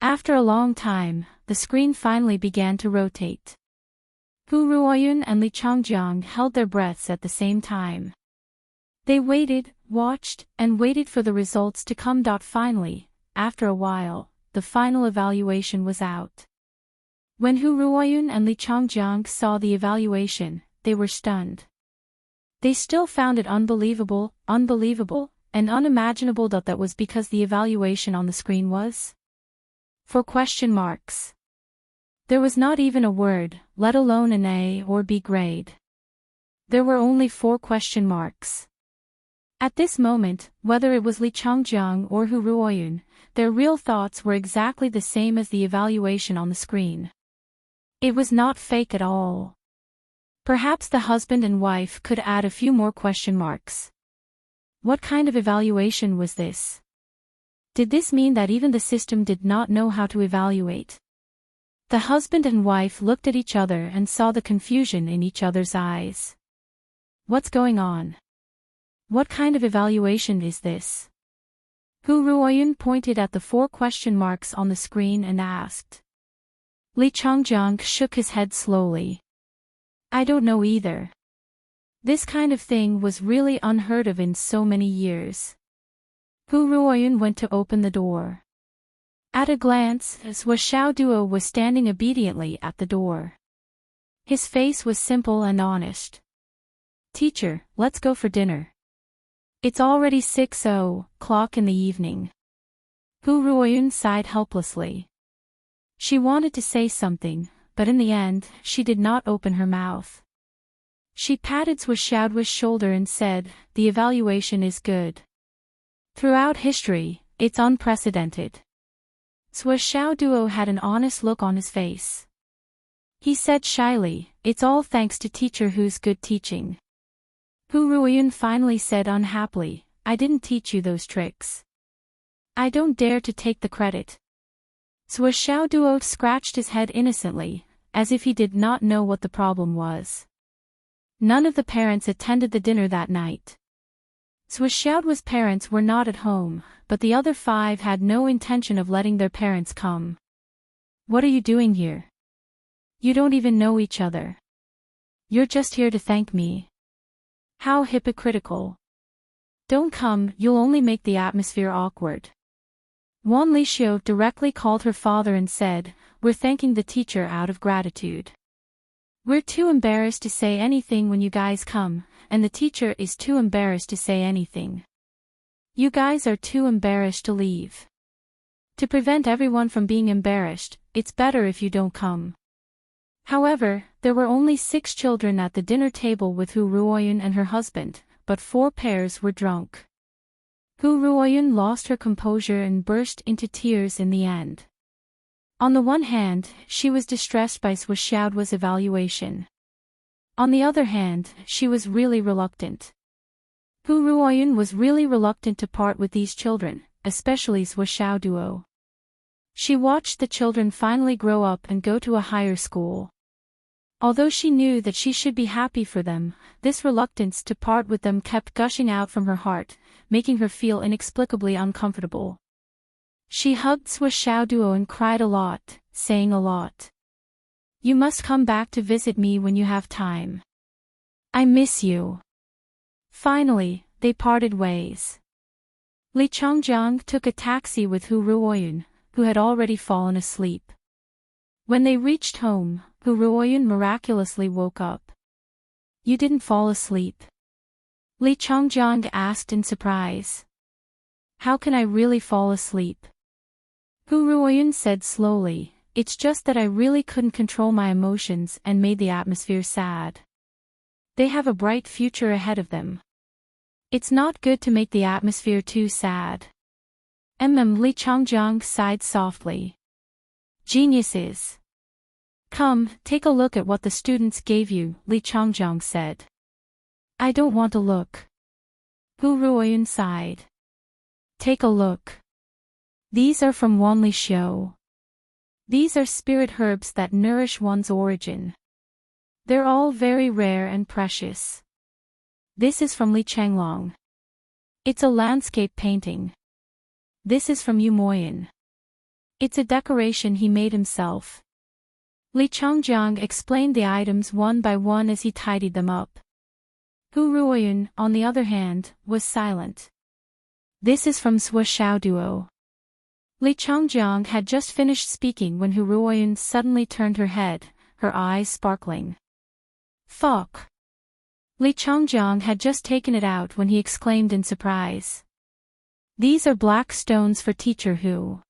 After a long time, the screen finally began to rotate. Hu Ruoyun and Li Changjiang held their breaths at the same time. They waited, watched, and waited for the results to come. Finally, after a while, the final evaluation was out. When Hu Ruoyun and Li Changjiang saw the evaluation, they were stunned. They still found it unbelievable, and unimaginable that was because the evaluation on the screen was 4 question marks. There was not even a word, let alone an A or B grade. There were only 4 question marks. At this moment, whether it was Li Changjiang or Hu Ruoyun, their real thoughts were exactly the same as the evaluation on the screen. It was not fake at all. Perhaps the husband and wife could add a few more question marks. What kind of evaluation was this? Did this mean that even the system did not know how to evaluate? The husband and wife looked at each other and saw the confusion in each other's eyes. What's going on? What kind of evaluation is this? Hu Ruoyun pointed at the 4 question marks on the screen and asked. Li Changjiang shook his head slowly. I don't know either. This kind of thing was really unheard of in so many years. Hu Ruoyun went to open the door. At a glance, Sui Xiao Duo was standing obediently at the door. His face was simple and honest. Teacher, let's go for dinner. It's already 6:00 in the evening. Hu Ruoyun sighed helplessly. She wanted to say something, but in the end, she did not open her mouth. She patted Sui Xiaoduo's shoulder and said, the evaluation is good. Throughout history, it's unprecedented. Sui Xiaoduo had an honest look on his face. He said shyly, it's all thanks to Teacher Hu's good teaching. Hu Ruoyun finally said unhappily, I didn't teach you those tricks. I don't dare to take the credit. Sui Xiaoduo scratched his head innocently, as if he did not know what the problem was. None of the parents attended the dinner that night. Sui Xiaoduo's parents were not at home, but the other 5 had no intention of letting their parents come. What are you doing here? You don't even know each other. You're just here to thank me. How hypocritical. Don't come, you'll only make the atmosphere awkward. Wan Lixiu directly called her father and said, we're thanking the teacher out of gratitude. We're too embarrassed to say anything when you guys come, and the teacher is too embarrassed to say anything. You guys are too embarrassed to leave. To prevent everyone from being embarrassed, it's better if you don't come. However, there were only 6 children at the dinner table with Hu Ruoyun and her husband, but 4 pairs were drunk. Hu Ruoyun lost her composure and burst into tears in the end. On the one hand, she was distressed by Sui Xiaoduo's evaluation. On the other hand, she was really reluctant. Hu Ruoyun was really reluctant to part with these children, especially Sui Xiaoduo. She watched the children finally grow up and go to a higher school. Although she knew that she should be happy for them, this reluctance to part with them kept gushing out from her heart, making her feel inexplicably uncomfortable. She hugged Xiaoduo and cried a lot, saying a lot. You must come back to visit me when you have time. I miss you. Finally, they parted ways. Li Changjiang took a taxi with Hu Ruoyun, who had already fallen asleep. When they reached home, Hu Ruoyun miraculously woke up. You didn't fall asleep? Li Changjiang asked in surprise. How can I really fall asleep? Hu Ruoyun said slowly, it's just that I really couldn't control my emotions and made the atmosphere sad. They have a bright future ahead of them. It's not good to make the atmosphere too sad. Li Changjiang sighed softly. Geniuses. Come, take a look at what the students gave you, Li Changjiang said. I don't want to look. Hu Ruoyun sighed. Take a look. These are from Wanli Xiu. These are spirit herbs that nourish one's origin. They're all very rare and precious. This is from Li Changlong. It's a landscape painting. This is from Yu Moyan. It's a decoration he made himself. Li Changjiang explained the items one by one as he tidied them up. Hu Ruoyun, on the other hand, was silent. This is from Xiaoduo. Li Changjiang had just finished speaking when Hu Ruoyun suddenly turned her head, her eyes sparkling. Fuck! Li Changjiang had just taken it out when he exclaimed in surprise. These are black stones for Teacher Hu.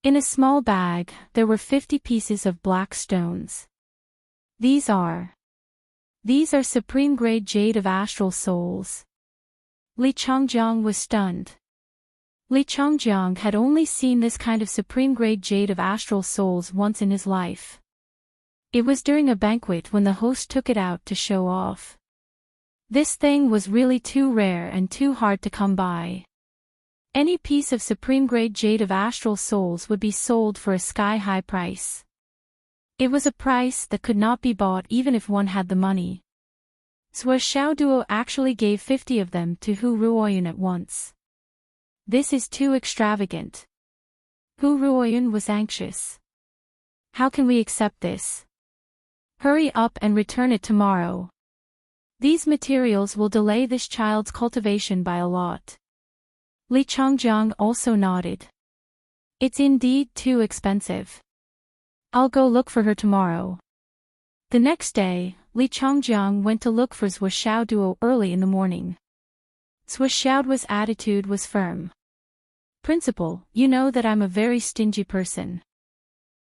In a small bag, there were 50 pieces of black stones. These are supreme-grade jade of astral souls. Li Changjiang was stunned. Li Changjiang had only seen this kind of supreme-grade jade of astral souls once in his life. It was during a banquet when the host took it out to show off. This thing was really too rare and too hard to come by. Any piece of supreme-grade jade of astral souls would be sold for a sky-high price. It was a price that could not be bought even if one had the money. Xiaoduo actually gave 50 of them to Hu Ruoyun at once. This is too extravagant. Hu Ruoyun was anxious. How can we accept this? Hurry up and return it tomorrow. These materials will delay this child's cultivation by a lot. Li Changjiang also nodded. It's indeed too expensive. I'll go look for her tomorrow. The next day, Li Changjiang went to look for Xiaoduo early in the morning. Xiaoduo's attitude was firm. Principal, you know that I'm a very stingy person.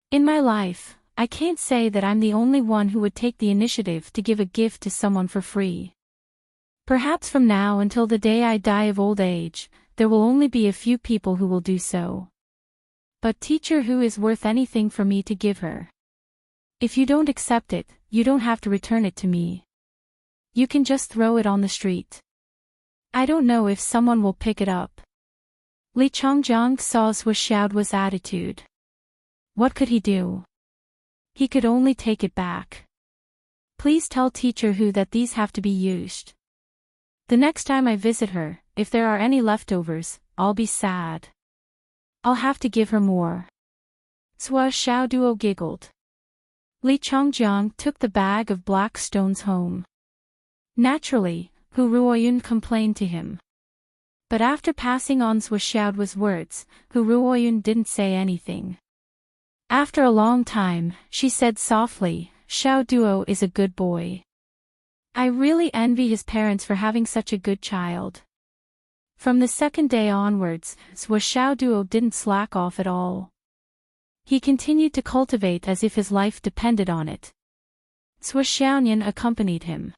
In my life, I can't say that I'm the only one who would take the initiative to give a gift to someone for free. Perhaps from now until the day I die of old age, there will only be a few people who will do so. But Teacher Hu is worth anything for me to give her. If you don't accept it, you don't have to return it to me. You can just throw it on the street. I don't know if someone will pick it up. Li Changjiang saw Xiaoduo's attitude. What could he do? He could only take it back. Please tell Teacher Hu that these have to be used. The next time I visit her, if there are any leftovers, I'll be sad. I'll have to give her more. Xiaoduo giggled. Li Changjiang took the bag of black stones home. Naturally, Hu Ruoyun complained to him. But after passing on Xiaoduo's words, Hu Ruoyun didn't say anything. After a long time, she said softly, Xiaoduo is a good boy. I really envy his parents for having such a good child. From the second day onwards, Xiaoduo didn't slack off at all. He continued to cultivate as if his life depended on it. Xiaonian accompanied him.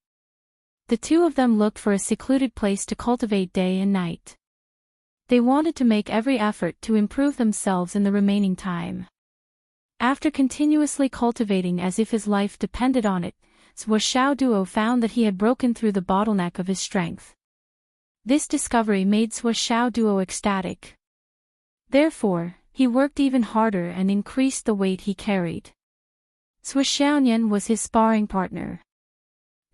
The two of them looked for a secluded place to cultivate day and night. They wanted to make every effort to improve themselves in the remaining time. After continuously cultivating as if his life depended on it, Xiaoduo found that he had broken through the bottleneck of his strength. This discovery made Xiaoduo ecstatic. Therefore, he worked even harder and increased the weight he carried. Zhuo Xiaoyan was his sparring partner.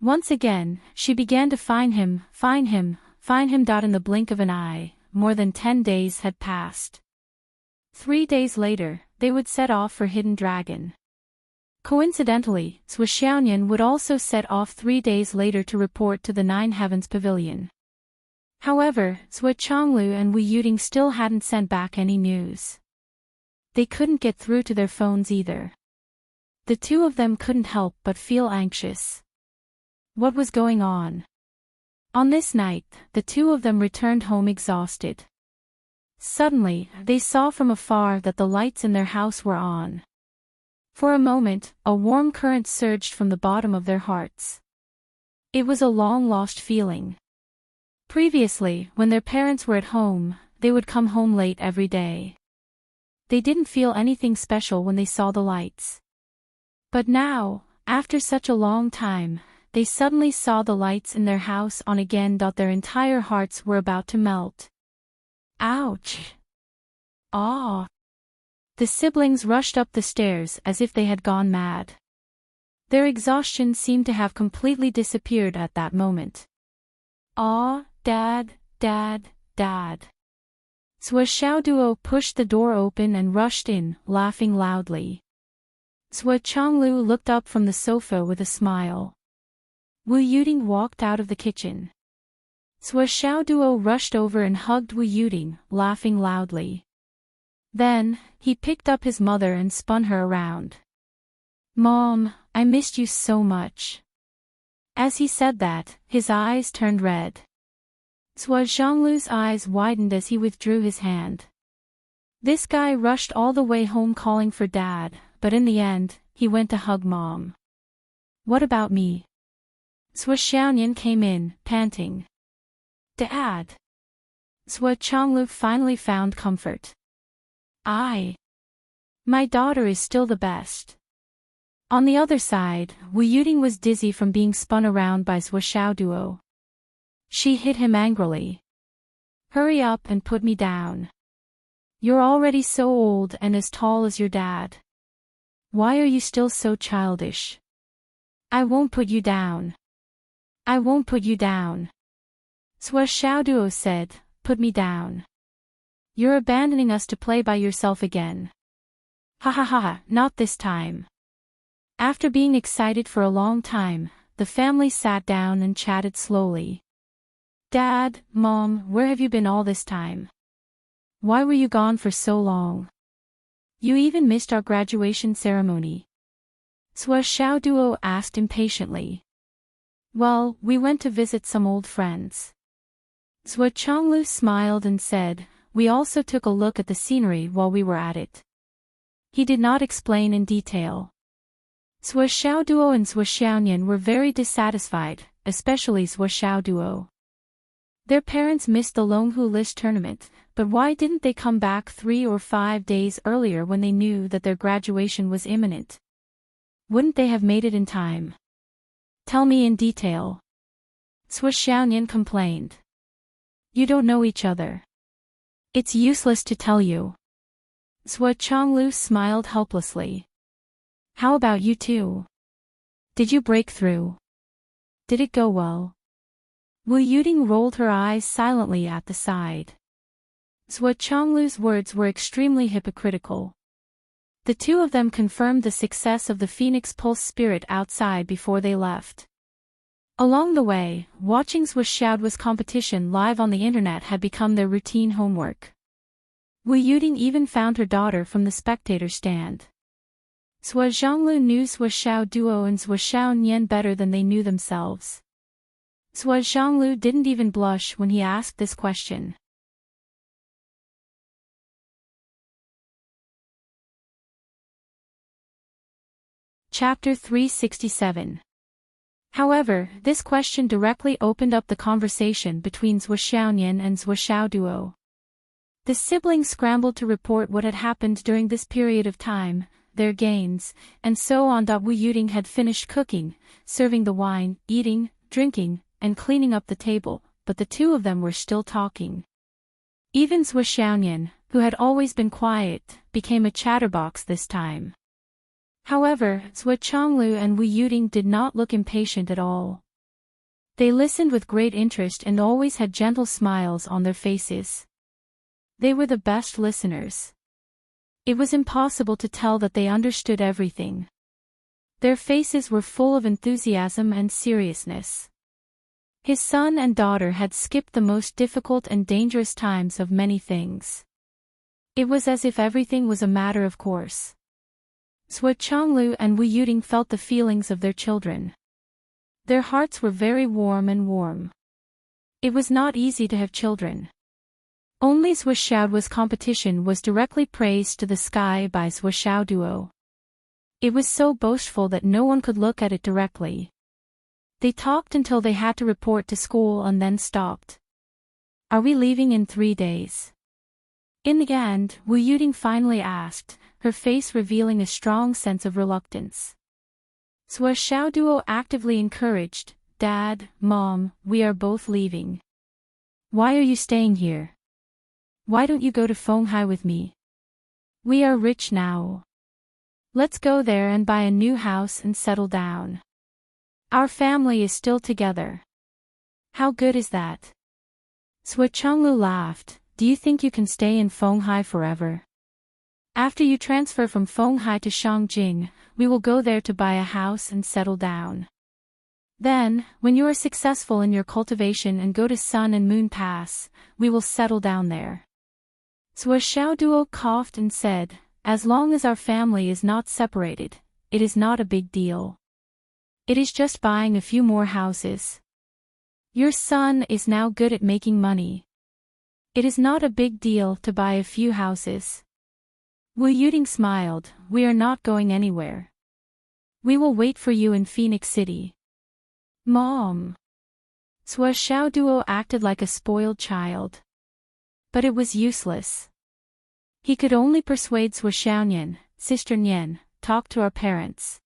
Once again, she began to find him. In the blink of an eye, more than 10 days had passed. 3 days later, they would set off for Hidden Dragon. Coincidentally, Zhuo Xiaoyan would also set off 3 days later to report to the Nine Heavens Pavilion. However, Zhuo Chonglu and Wu Yuding still hadn't sent back any news. They couldn't get through to their phones either. The two of them couldn't help but feel anxious. What was going on? On this night, the two of them returned home exhausted. Suddenly, they saw from afar that the lights in their house were on. For a moment, a warm current surged from the bottom of their hearts. It was a long-lost feeling. Previously, when their parents were at home, they would come home late every day. They didn't feel anything special when they saw the lights. But now, after such a long time, they suddenly saw the lights in their house on again. Their entire hearts were about to melt. Ouch! Ah! The siblings rushed up the stairs as if they had gone mad. Their exhaustion seemed to have completely disappeared at that moment. Ah, Dad, Dad, Dad. Zhuo Xiaoduo pushed the door open and rushed in, laughing loudly. Zhuo Chonglu looked up from the sofa with a smile. Wu Yuding walked out of the kitchen. Zhuo Xiaoduo rushed over and hugged Wu Yuding, laughing loudly. Then, he picked up his mother and spun her around. "Mom, I missed you so much." As he said that, his eyes turned red. Zhuo Zhonglu's eyes widened as he withdrew his hand. This guy rushed all the way home calling for Dad, but in the end, he went to hug Mom. "What about me?" Zhuo Xiaoyan came in, panting. "Dad." Zhuo Chonglu finally found comfort. My daughter is still the best." On the other side, Wu Yuding was dizzy from being spun around by Zhuo Xiaoduo. She hit him angrily. "Hurry up and put me down. You're already so old and as tall as your dad. Why are you still so childish?" "I won't put you down. I won't put you down." Zhuo Xiaoduo said, "Put me down. You're abandoning us to play by yourself again." "Ha ha ha, not this time." After being excited for a long time, the family sat down and chatted slowly. "Dad, Mom, where have you been all this time? Why were you gone for so long? You even missed our graduation ceremony." Zhuo Xiaoduo asked impatiently. "Well, we went to visit some old friends." Zhuo Chonglu smiled and said, "We also took a look at the scenery while we were at it." He did not explain in detail. Zhuo Xiaoduo and Zhuo Xiaoyan were very dissatisfied, especially Zhuo Xiaoduo. Their parents missed the Longhu List tournament, but why didn't they come back 3 or 5 days earlier when they knew that their graduation was imminent? Wouldn't they have made it in time? "Tell me in detail." Zhuo Xiaoyan complained. "You don't know each other. It's useless to tell you." Zhuo Chonglu smiled helplessly. "How about you two? Did you break through? Did it go well?" Wu Yuding rolled her eyes silently at the side. Zhuo Chonglu's words were extremely hypocritical. The two of them confirmed the success of the Phoenix Pulse spirit outside before they left. Along the way, watching Zhuo Xiaoduo's competition live on the internet had become their routine homework. Wu Yuding even found her daughter from the spectator stand. Zhuo Zhonglu knew Zhuo Xiaoduo and Zhuo Xiaoyan better than they knew themselves. Zhuo Zhonglu didn't even blush when he asked this question. Chapter 367. However, this question directly opened up the conversation between Zhuo Xiaoyan and Zhuo Xiaoduo. The siblings scrambled to report what had happened during this period of time, their gains, and so on. Wu Yuding had finished cooking, serving the wine, eating, drinking, and cleaning up the table, but the two of them were still talking. Even Zhuo Xiaoyan, who had always been quiet, became a chatterbox this time. However, Zhuo Changlu and Wu Yuting did not look impatient at all. They listened with great interest and always had gentle smiles on their faces. They were the best listeners. It was impossible to tell that they understood everything. Their faces were full of enthusiasm and seriousness. His son and daughter had skipped the most difficult and dangerous times of many things. It was as if everything was a matter of course. Zhuo Changlu and Wu Yuting felt the feelings of their children. Their hearts were very warm. It was not easy to have children. Only Zhuo Xiaoduo's competition was directly praised to the sky by Zhuo Xiaoduo. It was so boastful that no one could look at it directly. They talked until they had to report to school and then stopped. Are we leaving in 3 days? In the end, Wu Yuting finally asked, her face revealing a strong sense of reluctance. Zhuo Xiaoduo actively encouraged, Dad, Mom, we are both leaving. Why are you staying here? Why don't you go to Fenghai with me? We are rich now. Let's go there and buy a new house and settle down. Our family is still together. How good is that? Zhuo Changlu laughed. Do you think you can stay in Fenghai forever? After you transfer from Fenghai to Shangjing, we will go there to buy a house and settle down. Then, when you are successful in your cultivation and go to Sun and Moon Pass, we will settle down there. Zhuo Xiaoduo coughed and said, as long as our family is not separated, it is not a big deal. It is just buying a few more houses. Your son is now good at making money. It is not a big deal to buy a few houses. Wu Yuting smiled, we are not going anywhere. We will wait for you in Phoenix City. Mom. Zhuo Xiaoduo acted like a spoiled child. But it was useless. He could only persuade Zhuo Xiaonian, Sister Nian, talk to our parents.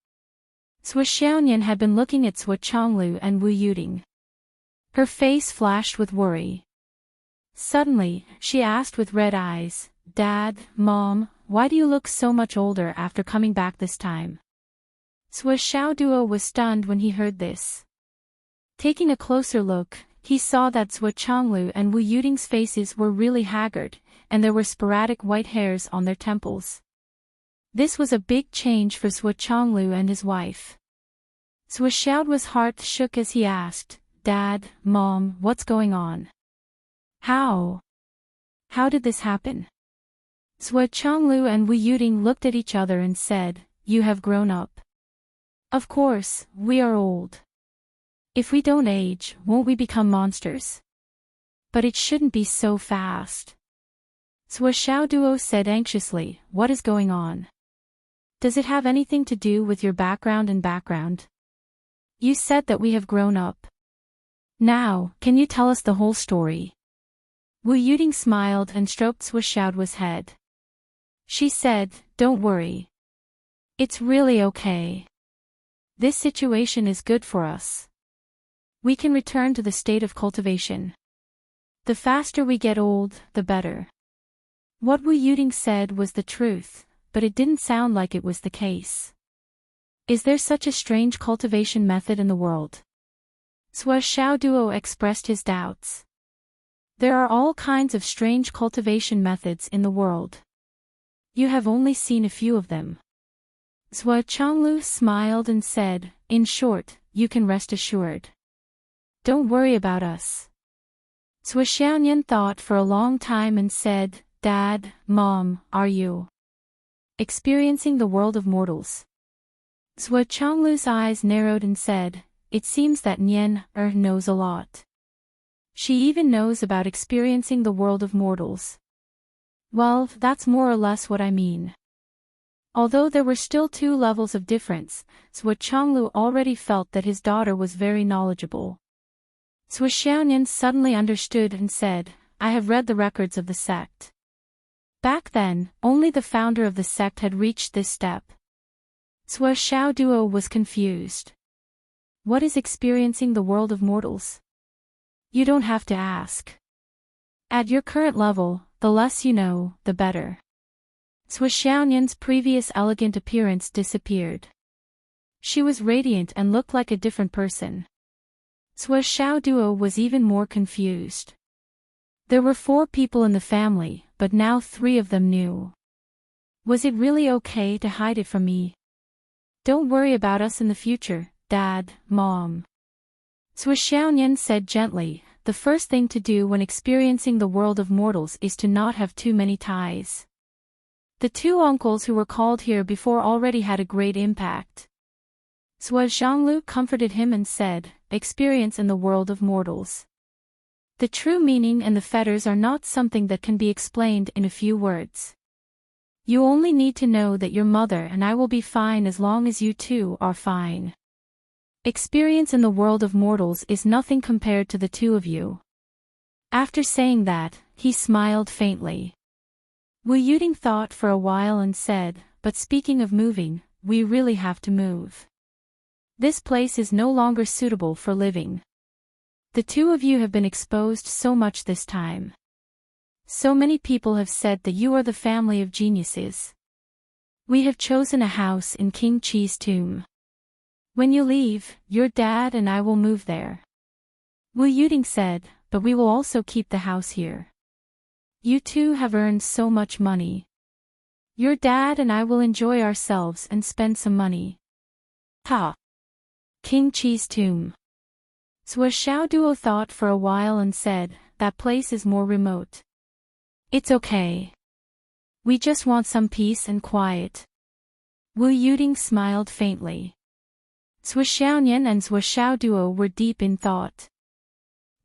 Zhuo Xiaonian had been looking at Zhuo Changlu and Wu Yuting. Her face flashed with worry. Suddenly, she asked with red eyes, Dad, Mom, why do you look so much older after coming back this time? Zhuo Xiaoduo was stunned when he heard this. Taking a closer look, he saw that Zhuo Changlu and Wu Yuting's faces were really haggard, and there were sporadic white hairs on their temples. This was a big change for Zhuo Changlu and his wife. Zhuo Xiaoduo's heart shook as he asked, Dad, Mom, what's going on? How did this happen? Zhuo Changlu and Wu Yuting looked at each other and said, you have grown up. Of course, we are old. If we don't age, won't we become monsters? But it shouldn't be so fast. Zhuo Xiaoduo said anxiously, what is going on? Does it have anything to do with your background and background? You said that we have grown up. Now, can you tell us the whole story? Wu Yuting smiled and stroked Zhuo Xiaoduo's head. She said, don't worry. It's really okay. This situation is good for us. We can return to the state of cultivation. The faster we get old, the better. What Wu Yuting said was the truth, but it didn't sound like it was the case. Is there such a strange cultivation method in the world? Zhuo Xiaoduo expressed his doubts. There are all kinds of strange cultivation methods in the world. You have only seen a few of them. Zhuo Changlu smiled and said, in short, you can rest assured. Don't worry about us. Zhuo Xiaonian thought for a long time and said, Dad, Mom, are you experiencing the world of mortals? Zhuo Changlu's eyes narrowed and said, it seems that Nian knows a lot. She even knows about experiencing the world of mortals. Well, that's more or less what I mean. Although there were still 2 levels of difference, Zhuo Changlu already felt that his daughter was very knowledgeable. Zhuo Xiaonian suddenly understood and said, I have read the records of the sect. Back then, only the founder of the sect had reached this step. Zhuo Xiaoduo was confused. What is experiencing the world of mortals? You don't have to ask. At your current level, the less you know, the better. Sui Xiaonian's previous elegant appearance disappeared. She was radiant and looked like a different person. Sui Xiaoduo was even more confused. There were 4 people in the family, but now 3 of them knew. Was it really okay to hide it from me? Don't worry about us in the future, Dad, Mom. Sui Xiaonian said gently, the first thing to do when experiencing the world of mortals is to not have too many ties. The 2 uncles who were called here before already had a great impact. Sui Zhonglu comforted him and said, experience in the world of mortals. The true meaning and the fetters are not something that can be explained in a few words. You only need to know that your mother and I will be fine as long as you two are fine. Experience in the world of mortals is nothing compared to the 2 of you. After saying that, he smiled faintly. Wu Yuding thought for a while and said, but speaking of moving, we really have to move. This place is no longer suitable for living. The 2 of you have been exposed so much this time. So many people have said that you are the family of geniuses. We have chosen a house in King Qi's tomb. When you leave, your dad and I will move there. Wu Yuding said, but we will also keep the house here. You 2 have earned so much money. Your dad and I will enjoy ourselves and spend some money. Ha! King Qi's tomb. Sui Xiaoduo thought for a while and said, that place is more remote. It's okay. We just want some peace and quiet. Wu Yuding smiled faintly. Sui Xiaonian and Sui Xiaoduo were deep in thought.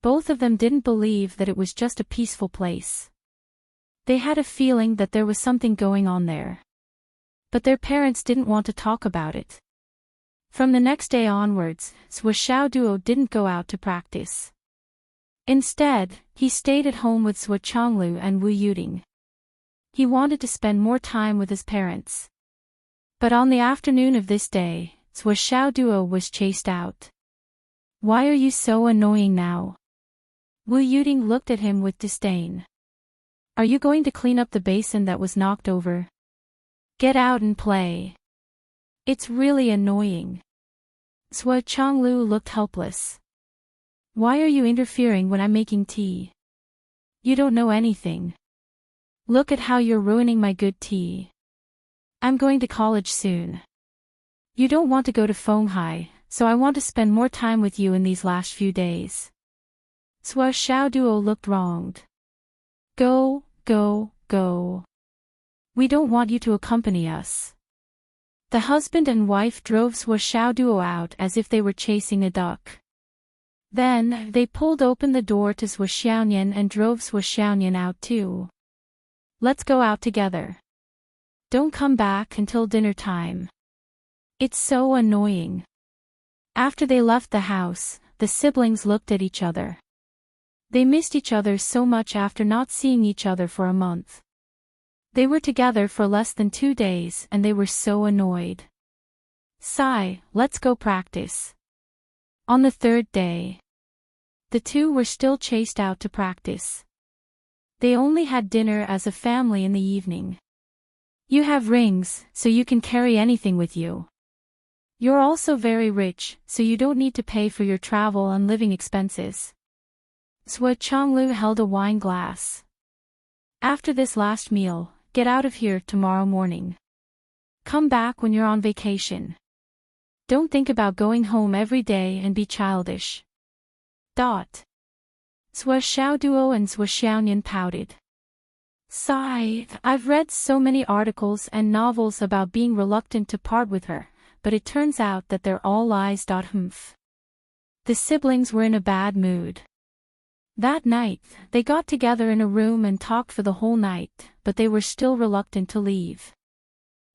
Both of them didn't believe that it was just a peaceful place. They had a feeling that there was something going on there. But their parents didn't want to talk about it. From the next day onwards, Sui Xiaoduo didn't go out to practice. Instead, he stayed at home with Sui Chonglu and Wu Yuding. He wanted to spend more time with his parents. But on the afternoon of this day, Sui Xiaoduo was chased out. Why are you so annoying now? Wu Yuding looked at him with disdain. Are you going to clean up the basin that was knocked over? Get out and play. It's really annoying. Sui Chonglu looked helpless. Why are you interfering when I'm making tea? You don't know anything. Look at how you're ruining my good tea. I'm going to college soon. You don't want to go to Fenghai, so I want to spend more time with you in these last few days. Sui Xiaoduo looked wronged. Go, go, go. We don't want you to accompany us. The husband and wife drove Sui Xiaoduo out as if they were chasing a duck. Then, they pulled open the door to Sui Xiaonian and drove Sui Xiaonian out too. Let's go out together. Don't come back until dinner time. It's so annoying. After they left the house, the siblings looked at each other. They missed each other so much after not seeing each other for a month. They were together for less than 2 days and they were so annoyed. Sigh, let's go practice. On the 3rd day, the 2 were still chased out to practice. They only had dinner as a family in the evening. You have rings, so you can carry anything with you. You're also very rich, so you don't need to pay for your travel and living expenses. Sui Chonglu held a wine glass. After this last meal, get out of here tomorrow morning. Come back when you're on vacation. Don't think about going home every day and be childish. Sui Xiaoduo and Sui Xiaonian pouted. Sigh, I've read so many articles and novels about being reluctant to part with her, but it turns out that they're all lies. Humph. The siblings were in a bad mood. That night, they got together in a room and talked for the whole night, but they were still reluctant to leave.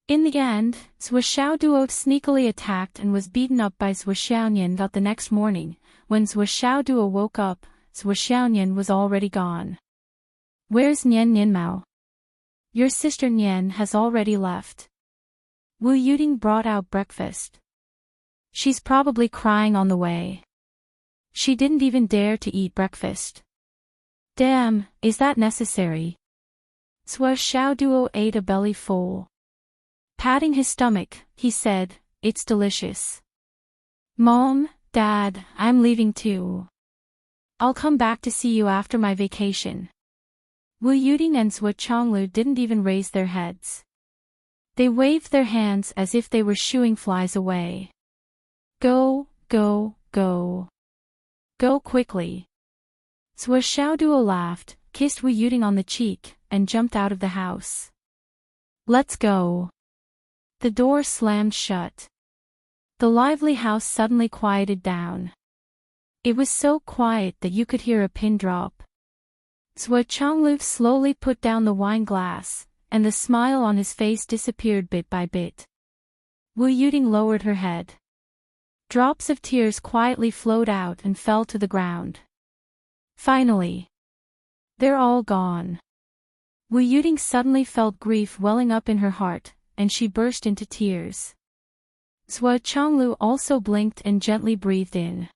In the end, Sui Xiaoduo sneakily attacked and was beaten up by Sui Xiaonian. The next morning, when Sui Xiaoduo woke up, Sui Xiaonian was already gone. Where's Nian Nianmao? Your sister Nian has already left. Wu Yuding brought out breakfast. She's probably crying on the way. She didn't even dare to eat breakfast. Damn, is that necessary? Swa Xiao Duo ate a belly full. Patting his stomach, he said, "It's delicious. Mom, Dad, I'm leaving too. I'll come back to see you after my vacation." Wu Yuding and Swa Chonglu didn't even raise their heads. They waved their hands as if they were shooing flies away. Go, go, go. Go quickly. Swa Xiaoduo laughed, kissed Wu Yuding on the cheek, and jumped out of the house. Let's go. The door slammed shut. The lively house suddenly quieted down. It was so quiet that you could hear a pin drop. Swa Chonglu slowly put down the wine glass, and the smile on his face disappeared bit by bit. Wu Yuding lowered her head. Drops of tears quietly flowed out and fell to the ground. Finally. They're all gone. Wu Yuding suddenly felt grief welling up in her heart, and she burst into tears. Swa Chonglu also blinked and gently breathed in.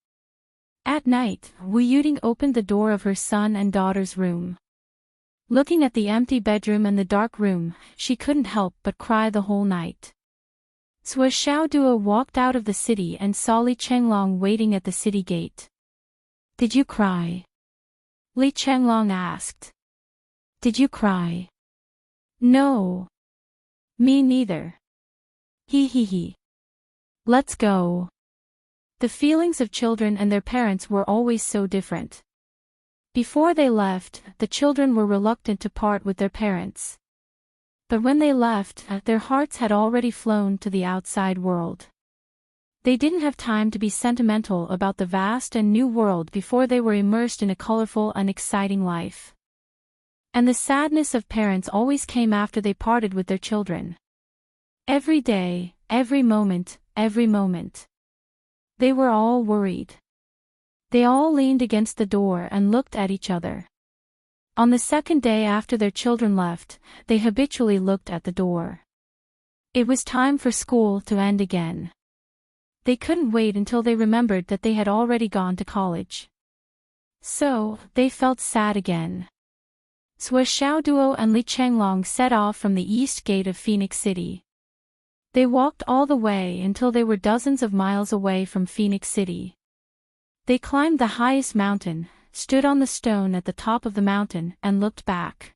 At night, Wu Yuding opened the door of her son and daughter's room. Looking at the empty bedroom and the dark room, she couldn't help but cry the whole night. Swa Xiaoduo walked out of the city and saw Li Chenglong waiting at the city gate. Did you cry? Li Chenglong asked. Did you cry? No. Me neither. He. Let's go. The feelings of children and their parents were always so different. Before they left, the children were reluctant to part with their parents. But when they left, their hearts had already flown to the outside world. They didn't have time to be sentimental about the vast and new world before they were immersed in a colorful and exciting life. And the sadness of parents always came after they parted with their children. Every day, every moment, every moment. They were all worried. They all leaned against the door and looked at each other. On the second day after their children left, they habitually looked at the door. It was time for school to end again. They couldn't wait until they remembered that they had already gone to college. So, they felt sad again. Swa Xiaoduo and Li Chenglong set off from the east gate of Phoenix City. They walked all the way until they were dozens of miles away from Phoenix City. They climbed the highest mountain, stood on the stone at the top of the mountain, and looked back.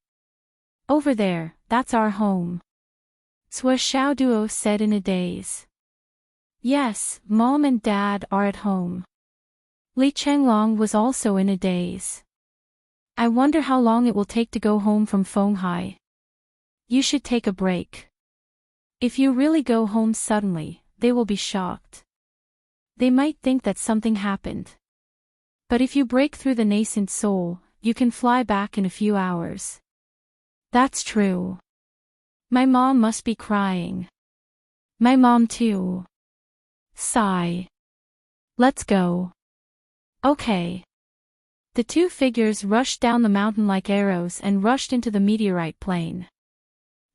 Over there, that's our home. Swa Xiaoduo said in a daze. Yes, Mom and Dad are at home. Li Chenglong was also in a daze. I wonder how long it will take to go home from Fenghai. You should take a break. If you really go home suddenly, they will be shocked. They might think that something happened. But if you break through the nascent soul, you can fly back in a few hours. That's true. My mom must be crying. My mom too. Sigh. Let's go. Okay. The two figures rushed down the mountain like arrows and rushed into the meteorite plain.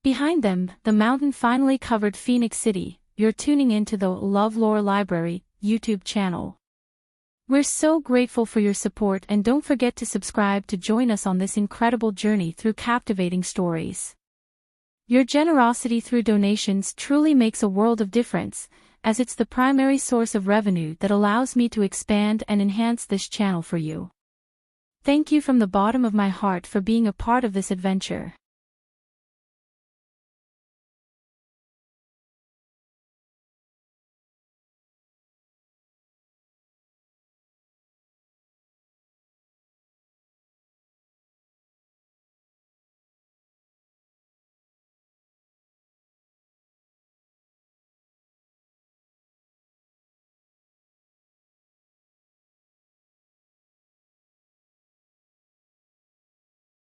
Behind them, the mountain finally covered Phoenix City. You're tuning into the LoveLore Library YouTube channel. We're so grateful for your support, and don't forget to subscribe to join us on this incredible journey through captivating stories. Your generosity through donations truly makes a world of difference, as it's the primary source of revenue that allows me to expand and enhance this channel for you. Thank you from the bottom of my heart for being a part of this adventure.